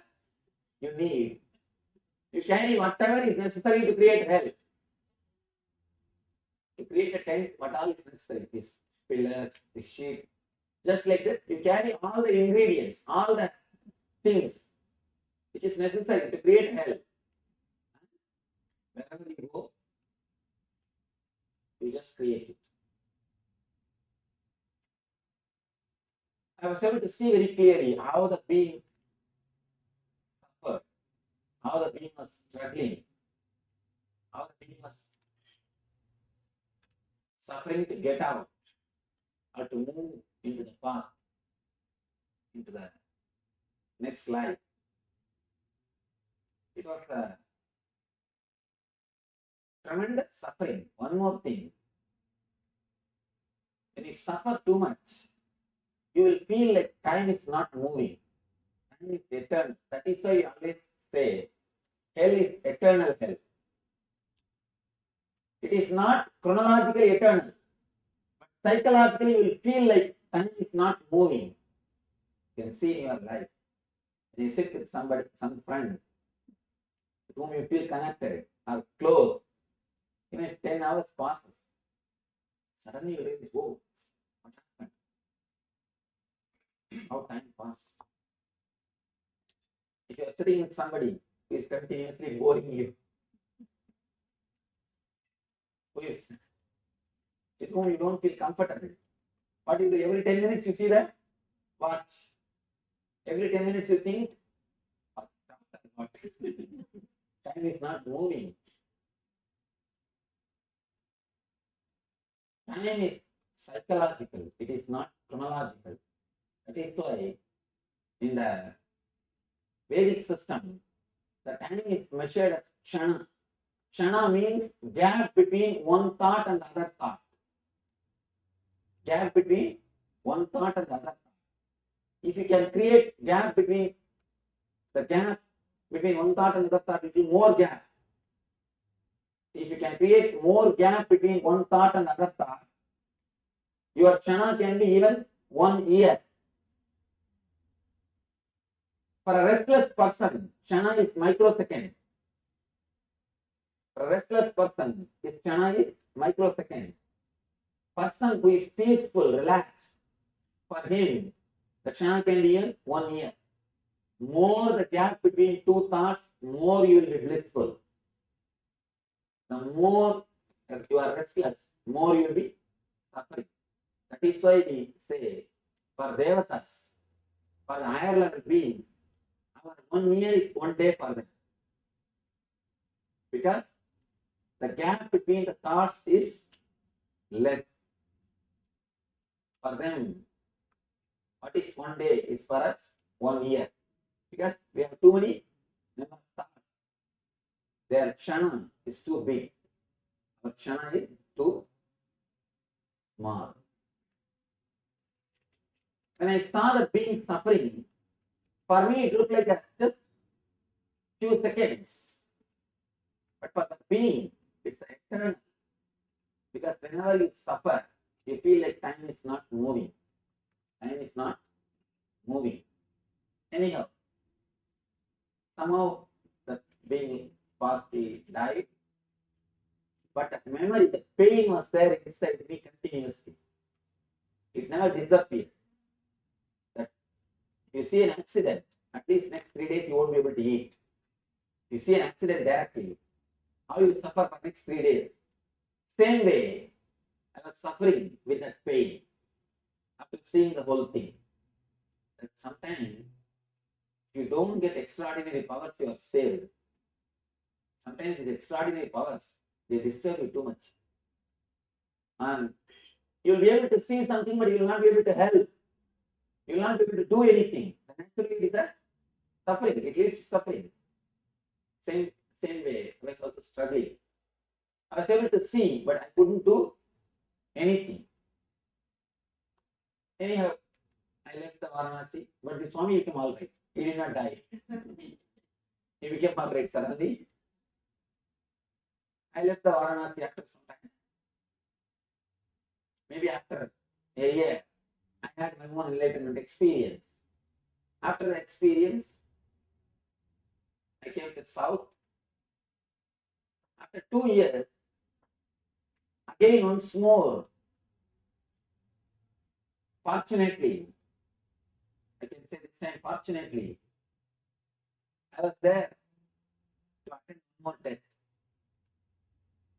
S5: you need. You carry whatever is necessary to create hell. To create a tent, what all is necessary? This pillars, the sheet. Just like that, you carry all the ingredients, all the things which is necessary to create hell. Wherever you go, you just create it. I was able to see very clearly how the being suffered, how the being was struggling, how the being was suffering to get out or to move into the path, into the next life. It was a tremendous suffering. One more thing. When you suffer too much, you will feel like time is not moving. Time is eternal. That is why I always say hell is eternal hell. It is not chronologically eternal, but psychologically you will feel like time is not moving. You can see in your life. When you sit with somebody, some friend with whom you feel connected or close, even if 10 hours passes, suddenly you realize, oh, what happened? How time passed. If you are sitting with somebody who is continuously boring you, with whom you don't feel comfortable, what do you do? Every 10 minutes you see the watch. Every 10 minutes you think, oh, time is not moving. Time is psychological, it is not chronological. That is why in the Vedic system, the time is measured as kshana. Kshana means gap between one thought and the other thought. Gap between one thought and the other thought. If you can create gap between one thought and the other thought, it will be more gap. If you can create more gap between one thought and the other thought, your kshana can be even 1 year. For a restless person, kshana is microsecond. A restless person, his Kshana is microsecond. Person who is peaceful, relaxed, for him, the Kshana can be in 1 year. More the gap between two thoughts, more you will be blissful. The more you are restless, more you will be suffering. That is why we say, for Devatas, for the higher level beings, our 1 year is 1 day for them. Because the gap between the thoughts is less. For them, what is 1 day is for us 1 year. Because we have too many number of thoughts. Their Kshana is too big. Our Kshana is too small. When I saw the being suffering, for me it looked like just few seconds. But for the being, it's eternal. Because whenever you suffer, you feel like time is not moving. Time is not moving. Anyhow, somehow the being passed, he died. But the memory, the pain was there inside me continuously. It never disappeared. That you see an accident, at least next 3 days you won't be able to eat. You see an accident directly, how you suffer for next 3 days. Same way, I was suffering with that pain after seeing the whole thing. That sometimes you don't get extraordinary powers, you are saved. Sometimes the extraordinary powers, they disturb you too much. And you'll be able to see something, but you will not be able to help. You will not be able to do anything. Naturally, it is a suffering. It leads to suffering. Same way, I was also struggling. I was able to see, but I couldn't do anything. Anyhow, I left the Varanasi, but the Swami became all right. He did not die. He became all right suddenly. I left the Varanasi after some time. Maybe after a year, I had my own enlightenment experience. After the experience, I came to South. After 2 years, again once more, fortunately, I can say this time, fortunately, I was there to attend one more death.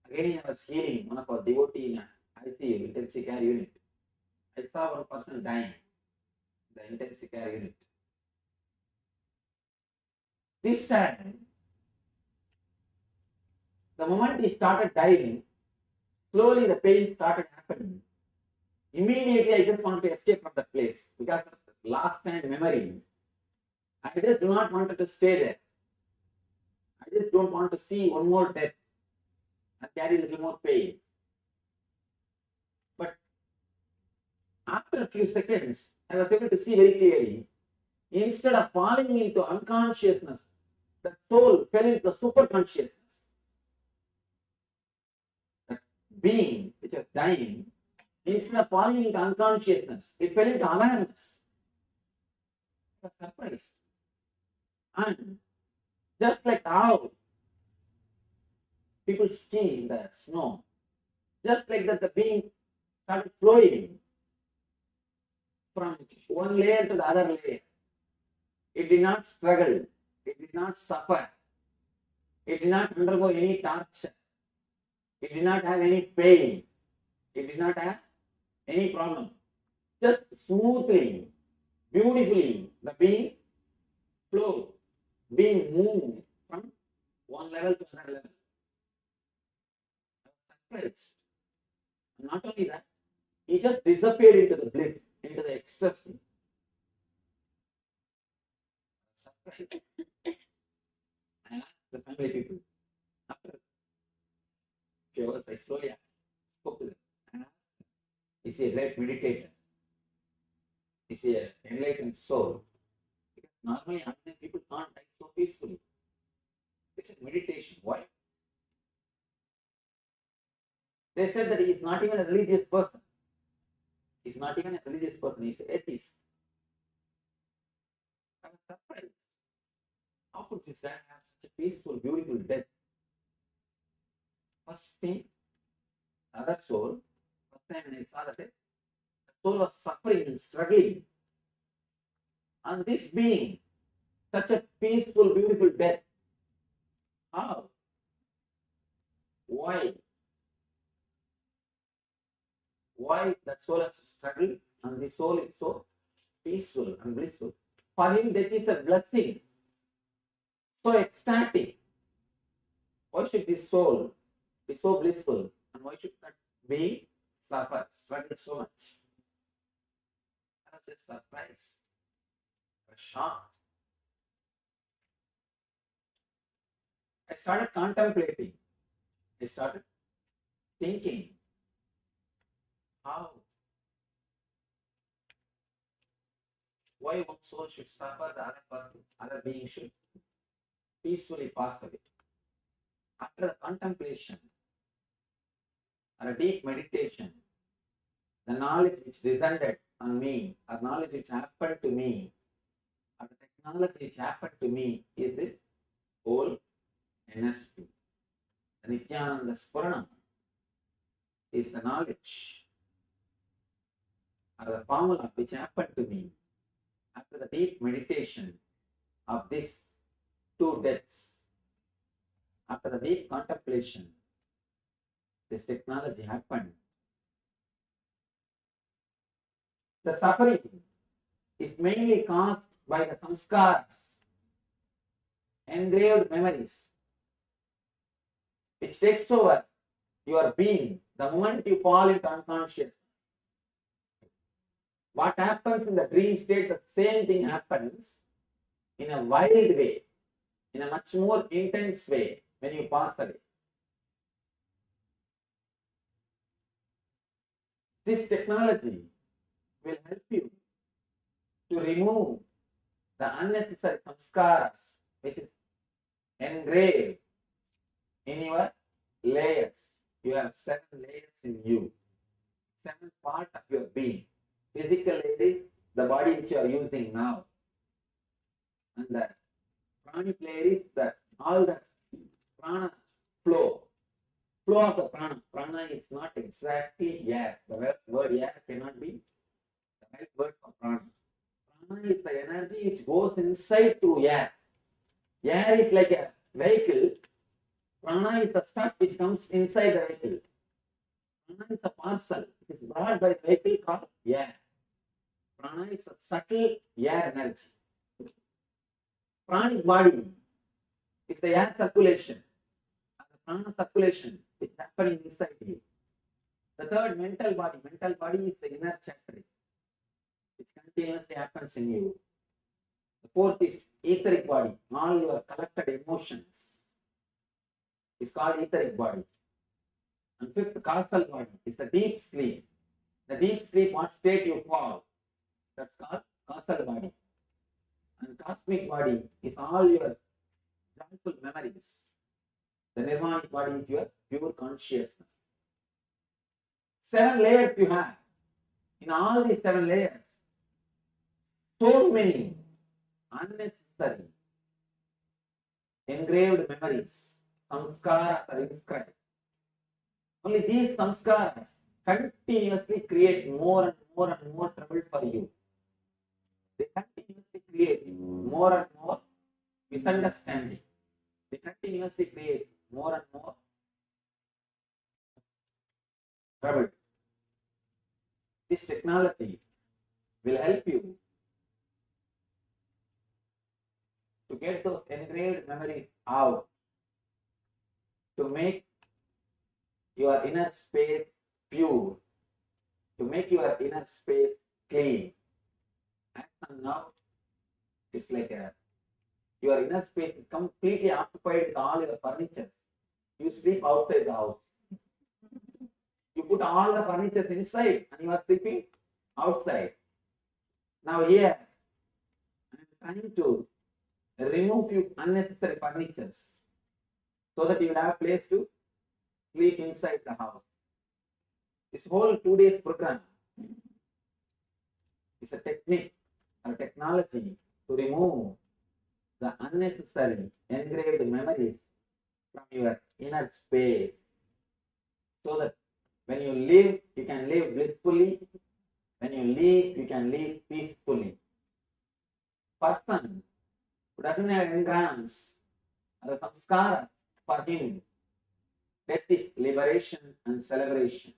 S5: Again, I was healing one of our devotees in ICU, intensive care unit. I saw one person dying in the intensive care unit. This time, the moment he started dying, slowly the pain started happening. Immediately, I just wanted to escape from that place because of the last time memory. I just do not want to stay there. I just don't want to see one more death and carry a little more pain. But after a few seconds, I was able to see very clearly. Instead of falling into unconsciousness, the soul fell into the superconsciousness. The being which was dying, instead of falling into unconsciousness, it fell into awareness. I was surprised. And just like how people ski in the snow, just like that, the being started flowing from one layer to the other layer. It did not struggle. It did not suffer. It did not undergo any torture. It did not have any pain. It did not have any problem. Just smoothly, beautifully, the being flowed, being moved from one level to another level. I was surprised. Not only that, he just disappeared into the bliss, into the ecstasy. Surprised. I asked the family people. After a few hours, I slowly spoke to them. I asked, is he a great meditator? Is he an enlightened soul? Because normally, ordinary people can't die so peacefully. It's a meditation. Why? They said that he is not even a religious person. He's not even a religious person. He's an atheist. I was surprised. How could this guy have such a peaceful, beautiful death? first thing, other soul, first time when I saw that, the soul was suffering and struggling. And this being, such a peaceful, beautiful death. How? Why? Why that soul has to struggle and the soul is so peaceful and blissful? For him, death is a blessing, so ecstatic. Why should this soul be so blissful? And why should that being suffer, struggle so much? I was just surprised, I was shocked. I started contemplating. I started thinking, how? Why one soul should suffer, the other person, other being should peacefully pass away? After the contemplation or a deep meditation, the knowledge which descended on me, or knowledge which happened to me, or the technology which happened to me is this whole NSP. The Nithyananda Spurana is the knowledge or the formula which happened to me after the deep meditation of these two deaths. After the deep contemplation, this technology happened. The suffering is mainly caused by the samskaras, engraved memories, which takes over your being the moment you fall into unconsciousness. What happens in the dream state, the same thing happens in a wild way, in a much more intense way when you pass away. This technology will help you to remove the unnecessary samskaras which is engraved in your layers. You have 7 layers in you, 7 parts of your being. Physical layer is the body which you are using now, and the pranic layer is that all the prana flow of the prana. Prana is not exactly air. The word air cannot be the right word for prana. Prana is the energy which goes inside to air. Air is like a vehicle. Prana is the stuff which comes inside the vehicle. Prana is a parcel. It is brought by the vehicle called air. Prana is a subtle air energy. Pranic body is the air circulation. And the prana circulation is happening inside you. The third, mental body. Mental body is the inner chanting, which continuously happens in you. The fourth is etheric body. All your collected emotions is called etheric body. And fifth, causal body is the deep sleep. The deep sleep, what state you fall, that's called causal body. And cosmic body is all your joyful memories. The nirvanic body is your pure consciousness. 7 layers you have. In all these 7 layers, so many unnecessary engraved memories, samskaras are inscribed. Only these samskaras continuously create more and more and more trouble for you. They continuously create more and more misunderstanding. They continuously create more and more trouble. This technology will help you to get those engraved memories out, to make your inner space pure, to make your inner space clean. And now it's like your inner space is completely occupied with all your furniture. You sleep outside the house. You put all the furniture inside and you are sleeping outside. Now here, I am trying to remove few unnecessary furniture so that you will have a place to sleep inside the house. This whole 2 days program is a technique or technology to remove the unnecessary engraved memories from your inner space. So that when you live, you can live blissfully. When you leave, you can live peacefully. Person who doesn't have engrams or samskaras for him, death is liberation and celebration.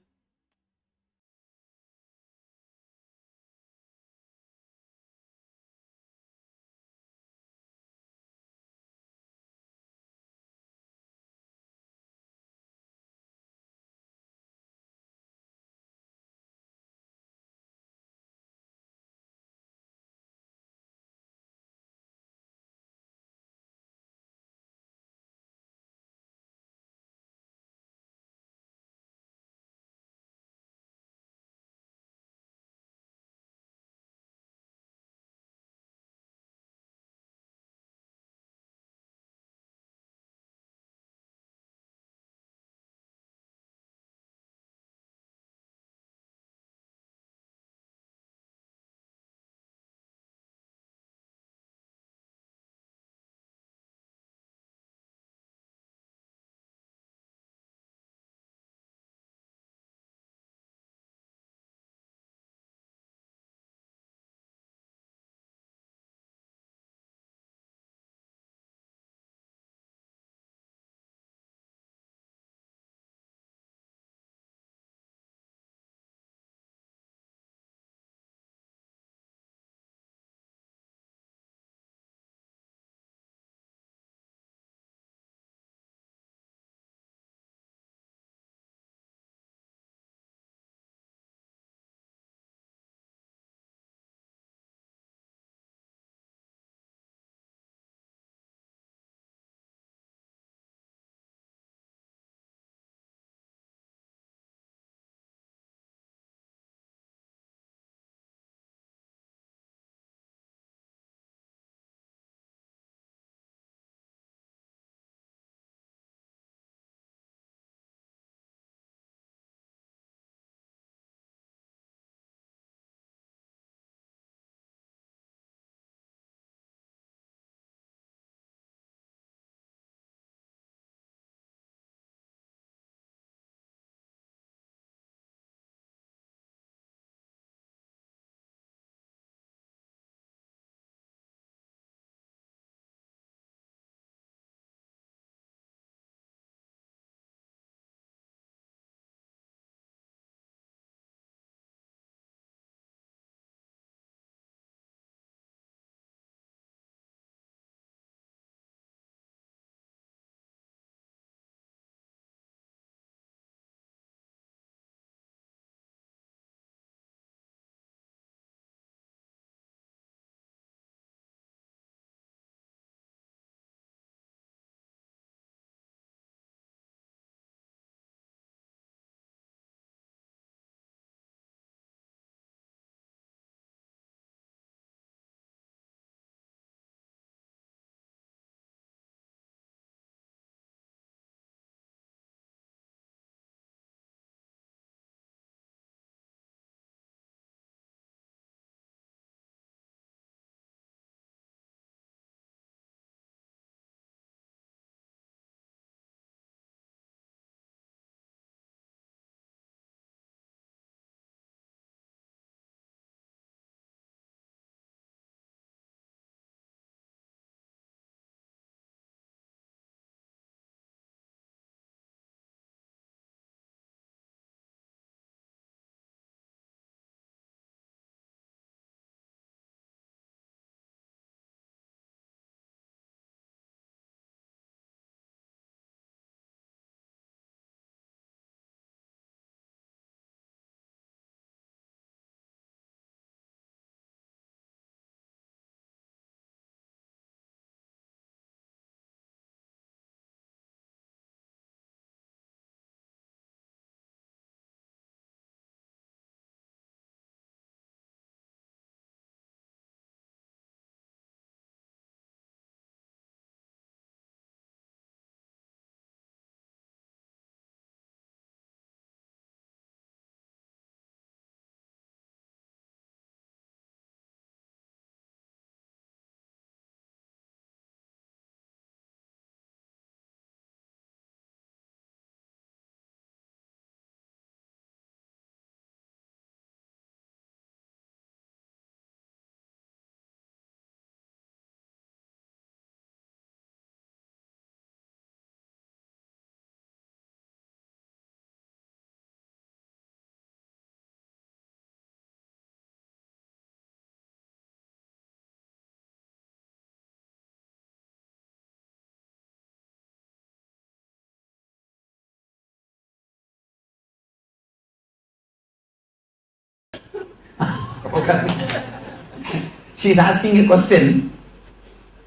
S5: She is asking a question,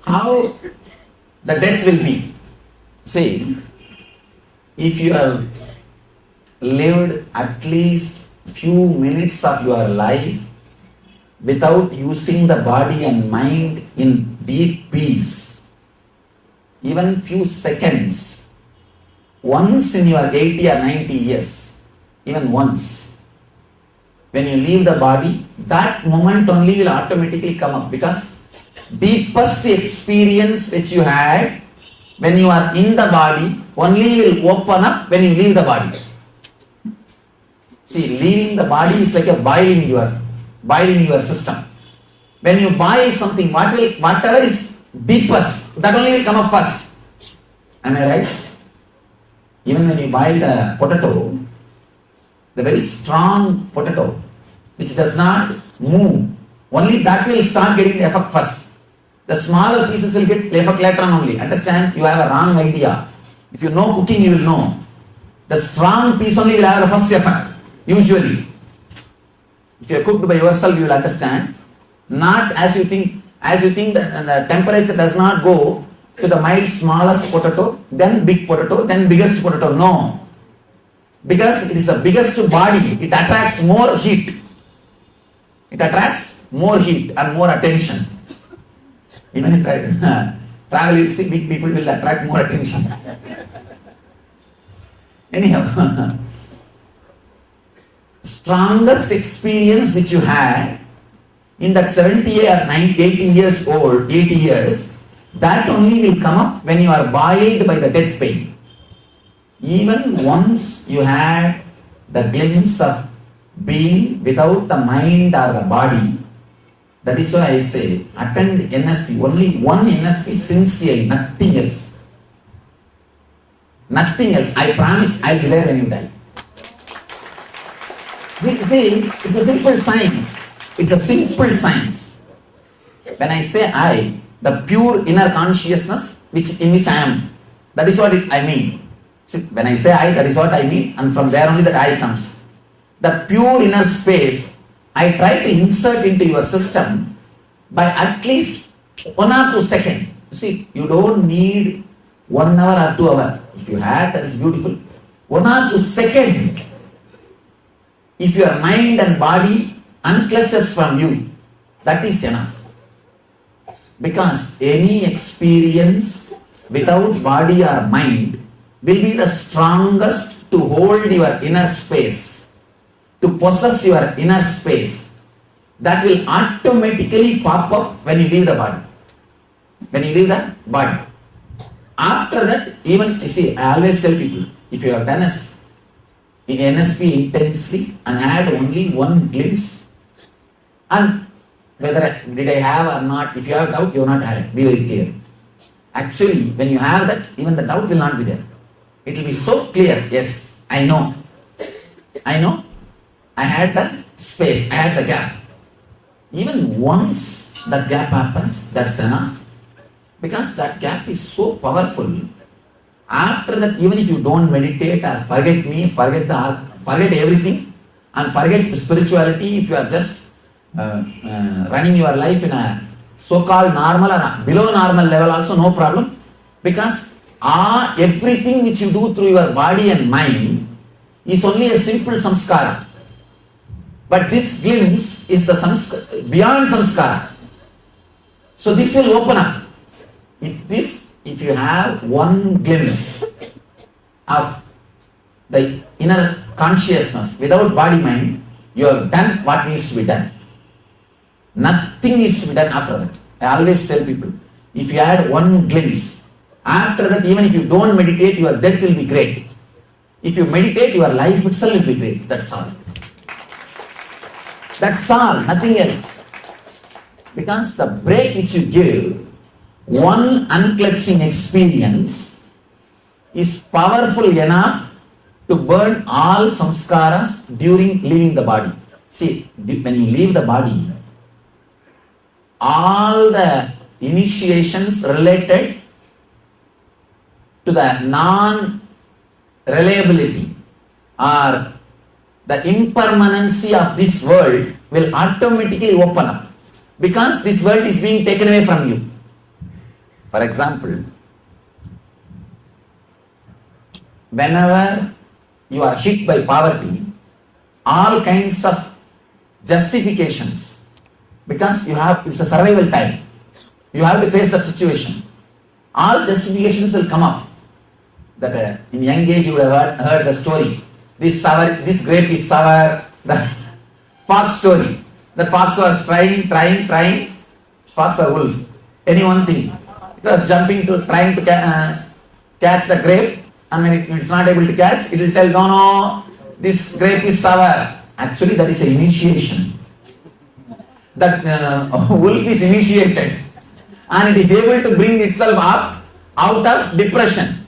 S5: how the death will be. See, if you have lived at least few minutes of your life without using the body and mind in deep peace, even few seconds, once in your 80 or 90 years, even once, when you leave the body, that moment only will automatically come up, because deepest experience which you had when you are in the body only will open up when you leave the body. See, leaving the body is like a boiling your system. When you boil something, whatever is deepest, that only will come up first. Am I right? Even when you boil the potato, the very strong potato, which does not move, only that will start getting the effect first. The smaller pieces will get the effect later on only. Understand? You have a wrong idea. If you know cooking, you will know. The strong piece only will have the first effect, usually. If you are cooked by yourself, you will understand. Not as you think that the temperature does not go to the mild smallest potato, then big potato, then biggest potato. No. Because it is the biggest body, it attracts more heat. It attracts more heat and more attention. Even in travel, you see big people will attract more attention. Anyhow, strongest experience which you had in that 70 or 90, 80 years old, 80 years, that only will come up when you are boiled by the death pain. Even once you had the glimpse of being without the mind or the body, that is why I say, attend NSP, only one NSP sincerely, nothing else. Nothing else. I promise I'll be there when you die. See, it's a simple science. It's a simple science. When I say I, the pure inner consciousness in which I am, that is what I mean. See, when I say I, that is what I mean, and from there only that I comes. The pure inner space, I try to insert into your system by at least 1 or 2 seconds. See, you don't need 1 hour or 2 hours. If you have, that is beautiful. 1 or 2 seconds. If your mind and body unclutches from you, that is enough. Because any experience without body or mind will be the strongest to hold your inner space, to possess your inner space. That will automatically pop up when you leave the body. When you leave the body. After that, even, you see, I always tell people, if you have done NSP intensely and had only one glimpse, and whether did I have or not, if you have doubt, you will not have it. Be very clear. Actually, when you have that, even the doubt will not be there. It will be so clear. Yes, I know. I had the space, I had the gap. Even once that gap happens, that's enough. Because that gap is so powerful. After that, even if you don't meditate or forget me, forget everything, and forget spirituality, if you are just running your life in a so-called normal or below normal level, also no problem. Because everything which you do through your body and mind is only a simple samskara. But this glimpse is the beyond samskara. So this will open up. If you have one glimpse of the inner consciousness without body mind, you have done what needs to be done. Nothing needs to be done after that. I always tell people, if you had one glimpse, after that, even if you don't meditate, your death will be great. If you meditate, your life itself will be great. That's all. That's all, nothing else. Because the break which you give, one unclutching experience, is powerful enough to burn all samskaras during leaving the body. See, when you leave the body, all the initiations related to the non-reliability or the impermanency of this world will automatically open up. because this world is being taken away from you. For example, whenever you are hit by poverty, all kinds of justifications, because it's a survival time, you have to face that situation. All justifications will come up. That in young age you would have heard the story. This grape is sour. The fox story. The fox was trying. Fox or wolf? Any one thing. It was trying to catch the grape, and when it's not able to catch, it will tell, no, this grape is sour. Actually, that is an initiation. That wolf is initiated, and it is able to bring itself up out of depression.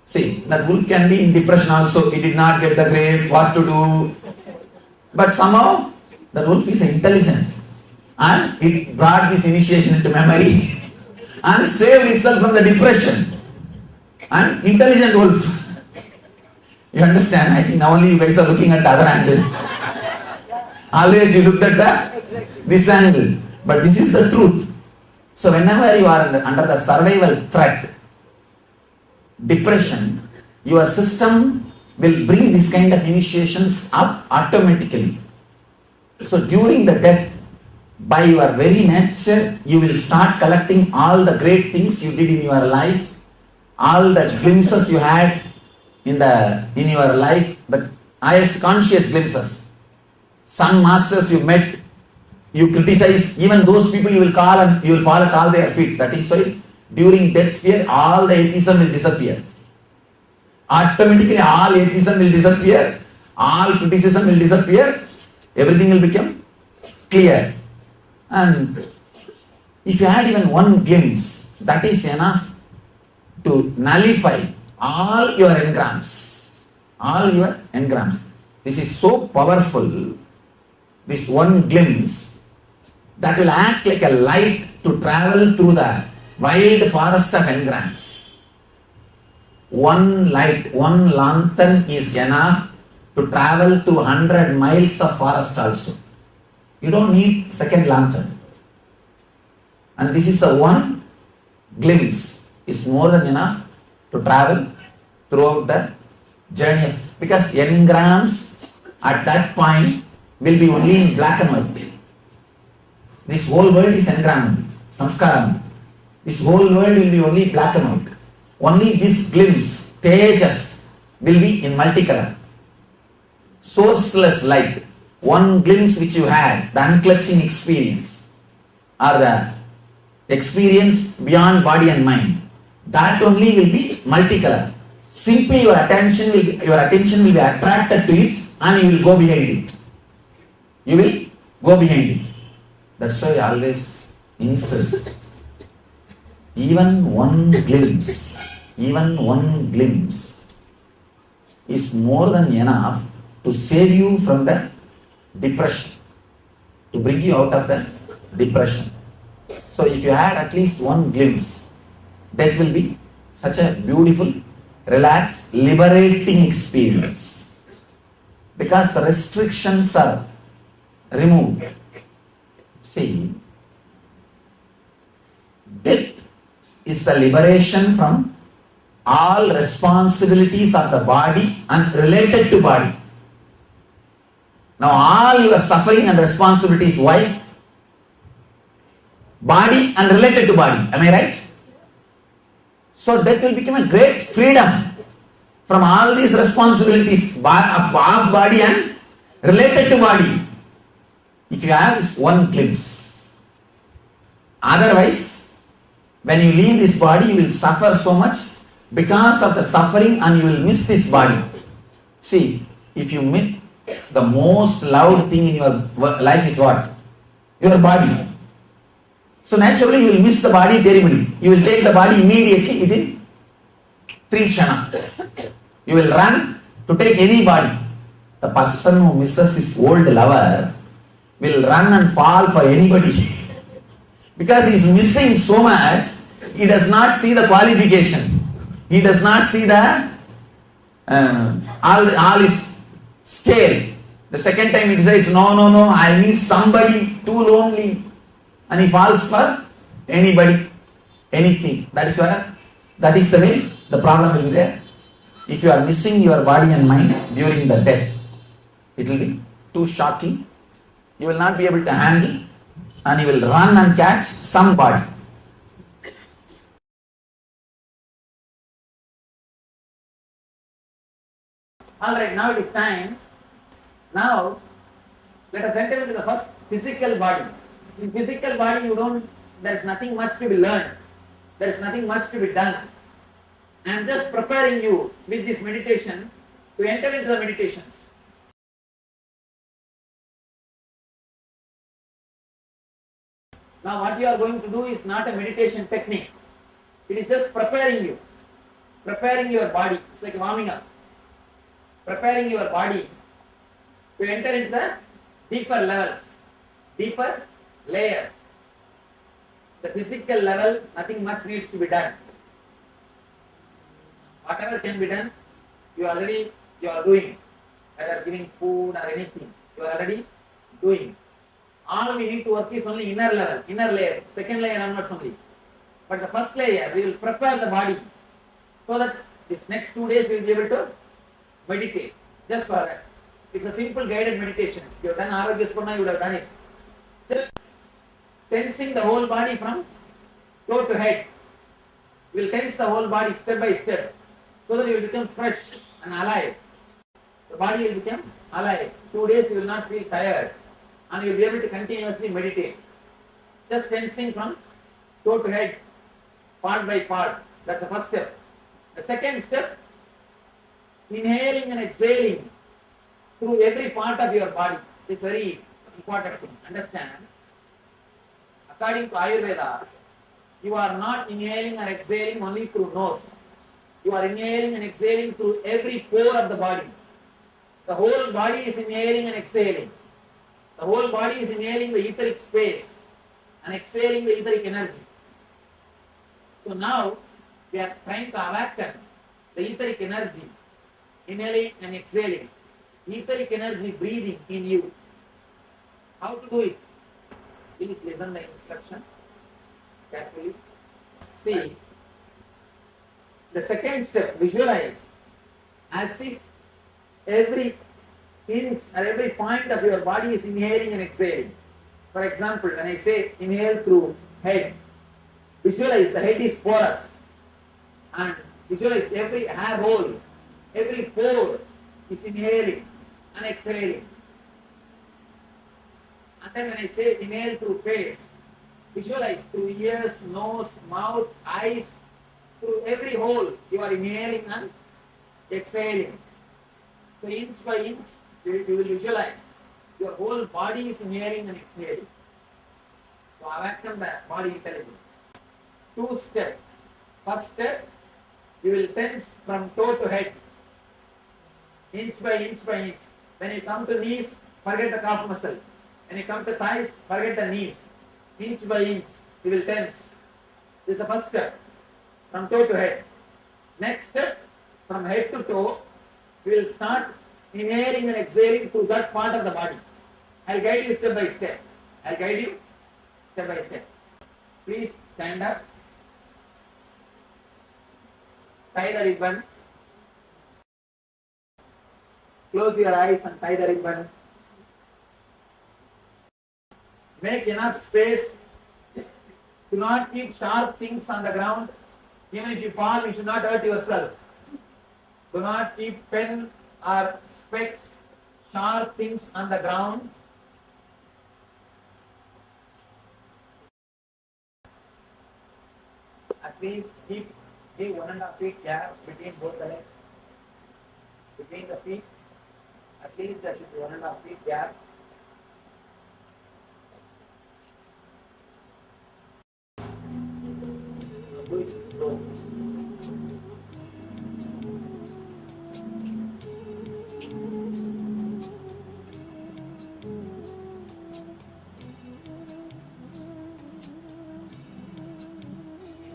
S5: See, that wolf can be in depression also. It did not get the grape, what to do. But somehow, that wolf is intelligent. And it brought this initiation into memory and saved itself from the depression. And intelligent wolf. You understand? I think now only you guys are looking at the other angle. Always you looked at this angle. But this is the truth. So whenever you are under the survival threat, depression, your system will bring this kind of initiations up automatically. So during the death, by your very nature, you will start collecting all the great things you did in your life, all the glimpses you had in your life, the highest conscious glimpses. Some masters you met, you criticize, even those people you will call and you will fall at all their feet. That is why during death fear, all the atheism will disappear. Automatically all atheism will disappear, all criticism will disappear, everything will become clear. And if you had even one glimpse, that is enough to nullify all your engrams. All your engrams. This is so powerful, this one glimpse, that will act like a light to travel through the wide forest of engrams. One light, one lantern is enough to travel through 100 miles of forest also. You don't need second lantern. And this is a one glimpse is more than enough to travel throughout the journey. Because engrams at that point will be only in black and white. This whole world is engram, samskaram. This whole world will be only black and white. Only this glimpse, tejas, will be in multicolor. Sourceless light, one glimpse which you had, the unclutching experience, or the experience beyond body and mind, that only will be multicolor. Simply your attention will be attracted to it, and you will go behind it. You will go behind it. That's why I always insist. Even one glimpse is more than enough to save you from the depression, to bring you out of the depression. So if you had at least one glimpse, death will be such a beautiful, relaxed, liberating experience. Because the restrictions are removed. See, death is the liberation from all responsibilities of the body and related to body. Now all your suffering and responsibilities, why? Body and related to body. Am I right? So death will become a great freedom from all these responsibilities of body and related to body. If you have this one glimpse. Otherwise, when you leave this body, you will suffer so much because of the suffering, and you will miss this body. See, if you miss, the most loud thing in your life is what? Your body. So naturally you will miss the body terribly. You will take the body immediately within 3 kshana. You will run to take any body. The person who misses his old lover will run and fall for anybody. Because he is missing so much, he does not see the qualification. He does not see the all his scale. The second time he says, no, I need somebody too lonely. and he falls for anybody, anything. That is the way the problem will be there. If you are missing your body and mind during the death, it will be too shocking. You will not be able to handle, and you will run and catch some body. Alright, now it is time. Now, let us enter into the first physical body. In physical body, there is nothing much to be learned. There is nothing much to be done. I am just preparing you with this meditation to enter into the meditations. Now, what you are going to do is not a meditation technique. It is just preparing you. Preparing your body. It's like warming up. Preparing your body to enter into the deeper levels, deeper layers. The physical level, nothing much needs to be done. Whatever can be done, you are doing. Whether giving food or anything, you are already doing. All we need to work is only inner level, inner layers. Second layer onwards only. But the first layer, we will prepare the body so that this next 2 days we will be able to meditate. Just for that. It's a simple guided meditation. If you have done Arogya Spurana, you would have done it. Just tensing the whole body from toe to head. You will tense the whole body step by step so that you will become fresh and alive. The body will become alive. 2 days you will not feel tired and you will be able to continuously meditate. Just tensing from toe to head, part by part. That's the first step. The second step, inhaling and exhaling through every part of your body is very important to understand. According to Ayurveda, you are not inhaling or exhaling only through nose. You are inhaling and exhaling through every pore of the body. The whole body is inhaling and exhaling. The whole body is inhaling the etheric space and exhaling the etheric energy. So now we are trying to awaken the etheric energy, inhaling and exhaling. Etheric energy breathing in you. How to do it? Please listen the instruction carefully. See, the second step, visualize as if every inch or every point of your body is inhaling and exhaling. For example, when I say inhale through head, visualize the head is porous and visualize every hair hole, every pore is inhaling and exhaling. And then when I say inhale through face, visualize through ears, nose, mouth, eyes, through every hole you are inhaling and exhaling. So inch by inch you will visualize your whole body is inhaling and exhaling. So awaken the body intelligence. 2 steps. First step, you will tense from toe to head, inch by inch by inch. When you come to knees, forget the calf muscle. When you come to thighs, forget the knees. Inch by inch, you will tense. This is the first step, from toe to head. Next step, from head to toe, you will start inhaling and exhaling through that part of the body. I will guide you step by step. I will guide you step by step. Please stand up. Tie the ribbon. Close your eyes and tie the ribbon. Make enough space. Do not keep sharp things on the ground. Even if you fall, you should not hurt yourself. Do not keep pen or specs, sharp things on the ground. At least give 1.5 feet gap between both the legs. Between the feet, at least there should be 1.5 feet gap. Do it slow.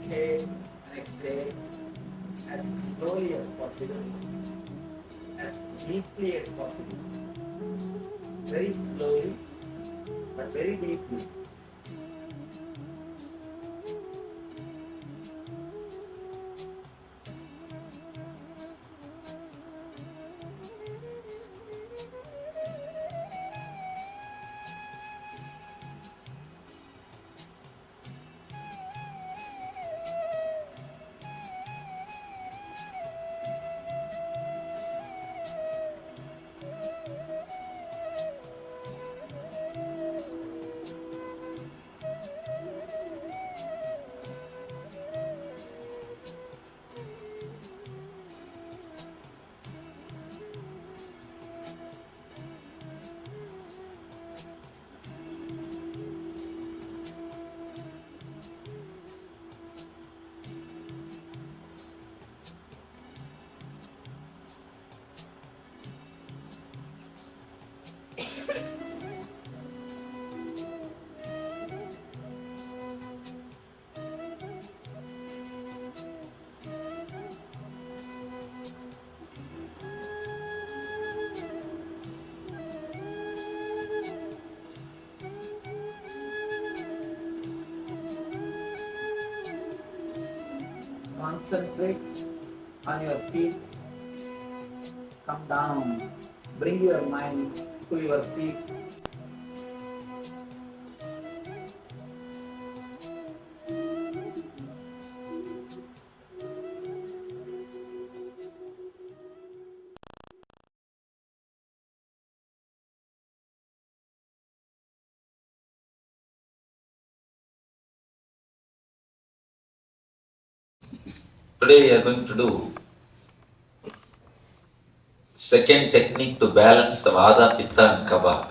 S5: Inhale and exhale as slowly as possible, as deeply as possible. Very slowly, but very deeply. Concentrate on your feet. Come down. Bring your mind to your feet. Today we are going to do second technique to balance the Vata, Pitta and Kapha.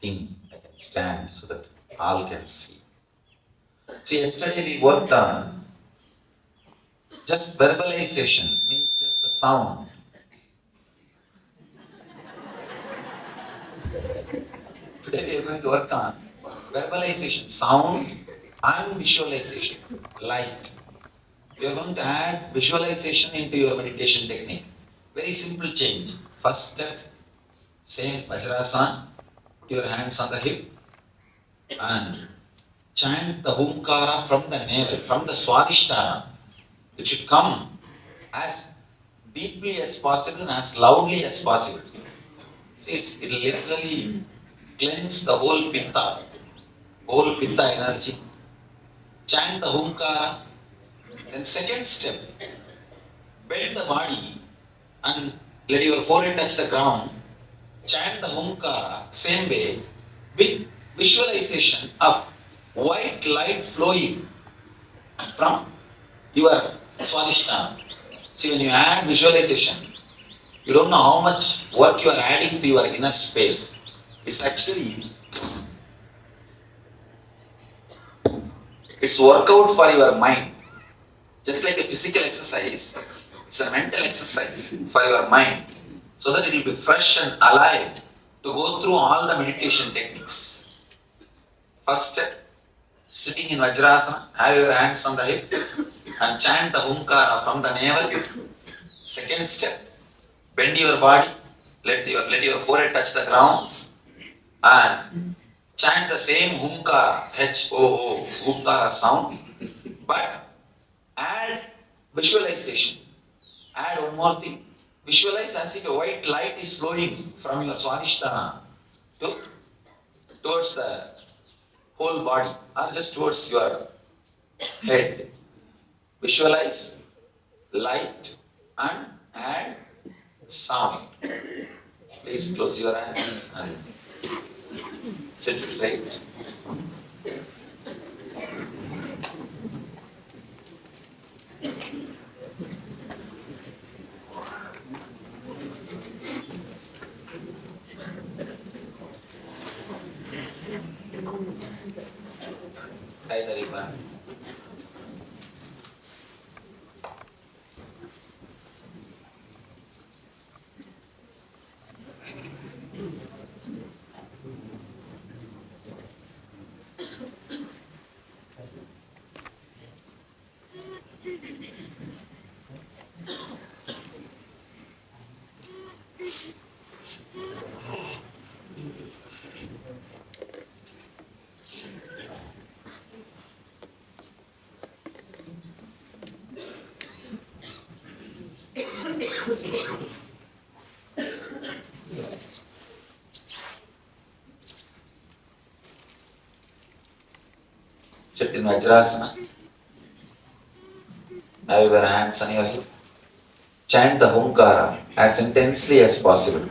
S5: I can stand so that all can see. So yesterday we worked on just verbalization, means just the sound. Today we are going to work on verbalization, sound and visualization, light. You are going to add visualization into your meditation technique. Very simple change. First step, same Badrasana, put your hands on the hip and chant the Humkara from the navel, from the Swadhisthana. It should come as deeply as possible and as loudly as possible. See, it will literally cleanse the whole pitta energy. Chant the Humkara. Then second step, bend the body and let your forehead touch the ground. Chant the Humkara same way with visualization of white light flowing from your Swadhisthana. See, when you add visualization, you don't know how much work you are adding to your inner space. It's workout for your mind. Just like a physical exercise, it's a mental exercise for your mind, so that it will be fresh and alive to go through all the meditation techniques. First step, sitting in Vajrasana, have your hands on the hip and chant the Humkara from the navel. Second step, bend your body, let your forehead touch the ground and chant the same Humkara, H-O-O, Humkara sound, but add visualization. Add one more thing. Visualize as if a white light is flowing from your Swadhisthana towards the whole body or just towards your head. Visualize light and add sound. Please close your eyes and sit straight. Either one. Sit in Vajrasana. Have your hands on your hip. Chant the Humkara as intensely as possible.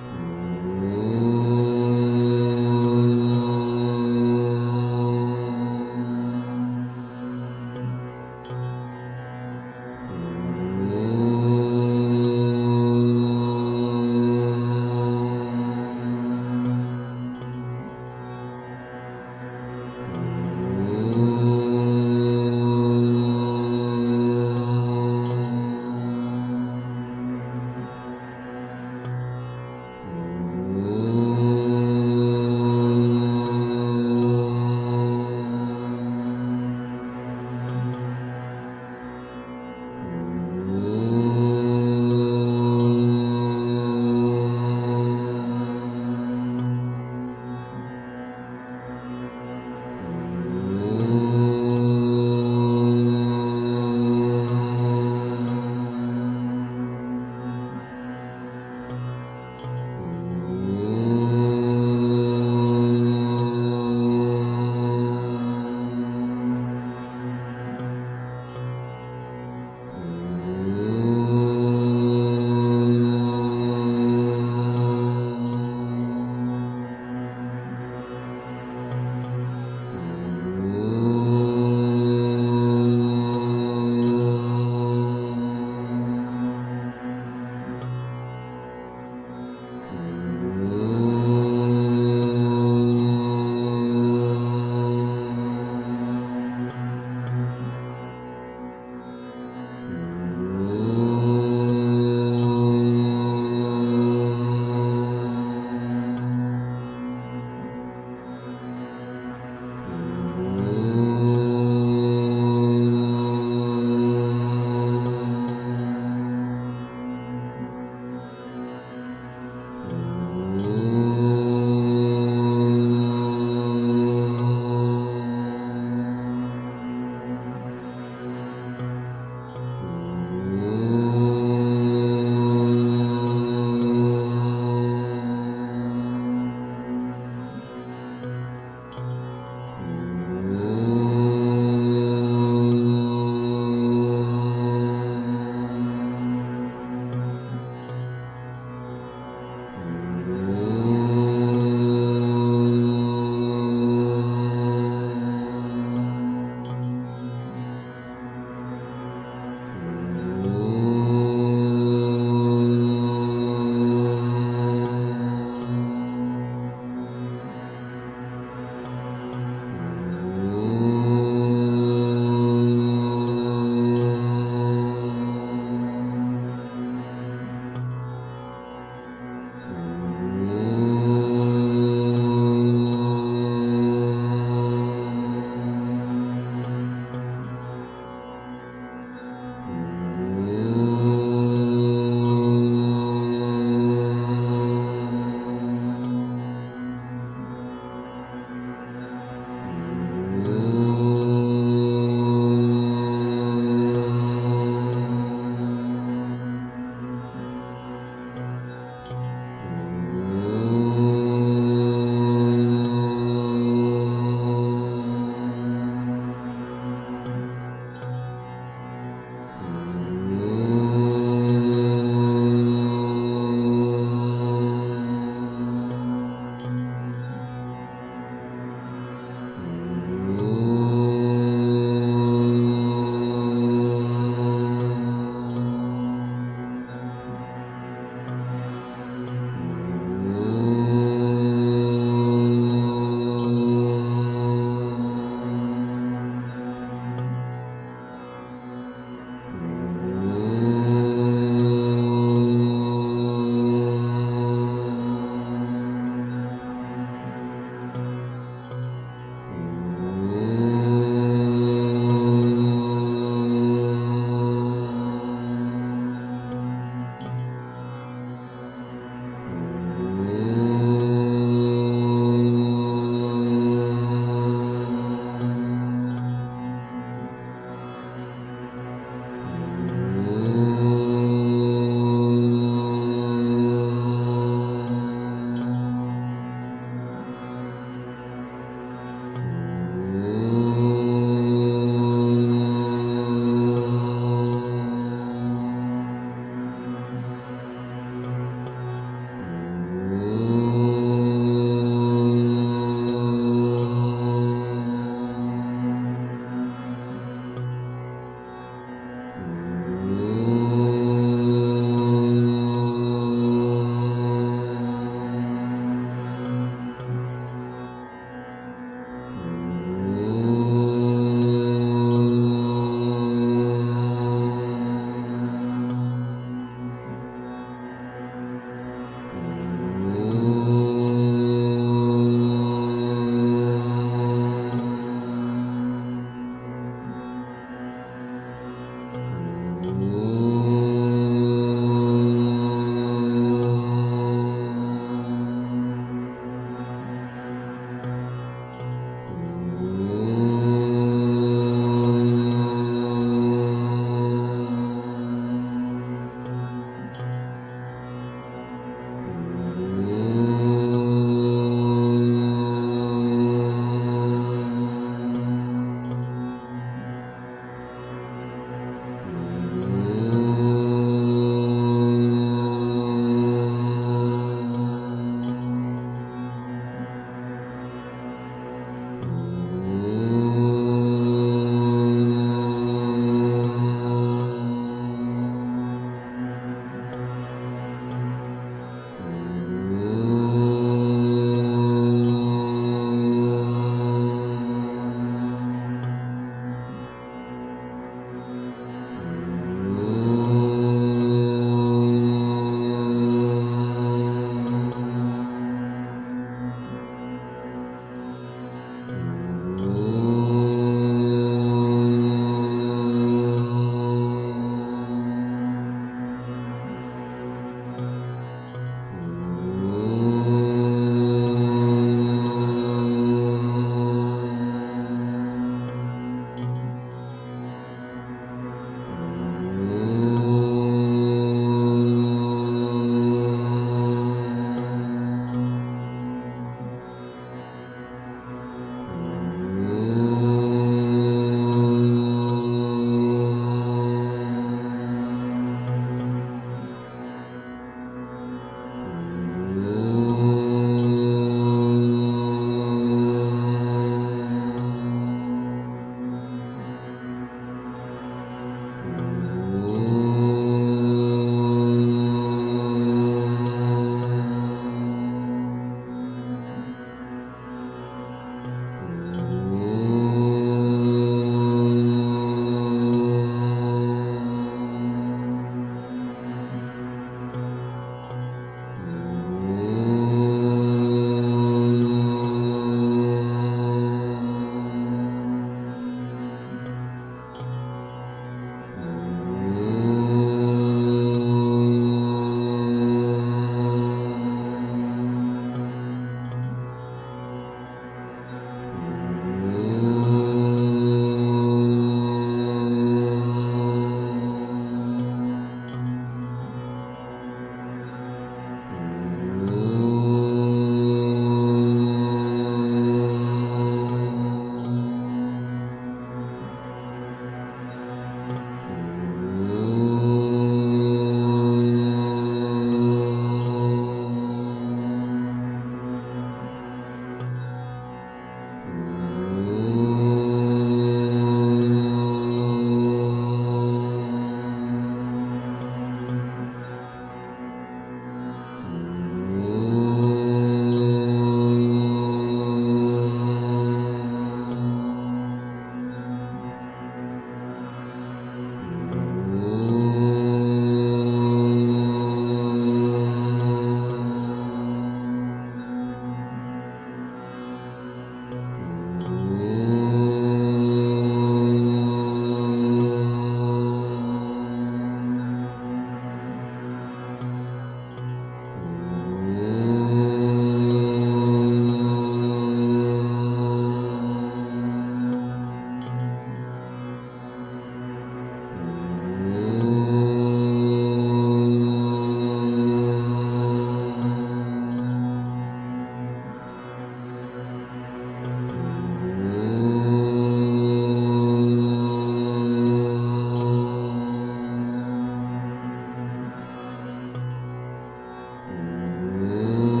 S7: Om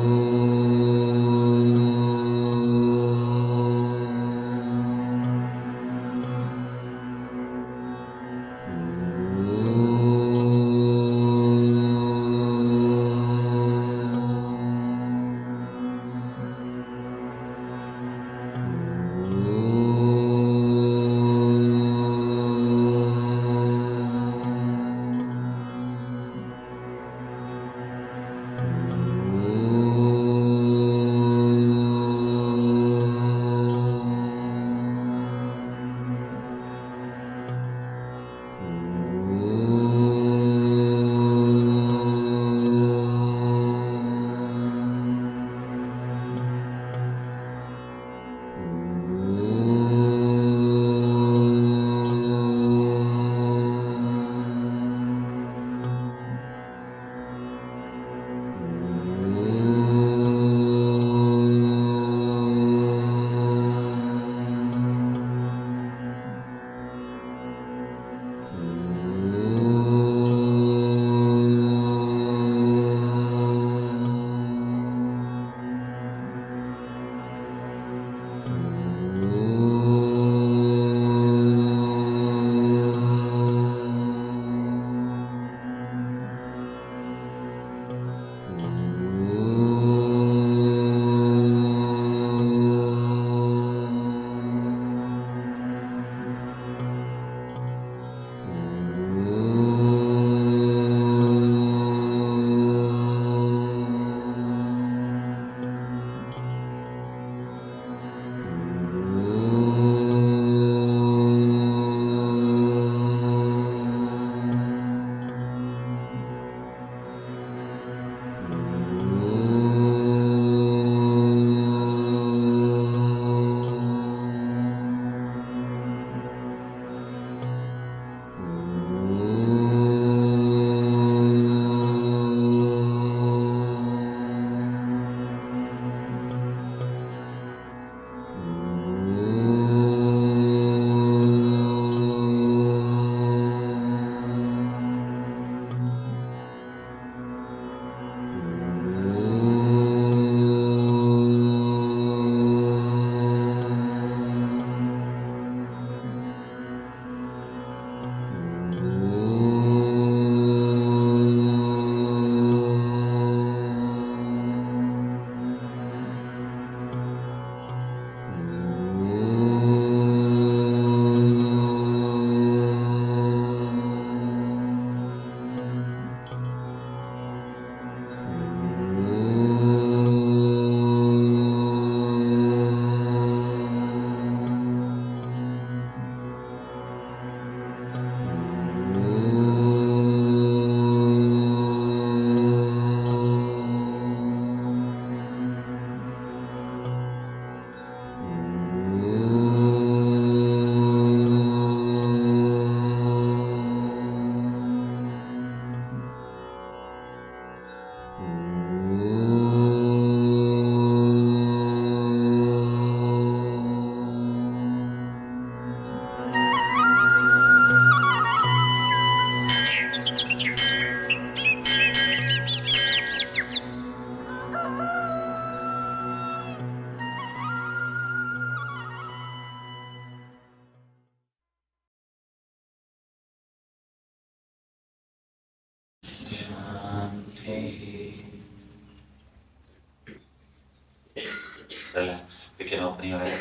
S5: Relax. You can open your eyes.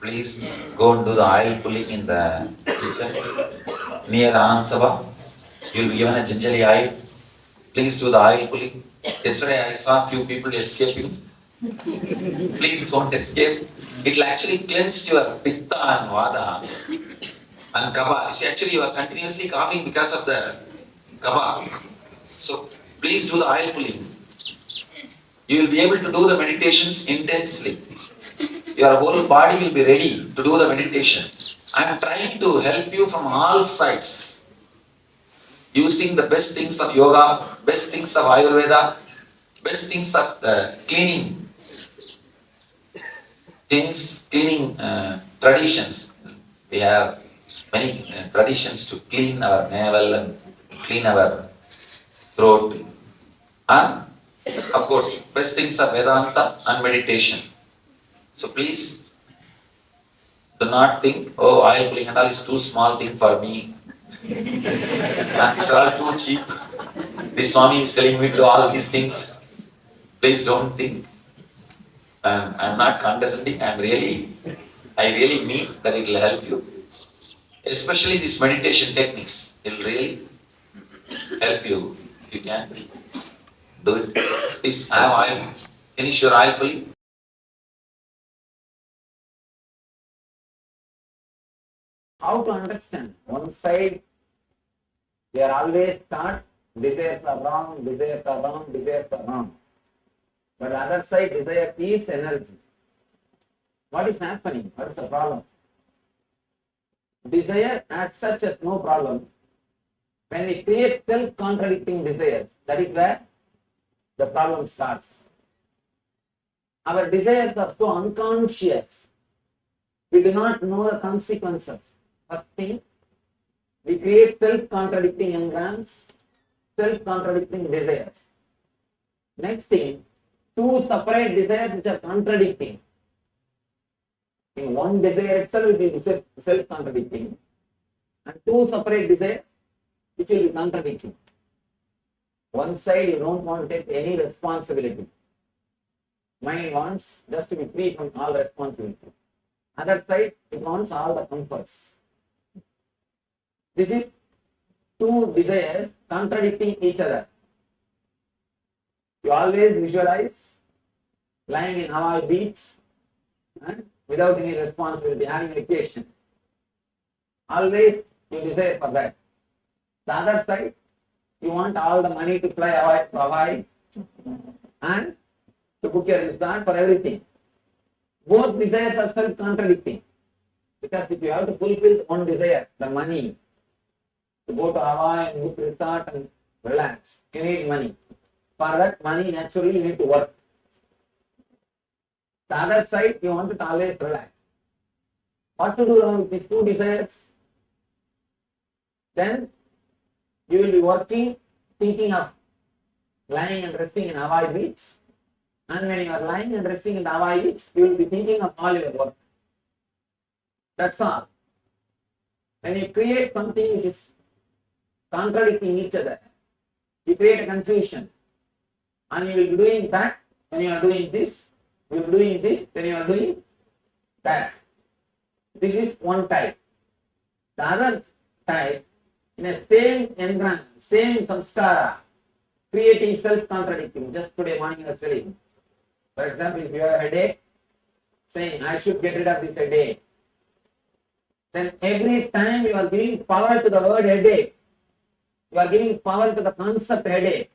S5: Please go and do the oil pulling in the kitchen near Anand Sabha. You'll be given a gingerly oil. Please do the oil pulling. Yesterday I saw few people escaping. Please don't escape. It will actually cleanse your pitta and vada and kapha. See, actually you are continuously coughing because of the kapha. So please do the oil pulling. You will be able to do the meditations intensely. Your whole body will be ready to do the meditation. I am trying to help you from all sides, using the best things of yoga, best things of Ayurveda, best things of cleaning things, cleaning traditions. We have many traditions to clean our navel and clean our throat. And of course, best things are Vedanta and meditation. So please do not think, oh, oil pulling and all is too small thing for me. And these are all too cheap. This Swami is telling me to do all these things. Please don't think. I'm not condescending. I really mean that it will help you. Especially these meditation techniques. It will really help you if you can do it. Please have oil. Finish your oil pulling.
S2: How to understand? One side, they are always taught, desires are wrong, desires are wrong, desires are wrong. But the other side, desire is energy. What is happening? What is the problem? Desire as such is no problem. When we create self-contradicting desires, that is where the problem starts. Our desires are so unconscious. We do not know the consequences. First thing, we create self-contradicting engrams, self-contradicting desires. Next thing, two separate desires which are contradicting. In one desire itself will be self-contradicting, and two separate desires which will be contradicting. One side you don't want to take any responsibility. Mind wants just to be free from all responsibility. Other side, it wants all the comforts. This is two desires contradicting each other. You always visualize lying in Hawaii beach without any responsibility, having vacation. Always you desire for that. The other side, you want all the money to fly to Hawaii and to book your resort for everything. Both desires are self-contradicting. Because if you have to fulfill one desire, the money, to go to Hawaii and book resort and relax, you need money. For that money, naturally, you need to work. The other side, you want to always relax. What to do with these two desires? Then you will be working, thinking of lying and resting in Hawaii beach. And when you are lying and resting in the Hawaii beach, you will be thinking of all your work. That's all. When you create something which is contradicting each other, you create a confusion. And you will be doing that when you are doing this, you will be doing this when you are doing that. This is one type. The other type, in a same engram, same samskara, creating self-contradicting. Just today morning I was telling. For example, if you have a headache, saying, I should get rid of this headache. Then every time you are giving power to the word headache, you are giving power to the concept headache.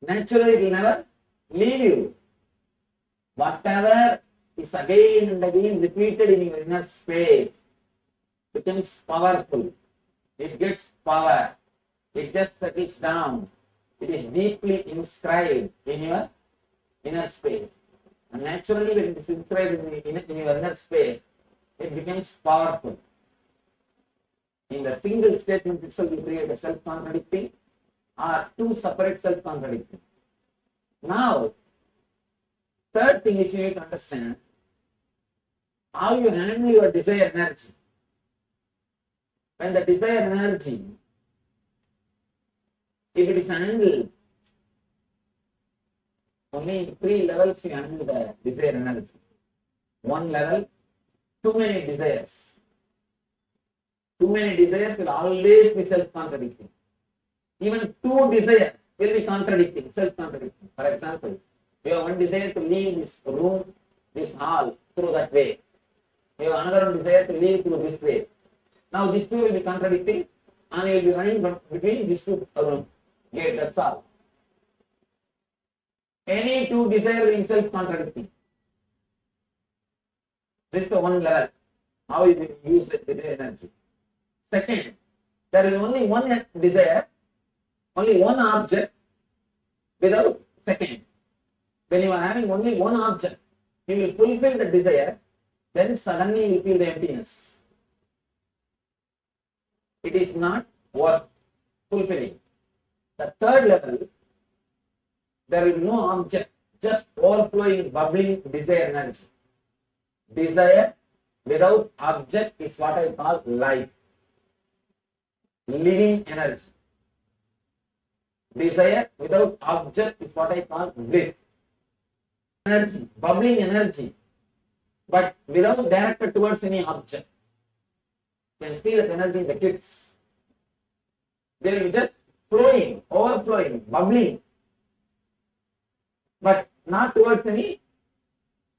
S2: Naturally, it will never leave you. Whatever is again and again repeated in your inner space becomes powerful. It gets power. It just settles down. It is deeply inscribed in your inner space. And naturally, when it is inscribed in your inner space, it becomes powerful. In the single statement itself, you create a self-contradicting or two separate self-contradicting. Now, third thing which you need to understand, how you handle your desire energy. When the desire energy, if it is handled
S5: Only 3 levels you handle the desire energy. 1 level, too many desires. Too many desires will always be self-contradicting. Even 2 desires will be contradicting, self-contradicting. For example, you have one desire to leave this room, this hall, through that way. You have another desire to leave through this way. Now these 2 will be contradicting and you will be running between these 2 gates, that's all. Any 2 desires will be self-contradicting. This is the 1 level, how you will use the desire energy. Second, there is only one desire, only one object without second. When you are having only one object, you will fulfill the desire, then suddenly you feel the emptiness. It is not worth fulfilling. The third level, there will be no object, just overflowing, bubbling desire energy. Desire without object is what I call life. Living energy. Desire without object is what I call bliss. Energy, bubbling energy, but without directed towards any object. You can see that energy in the kids. They will be just flowing, overflowing, bubbling, but not towards any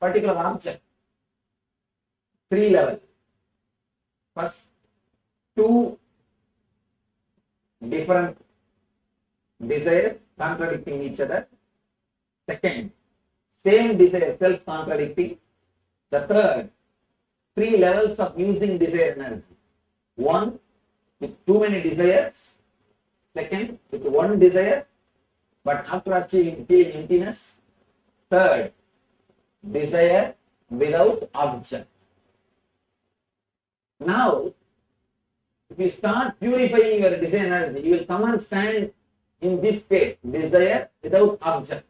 S5: particular object. 3 levels. First, 2 different desires contradicting each other. Second, same desire self-contradicting. The third, 3 levels of using desire energy. 1 with too many desires. Second, with 1 desire, but after achieving feeling emptiness. Third, desire without object. Now, if you start purifying your desire energy, you will come and stand in this state, desire without object.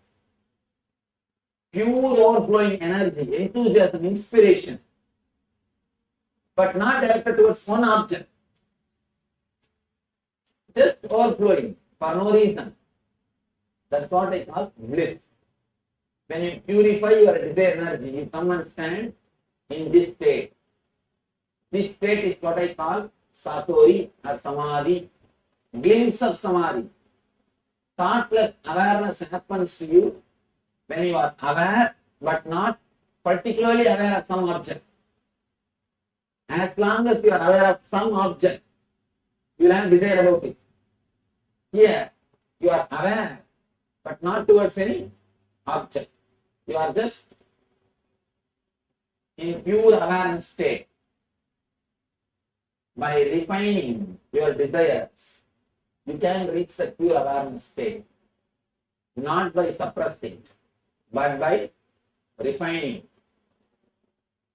S5: Pure overflowing energy, enthusiasm, inspiration, but not directed towards one object. Just overflowing for no reason. That's what I call bliss. When you purify your desire energy, you come and stand in this state. This state is what I call satori or samadhi, glimpse of samadhi. Thoughtless awareness happens to you when you are aware but not particularly aware of some object. As long as you are aware of some object, you will have desire about it. Here, you are aware but not towards any object. You are just in pure awareness state. By refining your desires, you can reach the pure awareness state. Not by suppressing, but by refining.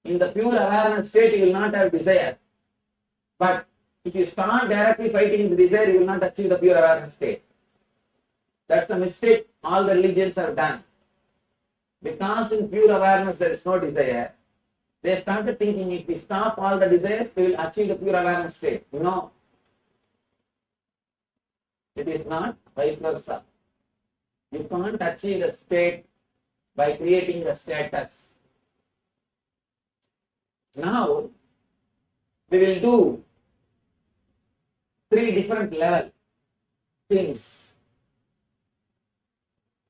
S5: In the pure awareness state, you will not have desire. But if you start directly fighting the desire, you will not achieve the pure awareness state. That's the mistake all the religions have done. Because in pure awareness there is no desire, they started thinking if we stop all the desires, we will achieve the pure awareness state. No. It is not vice versa. You can't achieve the state by creating the status. Now, we will do 3 different level things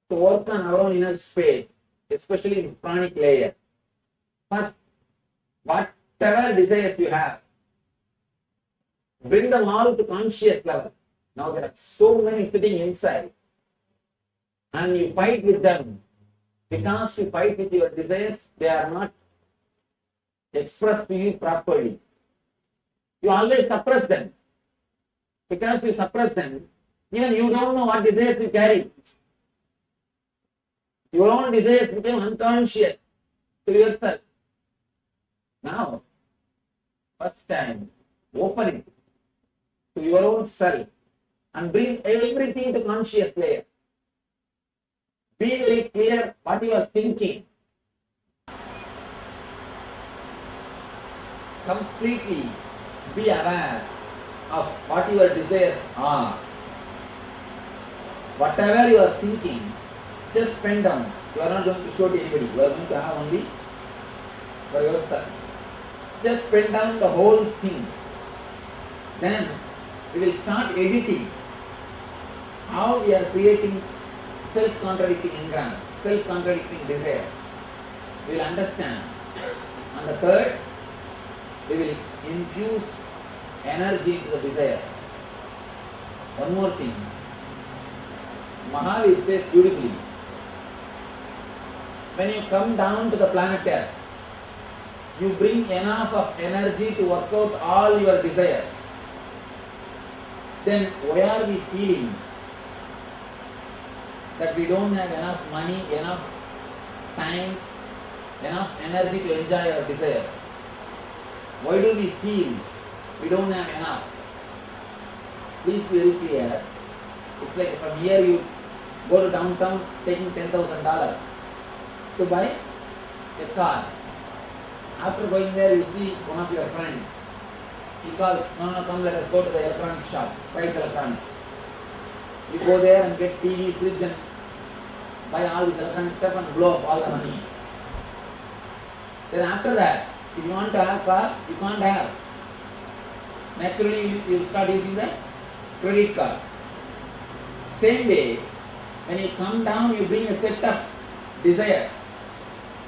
S5: to work on our own inner space, especially in pranic layer. First, whatever desires you have, bring them all to conscious level. Now there are so many sitting inside, and you fight with them. Because you fight with your desires, they are not expressed to you properly. You always suppress them. Because you suppress them, even you don't know what desires you carry. Your own desires become unconscious to yourself. Now, first time, open it to your own self and bring everything to conscious layer. Be very clear what you are thinking. Completely be aware of what your desires are. Whatever you are thinking, just pen down You are not going to show to anybody. You are going to have only for yourself. Just pen down the whole thing. Then we will start editing how we are creating self-contradicting engrams, self-contradicting desires. We will understand. And the third, we will infuse energy into the desires. One more thing. Mahavir says beautifully, when you come down to the planet Earth, you bring enough of energy to work out all your desires. Then why are we feeling that we don't have enough money, enough time, enough energy to enjoy our desires? Why do we feel we don't have enough? Please be very clear. It's like from here you go to downtown taking $10,000 to buy a car. After going there, you see one of your friends. He calls, no, come, let us go to the electronic shop, Price Electronics. You go there and get TV, fridge and buy all this electronic stuff and blow up all the money. Then after that, if you want to have a car, you can't have. Naturally, you start using the credit card. Same way, when you come down, you bring a set of desires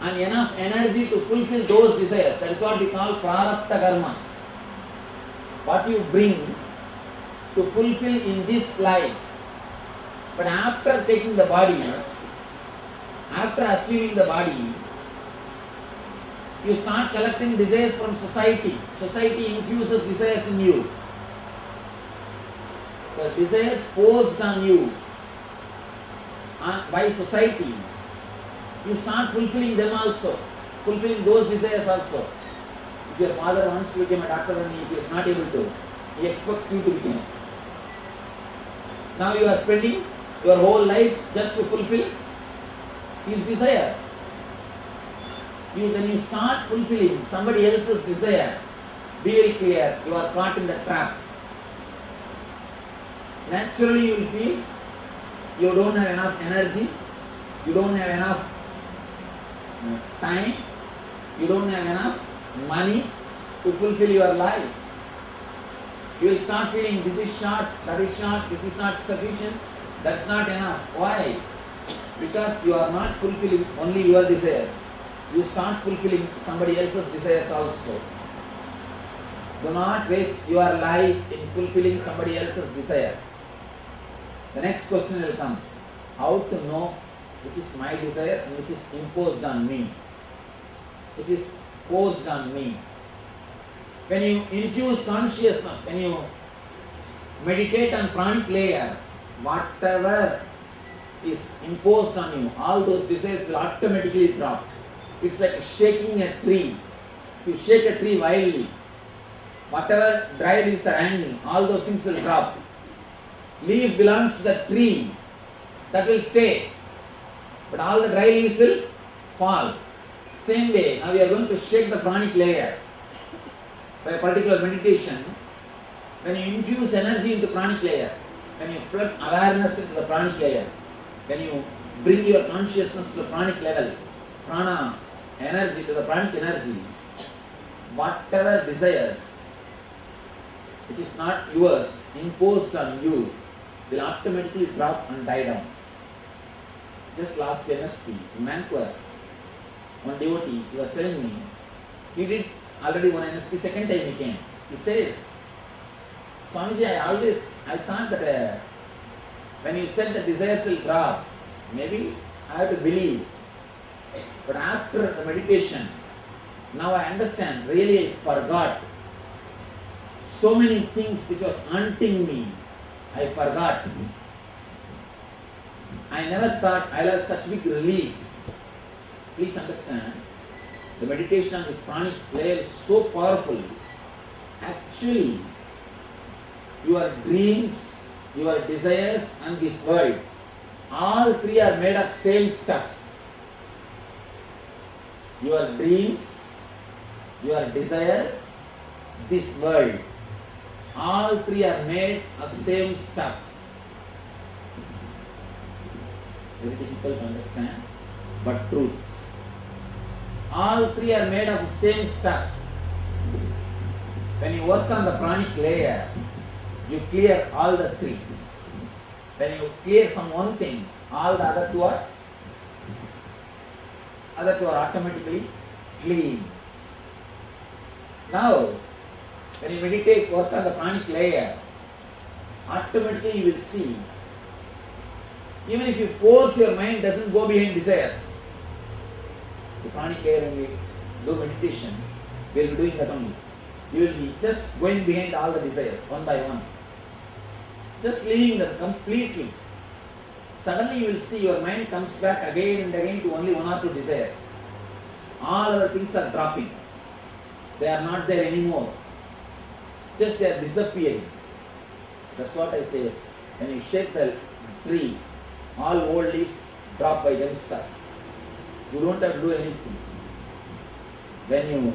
S5: and enough energy to fulfill those desires. That is what we call prarabdha karma. What you bring to fulfill in this life. But after taking the body, after assuming the body, you start collecting desires from society. Society infuses desires in you. The desires forced on you by society, you start fulfilling them also, fulfilling those desires also. If your father wants to become a doctor and if he is not able to, he expects you to become. Now you are spending your whole life just to fulfill his desire. When you start fulfilling somebody else's desire, be very clear, you are caught in the trap. Naturally you will feel you don't have enough energy, you don't have enough time, you don't have enough money to fulfill your life. You will start feeling this is short, this is not sufficient, that's not enough. Why? Because you are not fulfilling only your desires. You start fulfilling somebody else's desires also. Do not waste your life in fulfilling somebody else's desire. The next question will come. How to know which is my desire and which is imposed on me? Which is forced on me? When you infuse consciousness, when you meditate on pranic layer, whatever is imposed on you, all those desires will automatically drop. It's like shaking a tree. If you shake a tree wildly, whatever dry leaves are hanging, all those things will drop. Leaf belongs to the tree, that will stay. But all the dry leaves will fall. Same way, now we are going to shake the pranic layer. By a particular meditation, when you infuse energy into pranic layer, when you flood awareness into the pranic layer, when you bring your consciousness to the pranic level, prana energy to the pranic energy, whatever desires which is not yours, imposed on you, will automatically drop and die down. Just last MSP in Vancouver, one devotee, he was telling me, he did already one MSP, second time he came. He says, Swamiji, I thought that when you said the desires will drop, maybe I have to believe. But after the meditation, now I understand, really I forgot. So many things which was haunting me, I forgot. I never thought I'll have such big relief. Please understand, the meditation on this pranic layer is so powerful. Actually, your dreams, your desires and this world, all three are made of same stuff. Your dreams, your desires, this world, all three are made of same stuff. Very difficult to understand.
S9: but truth. All three are made of the same stuff. When you work on the pranic layer, you clear all the three. When you clear some one thing, all the other two are automatically clean. Now, when you meditate, work on the pranic layer, automatically you will see, even if you force your mind, doesn't go behind desires. The pranic layer, when we do meditation, we will be doing that only. You will be just going behind all the desires, one by one. Just leaving them completely. Suddenly you will see your mind comes back again and again to only one or two desires. All other things are dropping. They are not there anymore. Just they are disappearing. That's what I say. When you shake the tree, all old leaves drop by themselves. You don't have to do anything. When you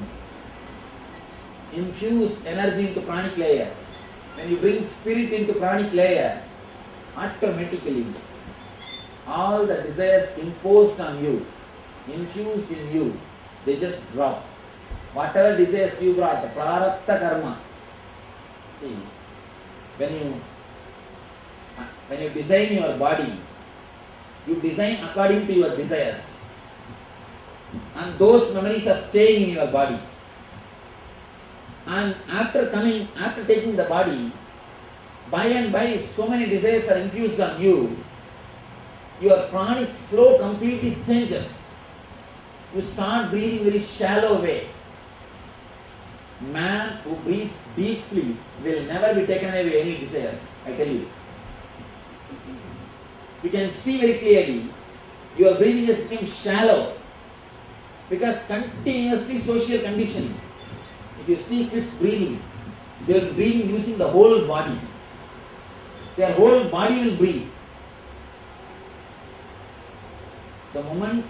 S9: infuse energy into pranic layer, when you bring spirit into pranic layer, automatically all the desires imposed on you, infused in you, they just drop. Whatever desires you brought, the prarabdha karma. See, when you design your body, you design according to your desires. And those memories are staying in your body. And after taking the body, by and by so many desires are infused on you, your pranic flow completely changes. You start breathing very shallow way. Man who breathes deeply will never be taken away by any desires, I tell you. You can see very clearly, your breathing has become shallow because continuously social conditioning. If you see kids breathing, they are breathing using the whole body. Their whole body will breathe. The moment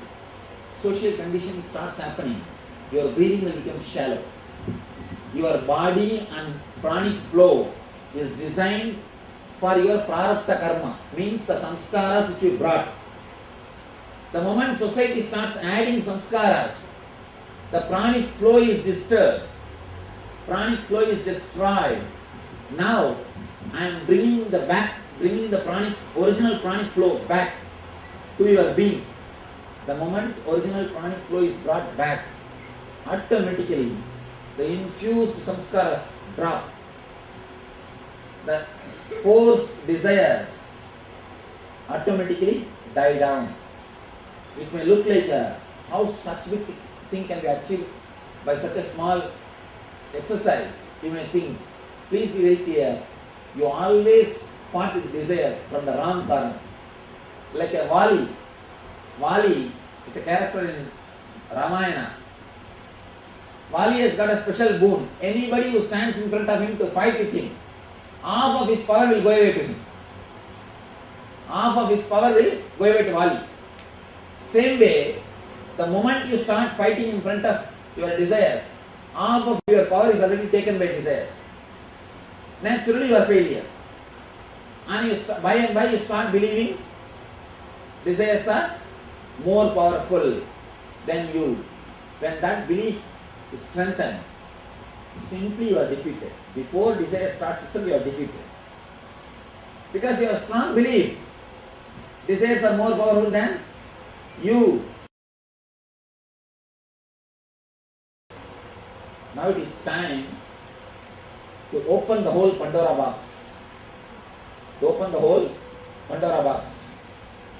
S9: social conditioning starts happening, your breathing will become shallow. Your body and pranic flow is designed for your prarabdha karma, means the samskaras which you brought. The moment society starts adding samskaras, the pranic flow is disturbed. Pranic flow is destroyed. Now I am bringing the original pranic flow back to your being. The moment original pranic flow is brought back, automatically the infused samskaras drop. The forced desires automatically die down. It may look like how such big thing can be achieved by such a small exercise. You may think, please be very clear, you always fought with desires from the wrong karma. Like a Vali. Vali is a character in Ramayana. Vali has got a special boon. Anybody who stands in front of him to fight with him, half of his power will go away to him. Half of his power will go away to Vali. Same way, the moment you start fighting in front of your desires, half of your power is already taken by desires. Naturally you are failure. And by and by you start believing desires are more powerful than you. When that belief is strengthened, simply you are defeated. Before desire starts itself, you are defeated. Because you have strong belief, desires are more powerful than you. Now it is time to open the whole Pandora box. To open the whole Pandora box.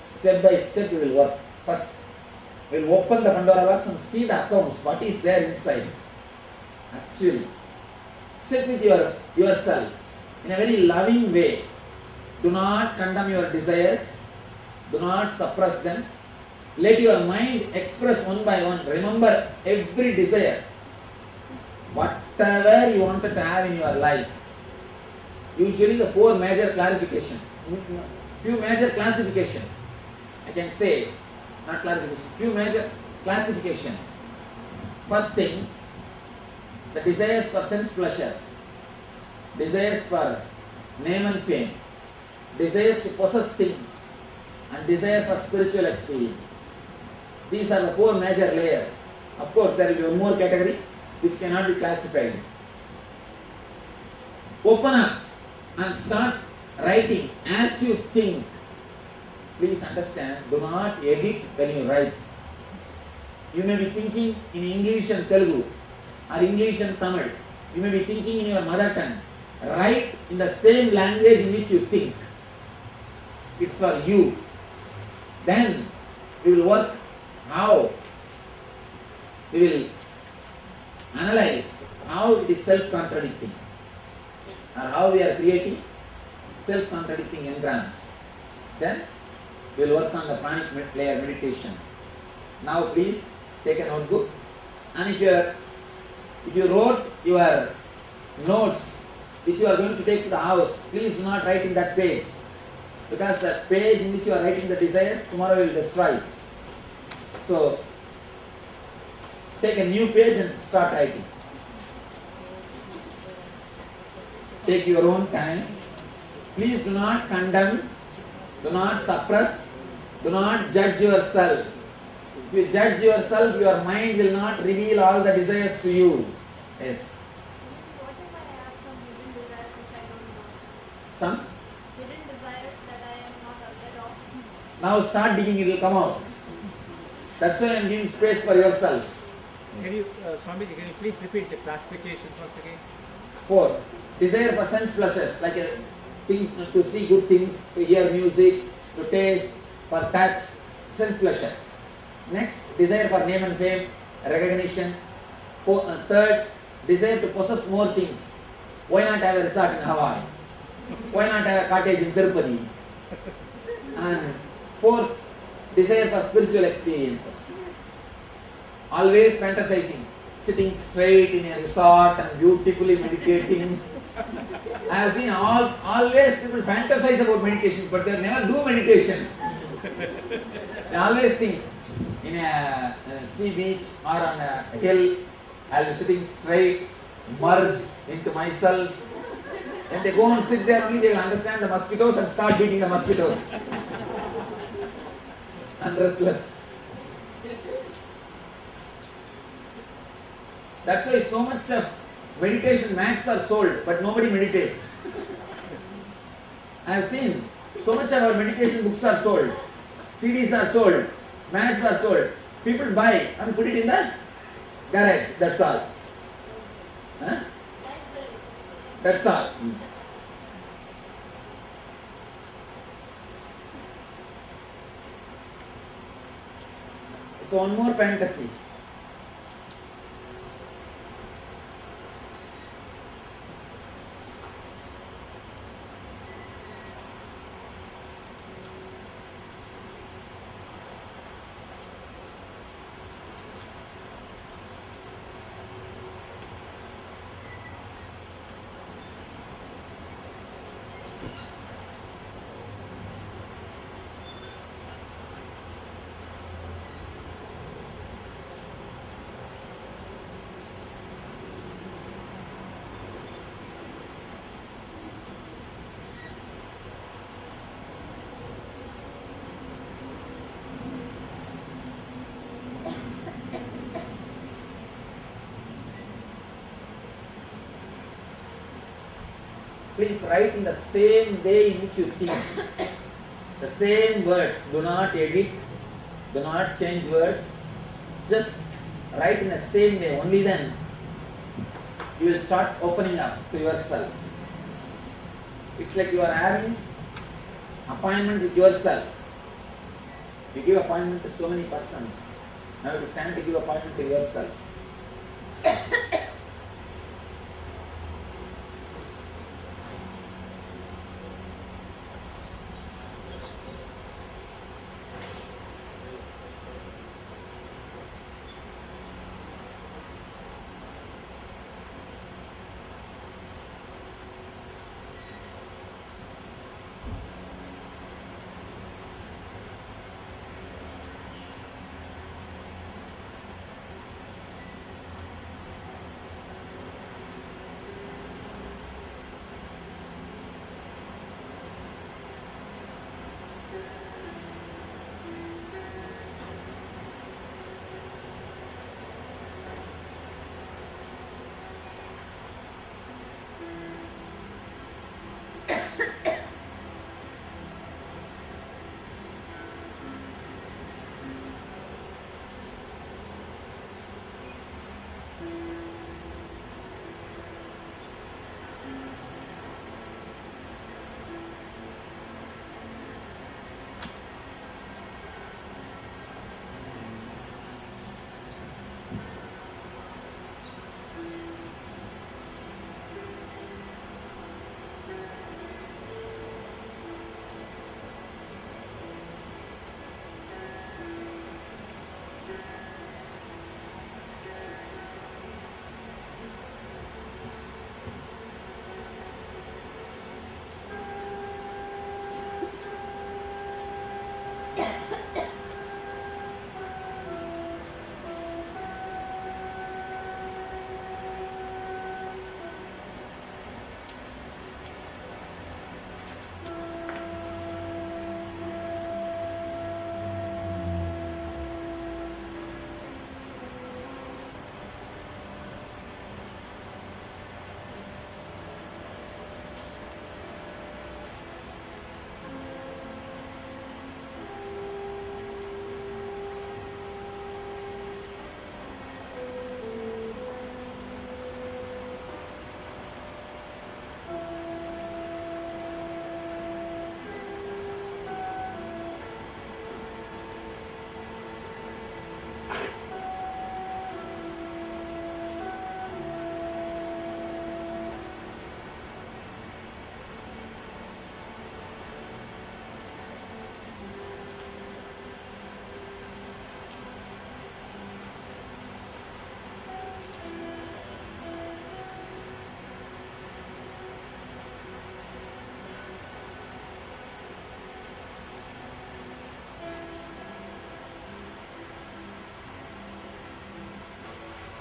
S9: Step by step we will work. First, we will open the Pandora box and see the accounts, what is there inside. Actually, sit with yourself in a very loving way. Do not condemn your desires. Do not suppress them. Let your mind express one by one. Remember every desire. Whatever you wanted to have in your life. Usually the four major clarification. Few major classification. I can say, not clarification, few major classification. First thing, the desires for sense pleasures, desires for name and fame, desires to possess things, and desire for spiritual experience. These are the four major layers. Of course, there will be one more category which cannot be classified. Open up and start writing as you think. Please understand, do not edit when you write. You may be thinking in English and Telugu or English and Tamil. You may be thinking in your mother tongue. Write in the same language in which you think. It's for you. Then we will work how we will analyze how it is self-contradicting or how we are creating self-contradicting engrams. Then we will work on the pranic layer meditation. Now please take a notebook, and if you wrote your notes which you are going to take to the house, please do not write in that page, because the page in which you are writing the desires, tomorrow you will destroy it. So take a new page and start writing. Take your own time. Please do not condemn, do not suppress, do not judge yourself. If you judge yourself, your mind will not reveal all the desires to you. Yes.
S10: What if I have some hidden desires which I don't know?
S9: Some?
S10: Hidden desires that I am not aware of.
S9: Now start digging, it will come out. That's why I am giving space for yourself.
S11: Can you, Swamiji, can you please repeat the classifications once again?
S9: 4. Desire for sense pleasures, like a thing to see good things, to hear music, to taste, for touch, sense pleasure. Next, desire for name and fame, recognition. Third, desire to possess more things. Why not have a resort in Hawaii? Why not have a cottage in Tirupati? And fourth, desire for spiritual experiences. Always fantasizing, sitting straight in a resort and beautifully meditating. I have seen always people fantasize about meditation, but they never do meditation. They always think in a sea beach or on a hill, I will be sitting straight, merged into myself. When they go and sit there, only they will understand the mosquitoes and start beating the mosquitoes. And restless. That's why so much of meditation mats are sold, but nobody meditates. I have seen so much of our meditation books are sold, CDs are sold, mats are sold. People buy and put it in the garage, that's all. Huh? That's all. So one more fantasy. Please write in the same way in which you think. The same words. Do not edit. Do not change words. Just write in the same way. Only then you will start opening up to yourself. It's like you are having appointment with yourself. You give appointment to so many persons. Now it is time to give appointment to yourself.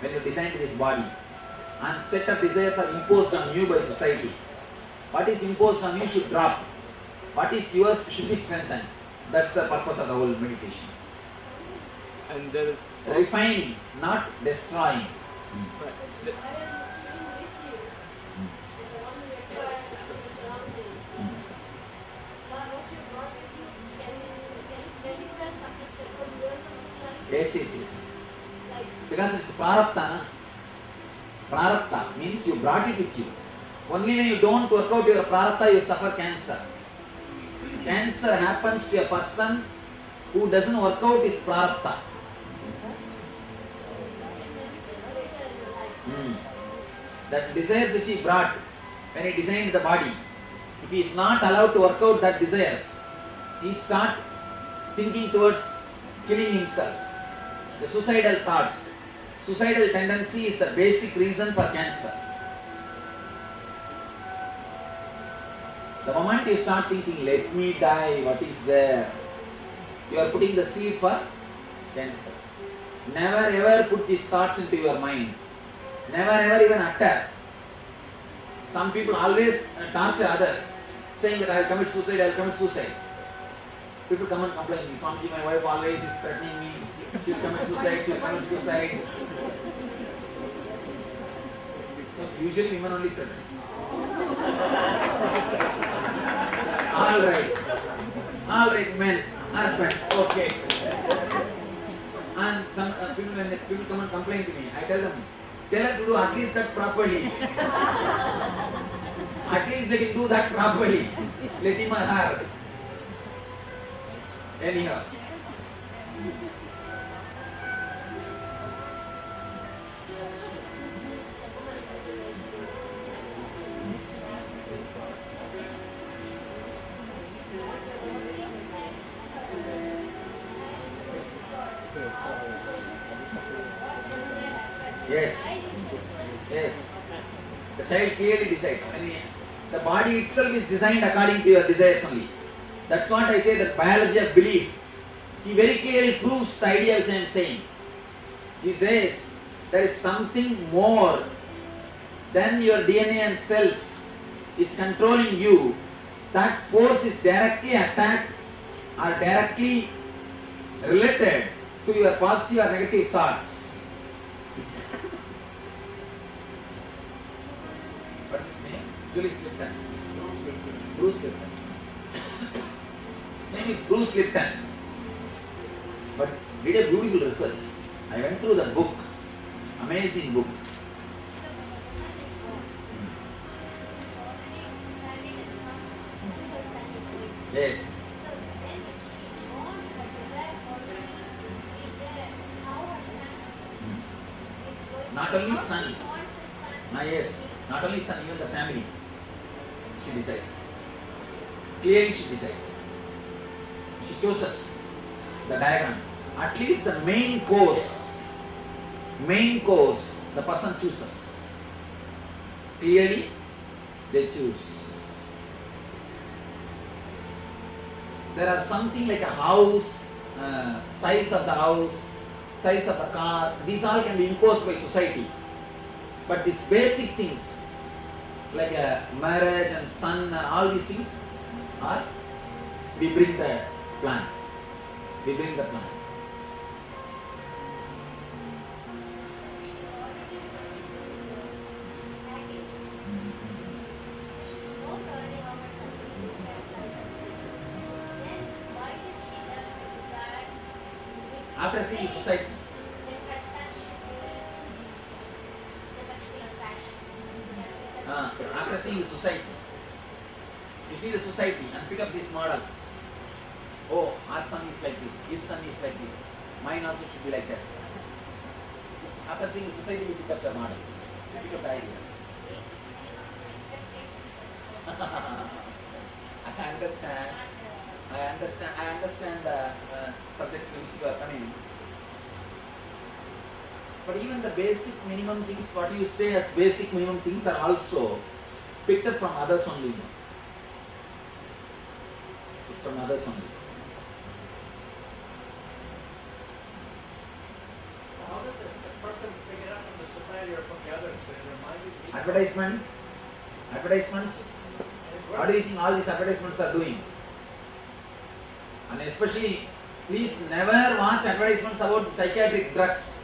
S9: When you designed this body, and set of desires are imposed on you by society. What is imposed on you should drop. What is yours should be strengthened. That's the purpose of the whole meditation.
S11: And there is
S9: Refining, not destroying. Yes, yes, yes. Because it's prarabdha. Na? Prarabdha means you brought it with you. Only when you don't work out your prarabdha, you suffer cancer. Cancer happens to a person who doesn't work out his prarabdha. That desires which he brought when he designed the body, if he is not allowed to work out that desires, he start thinking towards killing himself. The suicidal thoughts. Suicidal tendency is the basic reason for cancer. The moment you start thinking, let me die, what is there? You are putting the seed for cancer. Never ever put these thoughts into your mind. Never ever even utter. Some people always torture others, saying that I will commit suicide, I will commit suicide. People come and complain to me, Swamiji, my wife always is threatening me, she will commit suicide, she will commit suicide. Usually women only threaten. Alright, men, husband, okay. And some people, when people come and complain to me, I tell them, tell her to do at least that properly. At least let him do that properly. Let him or her. Anyhow. Yes. The child clearly decides. I mean, the body itself is designed according to your desires only. That's what I say, that biology of belief. He very clearly proves the idea which I am saying. He says there is something more than your DNA and cells is controlling you. That force is directly attacked or directly related to your positive or negative thoughts. What's his name? Julius Lipton. Bruce Lipton. His name is Bruce Lipton. But did a beautiful research. I went through the book. Amazing book. Yes. Not only son. Yes. Not only son, even the family. She decides. Clearly she decides. She chooses the diagram. At least the main course, the person chooses. Clearly, they choose. There are something like a house, size of the house, size of the car, these all can be imposed by society. But these basic things, like a marriage and son and all these things, are, we bring the plan. We bring the plan. After seeing society. After seeing society. You see the society and pick up these models. Oh, our son is like this, his son is like this, mine also should be like that. After seeing society, we pick up the model, we pick up the idea. I understand the subject to which you are coming. But even the basic minimum things, what you say as basic minimum things are also picked up from others only. It's from others only.
S11: How does the person pick it up from the society or from the others?
S9: Advertisements. What do you think all these advertisements are doing? And especially, please never watch advertisements about psychiatric drugs.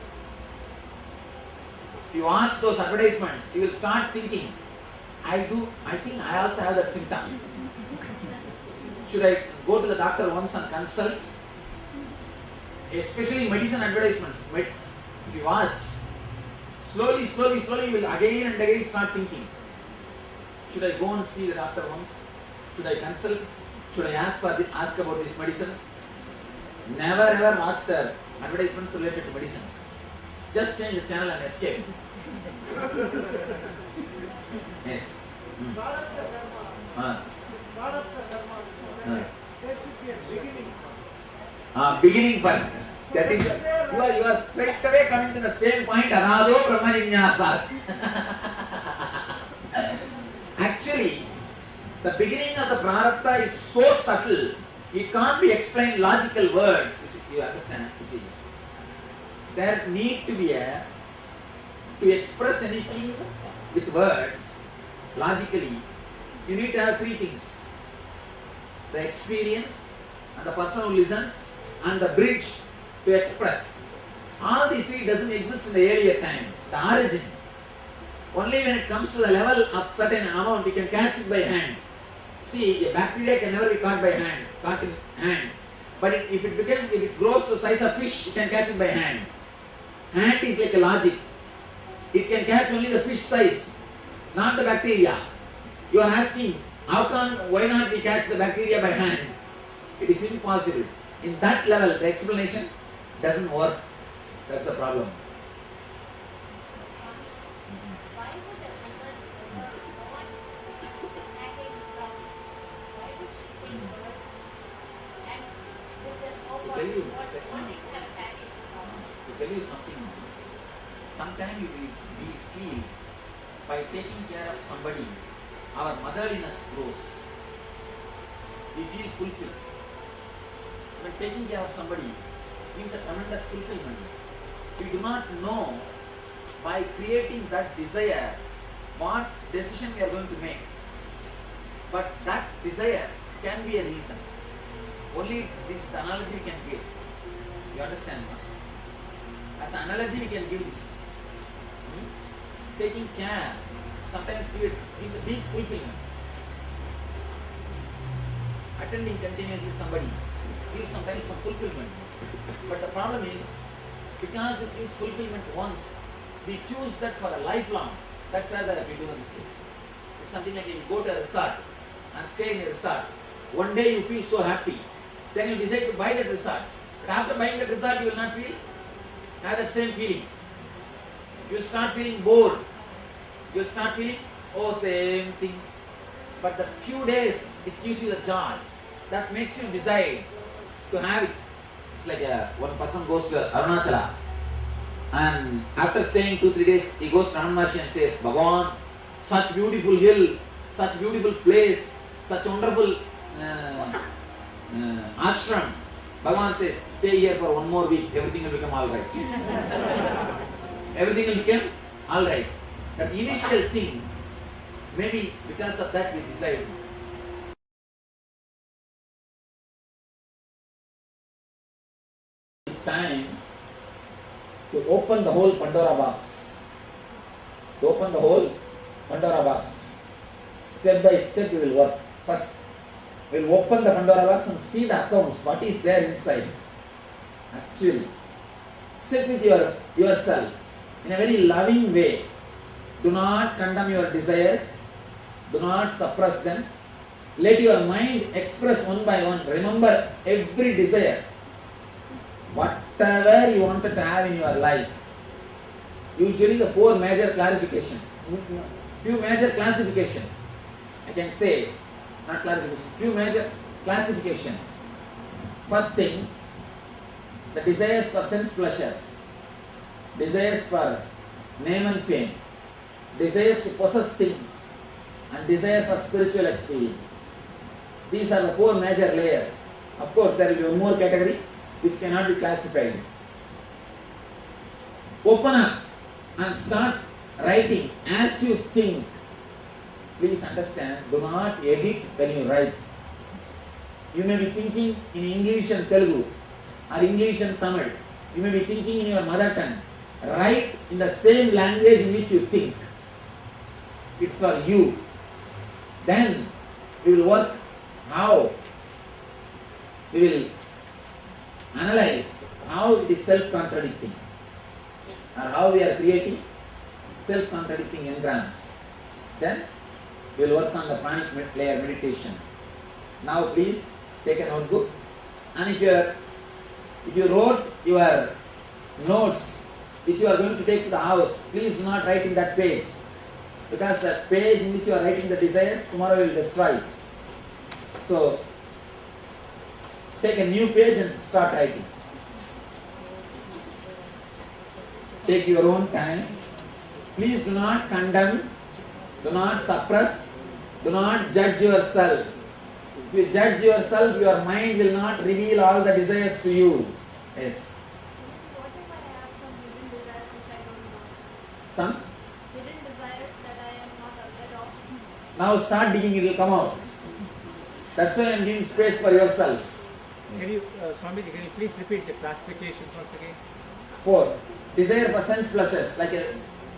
S9: If you watch those advertisements, you will start thinking, I think I also have that symptom. Should I go to the doctor once and consult? Especially medicine advertisements. If you watch, slowly you will again and again start thinking, should I go and see the doctor once? Should I consult? Should I ask about this medicine? Never ever watch the advertisements related to medicines. Just change the channel and escape. Yes. Beginning part. That is, you are straight away coming to the same point. Anado Brahmaninyasat. Actually, the beginning of the prarabdha is so subtle, it can't be explained logical words. You understand? There need to be to express anything with words, logically, you need to have three things. The experience, and the person who listens, and the bridge to express. All these three doesn't exist in the earlier time, the origin. Only when it comes to the level of certain amount, you can catch it by hand. See, a bacteria can never be caught by hand, caught in hand. But if it grows to the size of fish, you can catch it by hand. Hand is like a logic. It can catch only the fish size, not the bacteria. You are asking, why not we catch the bacteria by hand? It is impossible. In that level, the explanation doesn't work. That's the problem. To tell you something, sometimes we feel by taking care of somebody, our motherliness grows. We feel fulfilled. When taking care of somebody gives a tremendous fulfillment. We do not know by creating that desire what decision we are going to make. But that desire can be a reason. Only this analogy we can give. You understand? As an analogy we can give this. Taking care sometimes gives a deep fulfillment. Attending continuously somebody gives sometimes some fulfillment. But the problem is, because it gives fulfillment once, we choose that for a lifelong. That's where we do the mistake. It's something like you go to a resort and stay in a resort. One day you feel so happy. Then you decide to buy that resort. But after buying that resort, you will not have that same feeling. You will start feeling bored. You will start feeling, oh, same thing. But the few days which gives you the joy, that makes you decide to have it. It's like one person goes to Arunachala, and after staying 2-3 days, he goes to Ramamaharshi and says, Bhagavan, such beautiful hill, such beautiful place, such wonderful ashram. Bhagavan says, stay here for 1 more week, everything will become alright. Everything will become alright. That initial thing, maybe because of that we decide. It's time to open the whole Pandora box. To open the whole Pandora box. Step by step we will work. First, we will open the Pandora box and see the accounts, what is there inside. Actually, sit with yourself in a very loving way. Do not condemn your desires. Do not suppress them. Let your mind express one by one. Remember every desire. Whatever you wanted to have in your life. Usually the 4 major clarification. Few major classification. I can say, not clarification, few major classification. First thing, the desires for sense pleasures. Desires for name and fame. Desires to possess things. And desire for spiritual experience. These are the 4 major layers. Of course, there will be one more category which cannot be classified. Open up and start writing as you think. Please understand, do not edit when you write. You may be thinking in English and Telugu or English and Tamil. You may be thinking in your mother tongue. Write in the same language in which you think. It's for you. Then we will work how we will analyze how it is self-contradicting or how we are creating self-contradicting engrams. Then we will work on the pranic layer meditation. Now please take a notebook, and if you wrote your notes which you are going to take to the house, please do not write in that page, because the page in which you are writing the desires, tomorrow you will destroy it. So take a new page and start writing. Take your own time. Please do not condemn, do not suppress, do not judge yourself. If you judge yourself, your mind will not reveal all the desires to you. Yes.
S10: What if I have some hidden desires which I don't know?
S9: Some?
S10: Hidden desires that I am not aware of.
S9: Now start digging, it will come out. That's why I am giving space for yourself.
S11: Can you, Swamiji, can you please repeat the classifications once again?
S9: 4. Desire for sense pleasures, like a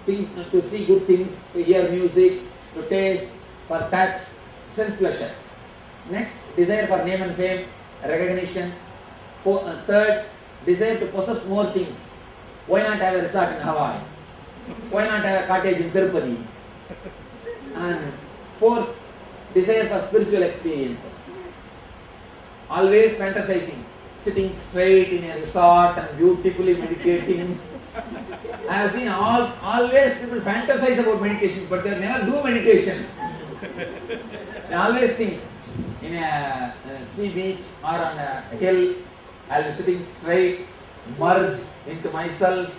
S9: thing to see good things, to hear music, to taste, for touch, sense pleasure. Next, desire for name and fame, recognition. 3rd, desire to possess more things. Why not have a resort in Hawaii? Why not have a cottage in Tirupati? And 4th, desire for spiritual experiences. Always fantasizing, sitting straight in a resort and beautifully meditating. I have seen always people fantasize about meditation, but they never do meditation. They always think in a sea beach or on a hill, I will be sitting straight, merged into myself.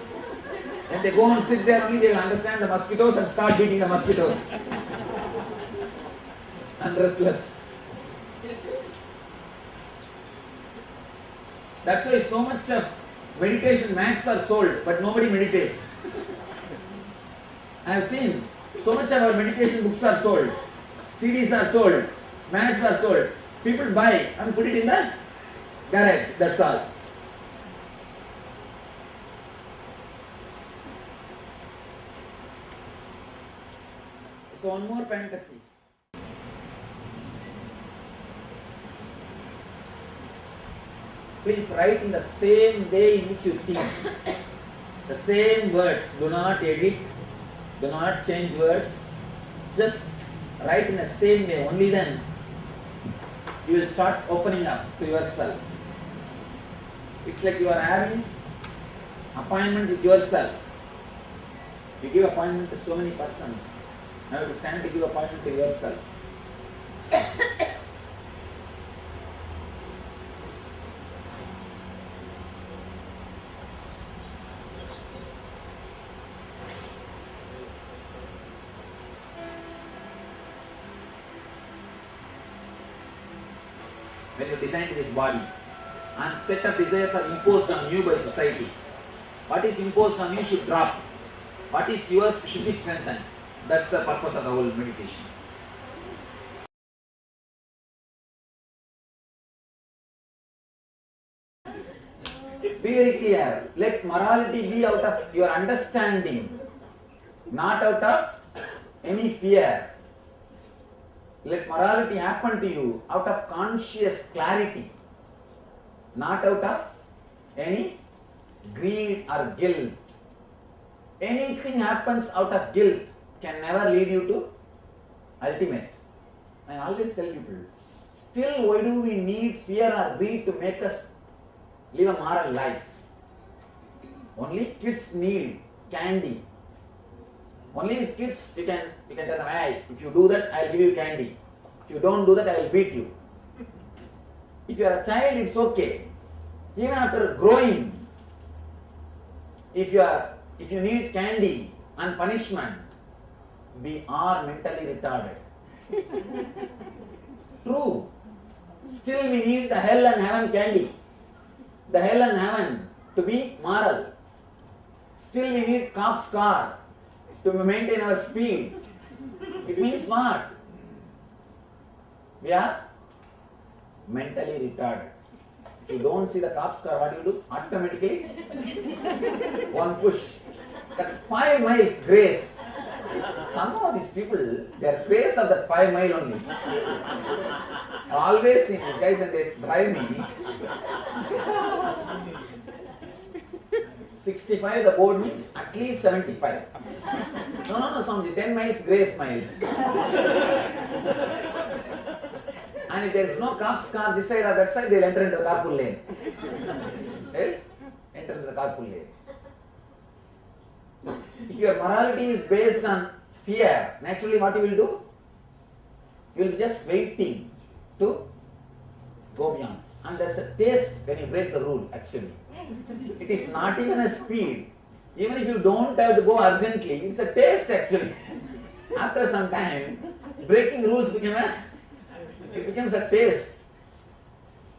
S9: When they go and sit there, only they will understand the mosquitoes and start beating the mosquitoes. And restless. That's why so much of meditation mats are sold, but nobody meditates. I have seen so much of our meditation books are sold, CDs are sold, mats are sold. People buy and put it in the garage, that's all. So one more fantasy. Please write in the same way in which you think. The same words. Do not edit. Do not change words. Just write in the same way. Only then you will start opening up to yourself. It's like you are having appointment with yourself. You give appointment to so many persons. Now it is time to give appointment to yourself. When you designed this body, and set of desires are imposed on you by society. What is imposed on you should drop. What is yours should be strengthened. That's the purpose of the whole meditation. Be very clear. Let morality be out of your understanding, not out of any fear. Let morality happen to you out of conscious clarity, not out of any greed or guilt. Anything happens out of guilt can never lead you to ultimate. I always tell people, still why do we need fear or greed to make us live a moral life? Only kids need candy. Only with kids you can tell them, hey, if you do that, I will give you candy. If you don't do that, I will beat you. If you are a child, it's okay. Even after growing, if you need candy and punishment, we are mentally retarded. True. Still we need the hell and heaven candy. The hell and heaven to be moral. Still we need cop's car to maintain our speed. It means what? We are mentally retarded. If you don't see the cop's car, what do you do? Automatically one push. That 5 miles grace. Some of these people, they are grace of that 5 mile only. I always see these guys and they drive me. 65, the board means at least 75. No, Swamiji, 10 miles grace mile. And if there is no cop's car this side or that side, they will enter into the carpool lane. Right? Enter into the carpool lane. If your morality is based on fear, naturally what you will do? You will be just waiting to go beyond. And there's a taste when you break the rule, actually. It is not even a speed. Even if you don't have to go urgently, it's a taste actually. After some time, breaking rules becomes a taste.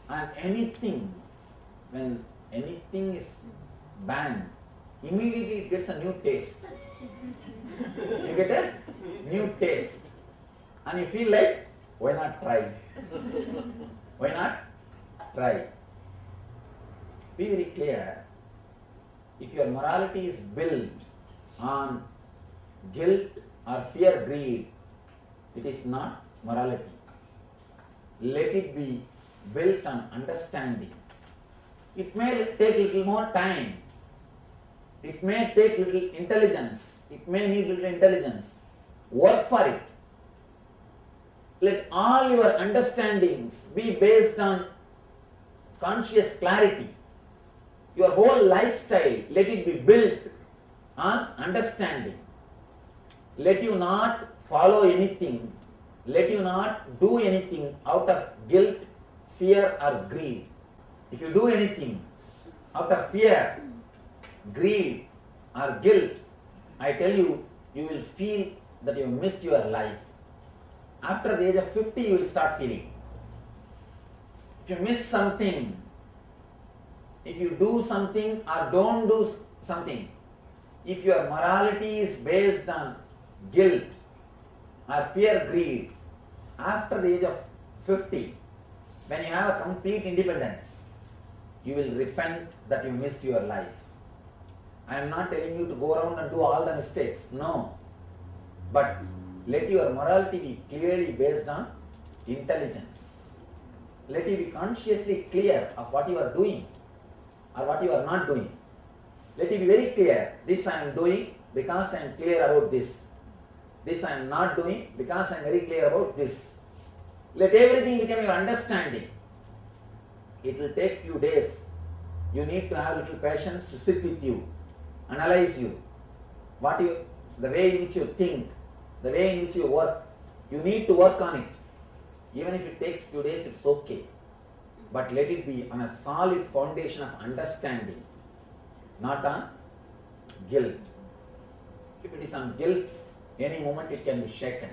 S9: And anything, when anything is banned, immediately it gets a new taste. You get a new taste. And you feel like, why not try? Why not try? Be very clear. If your morality is built on guilt or fear, greed, it is not morality. Let it be built on understanding. It may take a little more time. It may take little intelligence. It may need little intelligence. Work for it. Let all your understandings be based on conscious clarity. Your whole lifestyle, let it be built on understanding. Let you not follow anything. Let you not do anything out of guilt, fear or greed. If you do anything out of fear, greed or guilt, I tell you, you will feel that you missed your life. After the age of 50, you will start feeling. If you miss something, if you do something or don't do something, if your morality is based on guilt or fear, greed, after the age of 50, when you have a complete independence, you will repent that you missed your life. I am not telling you to go around and do all the mistakes, no. But let your morality be clearly based on intelligence. Let you be consciously clear of what you are doing or what you are not doing. Let you be very clear, this I am doing because I am clear about this. This I am not doing because I am very clear about this. Let everything become your understanding. It will take few days. You need to have little patience to sit with you, analyze you. the way in which you think, the way in which you work, you need to work on it. Even if it takes 2 days, it's okay. But let it be on a solid foundation of understanding, not on guilt. If it is on guilt, any moment it can be shaken.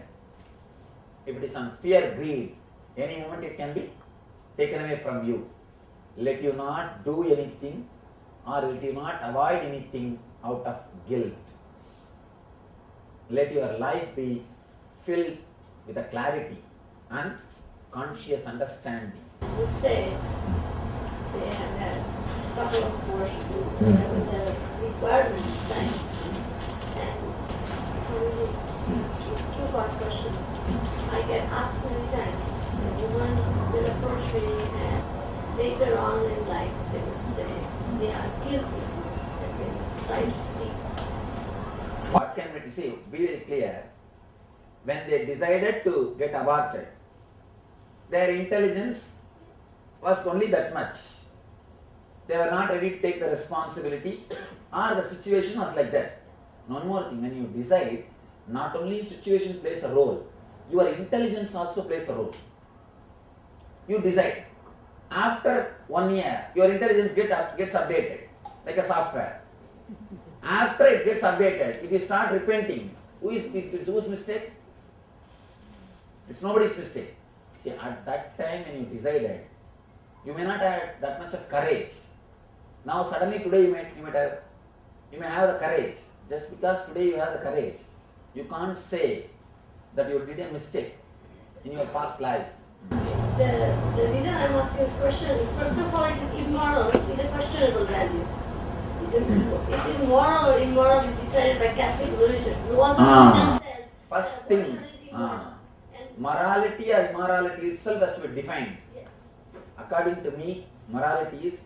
S9: If it is on fear, greed, any moment it can be taken away from you. Let you not do anything or let you not avoid anything out of guilt. Let your life be filled with a clarity and conscious understanding.
S10: I would say they have had a couple of abortions with the requirements thing. And really, two-part question. I get asked many times. A woman will approach me and later on in life they will say they are guilty that they try to see.
S9: What can we say? Be very clear. When they decided to get aborted, their intelligence was only that much. They were not ready to take the responsibility, or the situation was like that. One more thing, when you decide, not only situation plays a role, your intelligence also plays a role. You decide. After 1 year, your intelligence gets updated, like a software. After it gets updated, if you start repenting, whose mistake? It's nobody's mistake. See, at that time when you decided, you may not have that much of courage. Now suddenly today you may have the courage. Just because today you have the courage, you can't say that you did a mistake in your past life.
S10: The reason I'm asking this question is, first of all, it is immoral, it is a questionable value. It is moral or immoral is decided by Catholic religion. Once religion says,
S9: first thing, morality or immorality itself has to be defined.
S10: Yes.
S9: According to me, morality is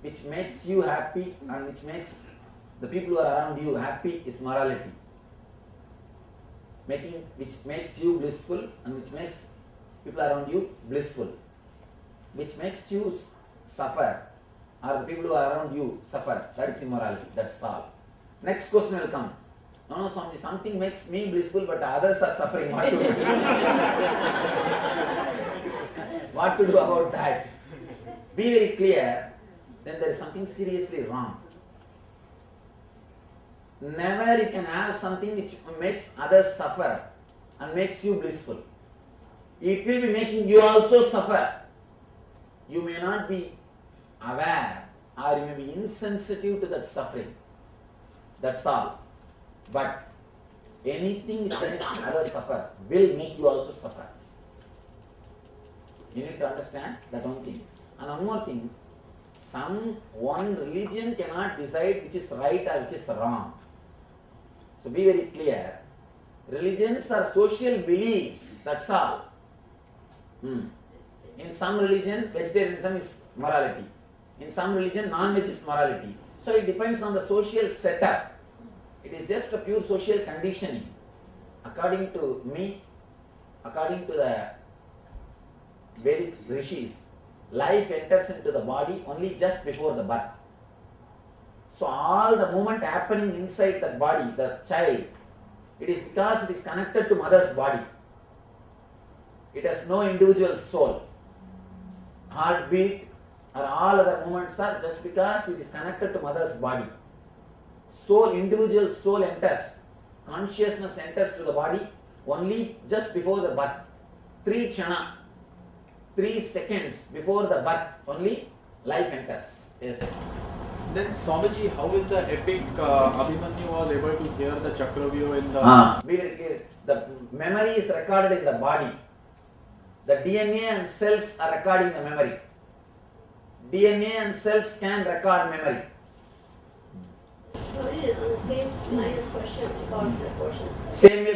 S9: which makes you happy and which makes the people who are around you happy is morality. Which makes you blissful and which makes people around you blissful. Which makes you suffer or the people who are around you suffer. That is immorality. That's all. Next question will come. No, Swamiji, something makes me blissful but others are suffering. What to do? What to do about that? Be very clear, then there is something seriously wrong. Never you can have something which makes others suffer and makes you blissful. It will be making you also suffer. You may not be aware or you may be insensitive to that suffering. That's all. But anything which makes others suffer will make you also suffer. You need to understand that one thing. And one more thing, one religion cannot decide which is right or which is wrong. So be very clear. Religions are social beliefs, that's all. In some religion, vegetarianism is morality. In some religion, non-veg is morality. So it depends on the social setup. It is just a pure social conditioning. According to me, according to the Vedic rishis, life enters into the body only just before the birth. So all the movement happening inside that body, the child, it is because it is connected to mother's body. It has no individual soul. Heartbeat or all other movements are just because it is connected to mother's body. Soul, individual soul enters, consciousness enters to the body only just before the birth. 3 seconds before the birth, only life enters. Yes.
S12: Then Swamiji, how is the epic Abhimanyu was able to hear the Chakravyuh in the...
S9: Be very clear. The memory is recorded in the body. The DNA and cells are recording the memory. DNA and cells can record memory.
S10: So it is on the same line of questions about the portion.
S9: Same way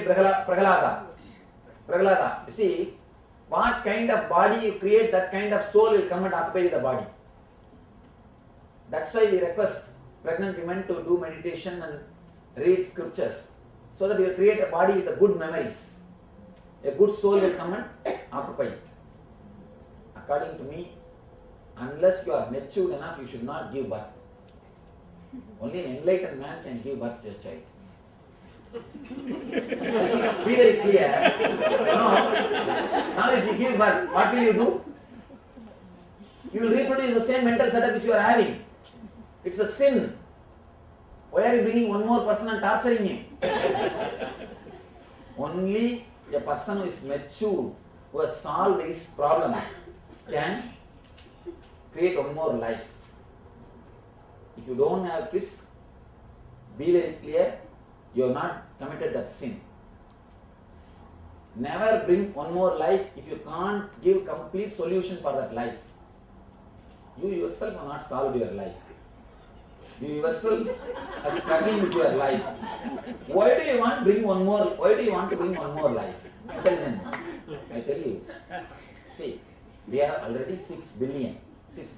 S9: Prahlada. You see, what kind of body you create, that kind of soul will come and occupy the body. That's why we request pregnant women to do meditation and read scriptures, so that you will create a body with good memories. A good soul will come and occupy it. According to me, unless you are matured enough, you should not give birth. Only an enlightened man can give birth to a child. Be very clear. Now if you give birth, what will you do? You will reproduce the same mental setup which you are having. It's a sin. Why are you bringing one more person and torturing him? Only a person who is mature, who has solved his problems, can create one more life. If you don't have kids, be very clear, you have not committed a sin. Never bring one more life if you can't give complete solution for that life. You yourself have not solved your life. You yourself are struggling with your life. Why do you want to bring one more? Why do you want to bring one more life? Intelligent. I tell you. See, we have already 6 billion.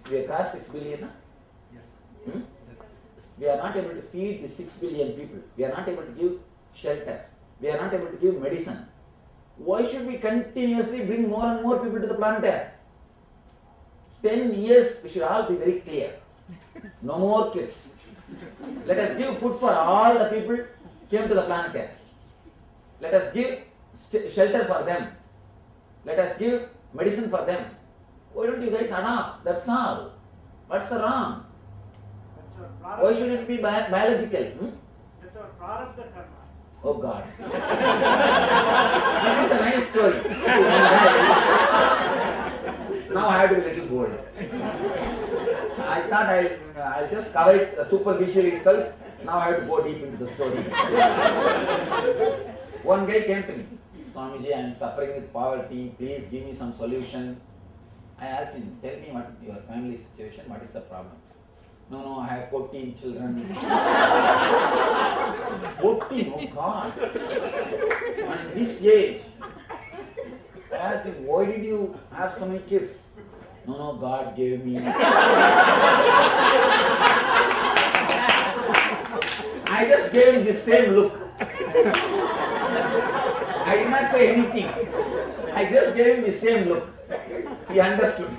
S9: We have crossed 6 billion. Huh?
S11: Yes.
S9: We are not able to feed the 6 billion people. We are not able to give shelter. We are not able to give medicine. Why should we continuously bring more and more people to the planet Earth? 10 years, we should all be very clear. No more kids. Let us give food for all the people who came to the planet Earth. Let us give shelter for them. Let us give medicine for them. Why don't you guys adopt? That's all. What's the wrong? Why should it be biological?
S11: That's our prarabdha karma.
S9: Oh God. This is a nice story. Now I have to be a little bold. I thought I'll just cover it superficially itself. Now I have to go deep into the story. One guy came to me. Swamiji, I am suffering with poverty. Please give me some solution. I asked him, tell me what your family situation, what is the problem? No, I have 14 children. 14, oh God. And in this age, I asked him, why did you have so many kids? No, God gave me. I just gave him the same look. I did not say anything. I just gave him the same look. He understood.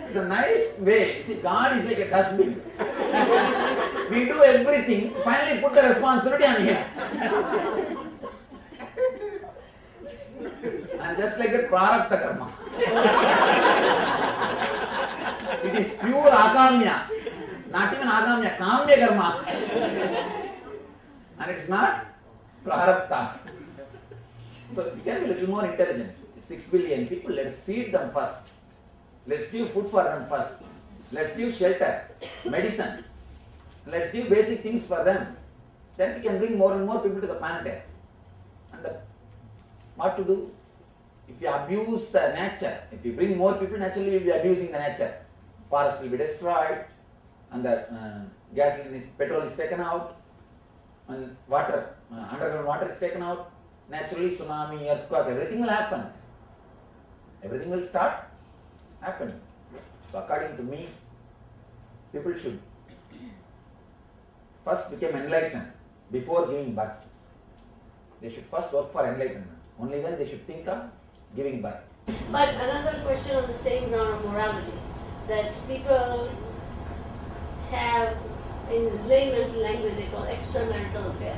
S9: It's a nice way. See, God is like a dustbin. We do everything, finally put the responsibility on him. And just like the prarabdha karma. It is pure akamya. Not even akamya, kamya karma. And it's not prarabdha. So we can be a little more intelligent. 6 billion people, let's feed them first. Let's give food for them first. Let's give shelter, medicine. Let's give basic things for them. Then we can bring more and more people to the planet. And what to do? If you abuse the nature, if you bring more people, naturally you will be abusing the nature. Forests will be destroyed, and the petrol is taken out, and water, underground water is taken out. Naturally, tsunami, earthquake, everything will happen. Everything will start happening. So according to me, people should first become enlightened before giving birth. They should first work for enlightenment. Only then they should think of giving birth.
S10: But another question on the same ground of morality, that people have, in layman's language, they call extramarital affair.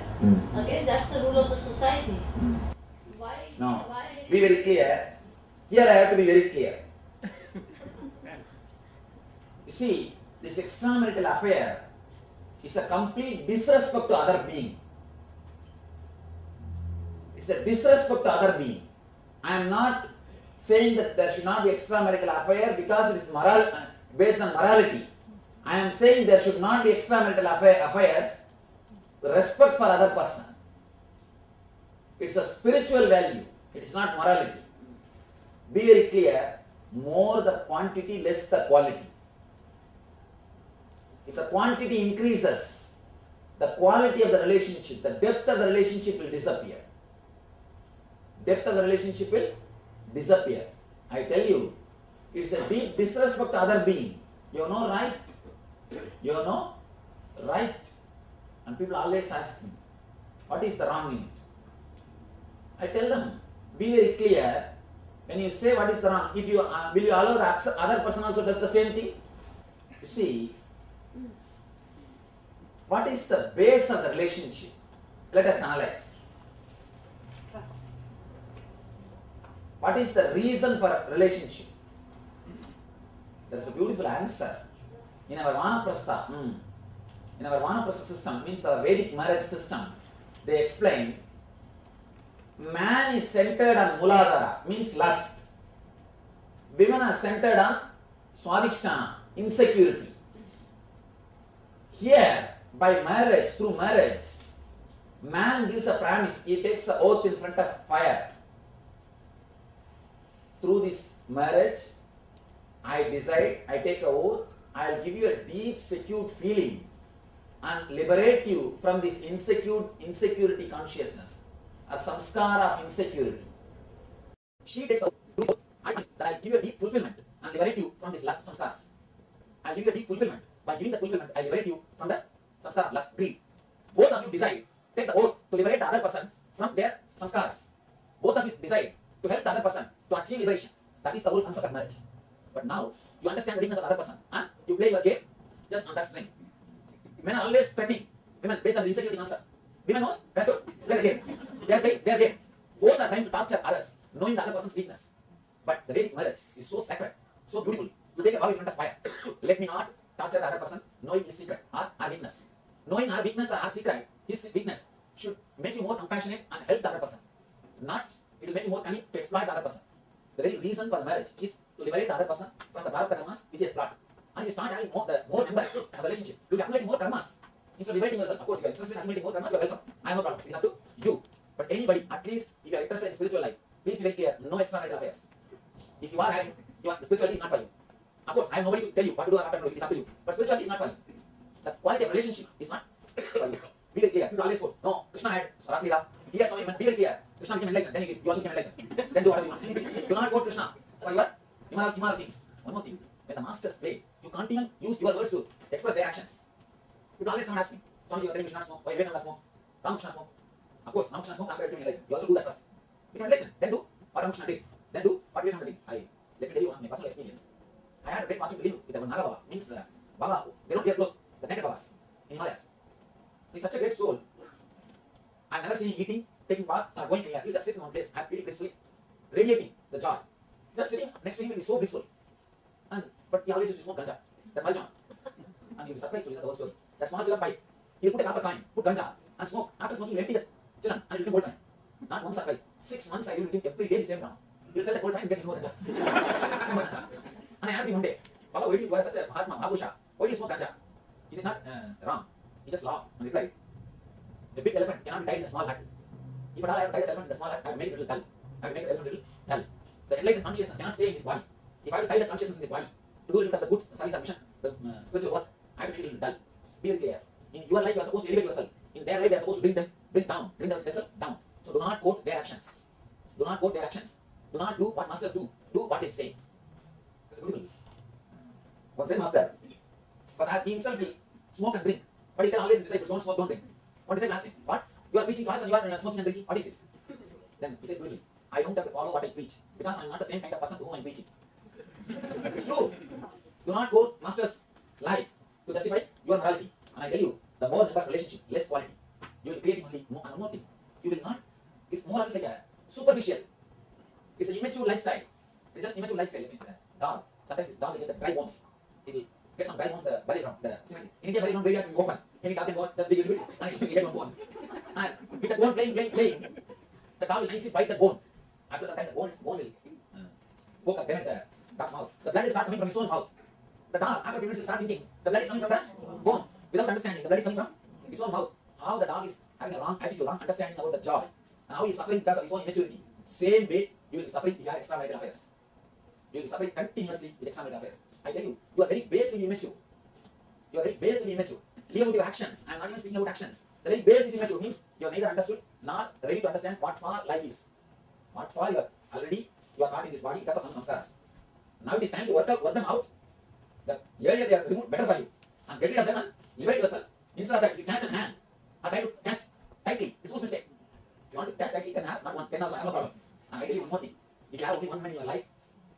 S10: Okay, that's the rule of the society. Why?
S9: No.
S10: Why?
S9: Be very clear. Here I have to be very clear. You see, this extramarital affair is a complete disrespect to other being. It's a disrespect to other being. I am not saying that there should not be extramarital affair because it is based on morality. I am saying there should not be extramarital affairs, respect for other person. It's a spiritual value. It is not morality. Be very clear, more the quantity, less the quality. If the quantity increases, the quality of the relationship, the depth of the relationship will disappear. Depth of the relationship will disappear. I tell you, it's a deep disrespect to other being. You have no right. You have no right. And people always ask me, what is the wrong in it? I tell them, be very clear. When you say what is the wrong, if you will you allow the other person also does the same thing? You see, What is the base of the relationship? Let us analyze. What is the reason for a relationship? There is a beautiful answer. In our Vanaprastha, in our Vanaprastha system, means our Vedic marriage system, they explain man is centered on Muladhara, means lust. Women are centered on Swadhisthana, insecurity. Here, by marriage, through marriage, man gives a promise, he takes an oath in front of fire. Through this marriage, I decide, I take an oath, I will give you a deep, secure feeling and liberate you from this insecurity consciousness, a samskara of insecurity. She takes an oath, I will give you a deep fulfillment and liberate you from this lust samskaras. I will give you a deep fulfillment. By giving the fulfillment, I liberate you from the samskara, lust, greed. Both of you decide, take the oath to liberate the other person from their samskaras. Both of you decide to help the other person to achieve liberation. That is the whole concept of marriage. But now, you understand the weakness of the other person and you play your game just on that string. Men are always threatening women based on the insecurity concept. Women knows where to play the game. They are playing their game. Both are trying to torture others, knowing the other person's weakness. But the Vedic marriage is so sacred, so beautiful. You take a vow in front of fire. Let me not torture the other person, knowing his secret or our weakness. Knowing our weakness or our secret, his weakness should make you more compassionate and help the other person. Not, it will make you more cunning to exploit the other person. The very reason for the marriage is to liberate the other person from the prarabdha karmas which is plot. And you start having more members of the relationship. You accumulate more karmas. Instead of liberating yourself, of course, if you are interested in accumulating more karmas, you are welcome. I have no problem. It is up to you. But anybody, at least if you are interested in spiritual life, please be very clear, no extramarital affairs. If you are having, spirituality is not for you. Of course, I have nobody to tell you what to do or what not to do. It is up to you. But spirituality is not for you. The quality of relationship is not for you. Be very clear. People always quote, no, Krishna had Raslila. He had so many men. Be very clear. Krishna became enlightened. Then you also became enlightened. Then do whatever you want. Do not quote Krishna for your immoral things. One more thing. When the masters play, you can't even use your words to express their actions. People always come and ask me, Swami, you are telling me Krishna smoke. Why Vivekananda smoke? Ramakrishna smoke. Of course, Ramakrishna smoke after becoming enlightened. You also do that first. Become enlightened. Then do what Ramakrishna did. Then do what Vivekananda did. Let me tell you one my personal experience. I had a great fortune to live with a Naga Baba. Means Baba, they don't wear clothes. The naked Babas in Himalayas. He's such a great soul. I've never seen him eating, taking bath, or going anywhere. He'll just sit in one place, happily, blissfully, radiating the joy. Just sitting next to him will be so blissful. But he always used to smoke ganja, that marijuana. And you'll be surprised to listen to the whole story. That small chilan pipe, he'll put a copper coin, put ganja, and smoke. After smoking, he'll empty the chilan, and he'll give gold coin. Not once or twice. 6 months I live with him every day the same now. He'll sell the gold coin and get more ganja. And I asked him one day, Baba, why do you are such a Mahatma, Mahabusha? Why do you smoke ganja? He said, not wrong. He just laughed and replied, the big elephant cannot be tied in a small hut. If at all I have to tie the elephant in a small hut, I will make it a little dull. I will make the elephant a little dull. The enlightened consciousness cannot stay in his body. If I have to tie the consciousness in his body, to do a little of the good service of mission, the spiritual work, I have to make it a little dull. Be very clear. In your life, you are supposed to elevate yourself. In their life, they are supposed to bring themselves down. So do not quote their actions. Do not quote their actions. Do not do what masters do. Do what they say. That's beautiful. What said master? Because he himself will smoke and drink. But he can always decide, don't smoke, don't drink. What is the last thing? What? You are preaching to us and you are smoking and drinking. What is this? Then he says, really, I don't have to follow what I preach because I am not the same kind of person to whom I am preaching. It's true. Do not quote master's life to justify your morality. And I tell you, the more number of relationship, less quality. You will create only more thing. You will not. It's more or less like a superficial. It's an immature lifestyle. It's just immature lifestyle. Dog. Sometimes this dog will get the dry bones. It will get some dry bones, the belly ground, the cement. In India, belly ground areas will be open. Any dog can go just dig a little bit and it will get one bone. And with the bone playing, the dog will nicely bite the bone. After some time, the bone will poke up against the dog's mouth. The blood will start coming from his own mouth. The dog, after a few minutes, will start thinking the blood is coming from the bone. Without understanding, the blood is coming from his own mouth. How the dog is having a wrong attitude, wrong understanding about the joy. And how he is suffering because of his own immaturity. Same way, you will be suffering if you have extramarital affairs. You will be suffering continuously with extramarital affairs. I tell you, your very base will be immature. Your very base will be immature. Leave out your actions. I am not even speaking about actions. The very base is immature. Means you are neither understood nor ready to understand what for life is. What for you are already you are caught in this body because of some samskaras. Now it is time to work them out. The earlier they are removed, better for you. And get rid of them and liberate yourself. Instead of that, if you catch a hand or try to catch tightly, it's a mistake. If you want to catch tightly, you can have not one, 10 also, I have no problem. And I tell you one more thing. If you have only one man in your life,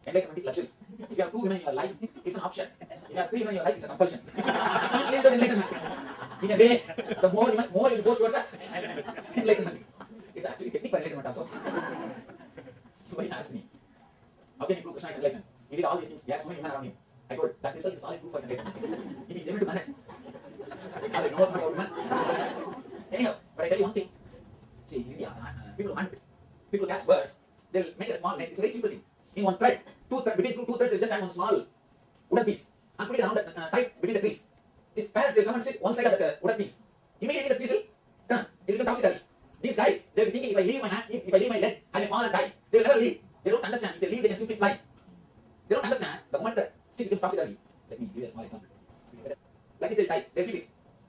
S9: enlightenment is luxury. If you have 2 women in your life, it's an option. If you have 3 women in your life, it's a compulsion. You can't live the enlightenment. In a way, the more you force yourself, enlightenment. It's actually technique for enlightenment also. Somebody asked me, how can you prove Krishna is enlightened? He did all these things. He had so many women around him. I told, that itself is solid proof for enlightenment. If he's able to manage. I know what much about women. Anyhow, but I tell you one thing. See, in India, people hunt, people catch birds. They'll make a small net. It's a very simple thing. In one thread, between two threads, they'll just hang one small wooden piece and put it around the tight between the trees. These parrots will come and sit one side of the wooden piece. Immediately the piece will turn. It will become topsy-turvy. These guys, they'll be thinking, if I leave my hand, if I leave my leg, I may fall and die. They will never leave. They don't understand. If they leave, they can simply fly. They don't understand. The moment the stick becomes topsy-turvy. Let me give you a small example. Like this, they'll tie. They'll keep it.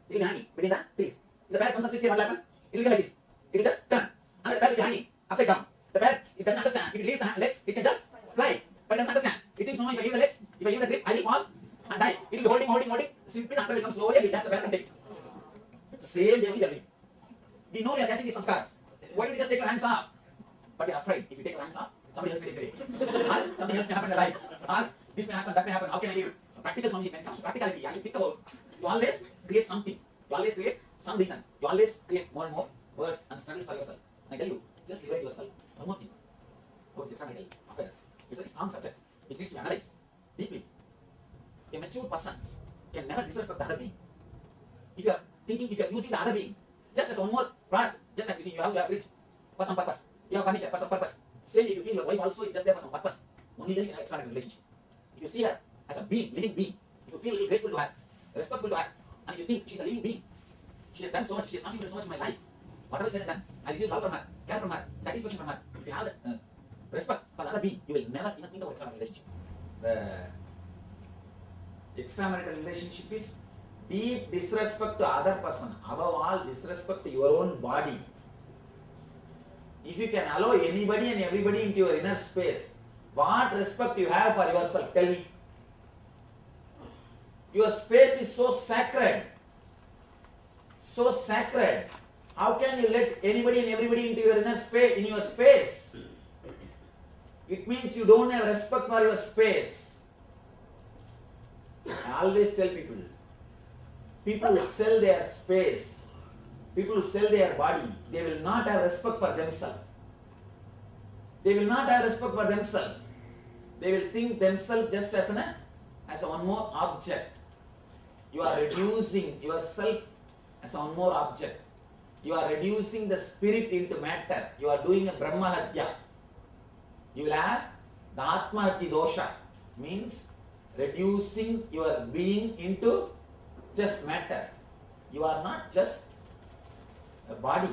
S9: It will be hanging between the trees. If the parrot comes and sits here, what will happen? It will become like this. It will just turn. And the parrot will be hanging upside down. The parrot, it doesn't understand. If it leaves the legs, it can just fly. But it doesn't understand. It thinks, no, if I leave the legs, if I leave the grip, I will fall and die. It will be holding. Simply after it comes slowly, it will catch the parrot and take it. Same way we are doing. We know we are catching these samskaras. Why don't we just take our hands off? But we are afraid. If we take our hands off, somebody else will take it away. Or something else may happen in life. Or this may happen, that may happen. How can I leave? Practical Swamiji, when it comes to practicality, as you think about, you always create something. You always create some reason. You always create more and more words and struggles for yourself. And I tell you, just liberate yourself. One more thing. About extramarital affairs. It's a very strong subject. It needs to be analyzed deeply. A mature person can never disrespect the other being. If you are thinking, if you are using the other being just as one more product, just as you see in your house, you have fridge for some purpose. You have furniture for some purpose. Same if you feel your wife also is just there for some purpose. Only then you can have extramarital relationship. If you see her as a being, living being, if you feel grateful to her, respectful to her, and if you think she's a living being, she has done so much, she has contributed so much in my life. Whatever said and done, I receive love from her, care from her, satisfaction from her. If you have that respect for the other being, you will never even think about extramarital relationship. The extramarital relationship is deep disrespect to other person. Above all, disrespect to your own body. If you can allow anybody and everybody into your inner space, what respect you have for yourself? Tell me. Your space is so sacred. So sacred. How can you let anybody and everybody into your inner space, in your space? It means you don't have respect for your space. I always tell people, people who sell their space, people who sell their body, they will not have respect for themselves. They will not have respect for themselves. They will think themselves just as a one more object. You are reducing yourself as one more object. You are reducing the spirit into matter. You are doing a Brahma Hatya. You will have the Atma Hati dosha, means reducing your being into just matter. You are not just a body.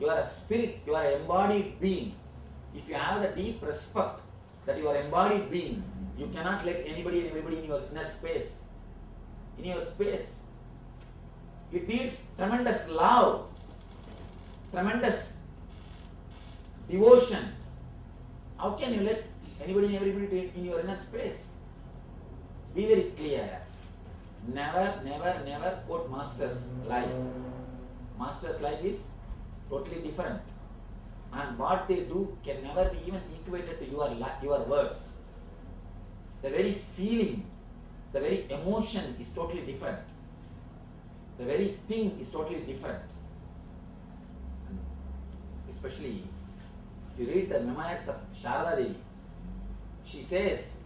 S9: You are a spirit. You are an embodied being. If you have the deep respect that you are an embodied being, you cannot let anybody and everybody in your inner space. In your space. It needs tremendous love, tremendous devotion. How can you let anybody and everybody in your inner space? Be very clear. Never quote Master's life. Master's life is totally different. And what they do can never be even equated to your words. The very feeling, the very emotion is totally different. The very thing is totally different. Especially if you read the memoirs of Sharada Devi, she says,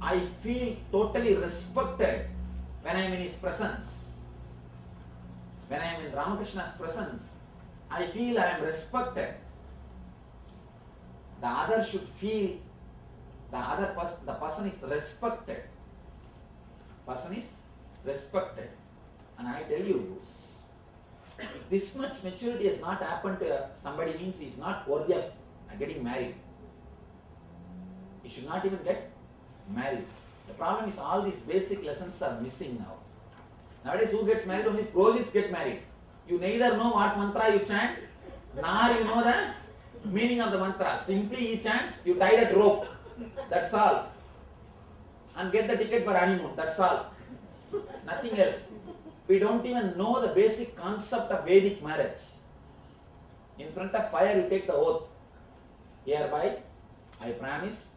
S9: I feel totally respected when I am in his presence. When I am in Ramakrishna's presence, I feel I am respected. The other should feel the person is respected. Person is respected. And I tell you, if this much maturity has not happened to somebody, means he is not worthy of getting married. He should not even get married. The problem is all these basic lessons are missing now. Nowadays who gets married? Only prolix get married. You neither know what mantra you chant, nor you know the meaning of the mantra. Simply he chants, you tie that rope. That's all. And get the ticket for honeymoon. That's all. Nothing else. We don't even know the basic concept of Vedic marriage. In front of fire you take the oath. Hereby, I promise,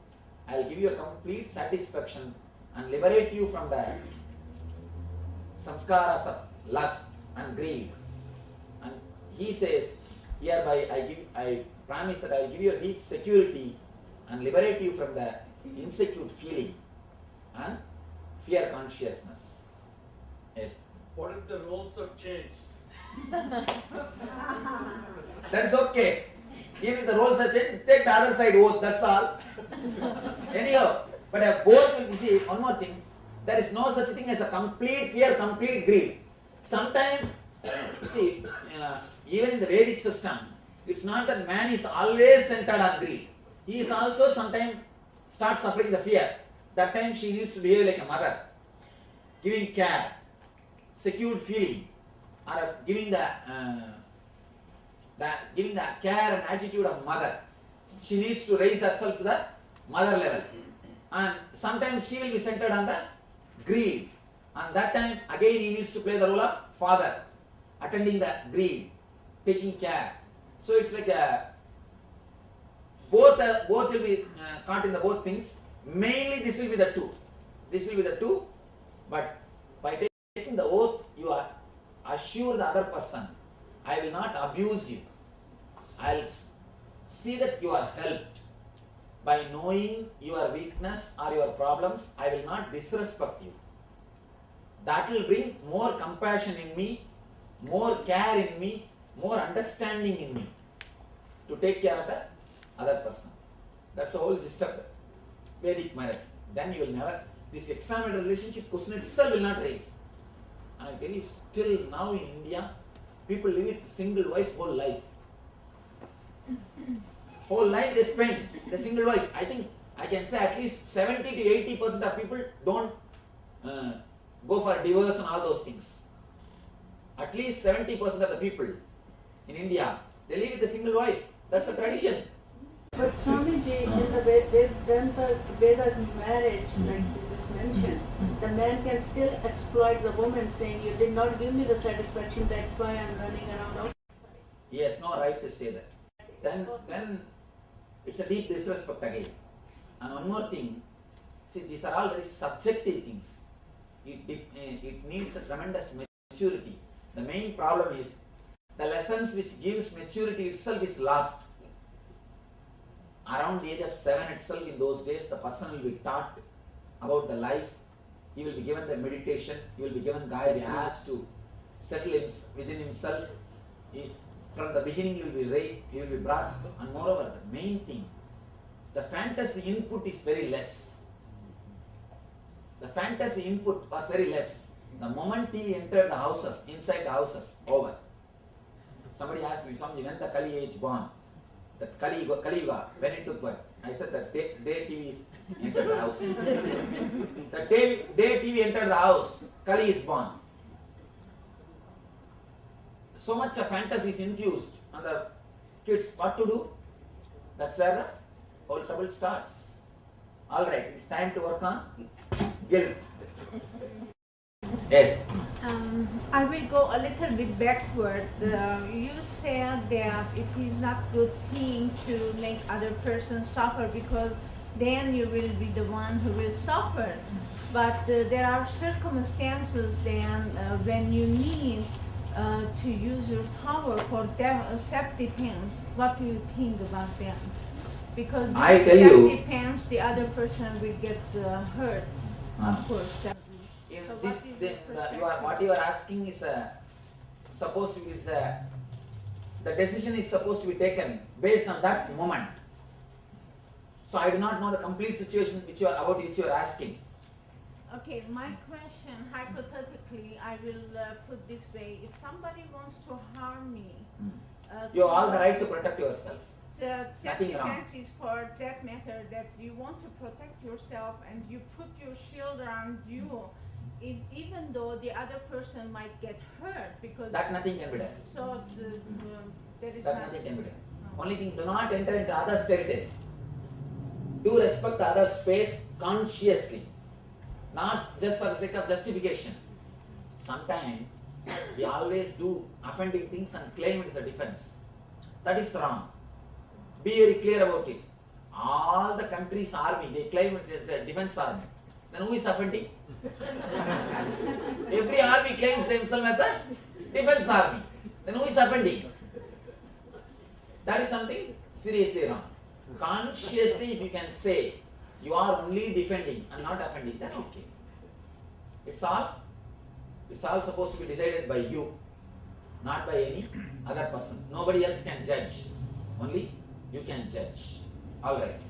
S9: I will give you a complete satisfaction and liberate you from the samskaras of lust and greed. And he says, hereby I promise that I will give you a deep security and liberate you from the insecure feeling and fear consciousness. Yes.
S12: What if the roles are changed?
S9: That is okay. Even if the roles are changed, take the other side oath, that's all. Anyhow, but both will, you see, one more thing, there is no such thing as a complete fear, complete greed. Sometimes, you see, even in the Vedic system, it's not that man is always centered on greed. He is also sometimes starts suffering the fear. That time she needs to behave like a mother, giving care, secured feeling, or giving the care and attitude of mother. She needs to raise herself to the mother level. And sometimes she will be centered on the greed. And that time again he needs to play the role of father, attending the greed, taking care. So it's like both will be caught in the both things. Mainly this will be the two. This will be the two. But by taking the oath, you are assure the other person, I will not abuse you. I will see that you are helped. By knowing your weakness or your problems, I will not disrespect you. That will bring more compassion in me, more care in me, more understanding in me to take care of the other person. That's the whole gist of the Vedic marriage. Then you will never, this extramarital relationship question itself will not raise. And I tell you, still now in India, people live with single wife whole life. Whole life they spend the single wife. I think I can say at least 70 to 80% of people don't go for divorce and all those things. At least 70% of the people in India, they live with a single wife. That's the tradition.
S10: But Swamiji, in the Vedas marriage, like you just mentioned, the man can still exploit the woman, saying, you did not give me the satisfaction, that's why I'm running around outside.
S9: He has no right to say that. Then it's a deep disrespect again. And one more thing, see, these are all very subjective things. It needs a tremendous maturity. The main problem is the lessons which gives maturity itself is lost. Around the age of 7 itself, in those days, the person will be taught about the life. He will be given the meditation. He will be given guide. He has to settle within himself. From the beginning, he will be brought. And moreover, the main thing, the fantasy input is very less. The fantasy input was very less. The moment he entered the houses, inside the houses, over. Somebody asked me, Swamiji, when the Kali age born? That Kali Yuga, when it took birth? I said that day TV entered the house. The day TV entered the house, Kali is born. So much of fantasy is infused on the kids. What to do? That's where the whole trouble starts. Alright, it's time to work on guilt. Yes.
S13: I will go a little bit backward. You said that it is not good thing to make other person suffer because then you will be the one who will suffer. But there are circumstances then when you need to use your power for self-defense. What do you think about them? Because
S9: I tell you,
S13: self-defense, the other person will get hurt. Of course.
S9: What you are asking is supposed to be the decision is supposed to be taken based on that moment. So I do not know the complete situation which you are asking.
S13: Okay, my question, hypothetically, I will put this way. If somebody wants to harm me...
S9: you have all the right to protect yourself.
S13: Nothing wrong. Is for that matter that you want to protect yourself and you put your shield around you, even though the other person might get hurt because...
S9: That nothing can be done.
S13: So there is
S9: nothing can be done. Only thing, do not enter into others' territory. Do respect others' space consciously. Not just for the sake of justification. Sometimes we always do offending things and claim it as a defense. That is wrong. Be very clear about it. All the country's army, they claim it as a defense army. Then who is offending? Every army claims himself as a defense army. Then who is offending? That is something seriously wrong. Consciously, if you can say you are only defending and not offending, then okay. It's all supposed to be decided by you, not by any other person. Nobody else can judge. Only you can judge. All right.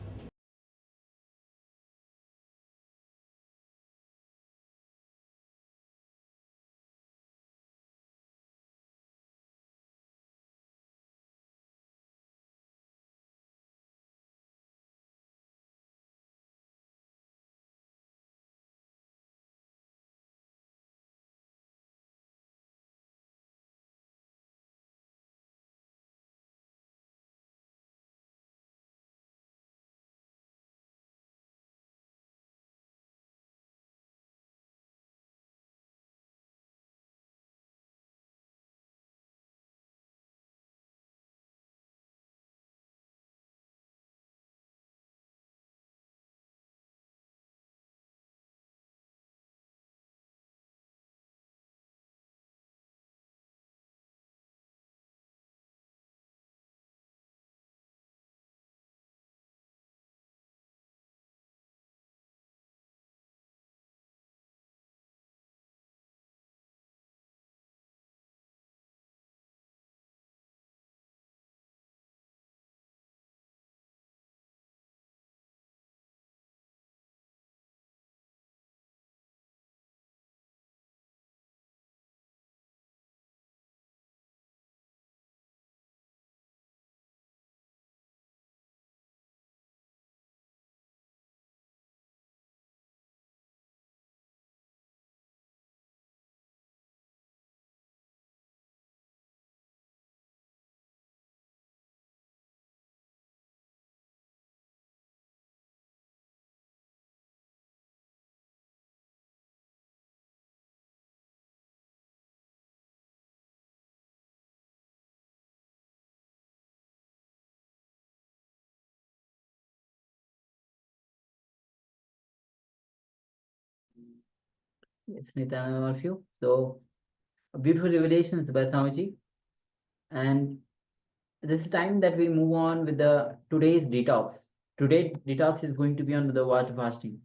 S6: Yes, Nithyananda, all of you. So, a beautiful revelations by Swamiji. And this is time that we move on with the today's detox. Today's detox is going to be on the water fasting.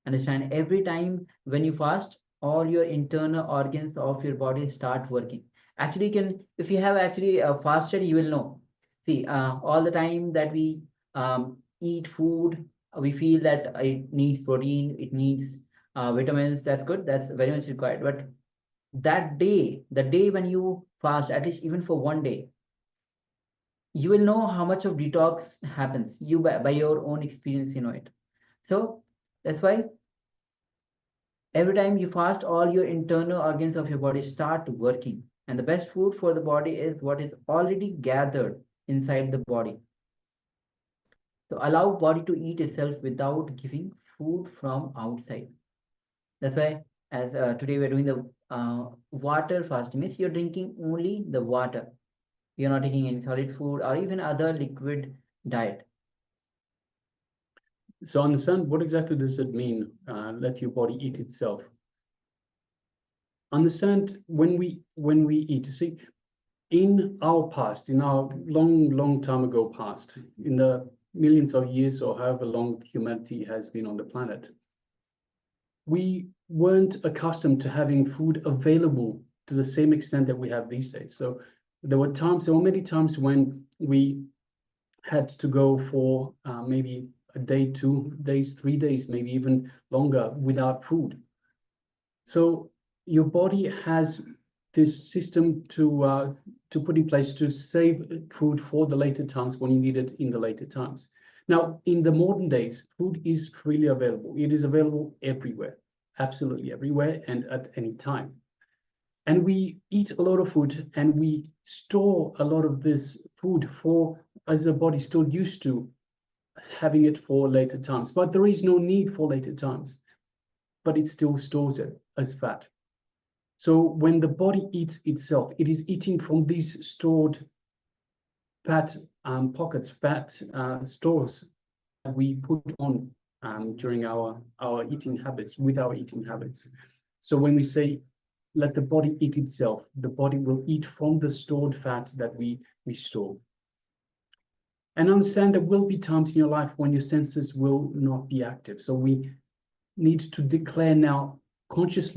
S6: Understand, every time when you fast, all your internal organs of your body start working. Actually, if you have actually fasted, you will know. See, all the time that we eat food, we feel that it needs protein, it needs vitamins. That's good. That's very much required. But that day, the day when you fast, at least even for one day, you will know how much of detox happens. You by your own experience, you know it. So that's why every time you fast, all your internal organs of your body start working. And the best food for the body is what is already gathered inside the body. So allow body to eat itself without giving food from outside. That's why as today we're doing the water fasting, means you're drinking only the water. You're not taking any solid food or even other liquid diet.
S8: So understand, what exactly does it mean, let your body eat itself? Understand, when we eat, see, in our past, in our long time ago past, in the millions of years or however long humanity has been on the planet, we weren't accustomed to having food available to the same extent that we have these days. So there were many times when we had to go for maybe a day, 2 days, 3 days, maybe even longer without food. So your body has this system to put in place to save food for the later times when you need it in the later times. Now, in the modern days, food is freely available. It is available everywhere, absolutely everywhere and at any time. And we eat a lot of food and we store a lot of this food as the body still used to having it for later times. But there is no need for later times, but it still stores it as fat. So when the body eats itself, it is eating from these stored fat pockets, fat stores that we put on during our eating habits, with our eating habits. So when we say let the body eat itself. The body will eat from the stored fat that we store. And understand there will be times in your life when your senses will not be active. So we need to declare now conscious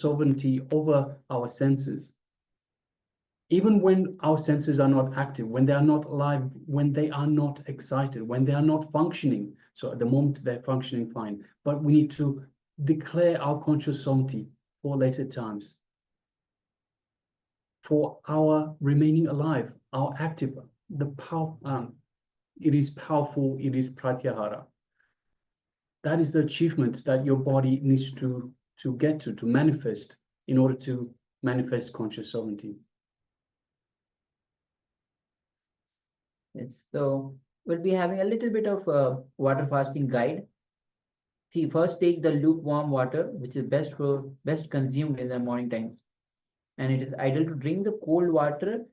S8: sovereignty over our senses. Even when our senses are not active, when they are not alive, when they are not excited, when they are not functioning. So at the moment they're functioning fine, but we need to declare our conscious sovereignty for later times. For our remaining alive, our active, the power, it is powerful, it is pratyahara. That is the achievement that your body needs to get to manifest in order to manifest conscious sovereignty.
S6: Yes, so we'll be having a little bit of water fasting guide. See, first take the lukewarm water, which is best consumed in the morning times. And it is ideal to drink the cold water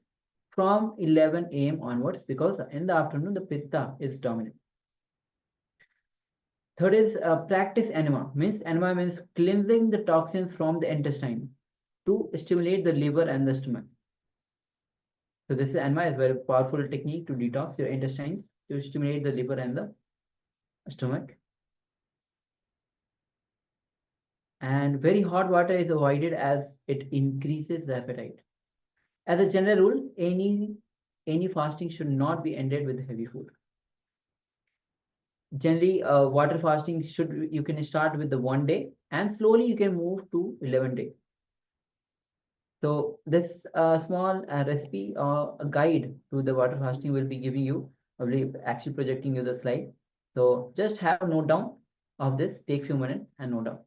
S6: from 11 a.m. onwards, because in the afternoon the pitta is dominant. Third is practice enema. Enema means cleansing the toxins from the intestine to stimulate the liver and the stomach. So this enema is a very powerful technique to detox your intestines, to stimulate the liver and the stomach. And very hot water is avoided as it increases the appetite. As a general rule, any fasting should not be ended with heavy food. Generally, water fasting you can start with the 1 day, and slowly you can move to 11 days. So this small recipe or a guide to the water fasting will be giving you, I will be actually projecting you the slide. So just have a note down of this, take few minutes and note down.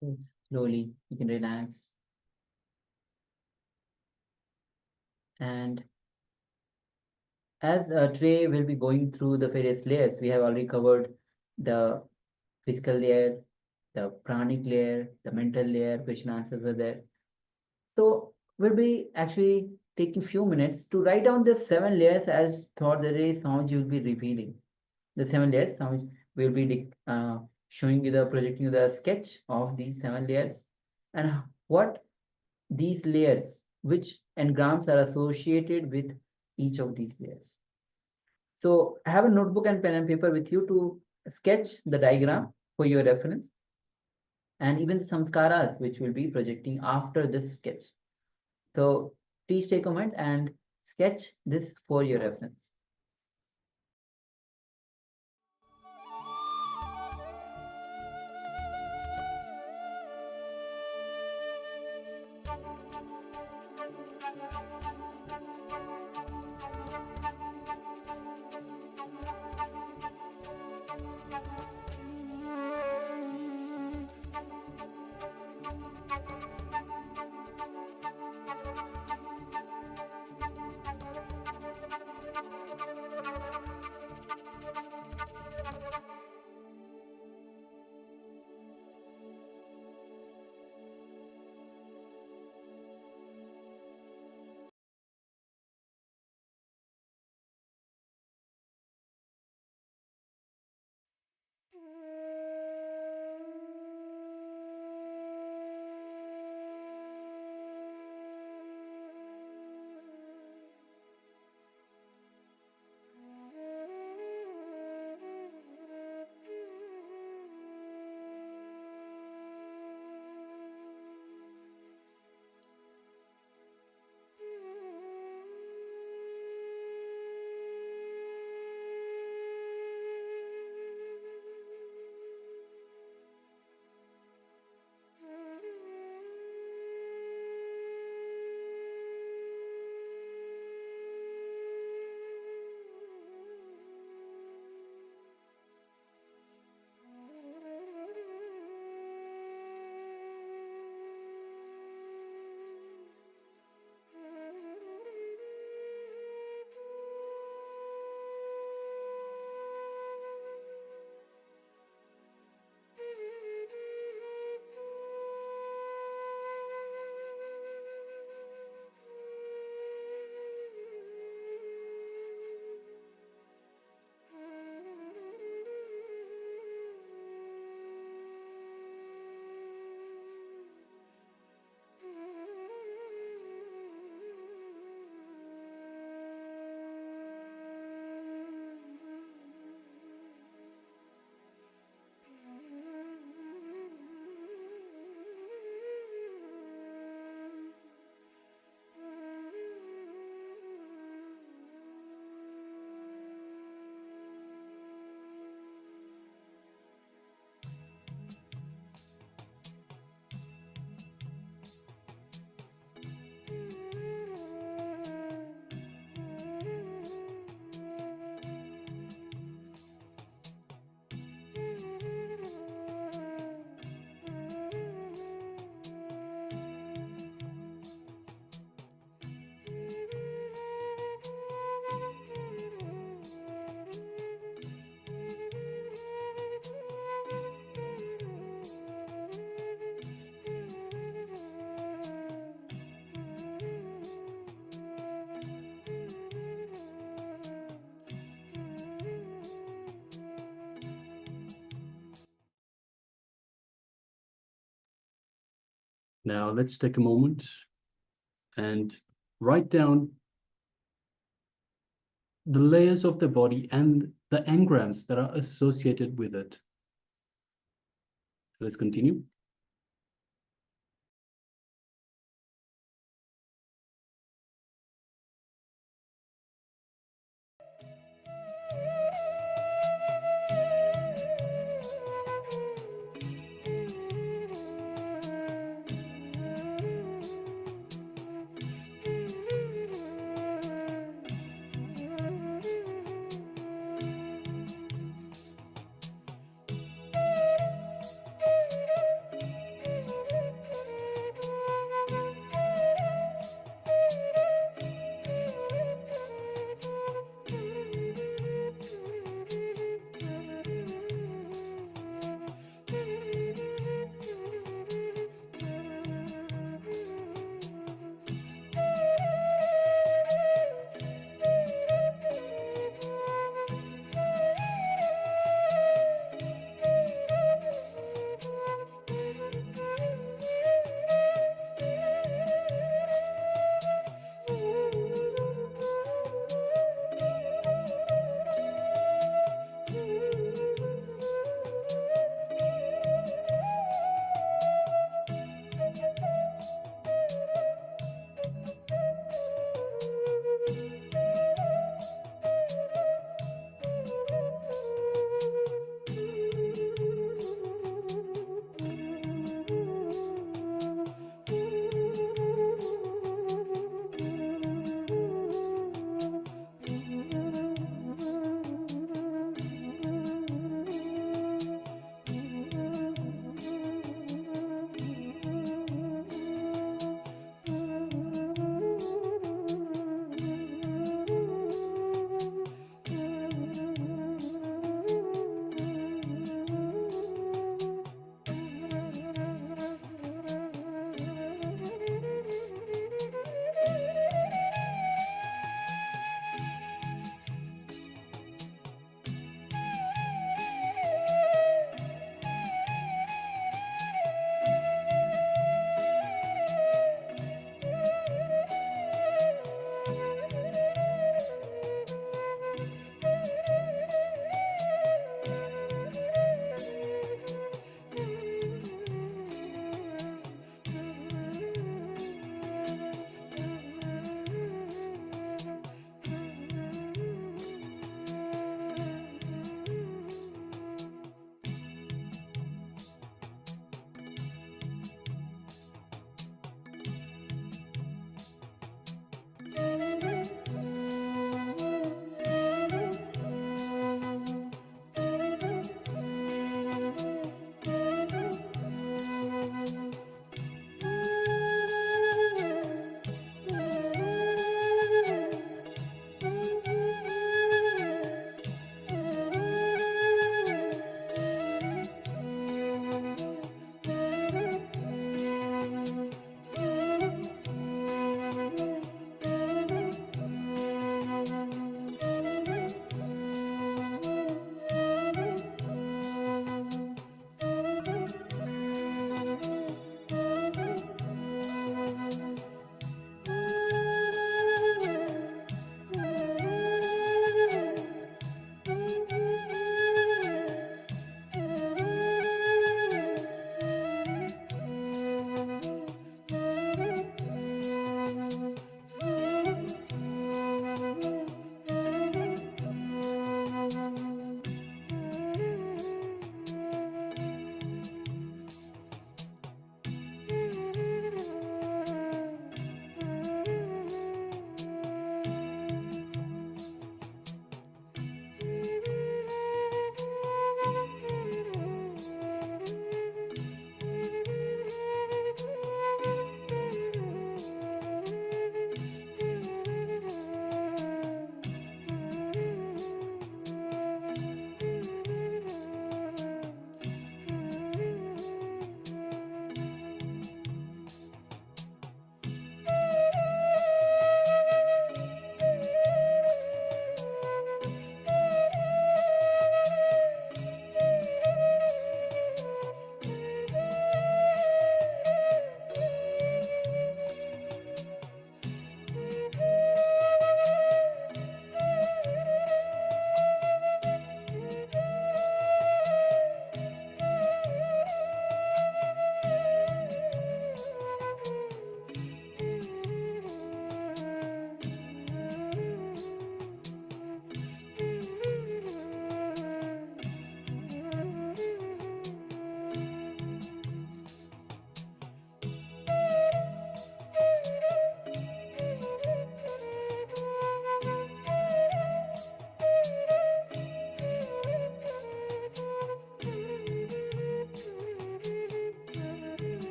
S6: Yes, slowly you can relax. And as Trey will be going through the various layers, we have already covered the physical layer, the pranic layer, the mental layer, question answers were there. So we'll be actually taking few minutes to write down the 7 layers as thought the day Swamiji will be revealing. The 7 layers, Swamiji will be showing you the projecting you the sketch of these 7 layers and what these layers, which engrams are associated with each of these layers. So have a notebook and pen and paper with you to sketch the diagram for your reference and even the samskaras which will be projecting after this sketch. So please take a moment and sketch this for your reference.
S8: Now let's take a moment and write down the layers of the body and the engrams that are associated with it. Let's continue.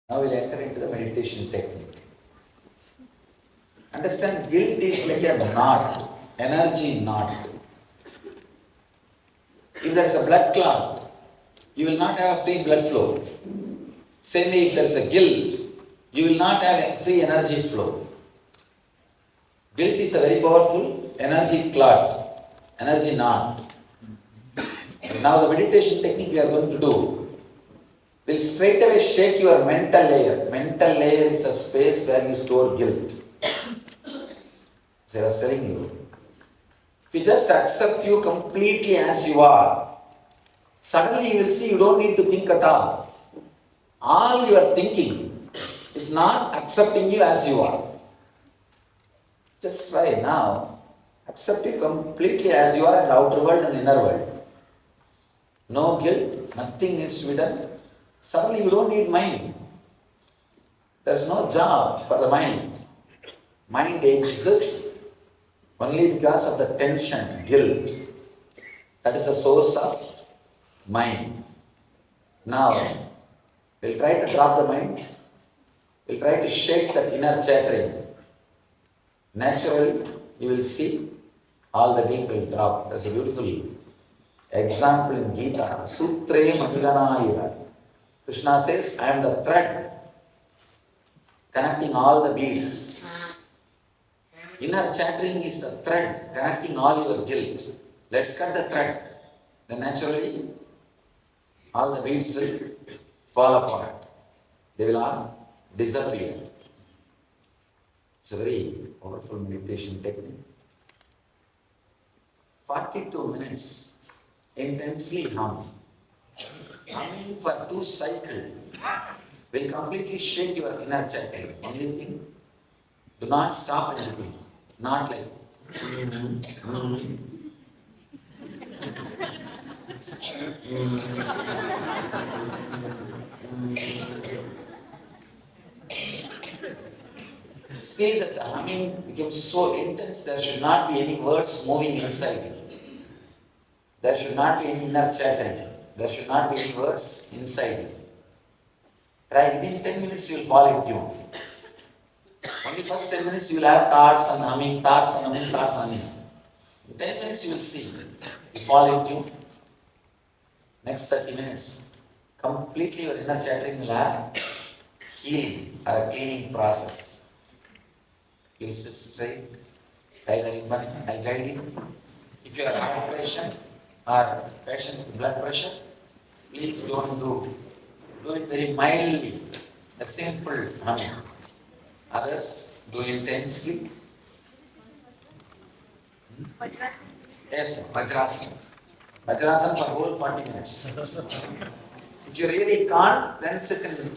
S5: Now we'll enter into the meditation technique. Understand, guilt is like a knot, energy knot. If there is a blood clot, you will not have a free blood flow. Same way, if there is a guilt, you will not have a free energy flow. Guilt is a very powerful energy clot, energy knot. Now the meditation technique we are going to do will straight away shake your mental layer. Mental layer is the space where you store guilt. So I was telling you, if you just accept you completely as you are, suddenly you will see you don't need to think at all. All you are thinking is not accepting you as you are. Just try now. Accept you completely as you are in the outer world and inner world. No guilt, nothing needs to be done. Suddenly you don't need mind. There is no job for the mind. Mind exists only because of the tension, guilt. That is the source of mind. Now, we'll try to drop the mind. We'll try to shake that inner chattering. Naturally, you will see all the guilt will drop. There's a beautiful example in Gita. Supreme Pontiff. Krishna says, I am the thread connecting all the beads. Inner chattering is the thread connecting all your guilt. Let's cut the thread. Then naturally, all the beads will fall apart. They will all disappear. It's a very powerful meditation technique. 42 minutes, intensely hum. Humming for 2 cycles will completely shake your inner chattering. Only thing, do not stop anything. Not like see that the humming becomes so intense, there should not be any words moving inside. There should not be any inner chattering. There should not be any words inside. Try within 10 minutes you will fall in tune. Only first 10 minutes you will have thoughts and humming, thoughts and humming, thoughts and humming. In 10 minutes you will see. You fall in tune. Next 30 minutes, completely your inner chattering will have healing or a cleaning process. You sit straight, tie the ribbon, I'll guide you. If you are high pressure or patient with blood pressure, please don't do. Do it very mildly, a simple humming. Others do intensely. Yes, Badrasana. Badrasana for whole 40 minutes. If you really can't, then sit in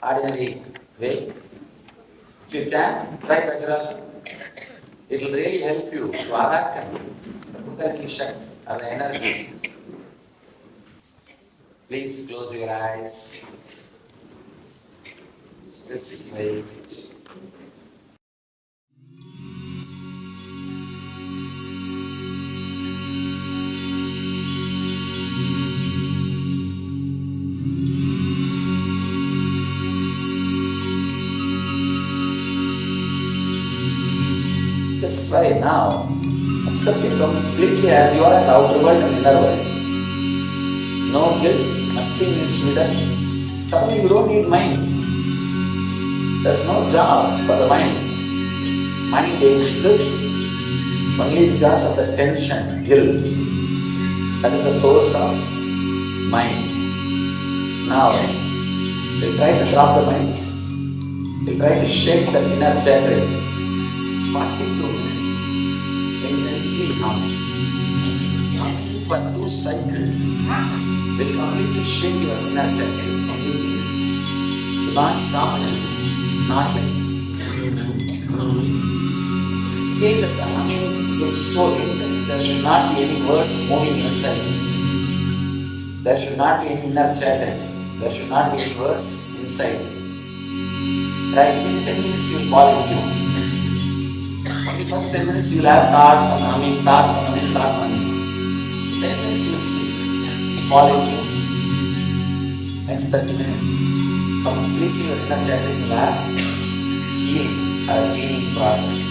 S5: ordinary way. If you can, try Badrasana. It will really help you to awaken the Kundalini Shakti or the energy. Please close your eyes. Sit straight. Just try now. Accept it completely as you are in the outer world and inner world. No guilt, nothing needs to be done. Suddenly you don't need mind. There's no job for the mind. Mind exists only because of the tension, guilt. That is the source of mind. Now, we'll try to drop the mind. We'll try to shake the inner chattering. 42 minutes, intensely humming. Humming for 2 cycles will completely shake your inner chattering. Do not stop anything, not like say that the humming becomes so intense, there should not be any words moving inside. There should not be any inner chattering. There should not be any words inside. Right, within 10 minutes you will fall in tune. Only first 10 minutes you will have thoughts and humming, thoughts and humming, thoughts and humming. 10 minutes you will see. Fall in tune.
S9: Next 30 minutes, completely your inner chanting will have healing or healing process.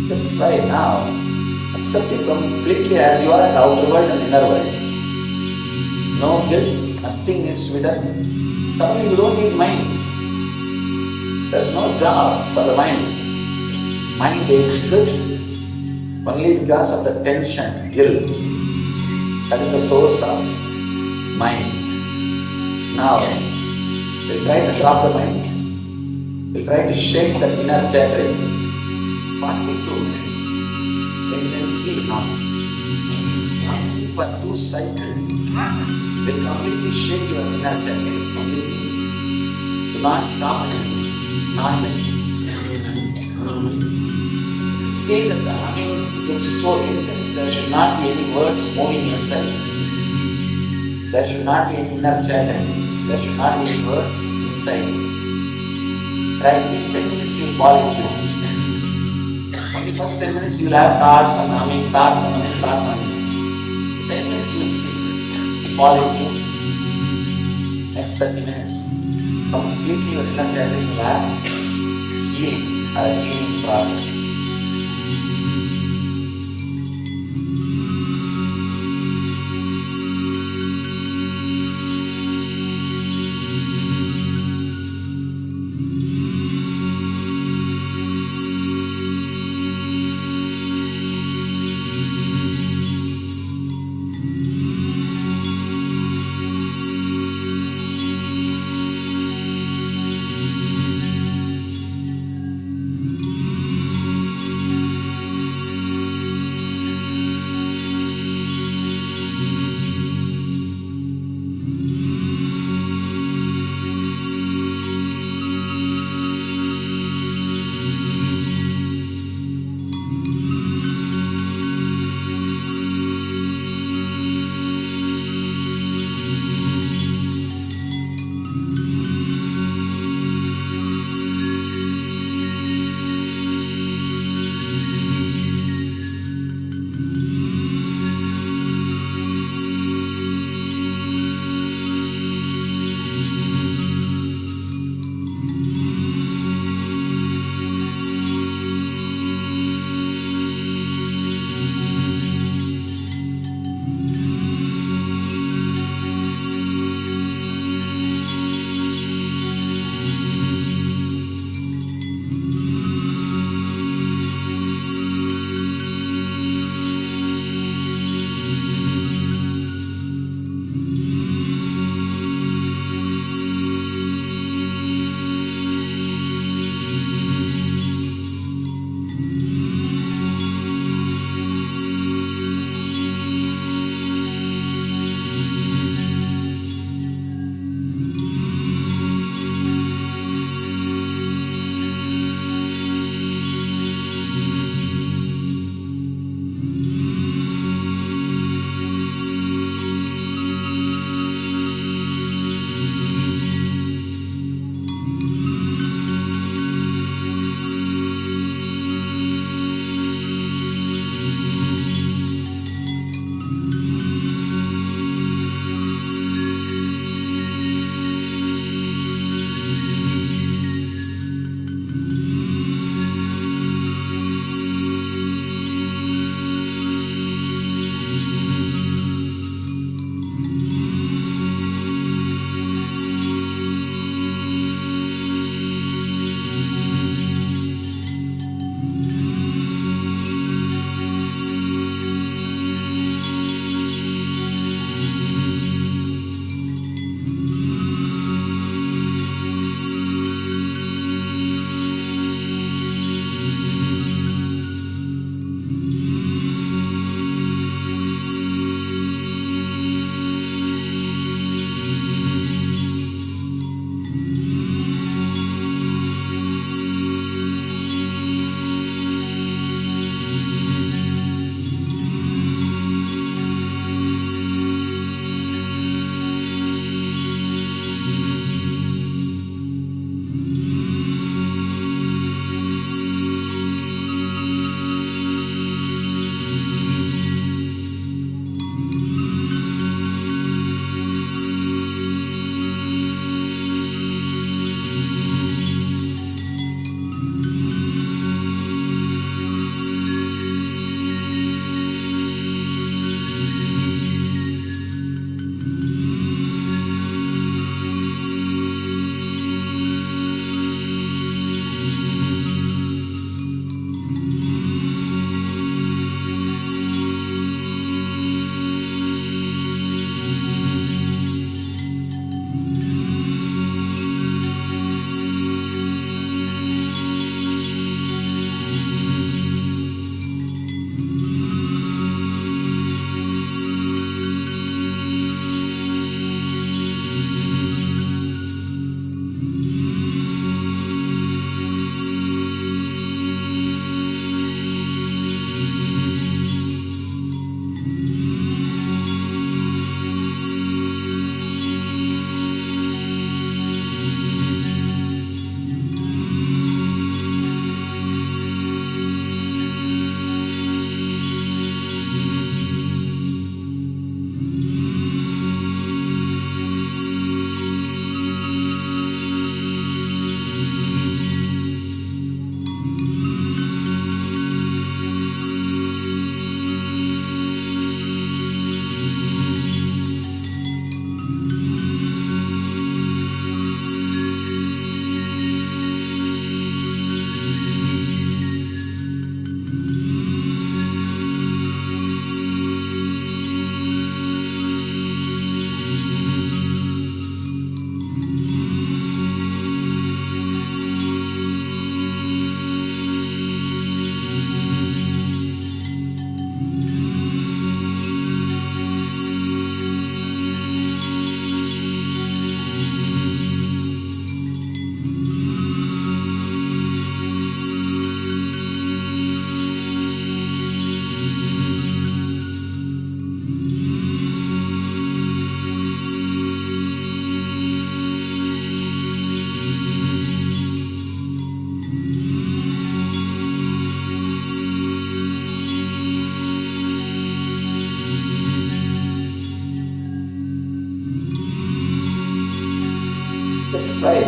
S9: Just try now. Accept you completely as you are in the outer world and inner world. No guilt, nothing needs to be done. Suddenly you don't need mind. There's no job for the mind. Mind exists only because of the tension, guilt. That is the source of mind. Now, we'll try to drop the mind. We'll try to shake the inner chattering. 42 minutes. Intensely hum. For 2 cycles. Will completely shake your inner chattering. Completely. Do not stop it. Not like say that the humming becomes so intense, there should not be any words moving inside. There should not be any inner chanting. There should not be any words inside. Right? In 10 minutes you will fall into. Only the first 10 minutes you will have thoughts and humming, thoughts and humming, thoughts and humming. 10 minutes you will sleep. Fall into next 30 minutes. Completely your inner chanting will have healing or a cleaning process.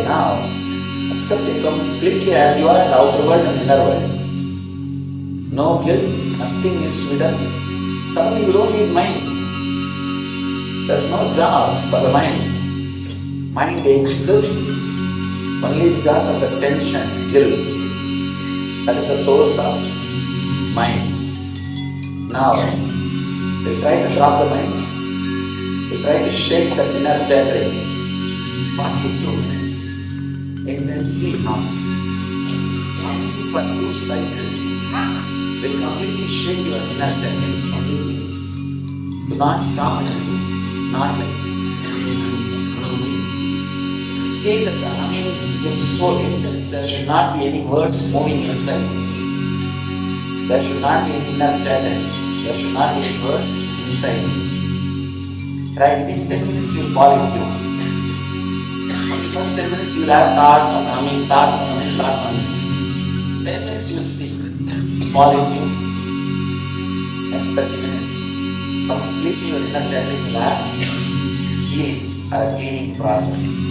S5: now, accepting completely as you are in the outer world and inner world. No guilt, nothing needs to be done. Suddenly you don't need mind. There's no job for the mind. Mind exists only because of the tension, guilt. That is the source of mind. Now, we'll try to drop the mind. We'll try to shake the inner chattering. 42 minutes. Intensely hum. Humming for 2 cycles. Will completely shake your inner chattering. Do not stop it. Not like say that the humming becomes so intense, there should not be any words moving inside. There should not be any inner chatter. There should not be any words inside. Right, within 10 minutes you will fall into. On the first 10 minutes you will have thoughts and humming, thoughts and humming, thoughts and humming. 10 minutes you will see. Fall into. Next 30 minutes. Completely your inner chattering will have healing or a cleaning process.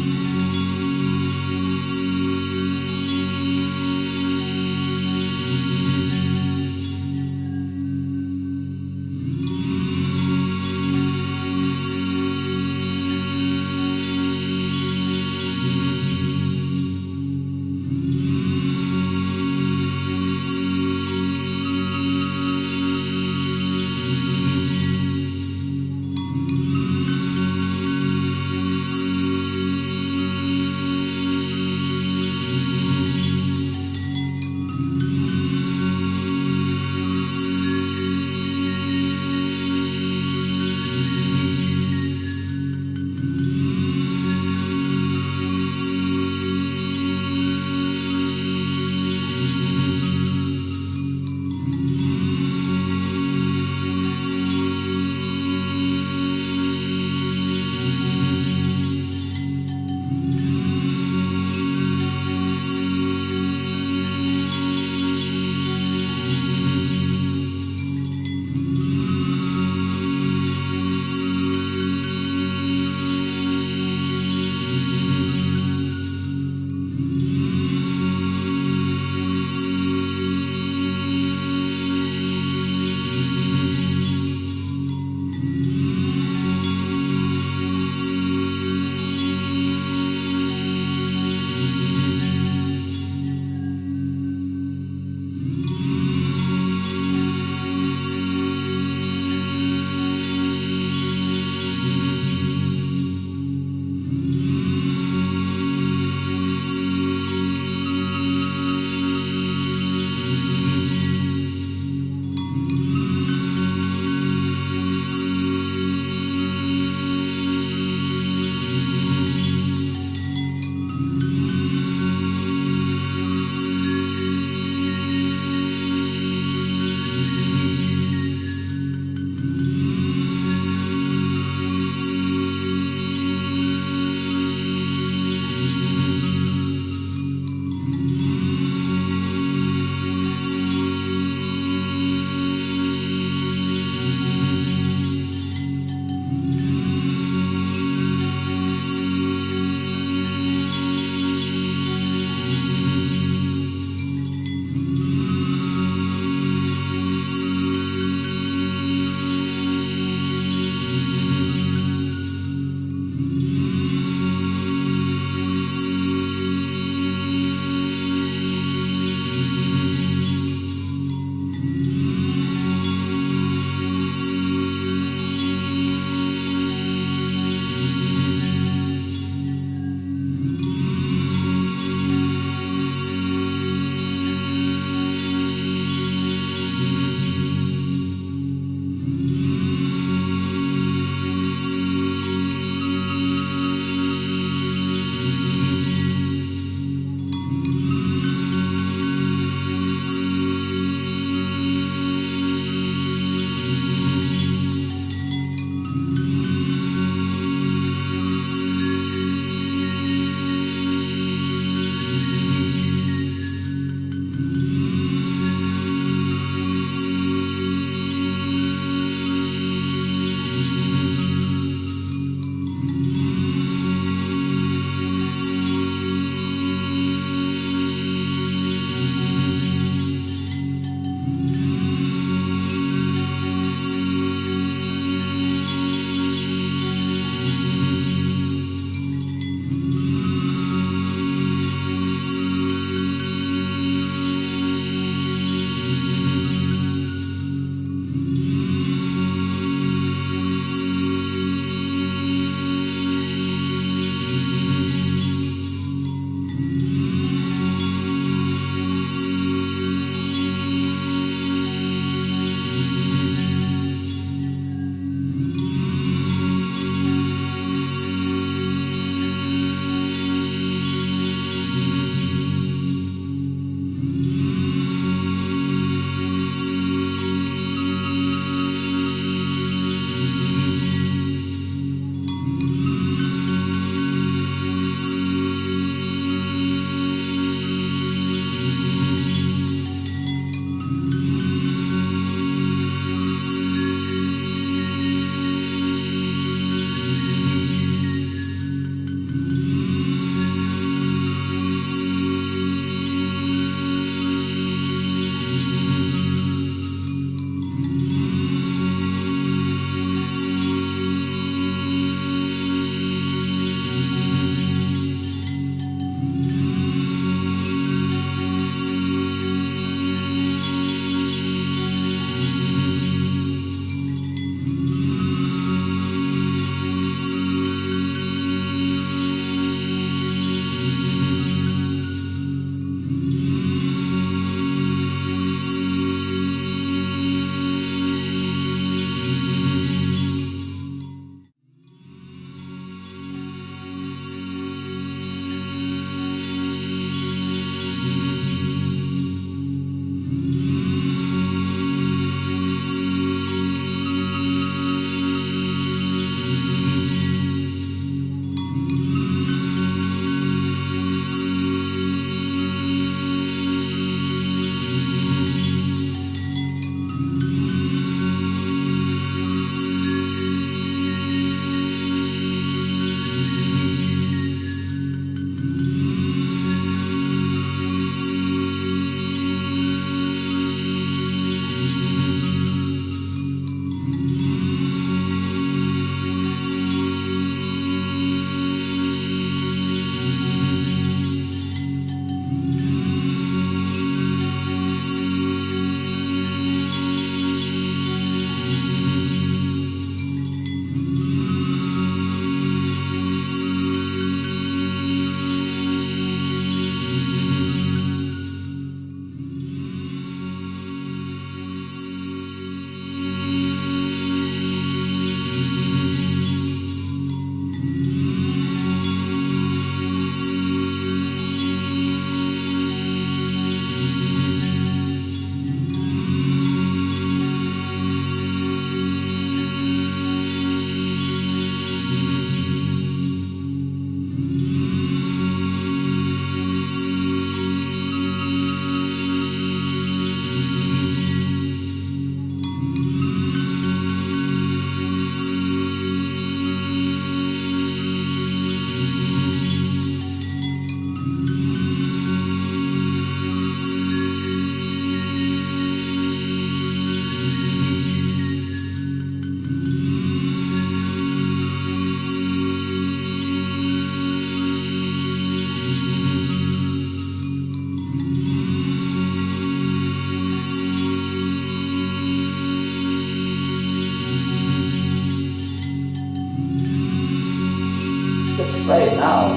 S5: Just try it now.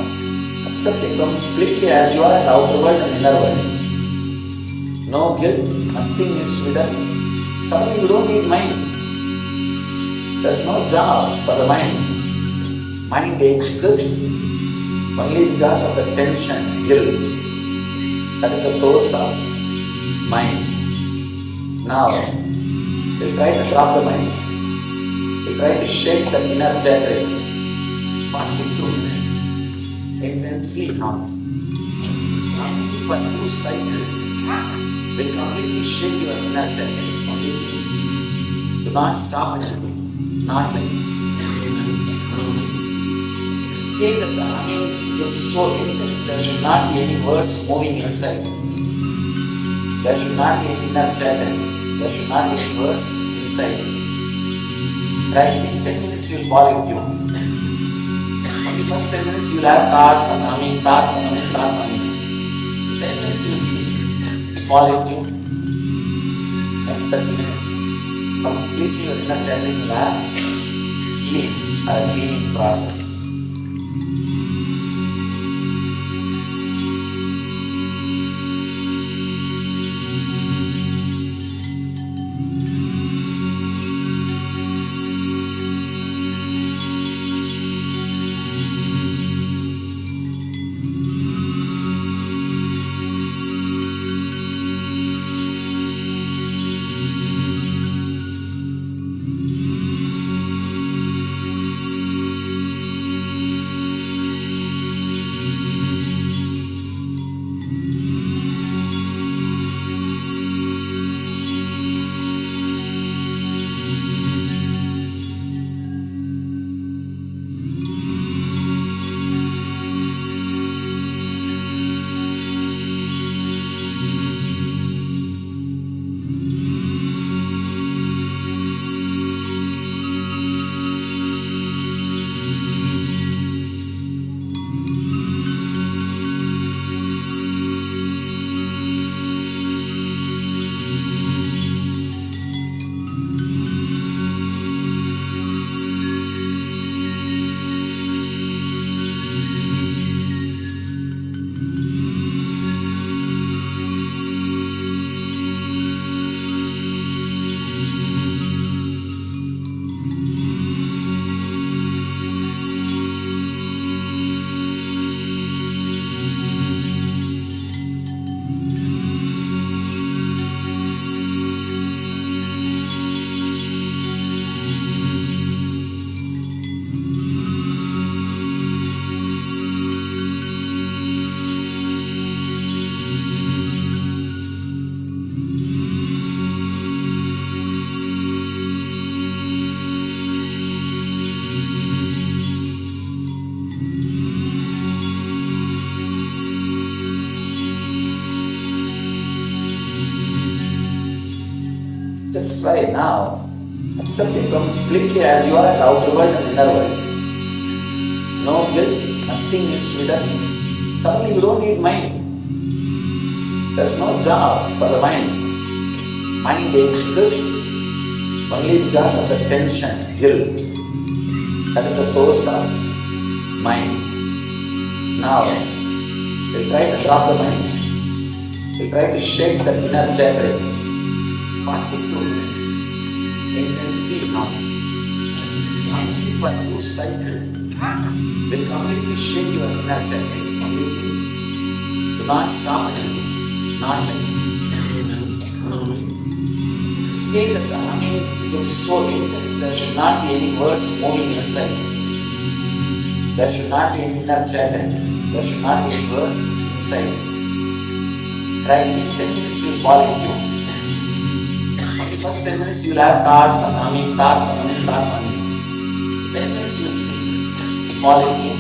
S5: Accepting completely as you are in the outer world and inner world. No guilt, nothing needs to be done. Suddenly you don't need mind. There's no job for the mind. Mind exists only because of the tension, guilt. That is the source of mind. Now, we'll try to drop the mind. We'll try to shake the inner chattering. 42 minutes. Intensely hum. For a new cycle. Will completely shake your inner chattering. Do not stop it. Not like say that the humming gets so intense, there should not be any words moving inside. There should not be any inner chatter. There should not be any words inside. Right? Within 10 minutes you will fall into you. Only first 10 minutes you will have thoughts and humming, thoughts and humming, thoughts and humming. 10 minutes you will see. Fall into you. Next 30 minutes. Completely your inner chattering will have healing or a cleaning process. Just try now. Accepting completely as you are in the outer world and inner world. No guilt, nothing needs to be done. Suddenly you don't need mind. There's no job for the mind. Mind exists only because of the tension, guilt. That is the source of mind. Now, we'll try to drop the mind. We'll try to shake the inner chattering. 42 minutes. Intensely hum. Humming for a new cycle. Will completely shake your inner chattering. Completely. Do not stop it. Not like say that the humming becomes so intense, there should not be any words moving inside. There should not be any inner chatter. There should not be any words inside. Right? Within 10 minutes you will fall into you. Only first 10 minutes you will have thoughts and humming, thoughts and humming, thoughts and humming. 10 minutes you will see. Fall into you.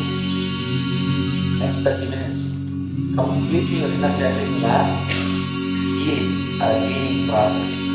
S5: Next 30 minutes. Completely your inner chattering will have healing or a cleaning process.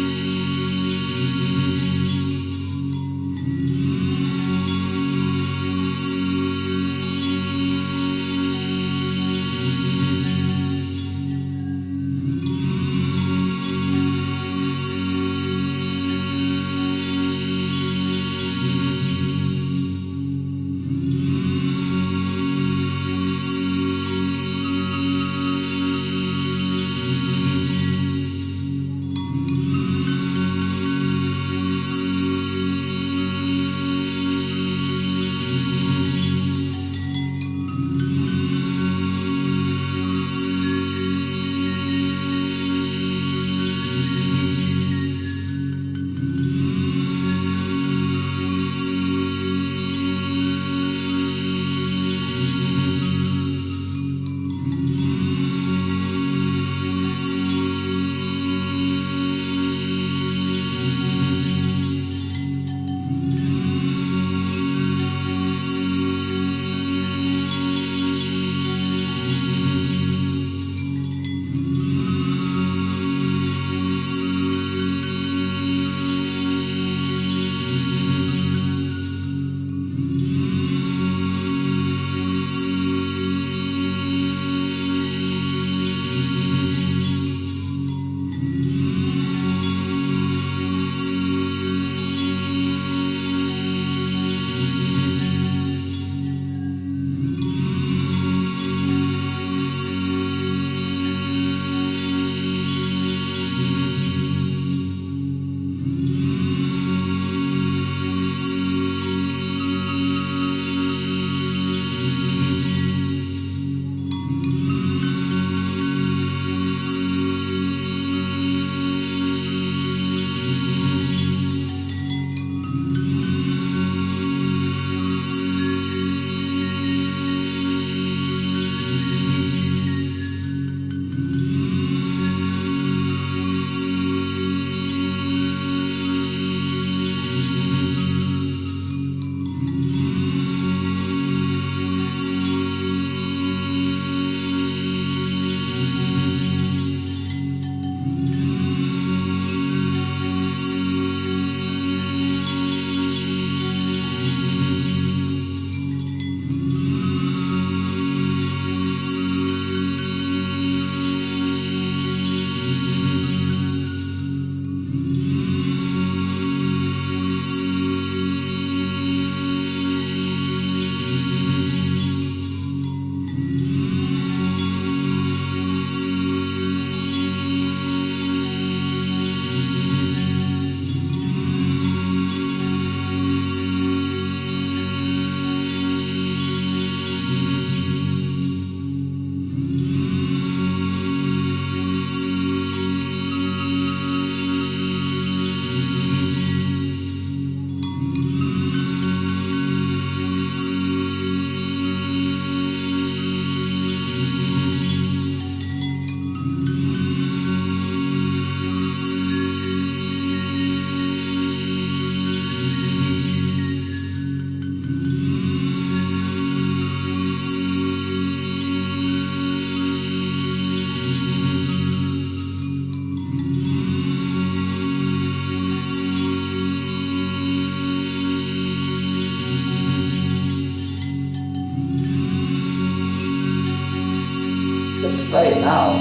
S5: Now,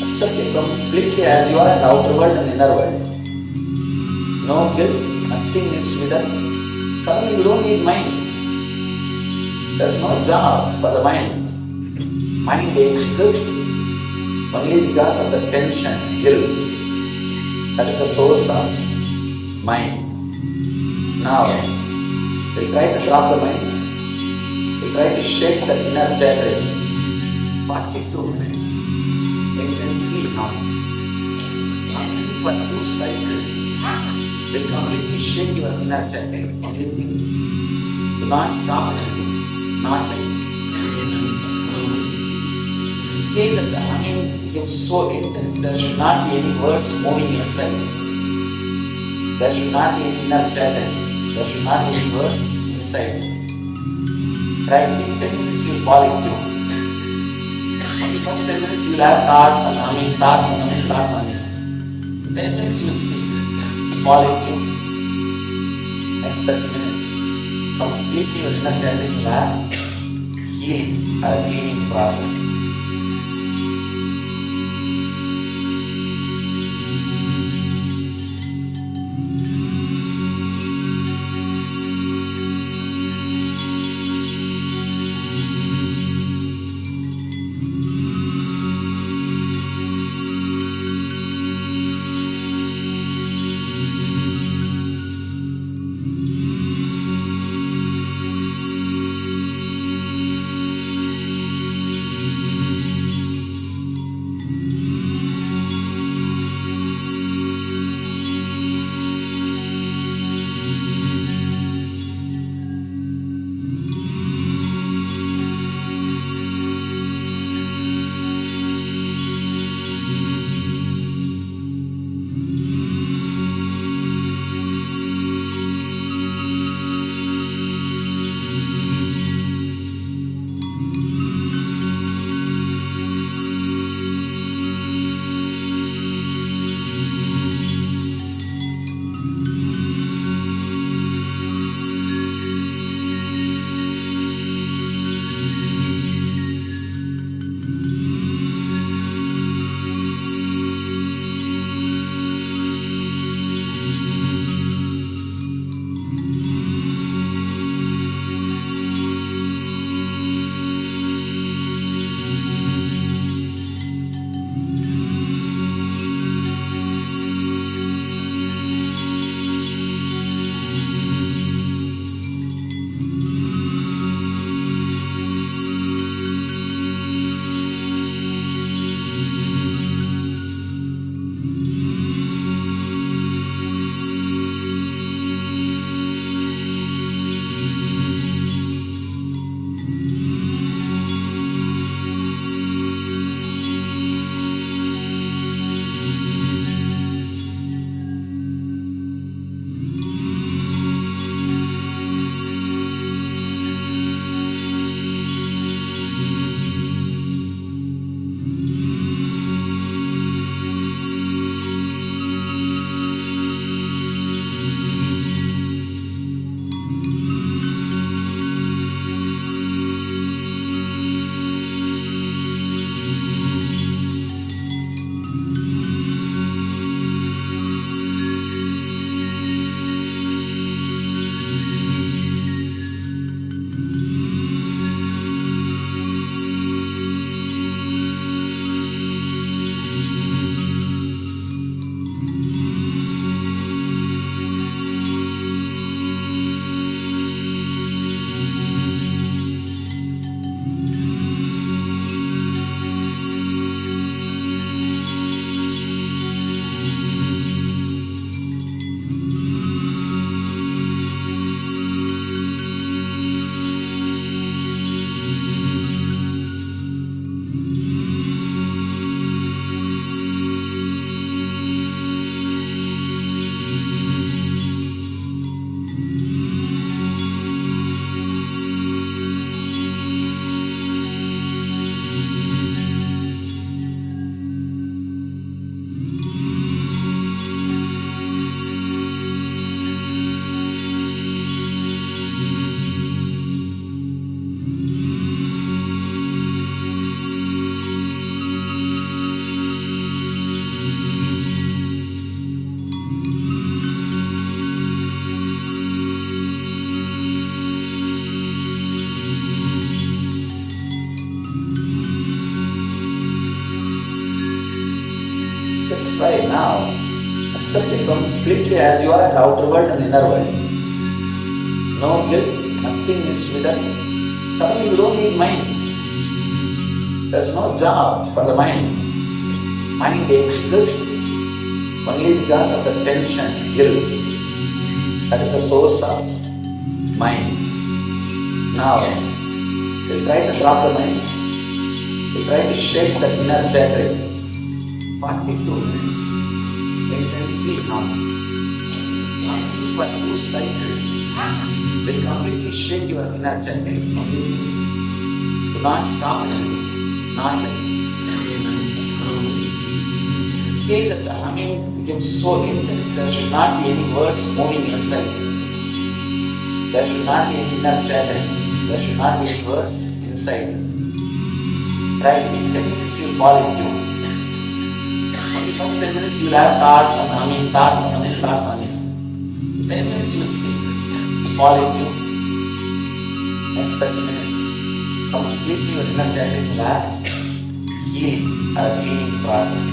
S5: accept it completely as you are in the outer world and inner world. No guilt, nothing needs to be done. Suddenly you don't need mind. There's no job for the mind. Mind exists only because of the tension, guilt. That is the source of mind. Now, we'll try to drop the mind. We'll try to shake the inner chattering. 42 minutes. Intensely hum. Humming for 2 cycles. Will completely shake your inner chattering. Only thing, do not stop it. Not like say that the humming becomes so intense, there should not be any words moving inside. There should not be any inner chatter. There should not be any words inside. Right? In 10 minutes you will fall into. Only first 10 minutes you will have thoughts and humming, thoughts and humming, thoughts and humming. 10 minutes you will see. Fall into. Next 30 minutes. Completely your inner chattering will have healing or a cleaning process. Just try now. Accept it completely as you are in the outer world and the inner world. No guilt, nothing needs to be done. Suddenly you don't need mind. There's no job for the mind. Mind exists only because of the tension, guilt. That is the source of mind. Now, we'll try to drop the mind. We'll try to shake that inner chanting. 42 minutes. Intensely hum. For 2 cycles. Will completely shake your inner chanting. Do not stop. Not like. See that the humming becomes so intense, there should not be any words moving inside. There should not be any inner chanting. There should not be any words inside. Try within 10 minutes you will fall into. Only first 10 minutes you will have thoughts and humming, thoughts and humming, thoughts and humming. 10 minutes you will see. Fall into. Next 30 minutes. Completely your inner chanting will have healing or cleaning process.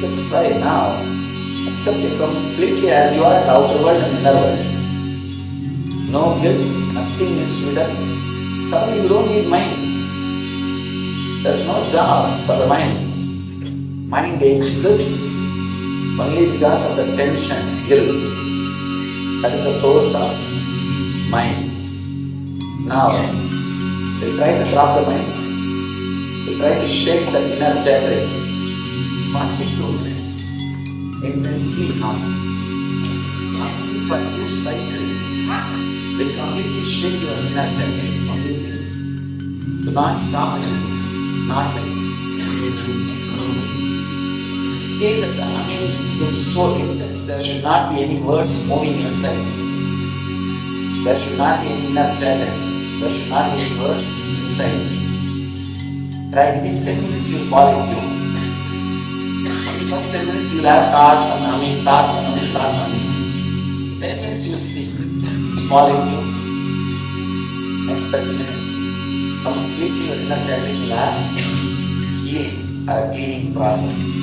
S5: Just try now. Accept it completely as you are in the outer world and inner world.
S9: No guilt, nothing needs to be done. Suddenly you don't need mind. There's no job for the mind. Mind exists only because of the tension, guilt. That is the source of mind. Now, we'll try to drop the mind. We'll try to shake the inner chattering. 42 minutes. Intensely hum. For 2 cycles, will completely shake your inner chattering. Completely. Do not stop. Not like say that the humming becomes so intense, there should not be any words moving inside. There should not be any inner chatter. There should not be any words inside. Try within 10 minutes you will fall into. For the first 10 minutes you will have thoughts and humming, thoughts and humming, thoughts and humming. 10 minutes you will see, fall into. Next 30 minutes, completely your inner chattering will have healing or a cleaning process.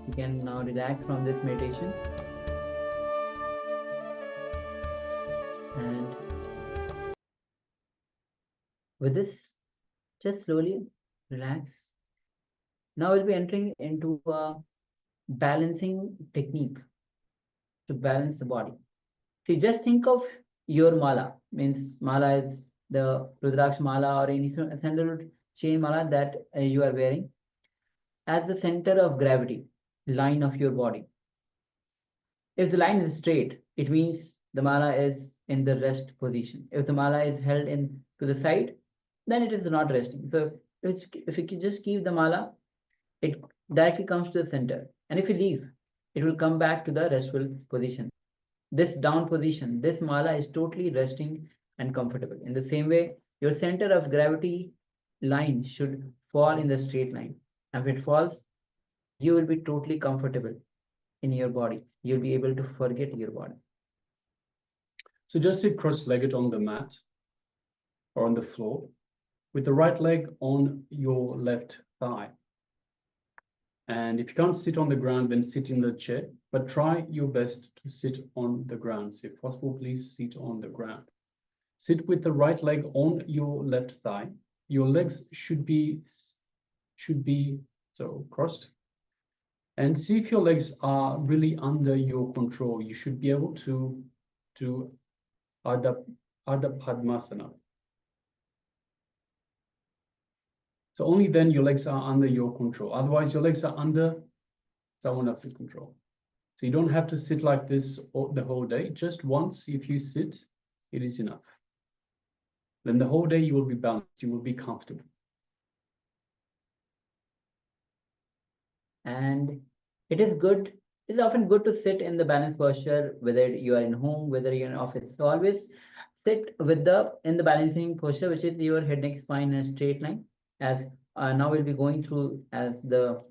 S6: You can now relax from this meditation. And with this, just slowly relax. Now we'll be entering into a balancing technique to balance the body. See, just think of your mala. Means mala is the Rudraksh mala or any sandalwood chain mala that you are wearing as the center of gravity, line of your body. If the line is straight, it means the mala is in the rest position. If the mala is held in to the side, then it is not resting. So if you just keep the mala, it directly comes to the center. And if you leave, it will come back to the restful position. This down position, this mala is totally resting and comfortable. In the same way, your center of gravity line should fall in the straight line. And if it falls, you will be totally comfortable in your body. You'll be able to forget your body.
S8: So just sit cross-legged on the mat or on the floor with the right leg on your left thigh. And if you can't sit on the ground, then sit in the chair, but try your best to sit on the ground. So if possible, please sit on the ground. Sit with the right leg on your left thigh. Your legs should be so crossed. And see if your legs are really under your control. You should be able to do Ardha Padmasana. So only then your legs are under your control. Otherwise, your legs are under someone else's control. So you don't have to sit like this the whole day. Just once, if you sit, it is enough. Then the whole day you will be balanced. You will be comfortable.
S6: And it is good. It's often good to sit in the balanced posture, whether you are in home, whether you're in office. So always sit with in the balancing posture, which is your head, neck, spine, and straight line. As now we'll be going through as the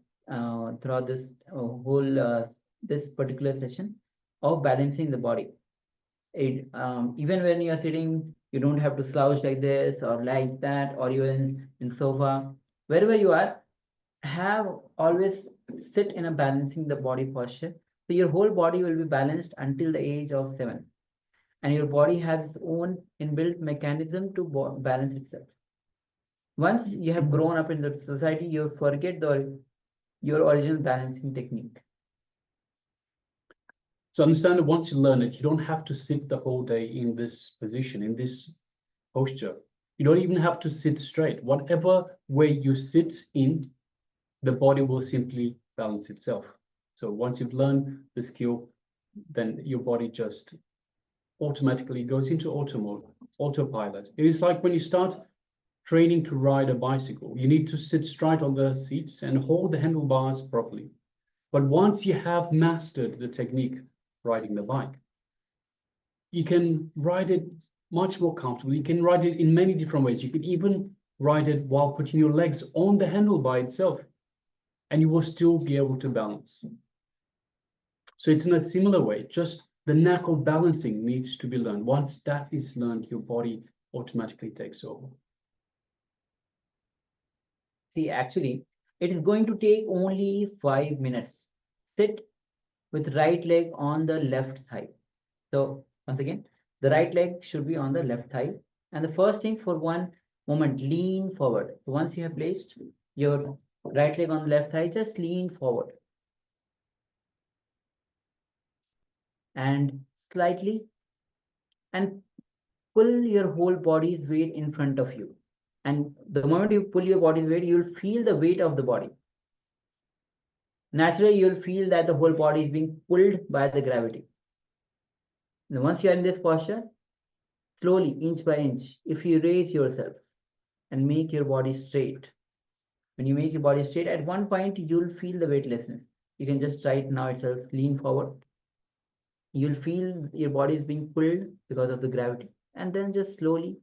S6: throughout this whole this particular session of balancing the body. Even when you are sitting, you don't have to slouch like this or like that, or even in sofa. Wherever you are, have always sit in a balancing the body posture. So your whole body will be balanced until the age of 7. And your body has its own inbuilt mechanism to balance itself. Once you have grown up in the society, you forget your original balancing technique.
S8: So understand that once you learn it, you don't have to sit the whole day in this position, in this posture. You don't even have to sit straight. Whatever way you sit in, the body will simply balance itself. So once you've learned the skill, then your body just automatically goes into auto mode, autopilot. It is like when you start training to ride a bicycle, you need to sit straight on the seat and hold the handlebars properly. But once you have mastered the technique riding the bike, you can ride it much more comfortably. You can ride it in many different ways. You can even ride it while putting your legs on the handlebar itself, and you will still be able to balance. So it's in a similar way, just the knack of balancing needs to be learned. Once that is learned, your body automatically takes over.
S6: See, actually, it is going to take only 5 minutes. Sit with right leg on the left side. So once again, the right leg should be on the left thigh. And the first thing, for one moment, lean forward. So once you have placed your right leg on the left thigh, just lean forward. And slightly, and pull your whole body's weight in front of you. And the moment you pull your body's weight, you'll feel the weight of the body. Naturally, you'll feel that the whole body is being pulled by the gravity. And once you are in this posture, slowly, inch by inch, if you raise yourself and make your body straight, when you make your body straight, at one point, you'll feel the weightlessness. You can just try it now itself, lean forward. You'll feel your body is being pulled because of the gravity. And then just slowly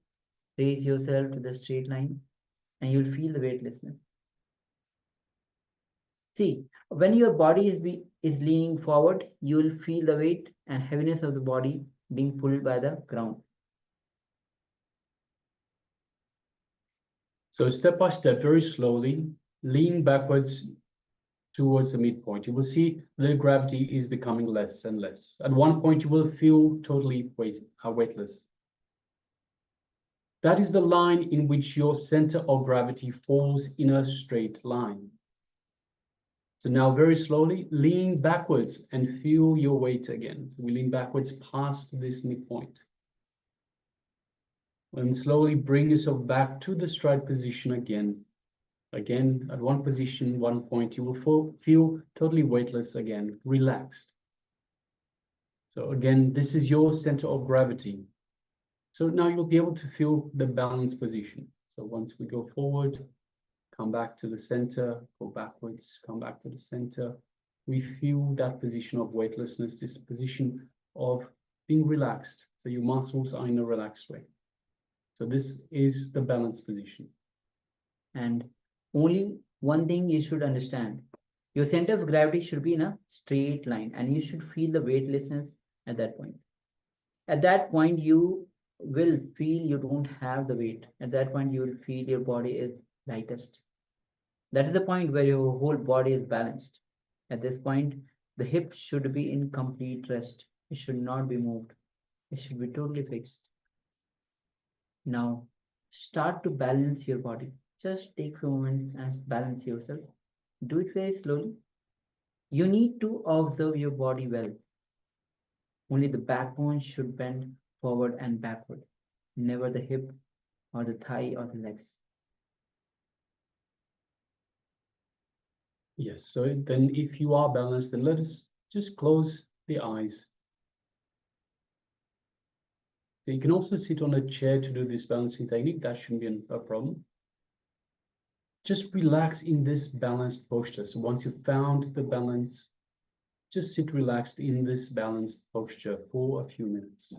S6: raise yourself to the straight line, and you'll feel the weightlessness. See, when your body is leaning forward, you will feel the weight and heaviness of the body being pulled by the ground.
S8: So step by step, very slowly, lean backwards towards the midpoint. You will see the gravity is becoming less and less. At one point, you will feel totally weightless. That is the line in which your center of gravity falls in a straight line. So now very slowly, lean backwards and feel your weight again. We lean backwards past this midpoint. And slowly bring yourself back to the straight position again. Again, at one position, one point, you will feel totally weightless again, relaxed. So again, this is your center of gravity. So now you'll be able to feel the balanced position. So once we go forward, come back to the center, go backwards, come back to the center. We feel that position of weightlessness, this position of being relaxed. So your muscles are in a relaxed way. So this is the balanced position.
S6: And only one thing you should understand. Your center of gravity should be in a straight line, and you should feel the weightlessness at that point. At that point, you will feel you don't have the weight. At that point, you will feel your body is lightest. That is the point where your whole body is balanced. At this point, the hip should be in complete rest. It should not be moved. It should be totally fixed. Now, start to balance your body. Just take a few moments and balance yourself. Do it very slowly. You need to observe your body well. Only the backbone should bend forward and backward, never the hip or the thigh or the legs.
S8: Yes, so then if you are balanced, then let us just close the eyes. So you can also sit on a chair to do this balancing technique. That shouldn't be a problem. Just relax in this balanced posture. So once you've found the balance, just sit relaxed in this balanced posture for a few minutes.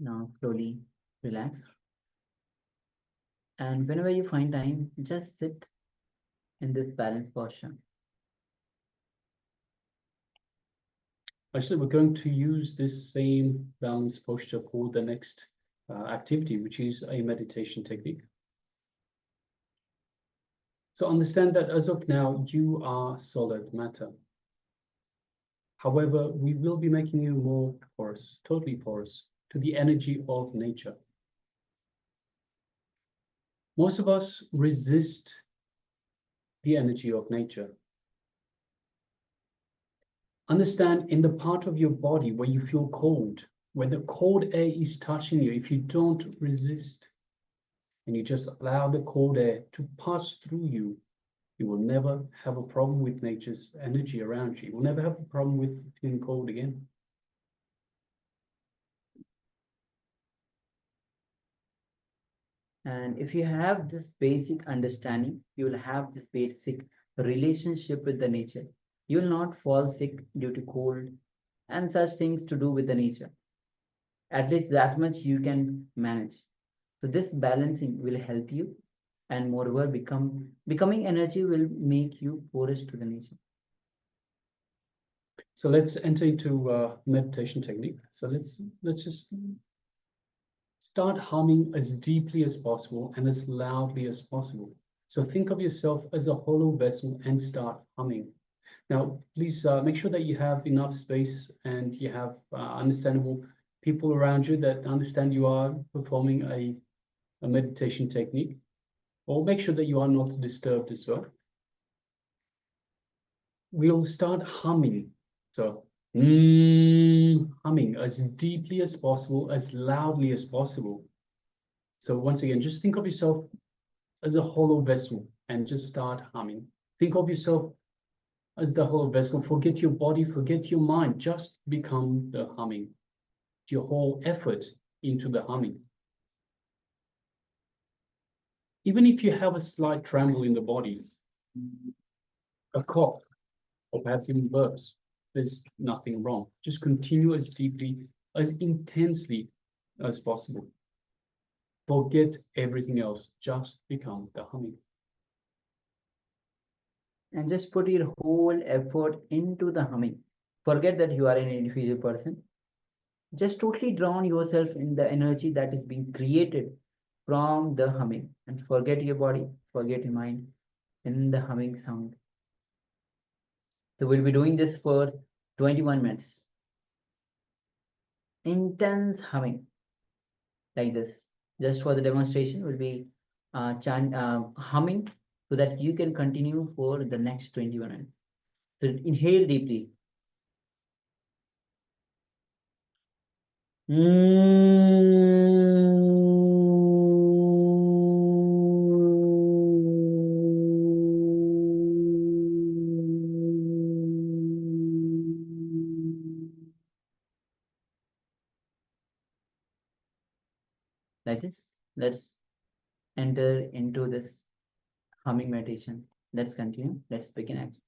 S6: Now slowly relax. And whenever you find time, just sit in this balanced posture.
S8: Actually, we're going to use this same balanced posture for the next activity, which is a meditation technique. So understand that as of now, you are solid matter. However, we will be making you more porous, totally porous, to the energy of nature. Most of us resist the energy of nature. Understand in the part of your body where you feel cold, where the cold air is touching you, if you don't resist and you just allow the cold air to pass through you, you will never have a problem with nature's energy around you. You will never have a problem with feeling cold again.
S6: And if you have this basic understanding, you will have this basic relationship with the nature. You will not fall sick due to cold and such things to do with the nature. At least that much you can manage. So this balancing will help you, and moreover, becoming energy will make you porous to the nature.
S8: So let's enter into meditation technique. So let's just start humming as deeply as possible and as loudly as possible. So think of yourself as a hollow vessel and start humming. Now, please make sure that you have enough space and you have understandable people around you that understand you are performing a meditation technique. Or make sure that you are not disturbed as well. We'll start humming. So, humming as deeply as possible, as loudly as possible. So once again, just think of yourself as a hollow vessel and just start humming. Think of yourself as the hollow vessel. Forget your body, forget your mind. Just become the humming. Your whole effort into the humming. Even if you have a slight tremble in the body, a cough, or perhaps even burps, there's nothing wrong. Just continue as deeply, as intensely as possible. Forget everything else. Just become the humming.
S6: And just put your whole effort into the humming. Forget that you are an individual person. Just totally drown yourself in the energy that is being created from the humming. And forget your body, forget your mind in the humming sound. So we'll be doing this for 21 minutes. Intense humming, like this. Just for the demonstration, we'll be humming so that you can continue for the next 21 minutes. So inhale deeply. Like this. Let's enter into this humming meditation. Let's continue. Let's begin actually.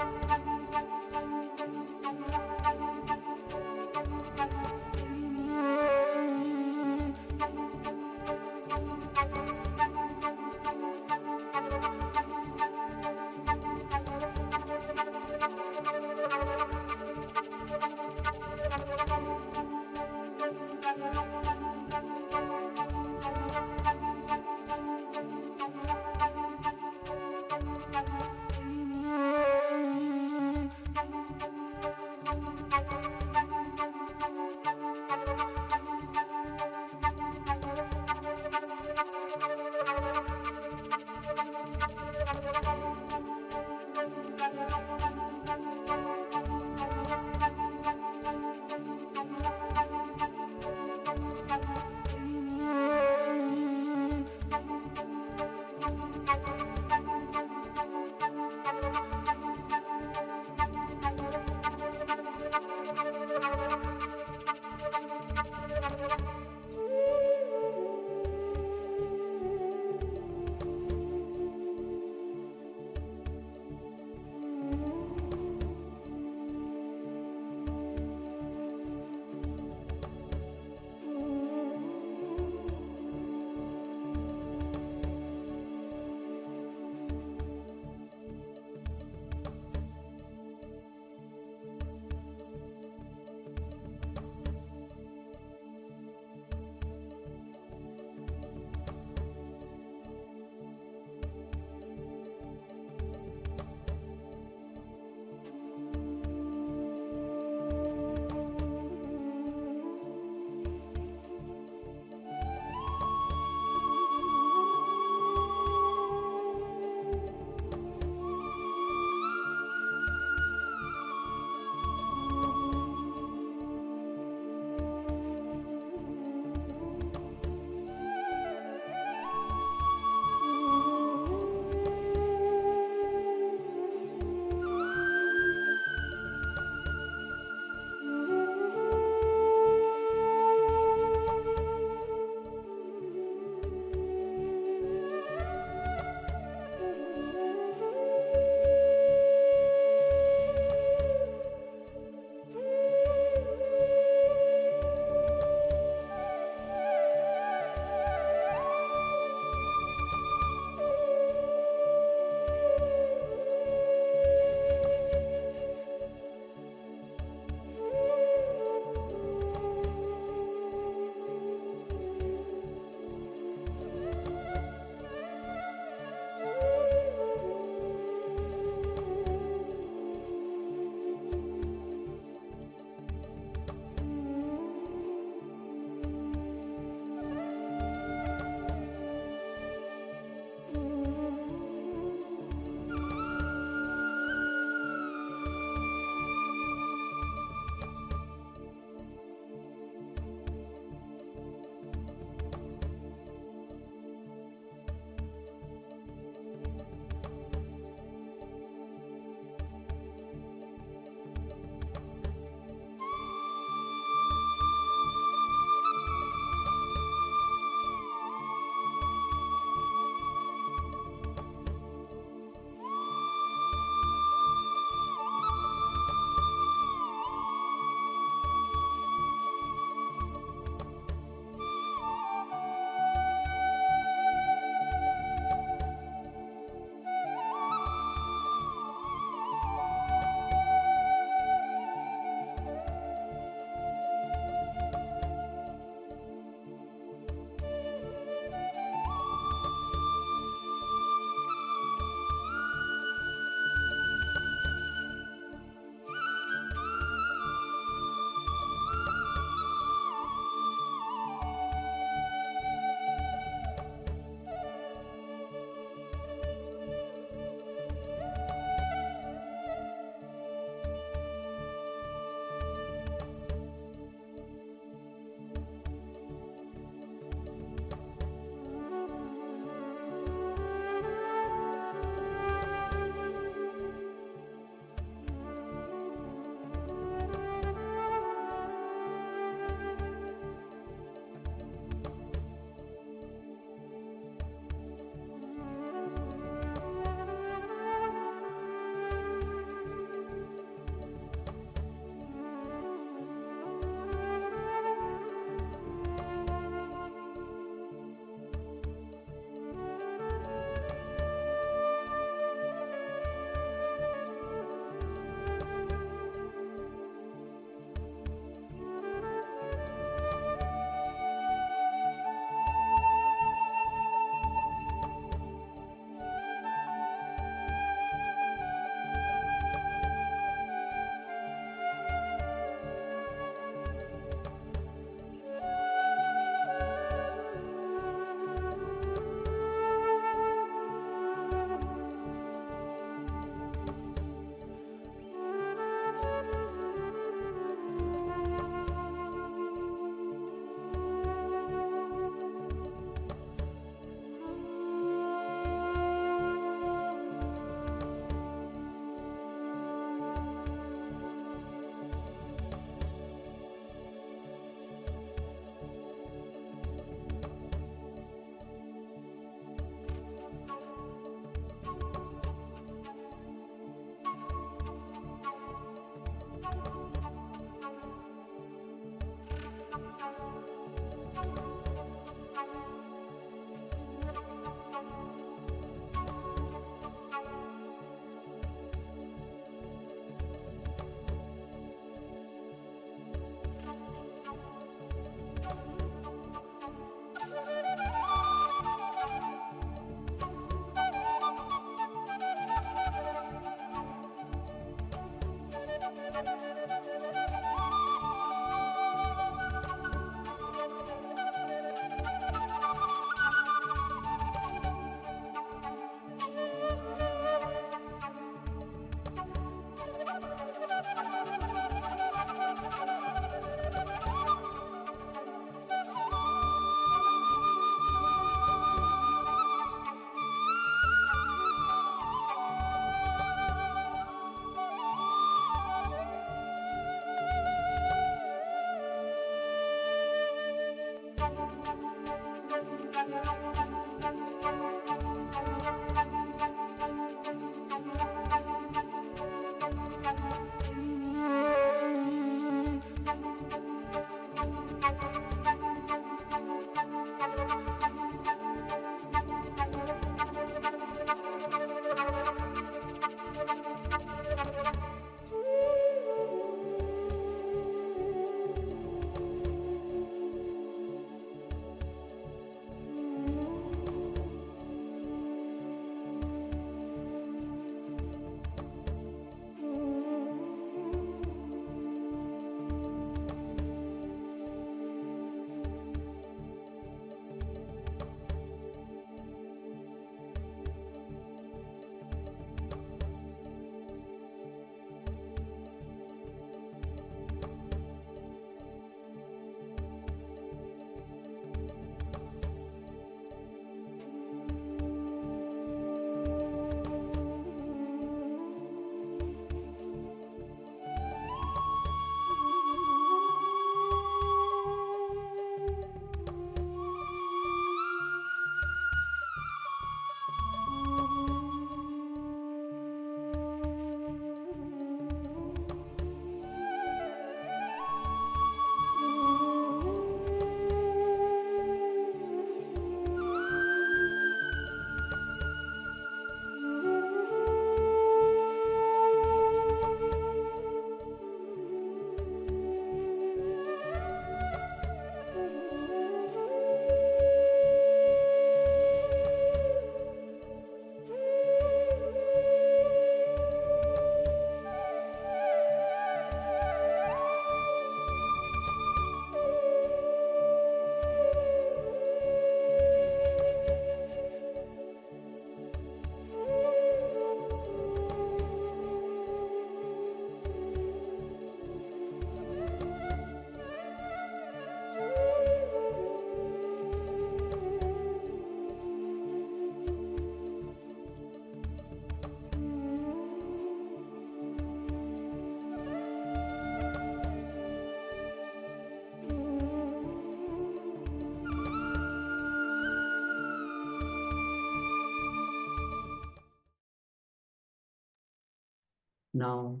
S6: Now,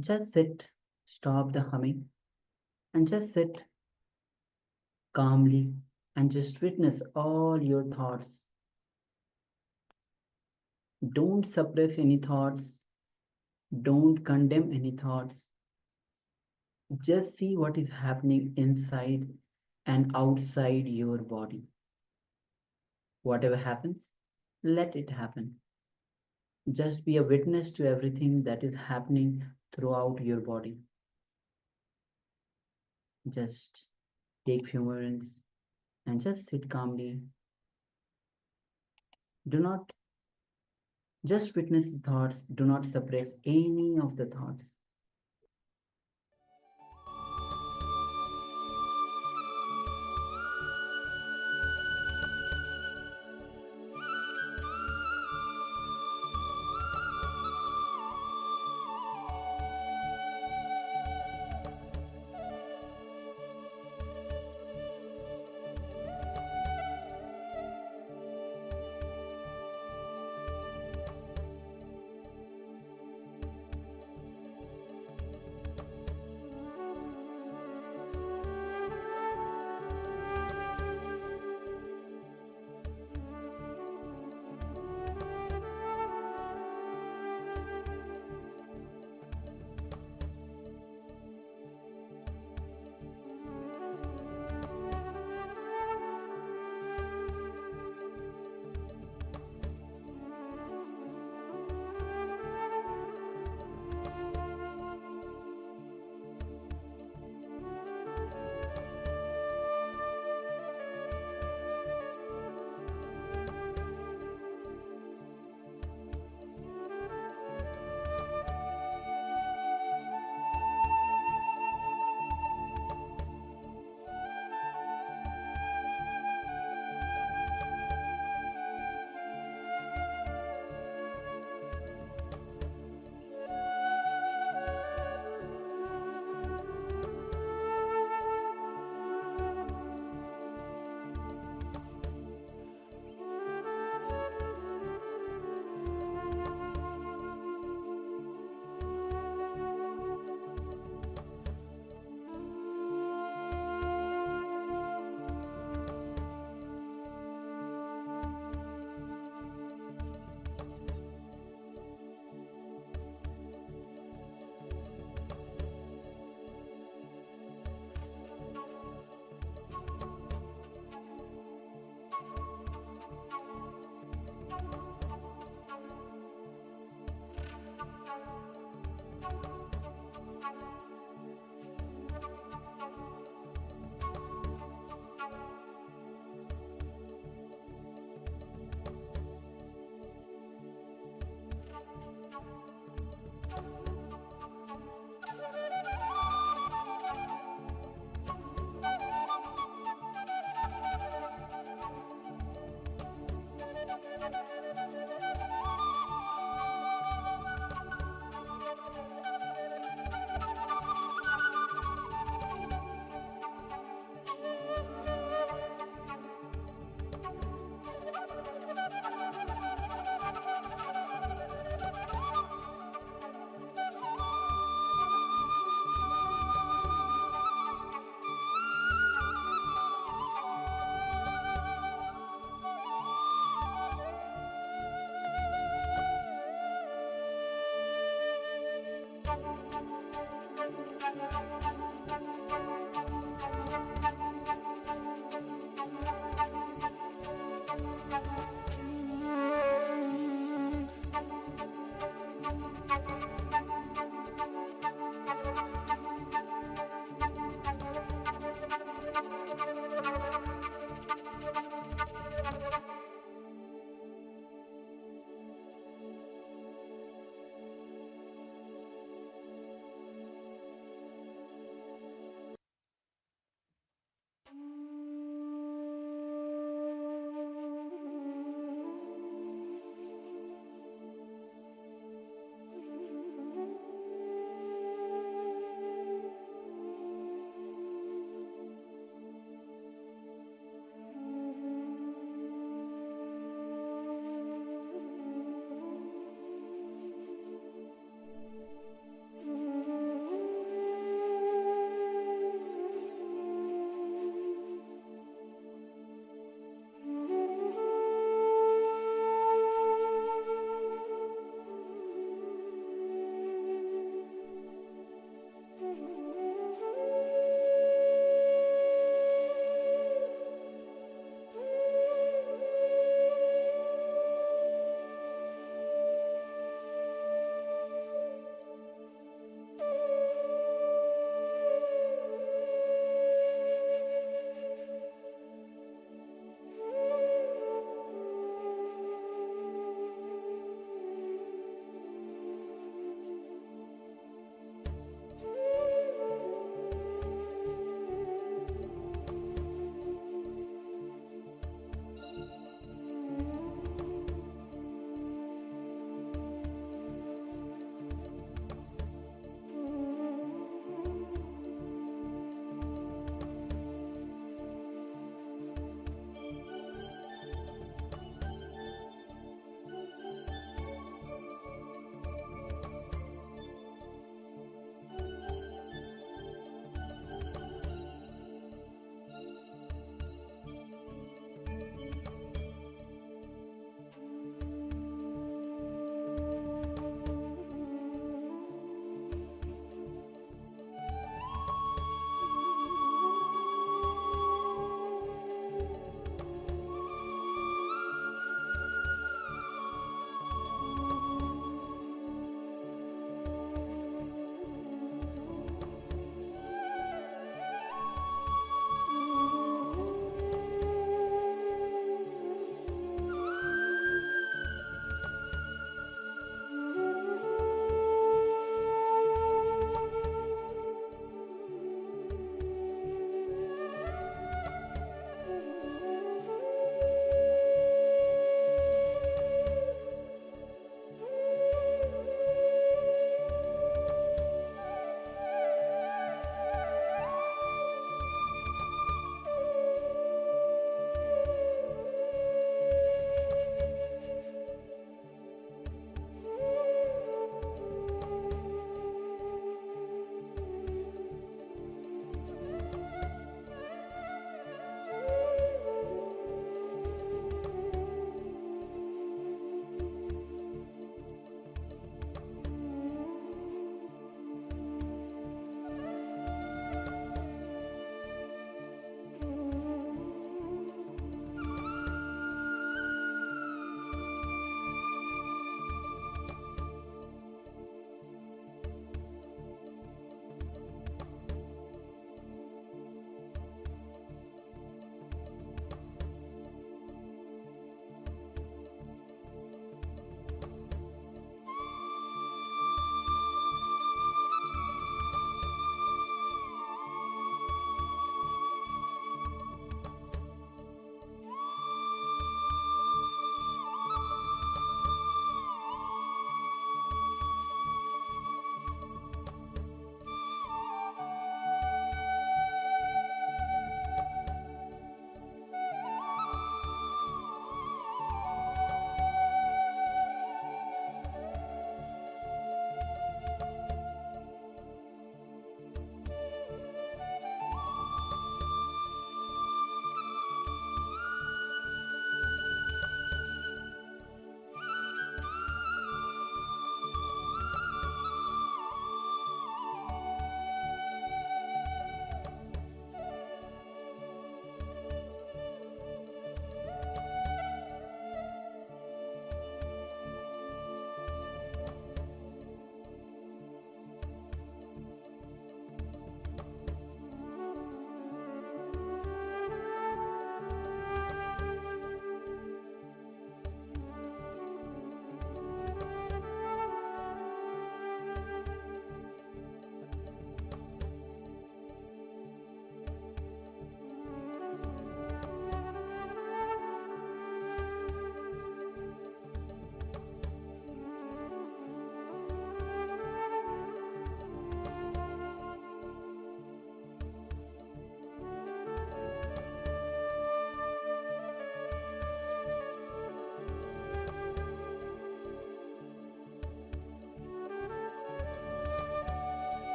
S6: just sit, stop the humming, and just sit calmly and just witness all your thoughts. Don't suppress any thoughts, don't condemn any thoughts. Just see what is happening inside and outside your body. Whatever happens, let it happen. Just be a witness to everything that is happening throughout your body. Just take few moments and just sit calmly. Do not just witness the thoughts, do not suppress any of the thoughts.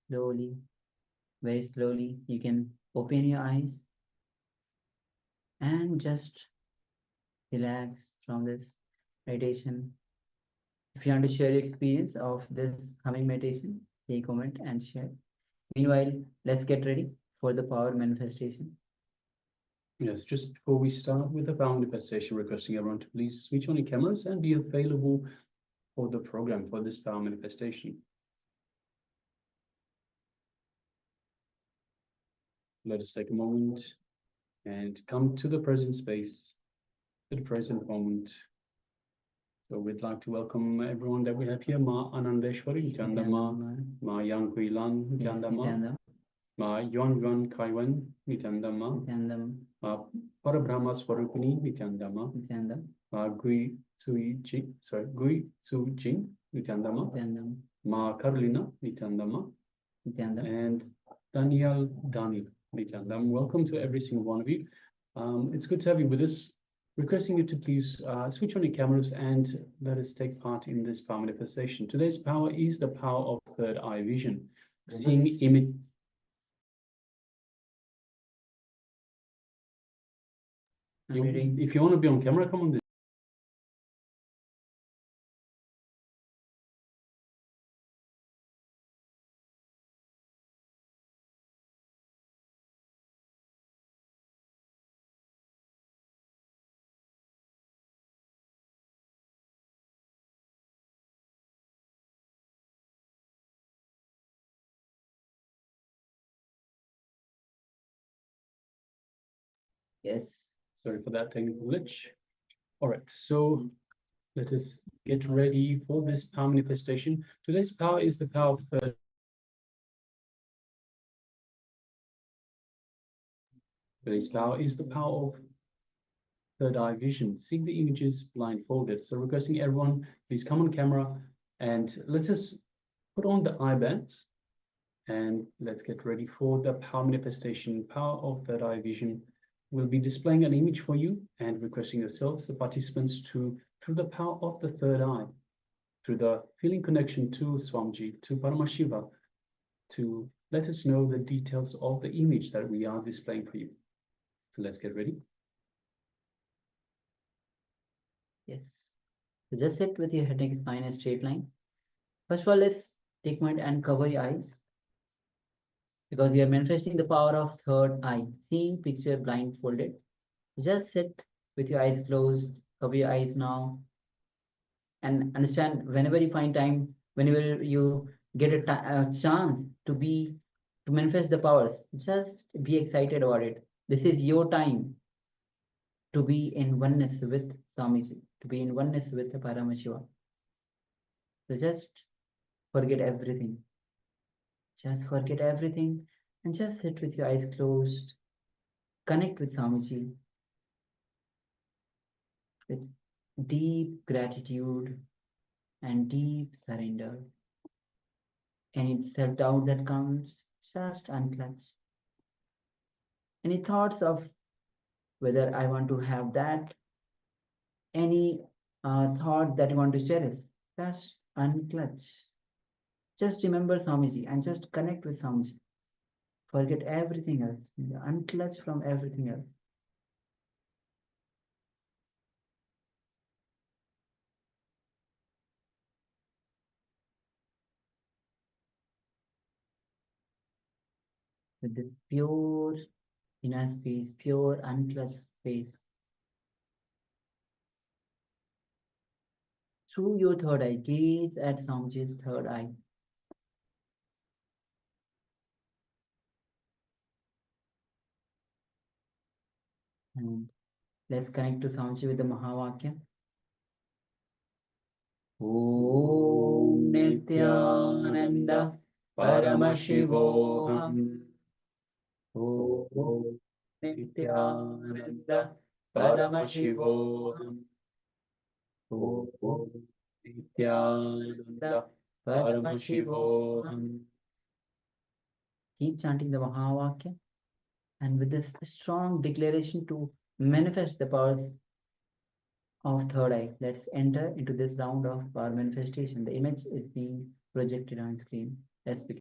S6: slowly, very slowly, you can open your eyes and just relax from this meditation. If you want to share your experience of this coming meditation, take a comment and share. Meanwhile, let's get ready for the power manifestation.
S8: Yes, just before we start with the power manifestation, requesting everyone to please switch on your cameras and be available for the program for this power manifestation. Let us take a moment and come to the present space, to the present moment. So we'd like to welcome everyone that we have here. Ma Anandeshwari, Nithyananda, Ma Yang Guilan, Nithyananda, Ma Yuan Yuan Kaiwan, Nithyananda, Ma Parabrahma Swarupini, Nithyananda, Ma Gui Tsui Jing, Nithyananda, Ma Carolina, Nithyananda, and Daniel, Nithyananda. Welcome to every single one of you. It's good to have you with us. Requesting you to please switch on your cameras and let us take part in this power manifestation. Today's power is the power of third eye vision, seeing image. If you want to be on camera, come on this.
S6: Yes.
S8: Sorry for that technical glitch. All right, so let us get ready for this power manifestation. Today's power is the power of third. Today's power is the power of third eye vision, seeing the images blindfolded. So requesting everyone, please come on camera and let us put on the eye bands and let's get ready for the power manifestation, power of third eye vision. We'll be displaying an image for you and requesting yourselves, the participants, to, through the power of the third eye, through the feeling connection to Swamiji, to Paramashiva, to let us know the details of the image that we are displaying for you. So let's get ready.
S6: Yes. So just sit with your head and spine in a straight line. First of all, let's take a moment and cover your eyes, because we are manifesting the power of third eye, seeing picture blindfolded. Just sit with your eyes closed, cover your eyes now, and understand whenever you find time, whenever you get a chance to manifest the powers, just be excited about it. This is your time to be in oneness with Swamiji, to be in oneness with the Paramashiva. So just forget everything. Just forget everything and just sit with your eyes closed. Connect with Swamiji with deep gratitude and deep surrender. Any self-doubt that comes, just unclutch. Any thoughts of whether I want to have that, any thought that you want to cherish, just unclutch. Just remember Swamiji and just connect with Swamiji. Forget everything else. Unclutch from everything else. With this pure inner space, pure unclutched space. Through your third eye, gaze at Swamiji's third eye. And let's connect to Swamiji with the Mahavakya. Om Nithyananda Paramashivoham. Om Nithyananda Paramashivoham. Om Nithyananda Paramashivoham. Keep chanting the Mahavakya, and with this strong declaration to manifest the powers of third eye, let's enter into this round of power manifestation. The image is being projected on screen. Let's begin.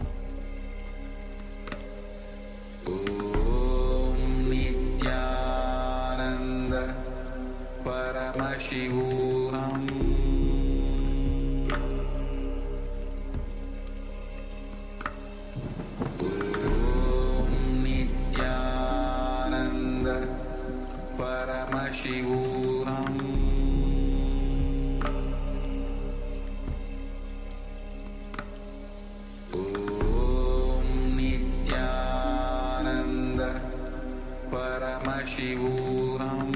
S7: Paramashivoham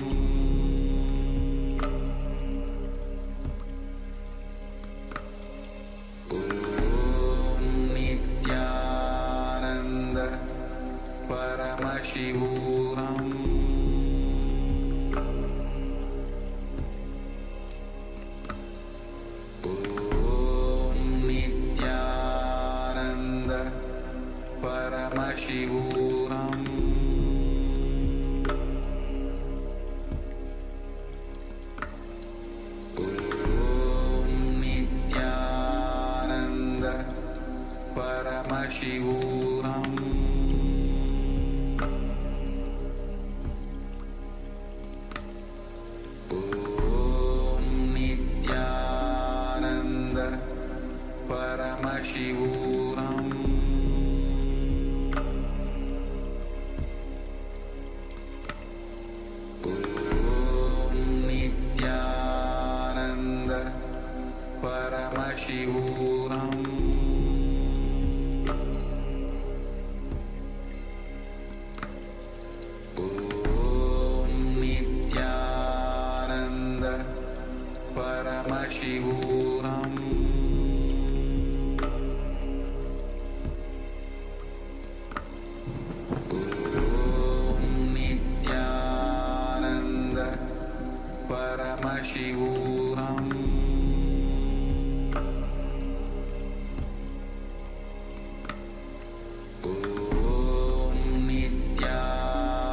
S7: Nithyananda Paramashivoham Nithyananda Paramashivoham Nithyananda Paramashivoham Nithyananda Paramashivoham Nithyananda Paramashivoham Nithyananda Paramashivoham Nithyananda Paramashivoham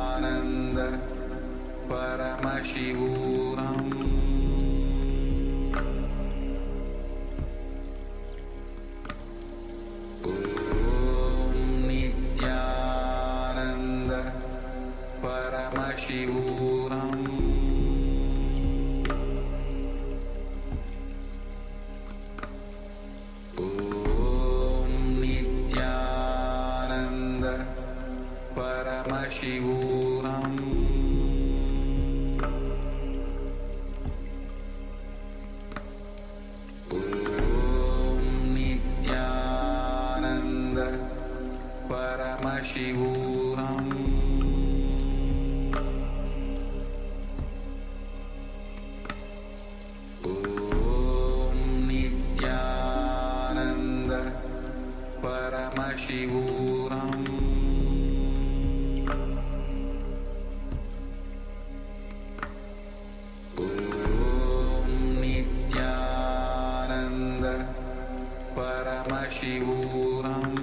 S7: Nithyananda Paramashivoham Nithyananda Paramashivoham Nithyananda Paramashivoham Nithyananda Paramashivoham Nithyananda Paramashivoham Nithyananda Paramashivoham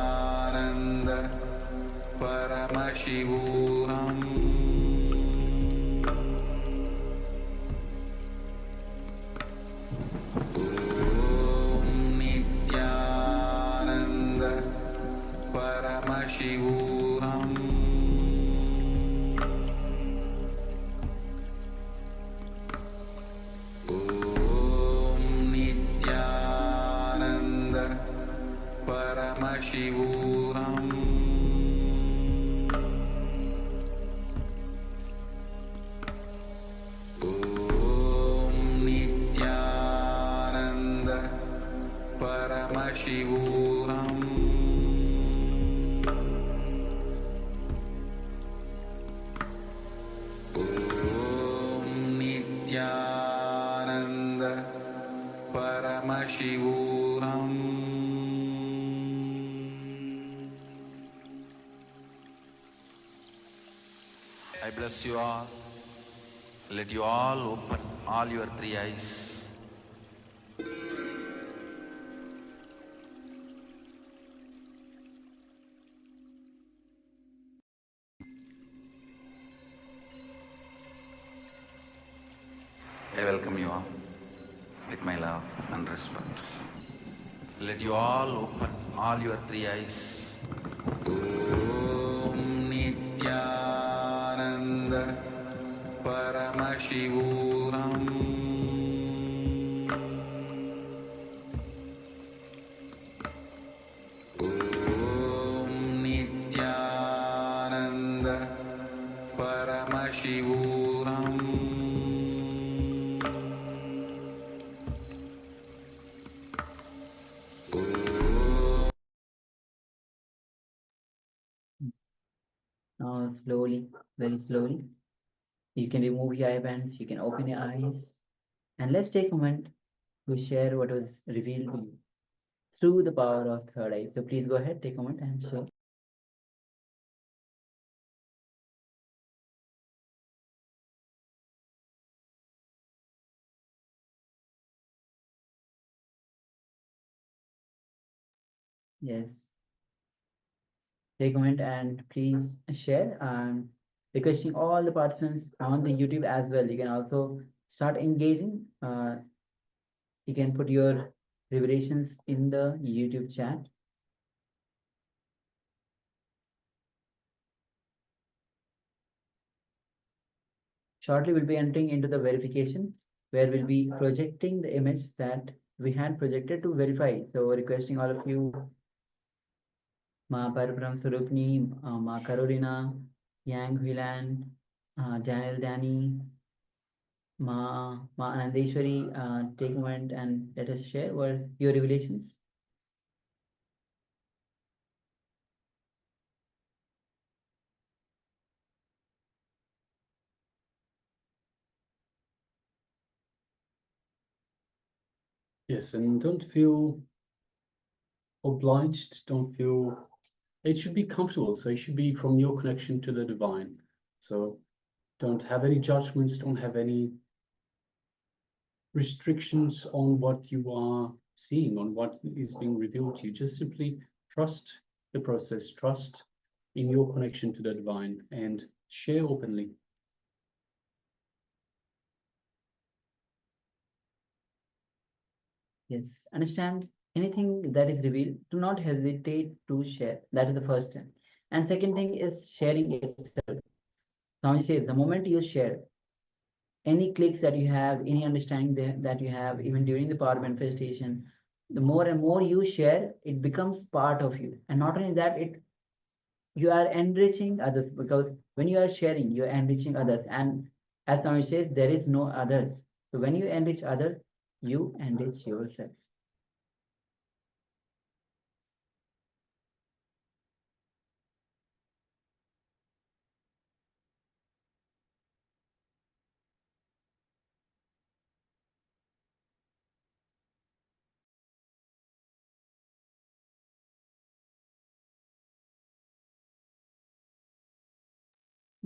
S7: Nithyananda Paramashivoham Nithyananda Paramashivoham Nithyananda Paramashivoham Nithyananda Paramashivoham Nithyananda Paramashivoham
S14: I bless you all. Let you all open all your three eyes. I welcome you all with my love and respect. Let you all open all your three eyes.
S7: Nithyananda Paramashivoham Nithyananda Paramashivoham
S6: very slowly. You can remove your eye bands, you can open your eyes, and let's take a moment to share what was revealed to you through the power of third eye. So please go ahead, take a moment and share. Yes. Take a moment and please share. And requesting all the participants on the YouTube as well. You can also start engaging. You can put your revelations in the YouTube chat. Shortly, we'll be entering into the verification where we'll be projecting the image that we had projected to verify. So requesting all of you, Ma Paraparam Surupni, Ma Carolina, Yang Huilan, Daniel Danny, Ma Anandeshwari, take a moment and let us share what your revelations.
S8: Yes, and don't feel obliged, don't feel, it should be comfortable. So it should be from your connection to the divine. So don't have any judgments, don't have any restrictions on what you are seeing, on what is being revealed to you. Just simply trust the process, trust in your connection to the divine, and share openly.
S6: Yes, understand anything that is revealed, do not hesitate to share. That is the first thing. And second thing is sharing yourself. Swami says the moment you share, any clicks that you have, any understanding that you have, even during the power manifestation, the more and more you share, it becomes part of you. And not only that, you are enriching others, because when you are sharing, you are enriching others. And as Swami says, there is no others. So when you enrich others, you enrich yourself.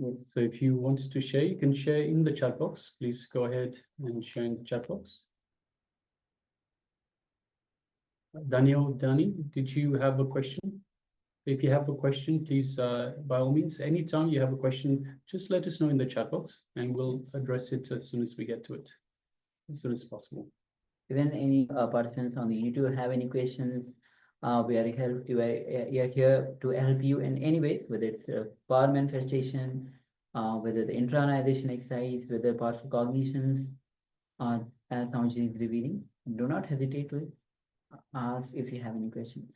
S8: Yes. So if you want to share, you can share in the chat box. Please go ahead and share in the chat box. Danny, did you have a question? If you have a question, please, by all means, anytime you have a question, just let us know in the chat box and we'll address it as soon as we get to it, as soon as possible.
S6: Even any participants on the YouTube have any questions, we are here to help you in any ways, whether it's power manifestation, whether the internalization exercise, whether powerful cognitions, as Anjeni is revealing. Do not hesitate to ask if you have any questions.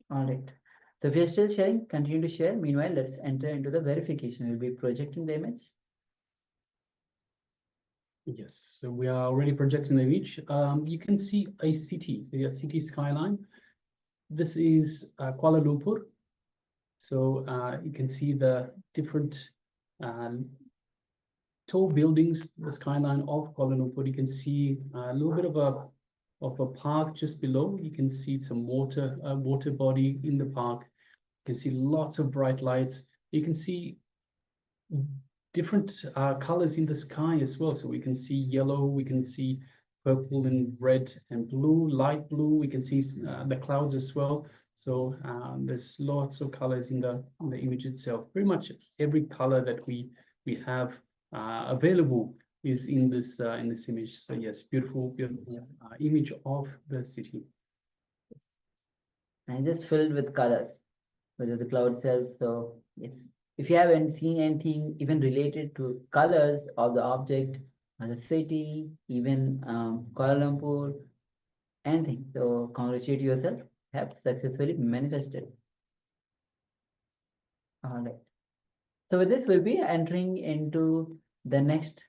S6: All right. So if you're still sharing, continue to share. Meanwhile, let's enter into the verification. We'll be projecting the image.
S8: Yes, so we are already projecting the image. You can see a city, the city skyline. This is Kuala Lumpur. So you can see the different tall buildings, the skyline of Kuala Lumpur. You can see a little bit of a park just below. You can see some water body in the park. You can see lots of bright lights. You can see different colors in the sky as well. So we can see yellow, we can see purple and red and blue, light blue. We can see the clouds as well. So there's lots of colors in the image itself. Pretty much every color that we have available is in this image. So yes, beautiful image of the city.
S6: And it's just filled with colors, whether the cloud itself. So yes, if you haven't seen anything even related to colors of the object, the city, even Kuala Lumpur, anything, so congratulate yourself, have successfully manifested. All right. So with this, we'll be entering into the next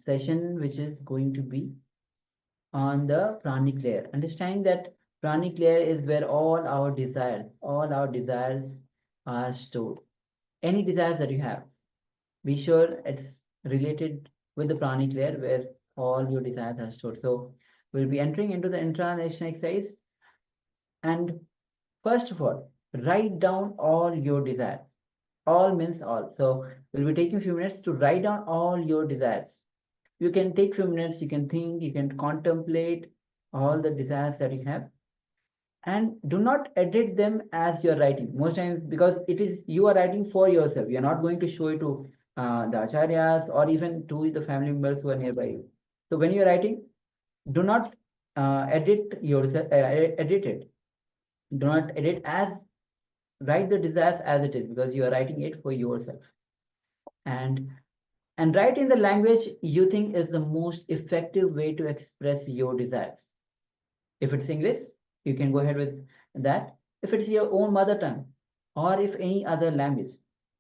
S6: session, which is going to be on the pranic layer. Understanding that Pranic layer is where all our desires are stored. Any desires that you have, be sure it's related with the pranic layer where all your desires are stored. So we'll be entering into the intra-nation exercise. And first of all, write down all your desires. All means all. So we'll be taking a few minutes to write down all your desires. You can take few minutes, you can think, you can contemplate all the desires that you have. And do not edit them as you're writing. Most times, because it is you are writing for yourself. You're not going to show it to the acharyas or even to the family members who are nearby you. So when you're writing, do not edit yourself. Edit it. Do not edit as write the desires as it is, because you are writing it for yourself. And write in the language you think is the most effective way to express your desires. If it's English, you can go ahead with that. If it's your own mother tongue, or if any other language,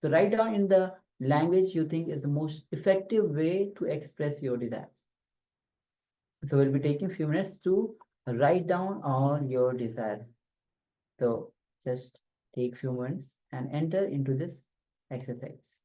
S6: so write down in the language you think is the most effective way to express your desires. So we'll be taking a few minutes to write down all your desires. So just take a few minutes and enter into this exercise.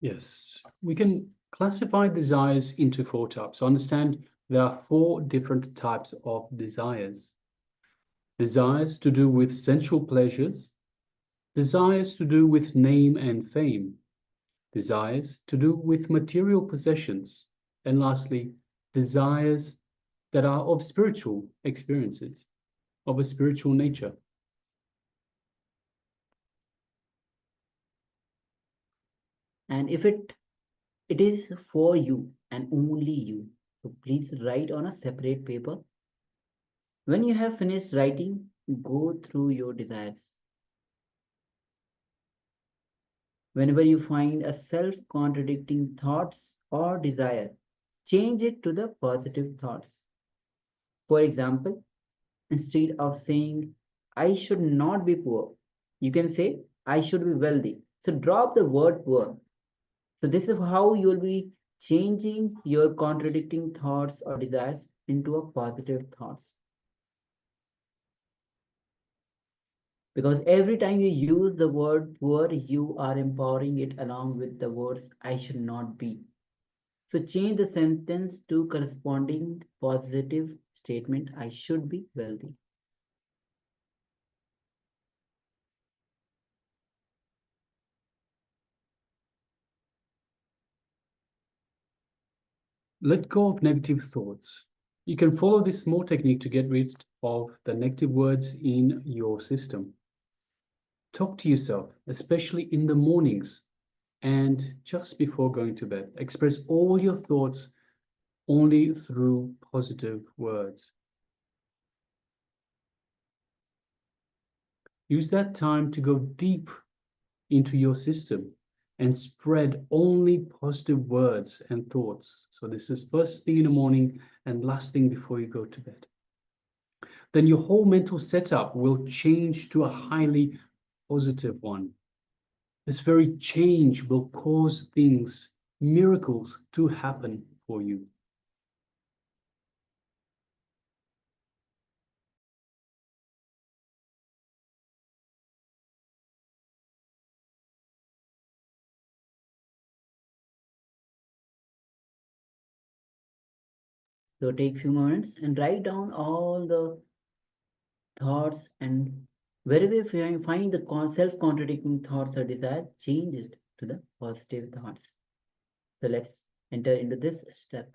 S8: Yes, we can classify desires into 4 types. So understand there are 4 different types of desires. Desires to do with sensual pleasures, desires to do with name and fame, desires to do with material possessions, and lastly, desires that are of spiritual experiences, of a spiritual nature.
S6: And if it is for you and only you, so please write on a separate paper. When you have finished writing, go through your desires. Whenever you find a self-contradicting thoughts or desire, change it to the positive thoughts. For example, instead of saying, I should not be poor, you can say, I should be wealthy. So drop the word poor. So this is how you will be changing your contradicting thoughts or desires into a positive thoughts. Because every time you use the word poor, you are empowering it along with the words I should not be. So change the sentence to corresponding positive statement I should be wealthy.
S8: Let go of negative thoughts. You can follow this small technique to get rid of the negative words in your system. Talk to yourself, especially in the mornings and just before going to bed. Express all your thoughts only through positive words. Use that time to go deep into your system and spread only positive words and thoughts. So this is first thing in the morning and last thing before you go to bed. Then your whole mental setup will change to a highly positive one. This very change will cause things, miracles to happen for you.
S6: So take few moments and write down all the thoughts, and wherever you find the self-contradicting thoughts or desire, change it to the positive thoughts. So let's enter into this step.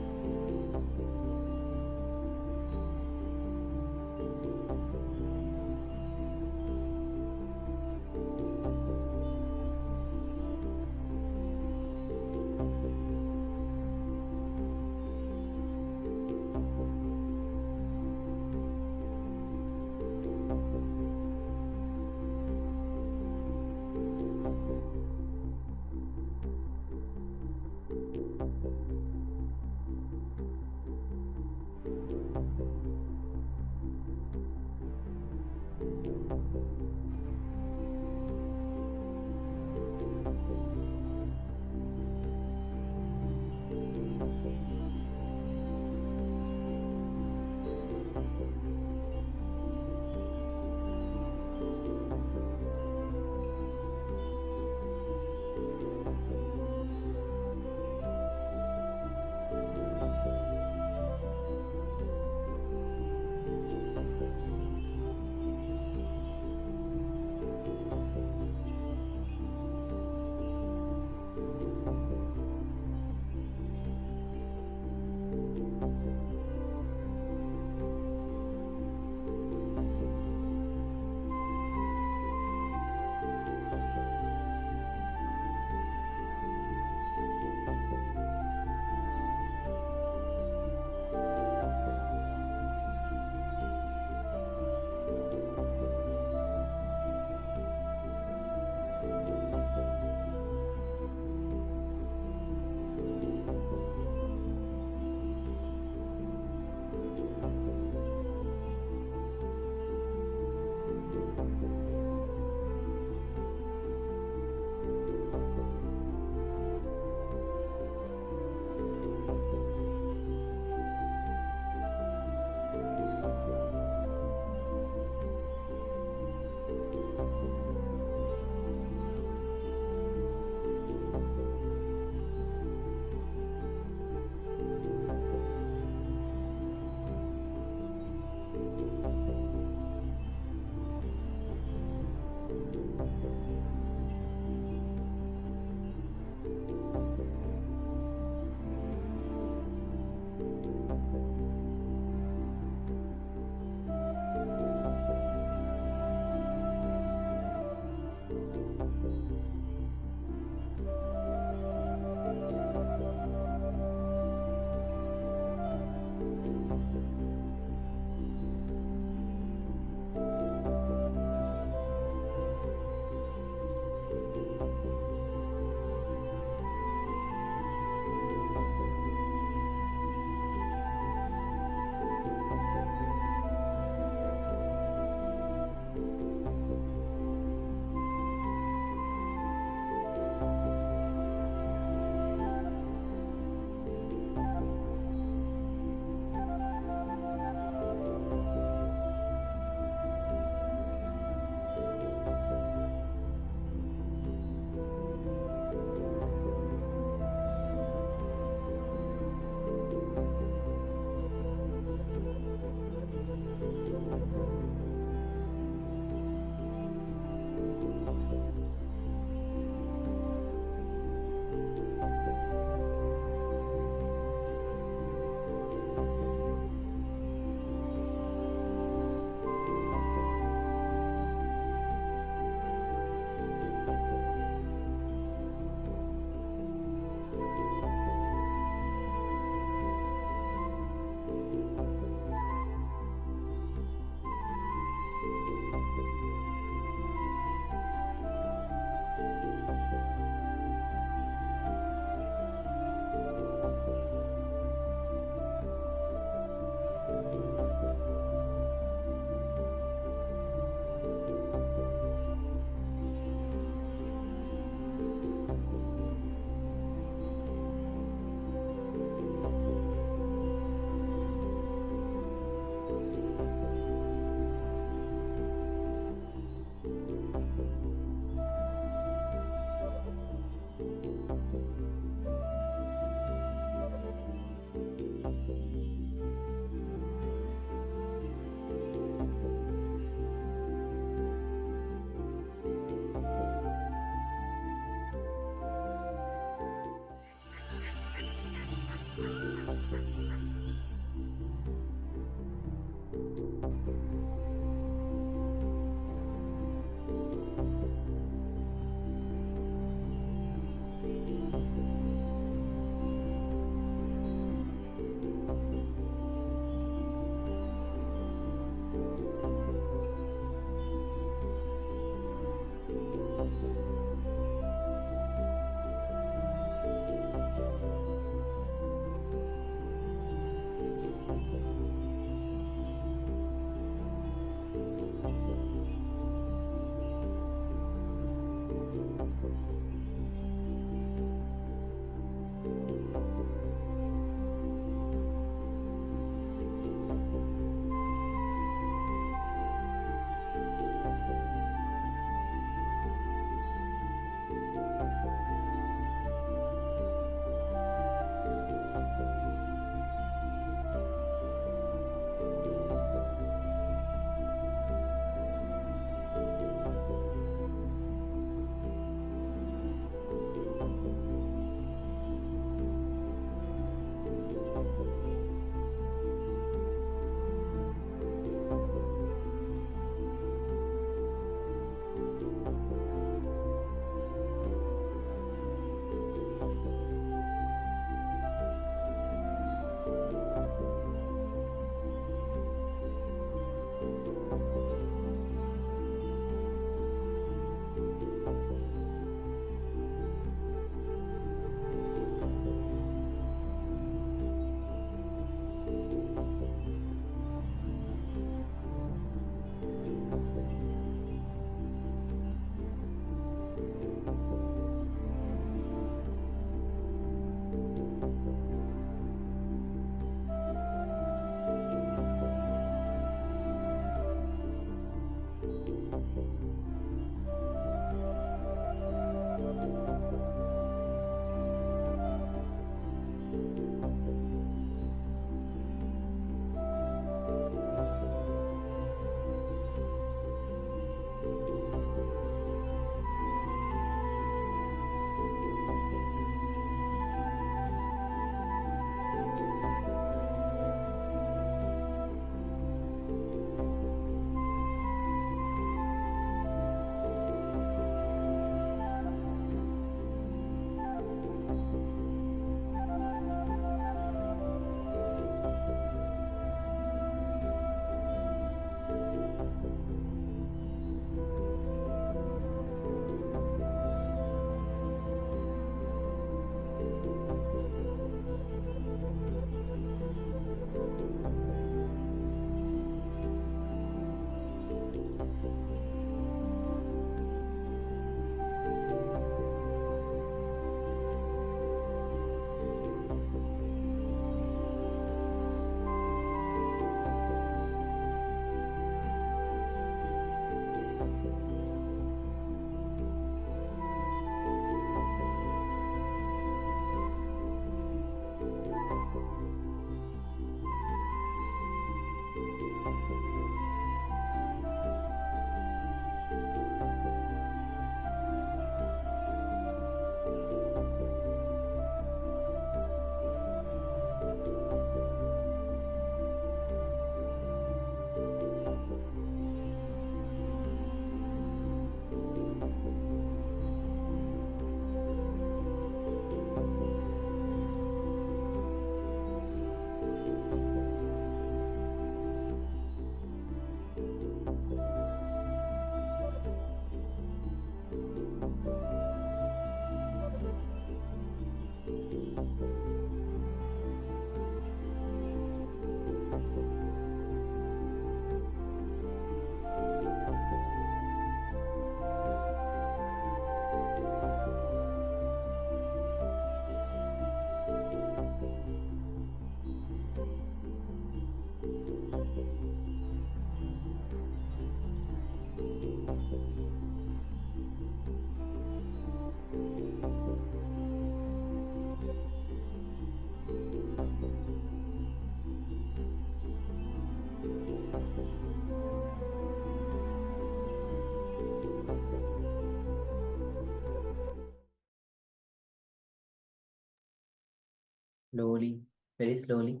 S6: slowly, very slowly,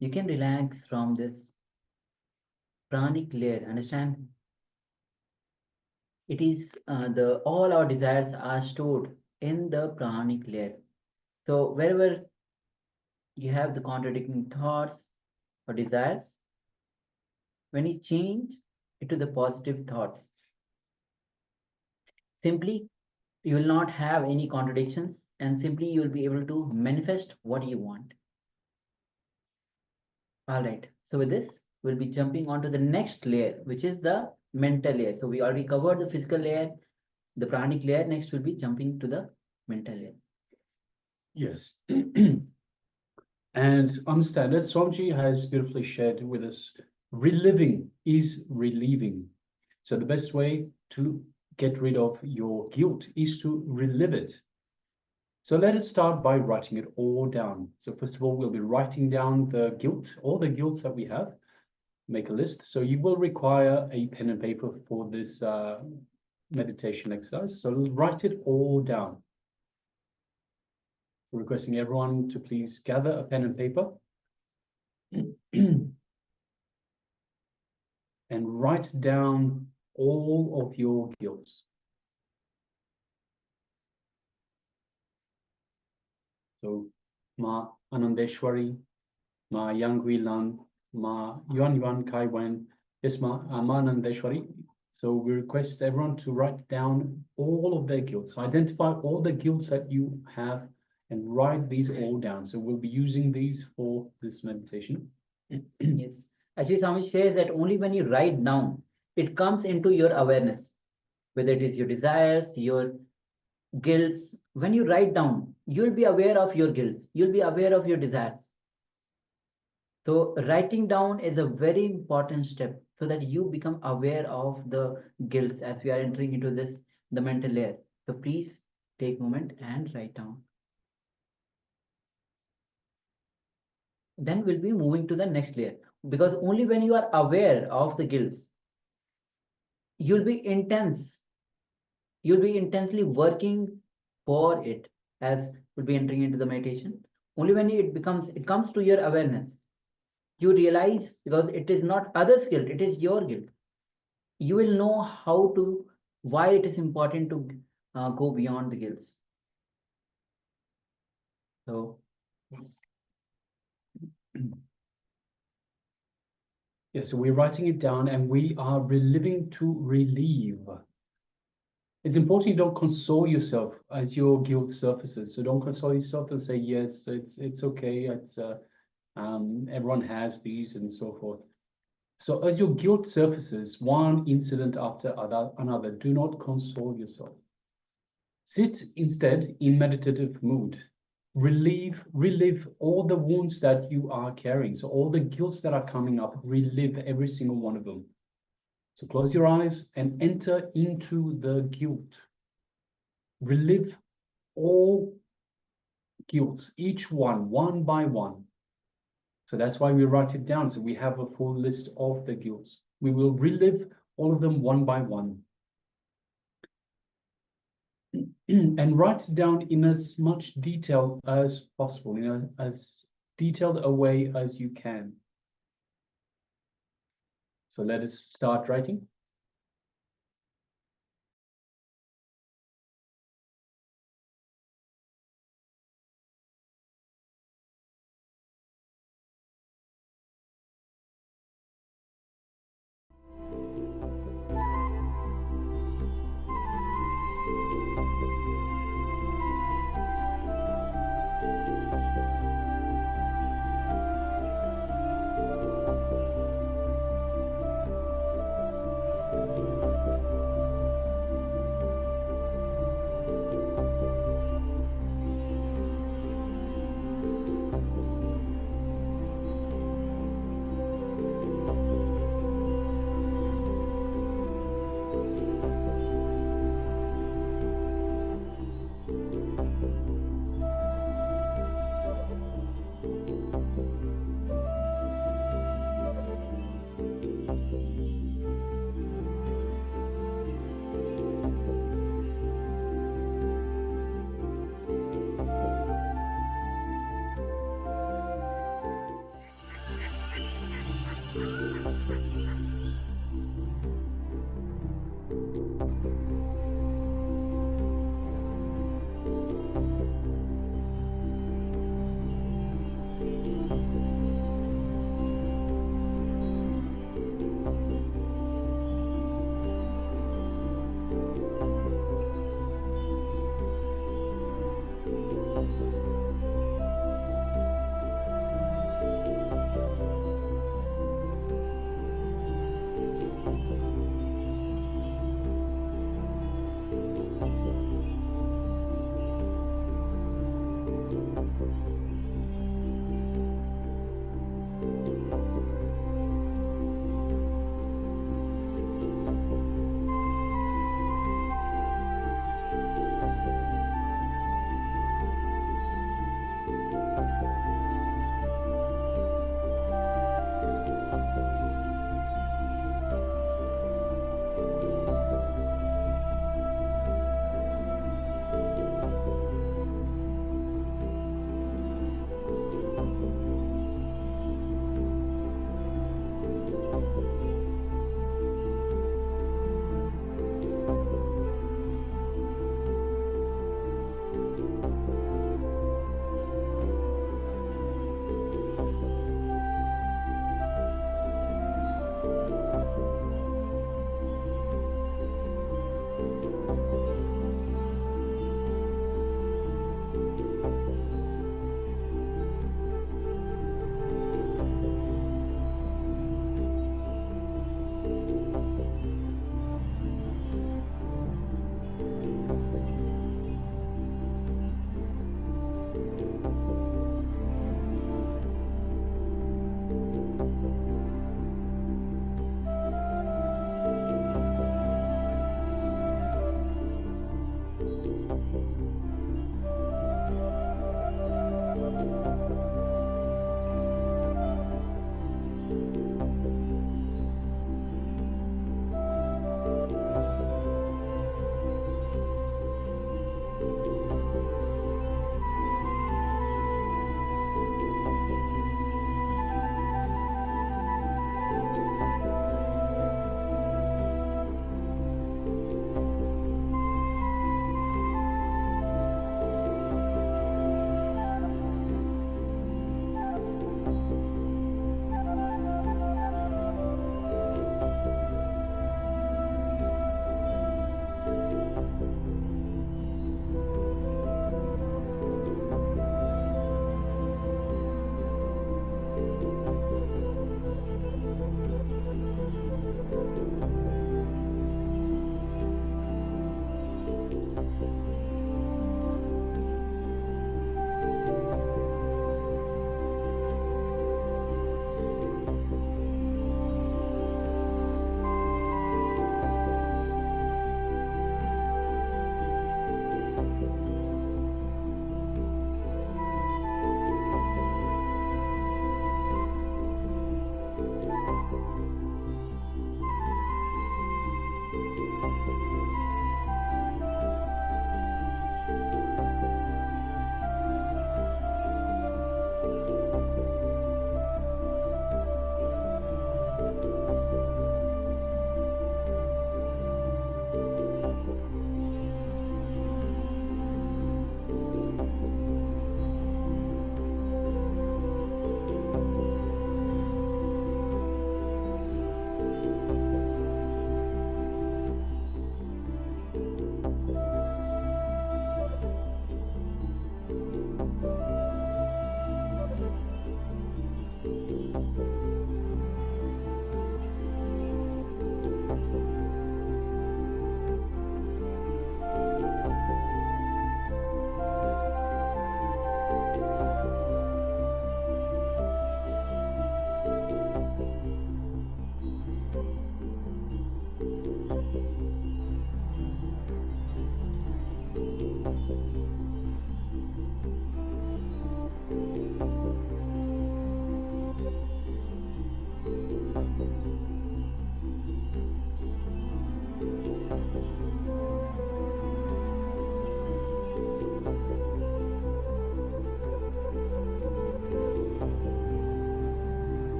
S6: you can relax from this pranic layer. Understand? It is all our desires are stored in the pranic layer. So wherever you have the contradicting thoughts or desires, when you change it to the positive thoughts, simply you will not have any contradictions, and simply you will be able to manifest what you want. All right, so with this, we'll be jumping on to the next layer, which is the mental layer. So we already covered the physical layer, the pranic layer. Next, we'll be jumping to the mental layer.
S8: Yes. And understand that Swamiji has beautifully shared with us, reliving is relieving. So the best way to get rid of your guilt is to relive it. So let us start by writing it all down. So first of all, we'll be writing down the guilt, all the guilts that we have. Make a list. So you will require a pen and paper for this meditation exercise. So write it all down. Requesting everyone to please gather a pen and paper and write down all of your guilts. So, Ma Anandeshwari, Ma Yangui Lan, Ma Yuan Yuan Kai Wen, yes, Ma Anandeshwari. So we request everyone to write down all of their guilts. Identify all the guilts that you have and write these all down. So we'll be using these for this meditation.
S6: Yes. Actually, Swami says that only when you write down, it comes into your awareness, whether it is your desires, your guilts. When you write down, you'll be aware of your guilts. You'll be aware of your desires. So writing down is a very important step so that you become aware of the guilts as we are entering into this, the mental layer. So please take a moment and write down. Then we'll be moving to the next layer, because only when you are aware of the guilts, you'll be intensely working for it, as we'll be entering into the meditation. Only when it comes to your awareness, you realize, because it is not others' guilt, it is your guilt. You will know why it is important to go beyond the guilts. So, yes.
S8: Yeah, so we're writing it down and we are reliving to relieve. It's important you don't console yourself as your guilt surfaces. So don't console yourself and say, yes, it's okay. Everyone has these and so forth. So as your guilt surfaces, one incident after another, do not console yourself. Sit instead in meditative mood. Relive all the wounds that you are carrying. So all the guilts that are coming up, relive every single one of them. So close your eyes and enter into the guilt. Relive all guilts, each one by one. So that's why we write it down. So we have a full list of the guilts. We will relive all of them one by one. And write it down in as much detail as possible, as detailed a way as you can. So let us start writing.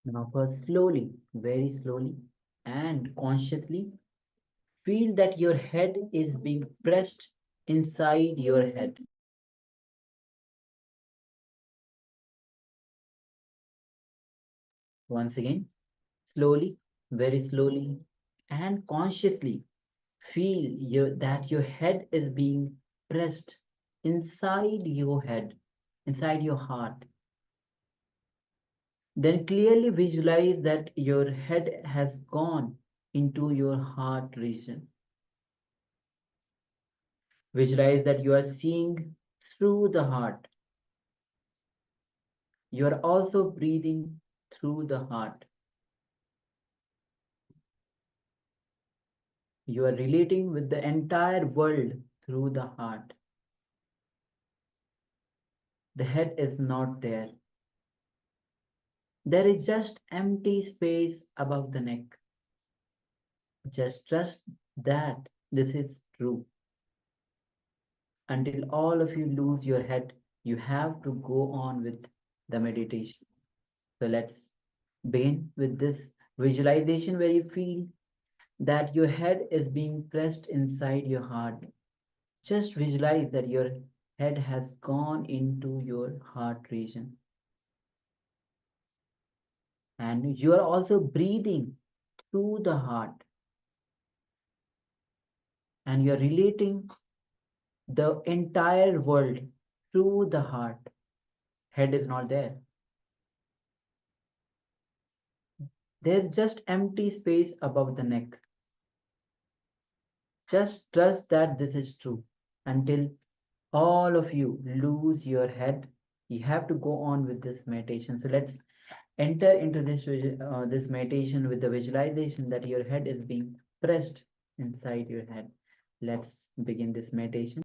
S6: Now first slowly, very slowly and consciously feel that your head is being pressed inside your head. Once again, slowly, very slowly and consciously feel that your head is being pressed inside your head, inside your heart. Then clearly visualize that your head has gone into your heart region. Visualize that you are seeing through the heart. You are also breathing through the heart. You are relating with the entire world through the heart. The head is not there. There is just empty space above the neck. Just trust that this is true. Until all of you lose your head, you have to go on with the meditation. So let's begin with this visualization where you feel that your head is being pressed inside your heart. Just visualize that your head has gone into your heart region. And you are also breathing through the heart. And you are relating the entire world through the heart. Head is not there. There's just empty space above the neck. Just trust that this is true. Until all of you lose your head, you have to go on with this meditation. So let's enter into this meditation with the visualization that your head is being pressed inside your head. Let's begin this meditation.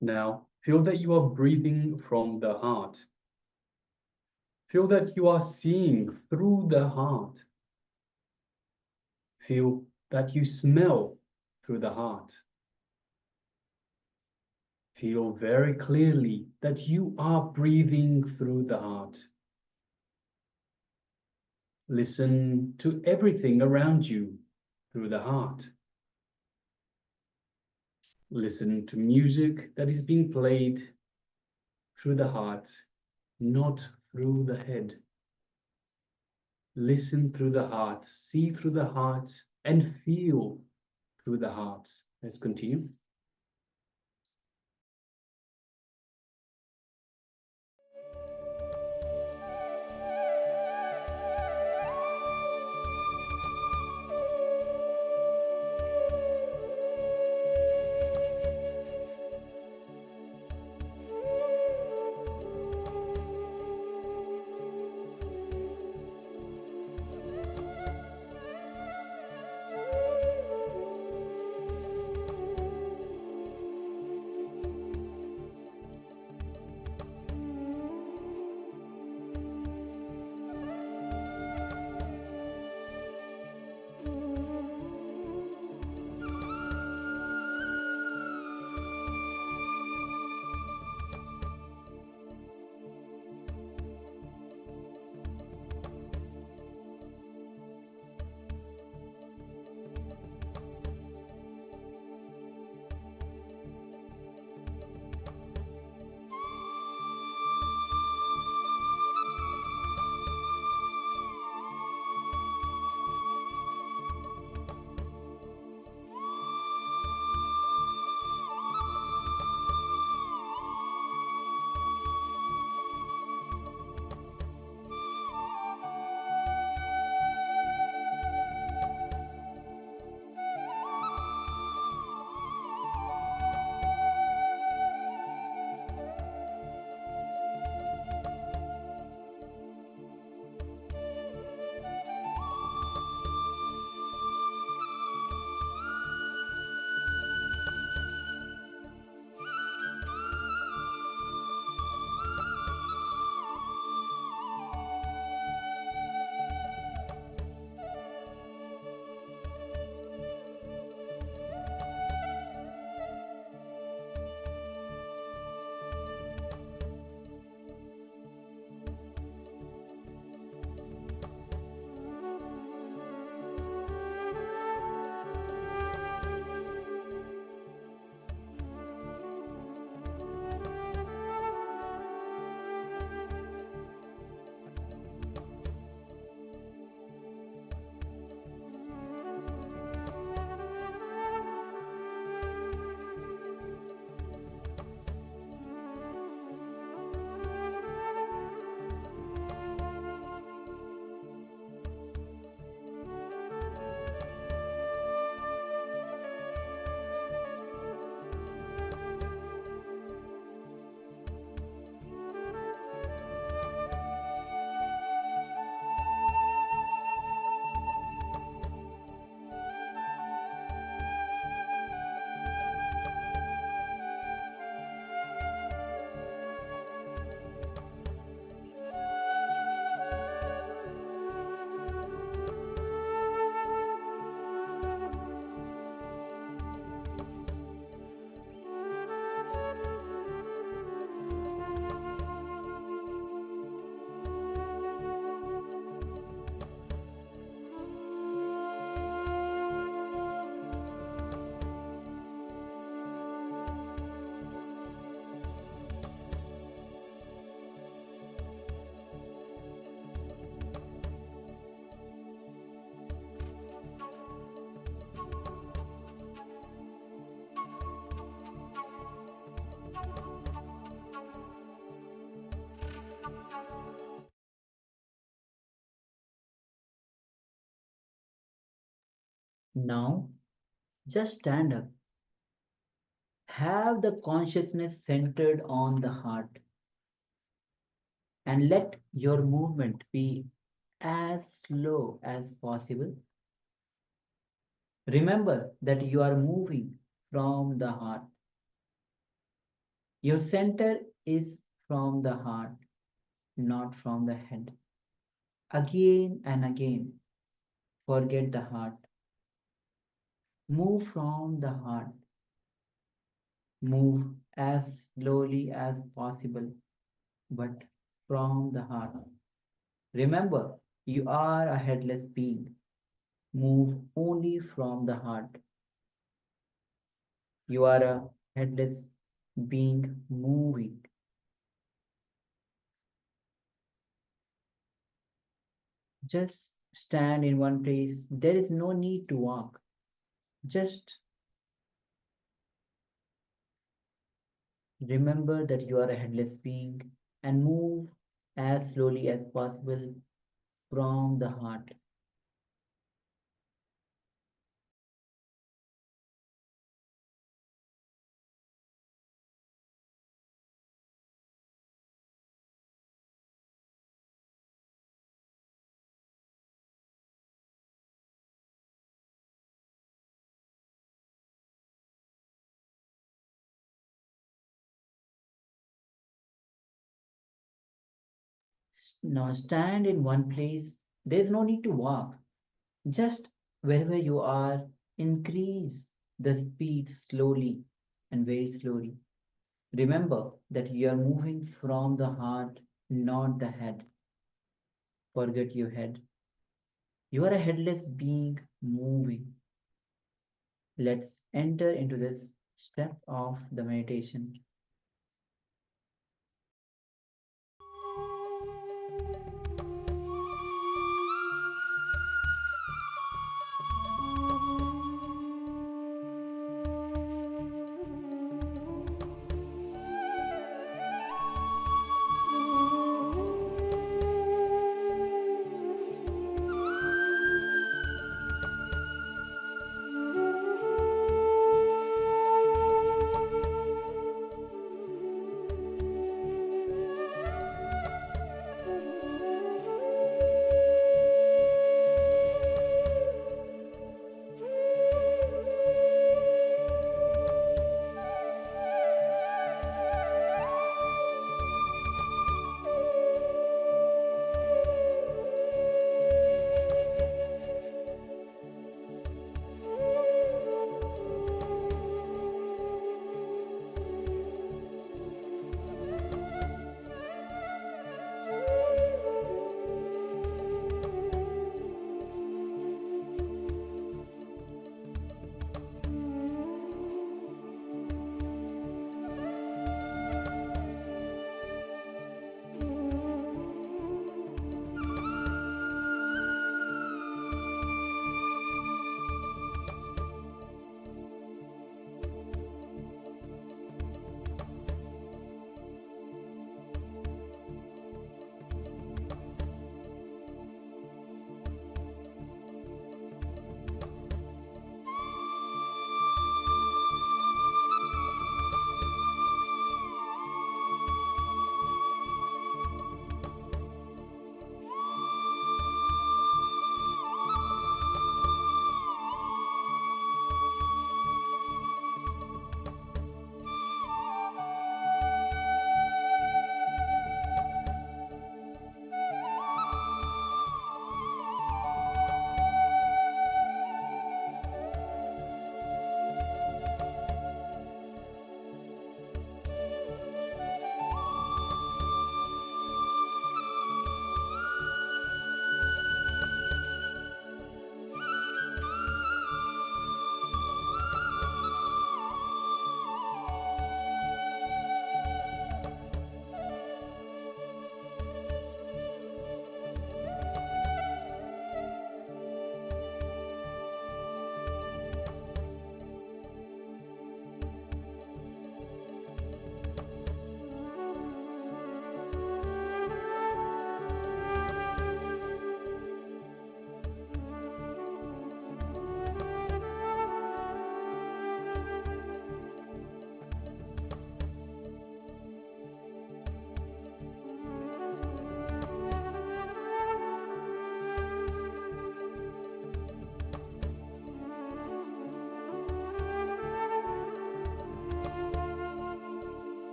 S8: Now, feel that you are breathing from the heart. Feel that you are seeing through the heart. Feel that you smell through the heart. Feel very clearly that you are breathing through the heart. Listen to everything around you through the heart. Listen to music that is being played through the heart, not through the head. Listen through the heart, see through the heart, and feel through the heart. Let's continue.
S6: Now, just stand up. Have the consciousness centered on the heart and let your movement be as slow as possible. Remember that you are moving from the heart. Your center is from the heart, not from the head. Again and again, forget the heart. Move from the heart. Move as slowly as possible, but from the heart. Remember, you are a headless being. Move only from the heart. You are a headless being moving. Just stand in one place. There is no need to walk. Just remember that you are a headless being and move as slowly as possible from the heart. Now stand in one place. There is no need to walk. Just wherever you are, increase the speed slowly and very slowly. Remember that you are moving from the heart, not the head. Forget your head. You are a headless being moving. Let's enter into this step of the meditation.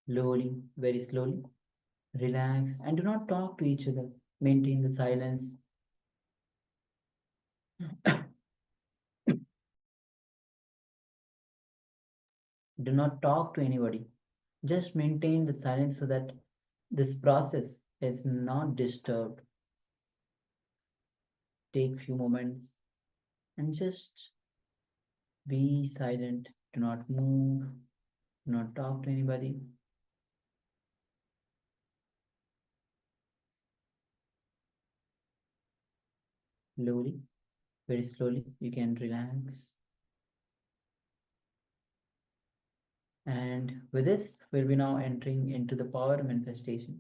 S6: Slowly, very slowly, relax and do not talk to each other. Maintain the silence. Do not talk to anybody. Just maintain the silence so that this process is not disturbed. Take few moments and just be silent. Do not move. Do not talk to anybody. Slowly, very slowly, you can relax. And with this, we'll be now entering into the power manifestation.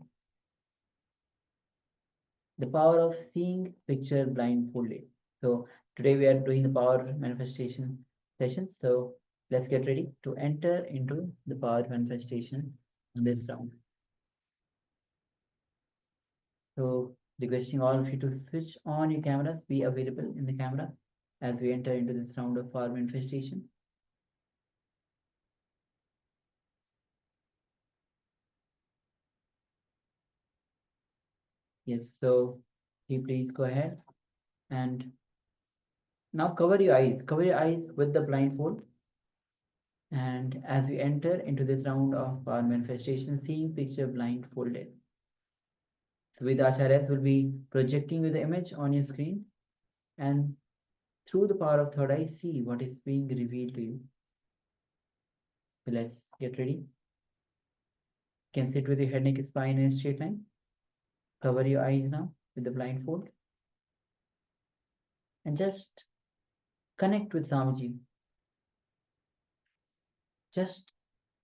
S6: The power of seeing picture blindfolded. So today we are doing the power manifestation session. So let's get ready to enter into the power manifestation in this round. So requesting all of you to switch on your cameras, be available in the camera as we enter into this round of power manifestation. Yes, so you please go ahead and now cover your eyes with the blindfold. And as we enter into this round of power manifestation, seeing picture blindfolded. So with Acharyas will be projecting you the image on your screen, and through the power of third eye, see what is being revealed to you. So let's get ready. You can sit with your head, neck, spine in a straight line. Cover your eyes now with the blindfold. And just connect with Swamiji. Just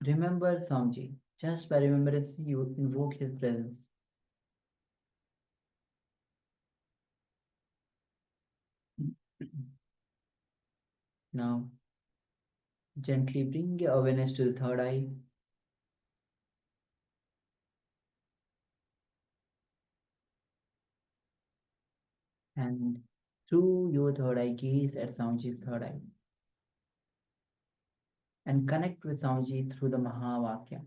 S6: remember Swamiji. Just by remembrance, you invoke his presence. Now, gently bring your awareness to the third eye. And through your third eye, gaze at Swamiji's third eye. And connect with Swamiji through the Mahavakya.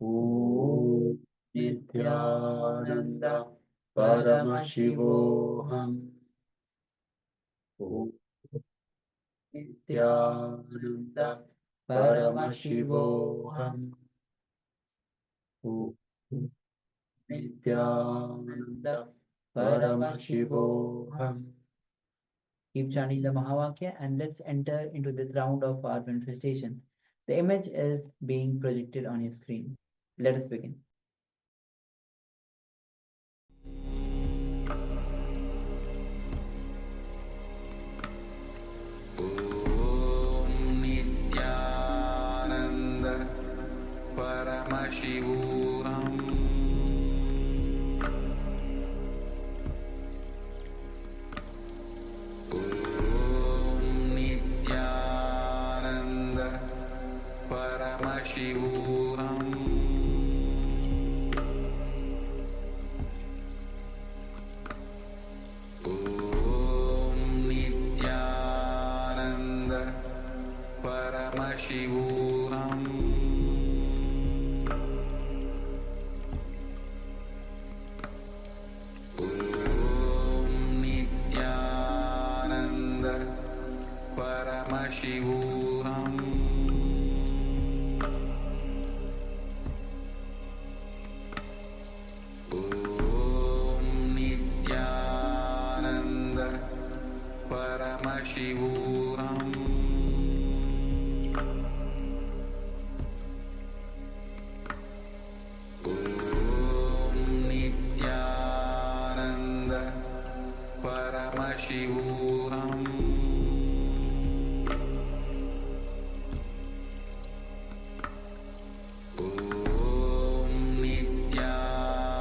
S6: Om Nithyananda Paramashivoham. Om Nithyananda Paramashivoham. Om Nithyananda Paramashivoham. Keep chanting the Mahavakya and let's enter into this round of power manifestation. The image is being projected on your screen. Let us begin.
S7: Nithyananda Paramashivoham Nithyananda Paramashivoham Nithyananda Paramashivoham Nithyananda Paramashivoham Nithyananda Paramashivoham Nithyananda Paramashivoham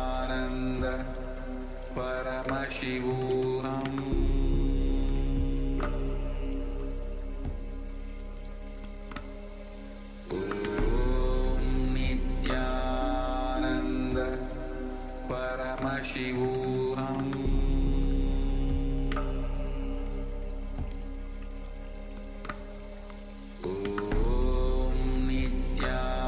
S7: Nithyananda Paramashivoham Nithyananda Paramashivoham Nithyananda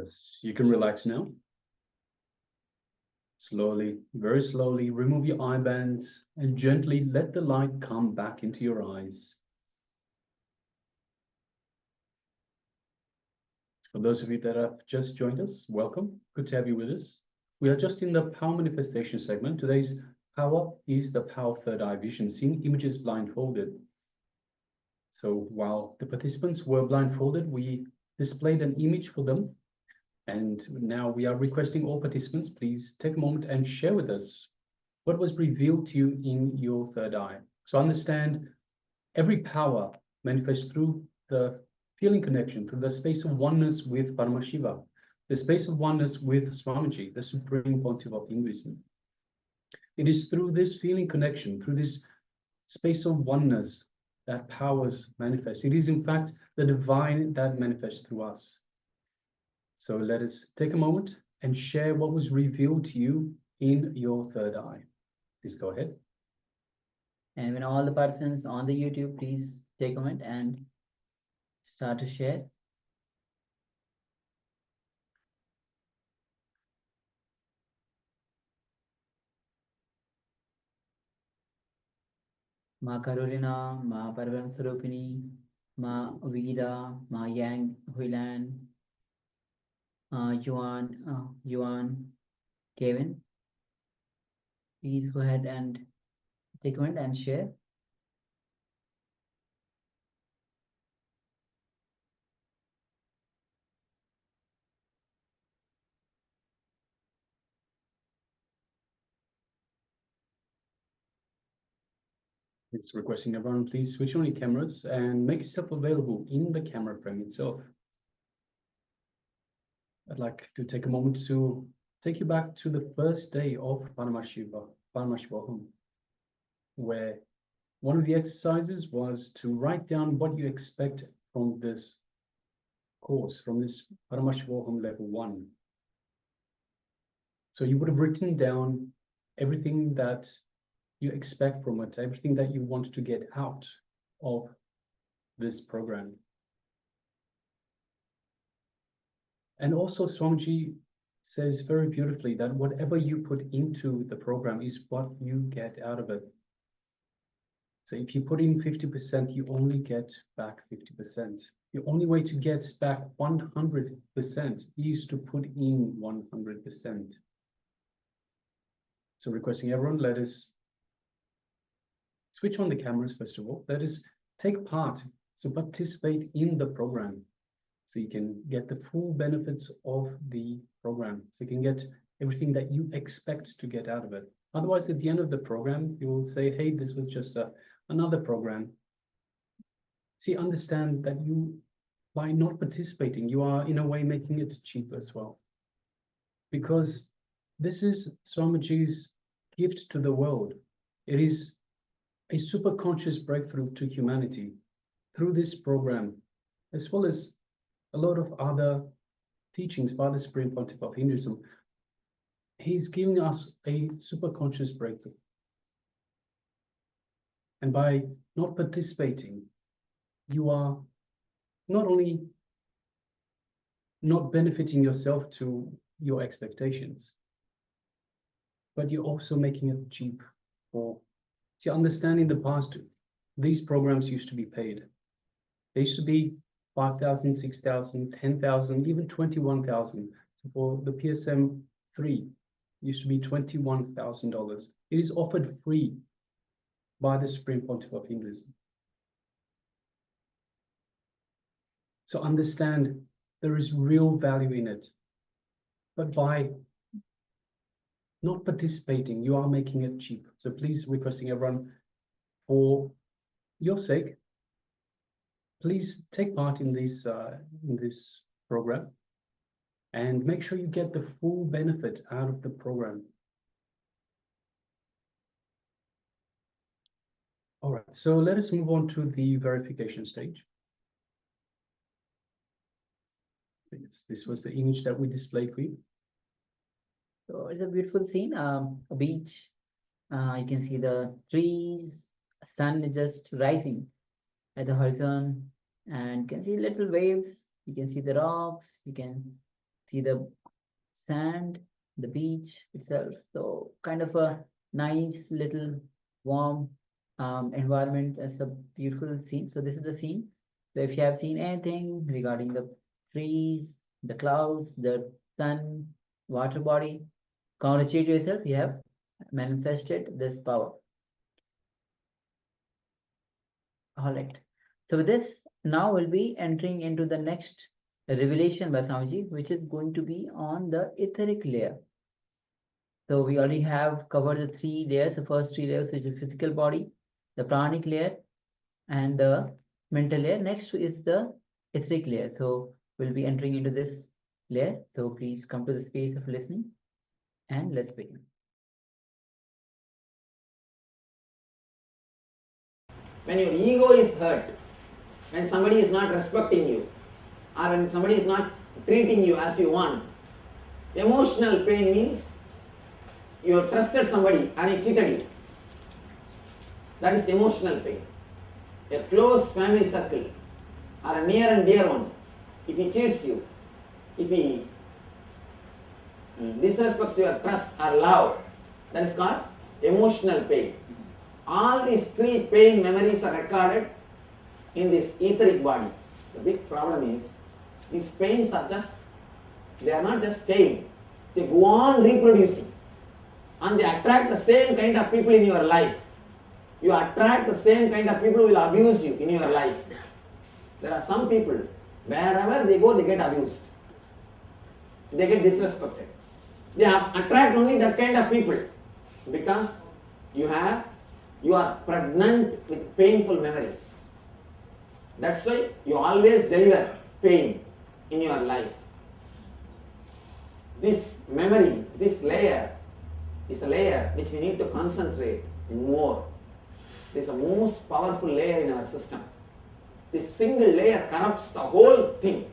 S8: Yes, you can relax now. Slowly, very slowly, remove your eye bands and gently let the light come back into your eyes. For those of you that have just joined us, welcome. Good to have you with us. We are just in the power manifestation segment. Today's power is the power of third eye vision, seeing images blindfolded. So while the participants were blindfolded, we displayed an image for them. And now we are requesting all participants, please take a moment and share with us what was revealed to you in your third eye. So understand every power manifests through the feeling connection, through the space of oneness with Paramashiva, the space of oneness with Swamiji, the Supreme Pontiff of Hinduism. It is through this feeling connection, through this space of oneness that powers manifest. It is in fact the divine that manifests through us. So let us take a moment and share what was revealed to you in your third eye. Please go ahead.
S6: And when all the participants on the YouTube, please take a moment and start to share. Ma Carolina, Ma Parvam Sarupini, Ma Vida, Ma Yang Huilan, Yuan, Kevin. Please go ahead and take a moment and share.
S8: It's requesting everyone, please switch on your cameras and make yourself available in the camera frame itself. I'd like to take a moment to take you back to the first day of Paramashivoham, where one of the exercises was to write down what you expect from this course, from this Paramashivoham Level-1. So you would have written down everything that you expect from it, everything that you want to get out of this program. And also Swamiji says very beautifully that whatever you put into the program is what you get out of it. So if you put in 50%, you only get back 50%. The only way to get back 100% is to put in 100%. So requesting everyone, let us switch on the cameras first of all. Let us take part, so participate in the program, so you can get the full benefits of the program. So you can get everything that you expect to get out of it. Otherwise, at the end of the program, you will say, hey, this was just another program. See, understand that you, by not participating, you are in a way making it cheap as well. Because this is Swamiji's gift to the world. It is a super conscious breakthrough to humanity through this program, as well as a lot of other teachings by the Supreme Pontiff of Hinduism. He's giving us a super conscious breakthrough. And by not participating, you are not only not benefiting yourself to your expectations, but you're also making it cheap for, see, understand in the past, these programs used to be paid. They used to be 5,000, 6,000, 10,000, even 21,000. So for the PSM 3, used to be $21,000. It is offered free by the Supreme Pontiff of Hinduism. So understand there is real value in it. But by not participating, you are making it cheap. So please, requesting everyone, for your sake, please take part in this program and make sure you get the full benefit out of the program. All right, so let us move on to the verification stage. This was the image that we displayed for you.
S6: So it's a beautiful scene, a beach. You can see the trees, sun is just rising at the horizon, and you can see little waves. You can see the rocks. You can see the sand, the beach itself. So kind of a nice little warm environment as a beautiful scene. So this is the scene. So if you have seen anything regarding the trees, the clouds, the sun, water body, congratulate yourself, you have manifested this power. All right. So with this, now we'll be entering into the next revelation by Swamiji, which is going to be on the etheric layer. So we already have covered the 3 layers, the first 3 layers, which is physical body, the pranic layer, and the mental layer. Next is the etheric layer. So we'll be entering into this layer. So please come to the space of listening and let's begin.
S9: When your ego is hurt, when somebody is not respecting you, or when somebody is not treating you as you want, emotional pain means you have trusted somebody and he cheated you. That is emotional pain. A close family circle or a near and dear one, if he cheats you, if he disrespects your trust or love, that is called emotional pain. All these 3 pain memories are recorded in this etheric body. The big problem is these pains are they are not just staying, they go on reproducing and they attract the same kind of people in your life. You attract the same kind of people who will abuse you in your life. There are some people, wherever they go, they get abused. They get disrespected. They attract only that kind of people because you are pregnant with painful memories. That's why you always deliver pain in your life. This memory, this layer, is a layer which we need to concentrate more. This is the most powerful layer in our system. This single layer corrupts the whole thing.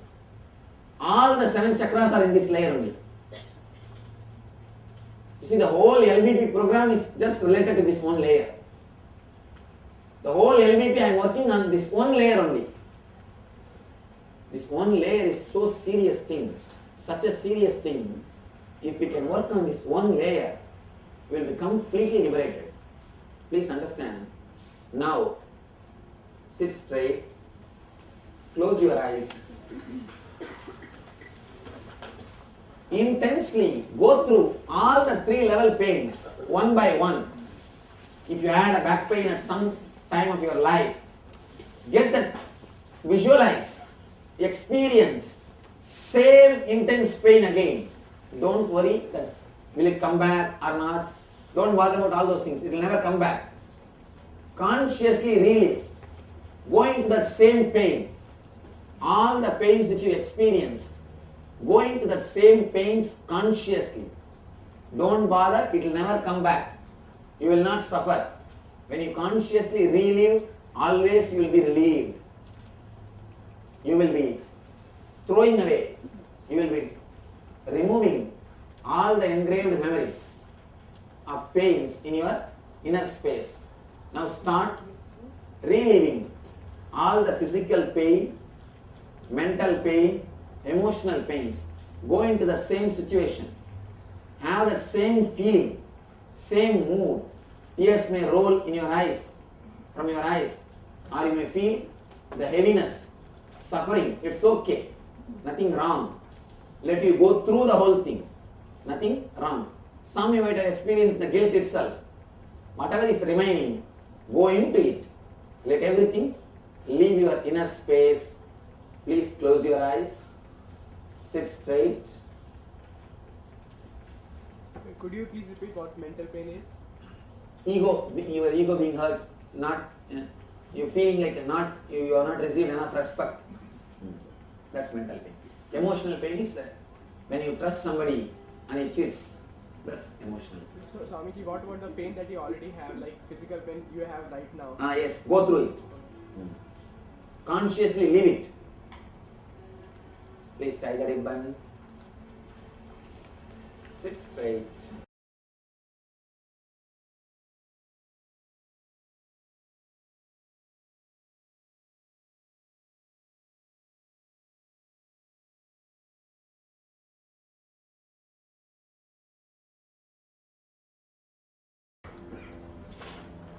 S9: All the 7 chakras are in this layer only. You see, the whole LBP program is just related to this one layer. The whole LBP, I am working on this one layer only. This one layer is so serious thing, such a serious thing. If we can work on this one layer, we will be completely liberated. Please understand. Now, sit straight, close your eyes. Intensely go through all the 3 level pains, one by one. If you had a back pain at some time of your life, get that, visualize, experience same intense pain again. Don't worry that will it come back or not. Don't bother about all those things. It will never come back. Consciously relive, going to that same pain, all the pains which you experienced, going to that same pains consciously. Don't bother, it will never come back. You will not suffer. When you consciously relive, always you will be relieved. You will be throwing away, you will be removing all the engraved memories of pains in your inner space. Now start reliving all the physical pain, mental pain, emotional pains. Go into the same situation. Have that same feeling, same mood. Tears may roll in your eyes, from your eyes, or you may feel the heaviness, suffering. It's okay. Nothing wrong. Let you go through the whole thing. Nothing wrong. Some you might have experienced the guilt itself. Whatever is remaining, go into it. Let everything leave your inner space. Please close your eyes. Sit straight.
S11: Could you please repeat what mental pain is?
S9: Ego, your ego being hurt, not you feeling like you are not received enough respect. That's mental pain. Emotional pain is when you trust somebody and he cheats. That's emotional.
S11: So Swamiji, what about the pain that you already have, like physical pain you have right now?
S9: Yes, go through it. Consciously live it. Please tie the ribbon. Sit straight.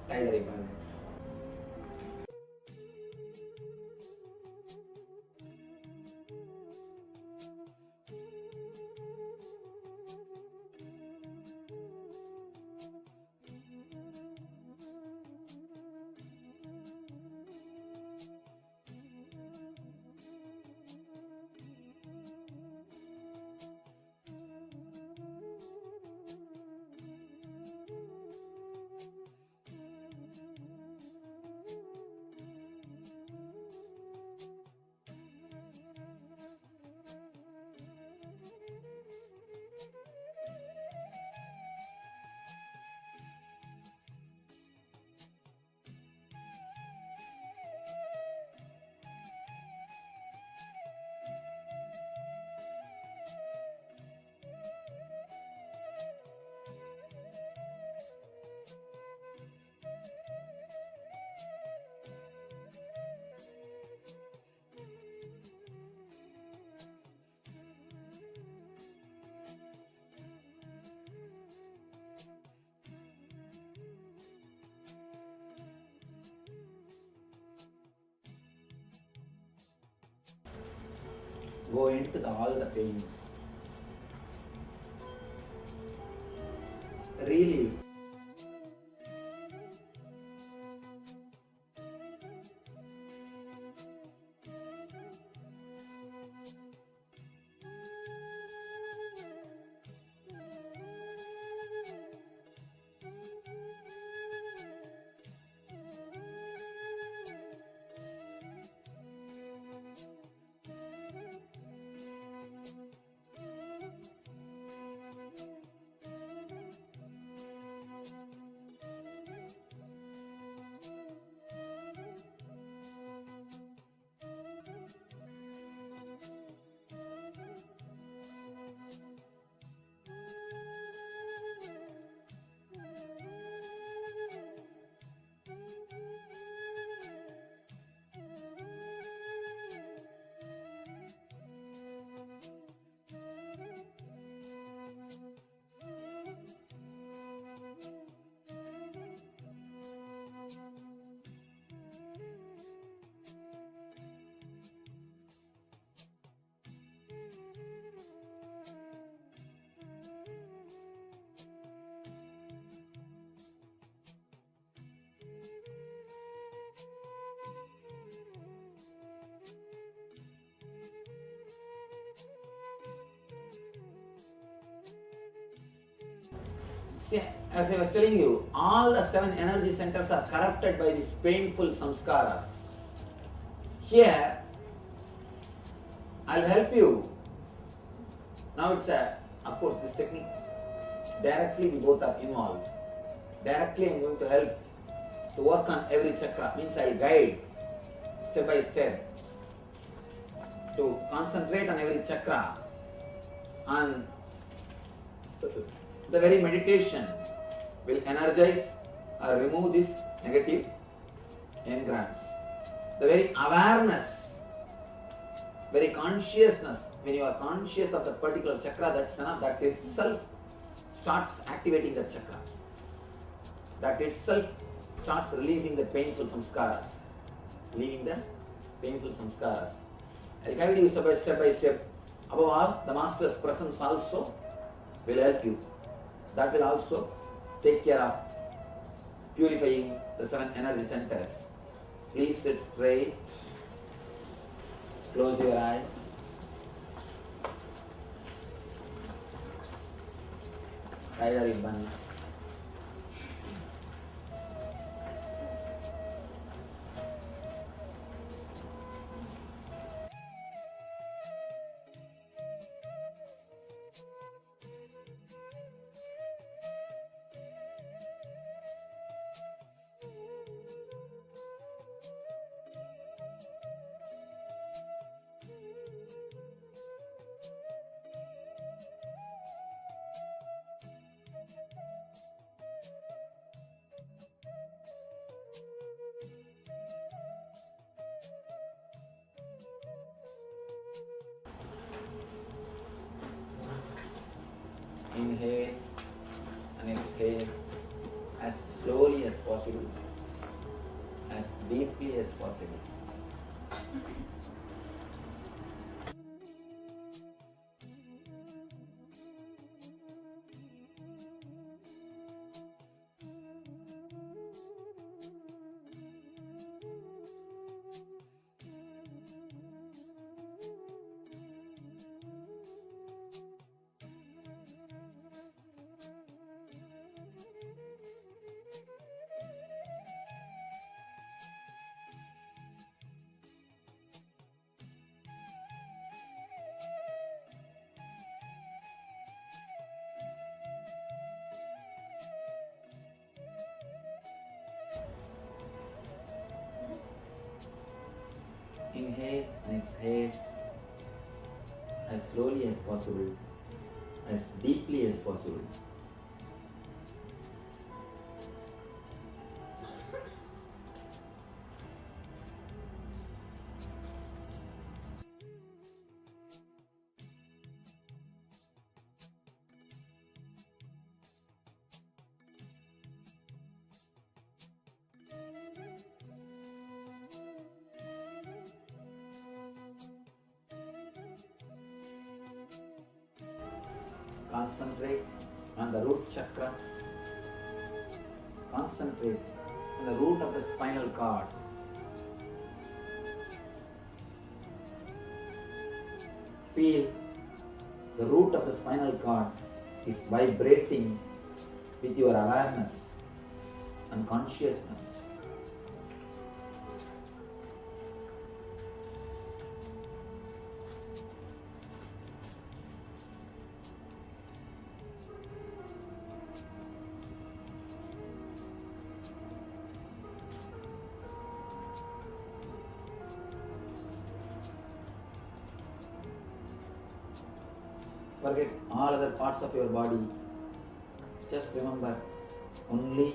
S9: Tiger ribbon. Go into all the pains. Relieve. See, as I was telling you, all the 7 energy centers are corrupted by these painful samskaras. Here, I'll help you. Now it's of course, this technique, directly we both are involved. Directly I'm going to help to work on every chakra, means I'll guide step by step to concentrate on every chakra, and the very meditation will energize or remove this negative engrams. The very awareness, very consciousness, when you are conscious of that particular chakra, that itself starts activating the chakra. That itself starts releasing the painful samskaras, leaving the painful samskaras. I'll guide you step by step. Above all, the Master's presence also will help you. That will also take care of purifying the 7 energy centers. Please sit straight. Close your eyes. Tie the ribbon. Inhale and exhale as slowly as possible. deeply as possible. Inhale and exhale as slowly as possible, as deeply as possible. Concentrate on the root chakra. Concentrate on the root of the spinal cord. Feel the root of the spinal cord is vibrating with your awareness and consciousness. Forget all other parts of your body. Just remember only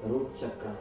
S9: the root chakra.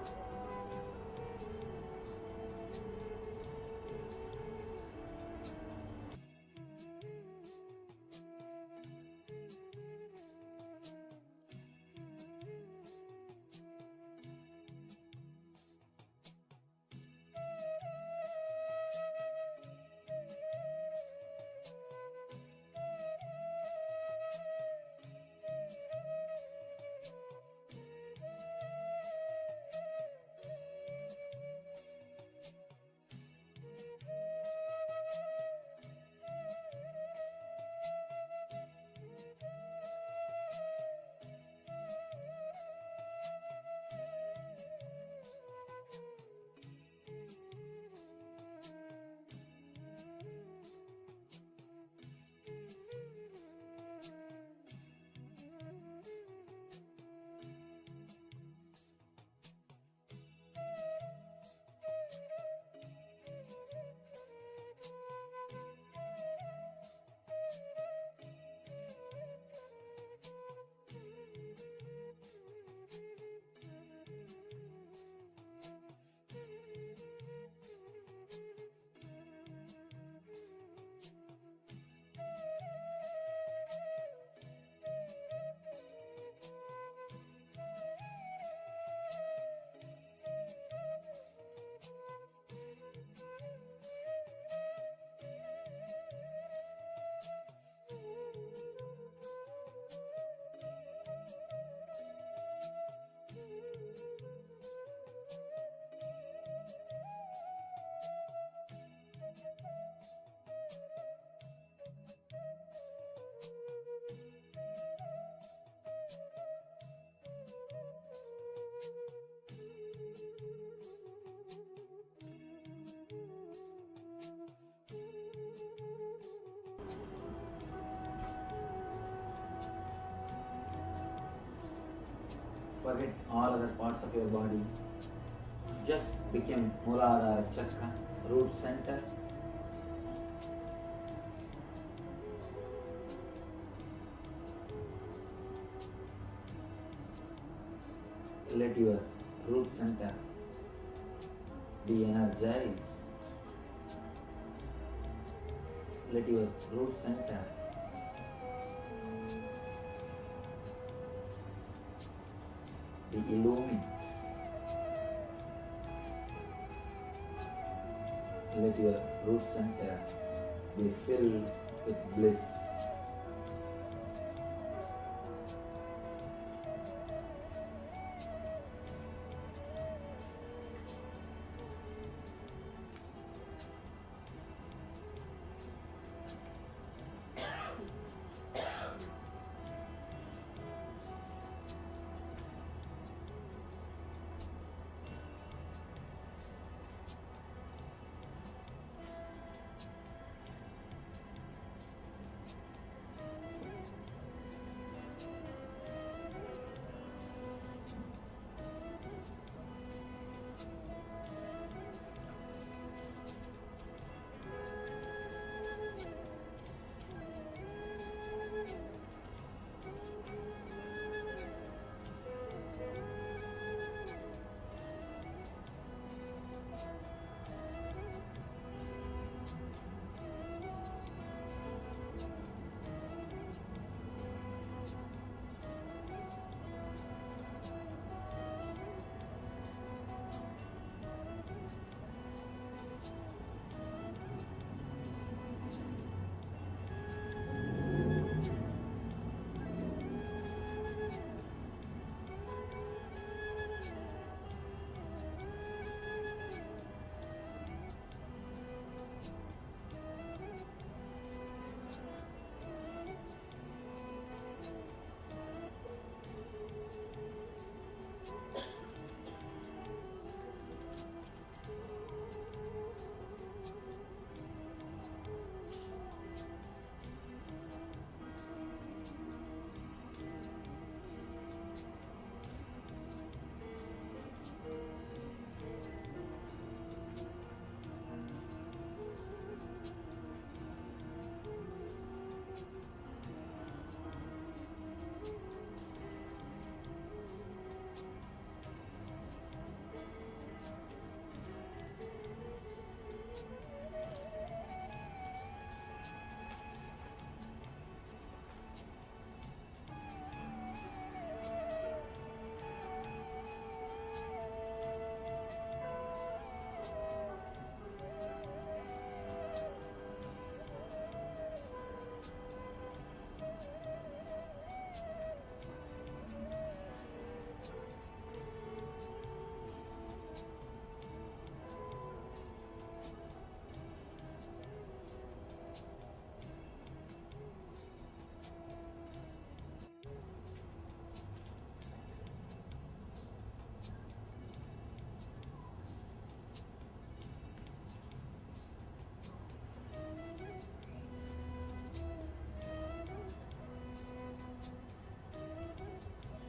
S9: Forget all other parts of your body. Just become Mooladhara chakra, root center. Let your root center be energized. Let your root center be illumined. Let your root center be filled with bliss.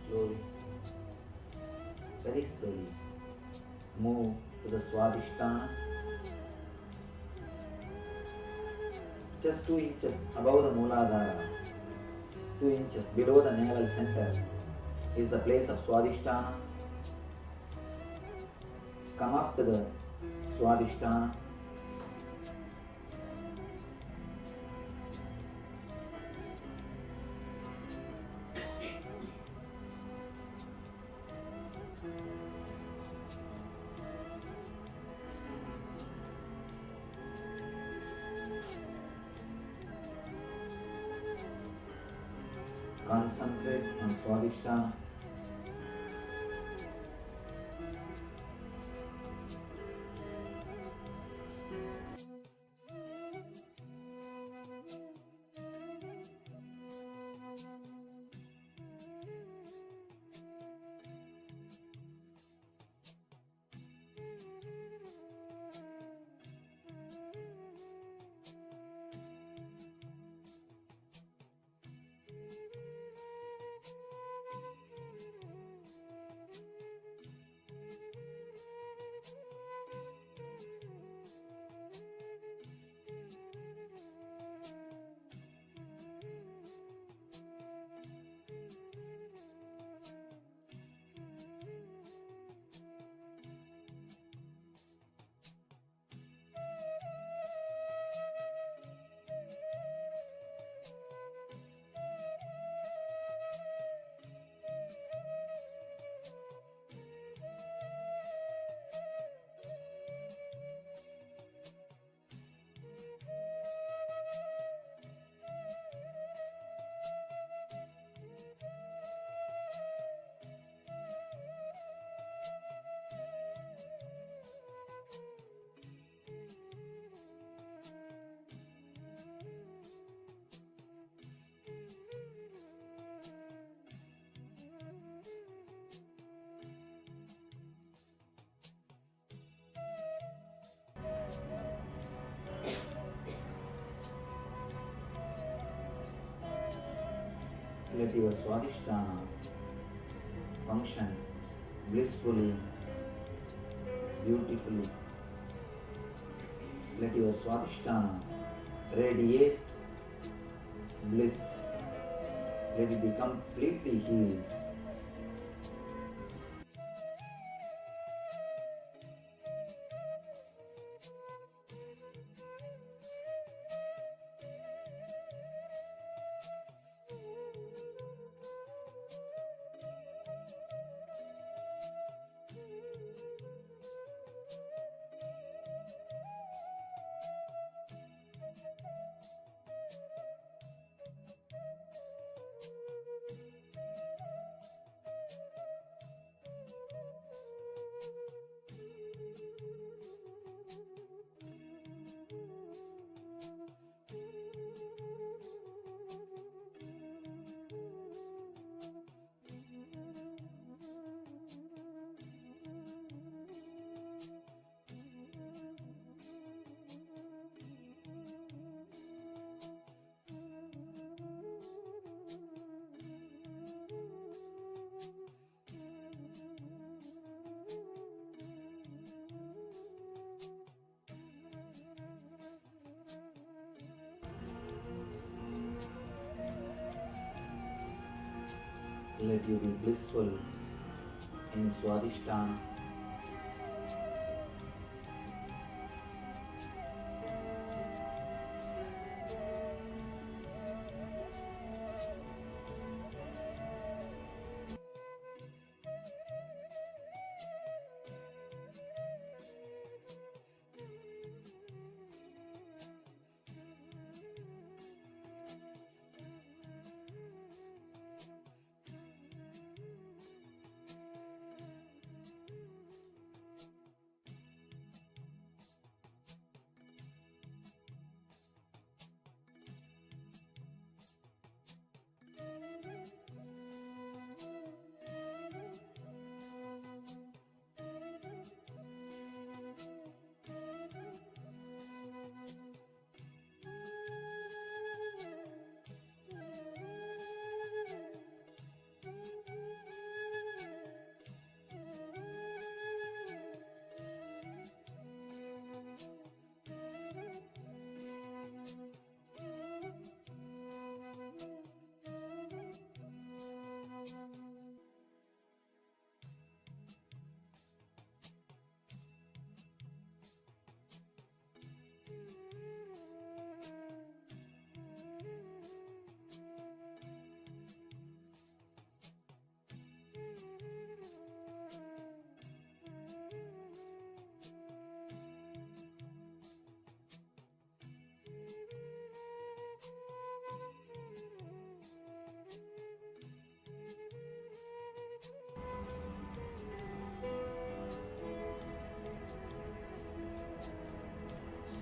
S9: Slowly, very slowly, move to the Swadhisthana, just 2 inches above the Mooladhara, 2 inches below the navel center is the place of Swadhisthana. Come up to the Swadhisthana. Concentrate on Swadhisthana. Let your Swadhisthana function blissfully, beautifully. Let your Swadhisthana radiate bliss. Let it be completely healed. Let you be blissful in Swadhisthana.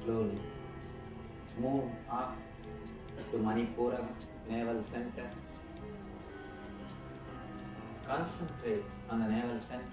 S9: Slowly move up to Manipura navel center. Concentrate on the navel center.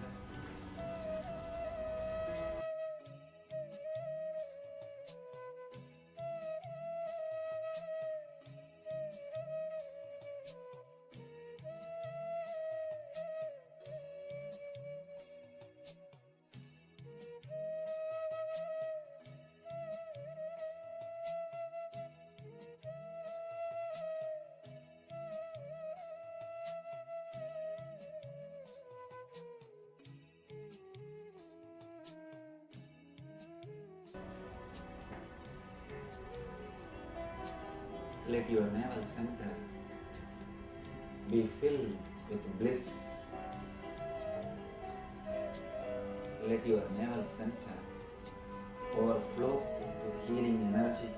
S9: Let your navel center be filled with bliss. Let your navel center overflow with healing energy.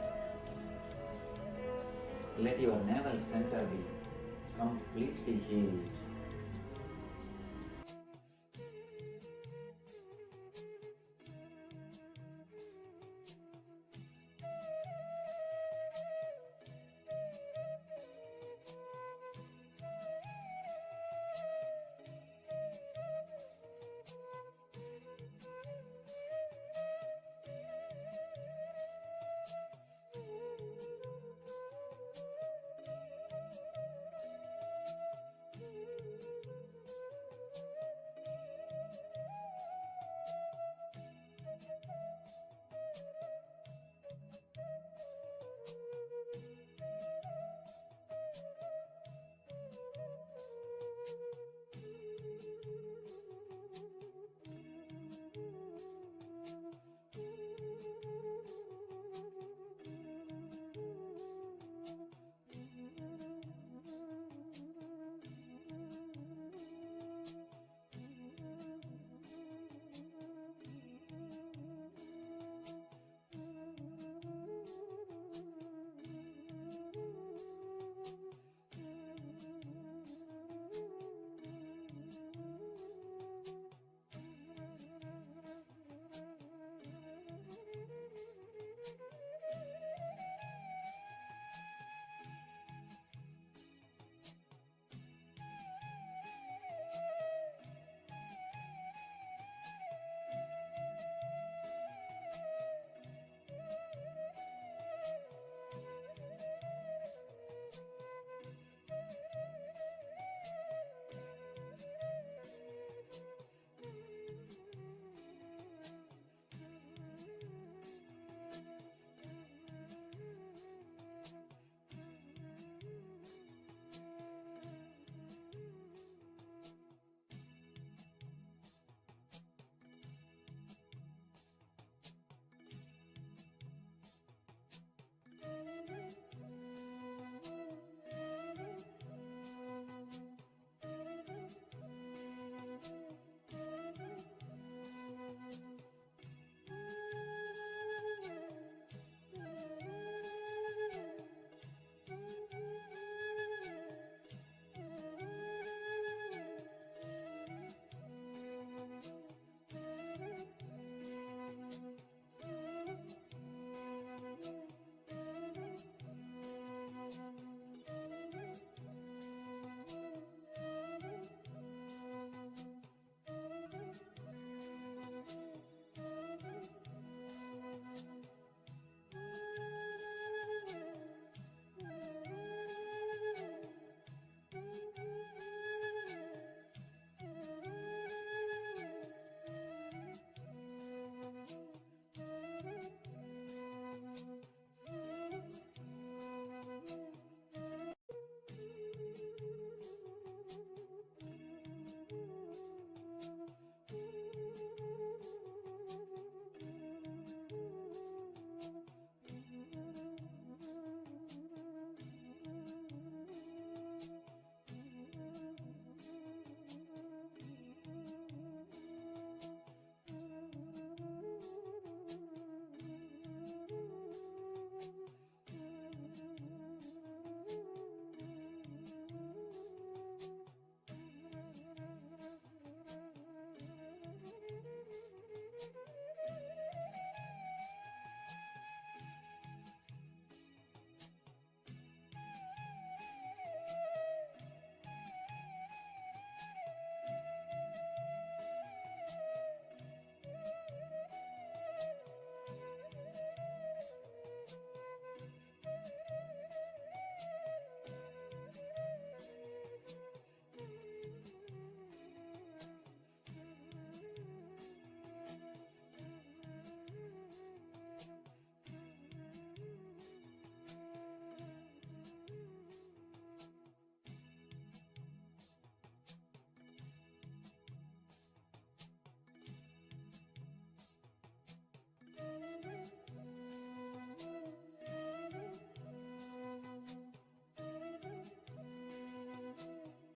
S9: Let your navel center be completely healed.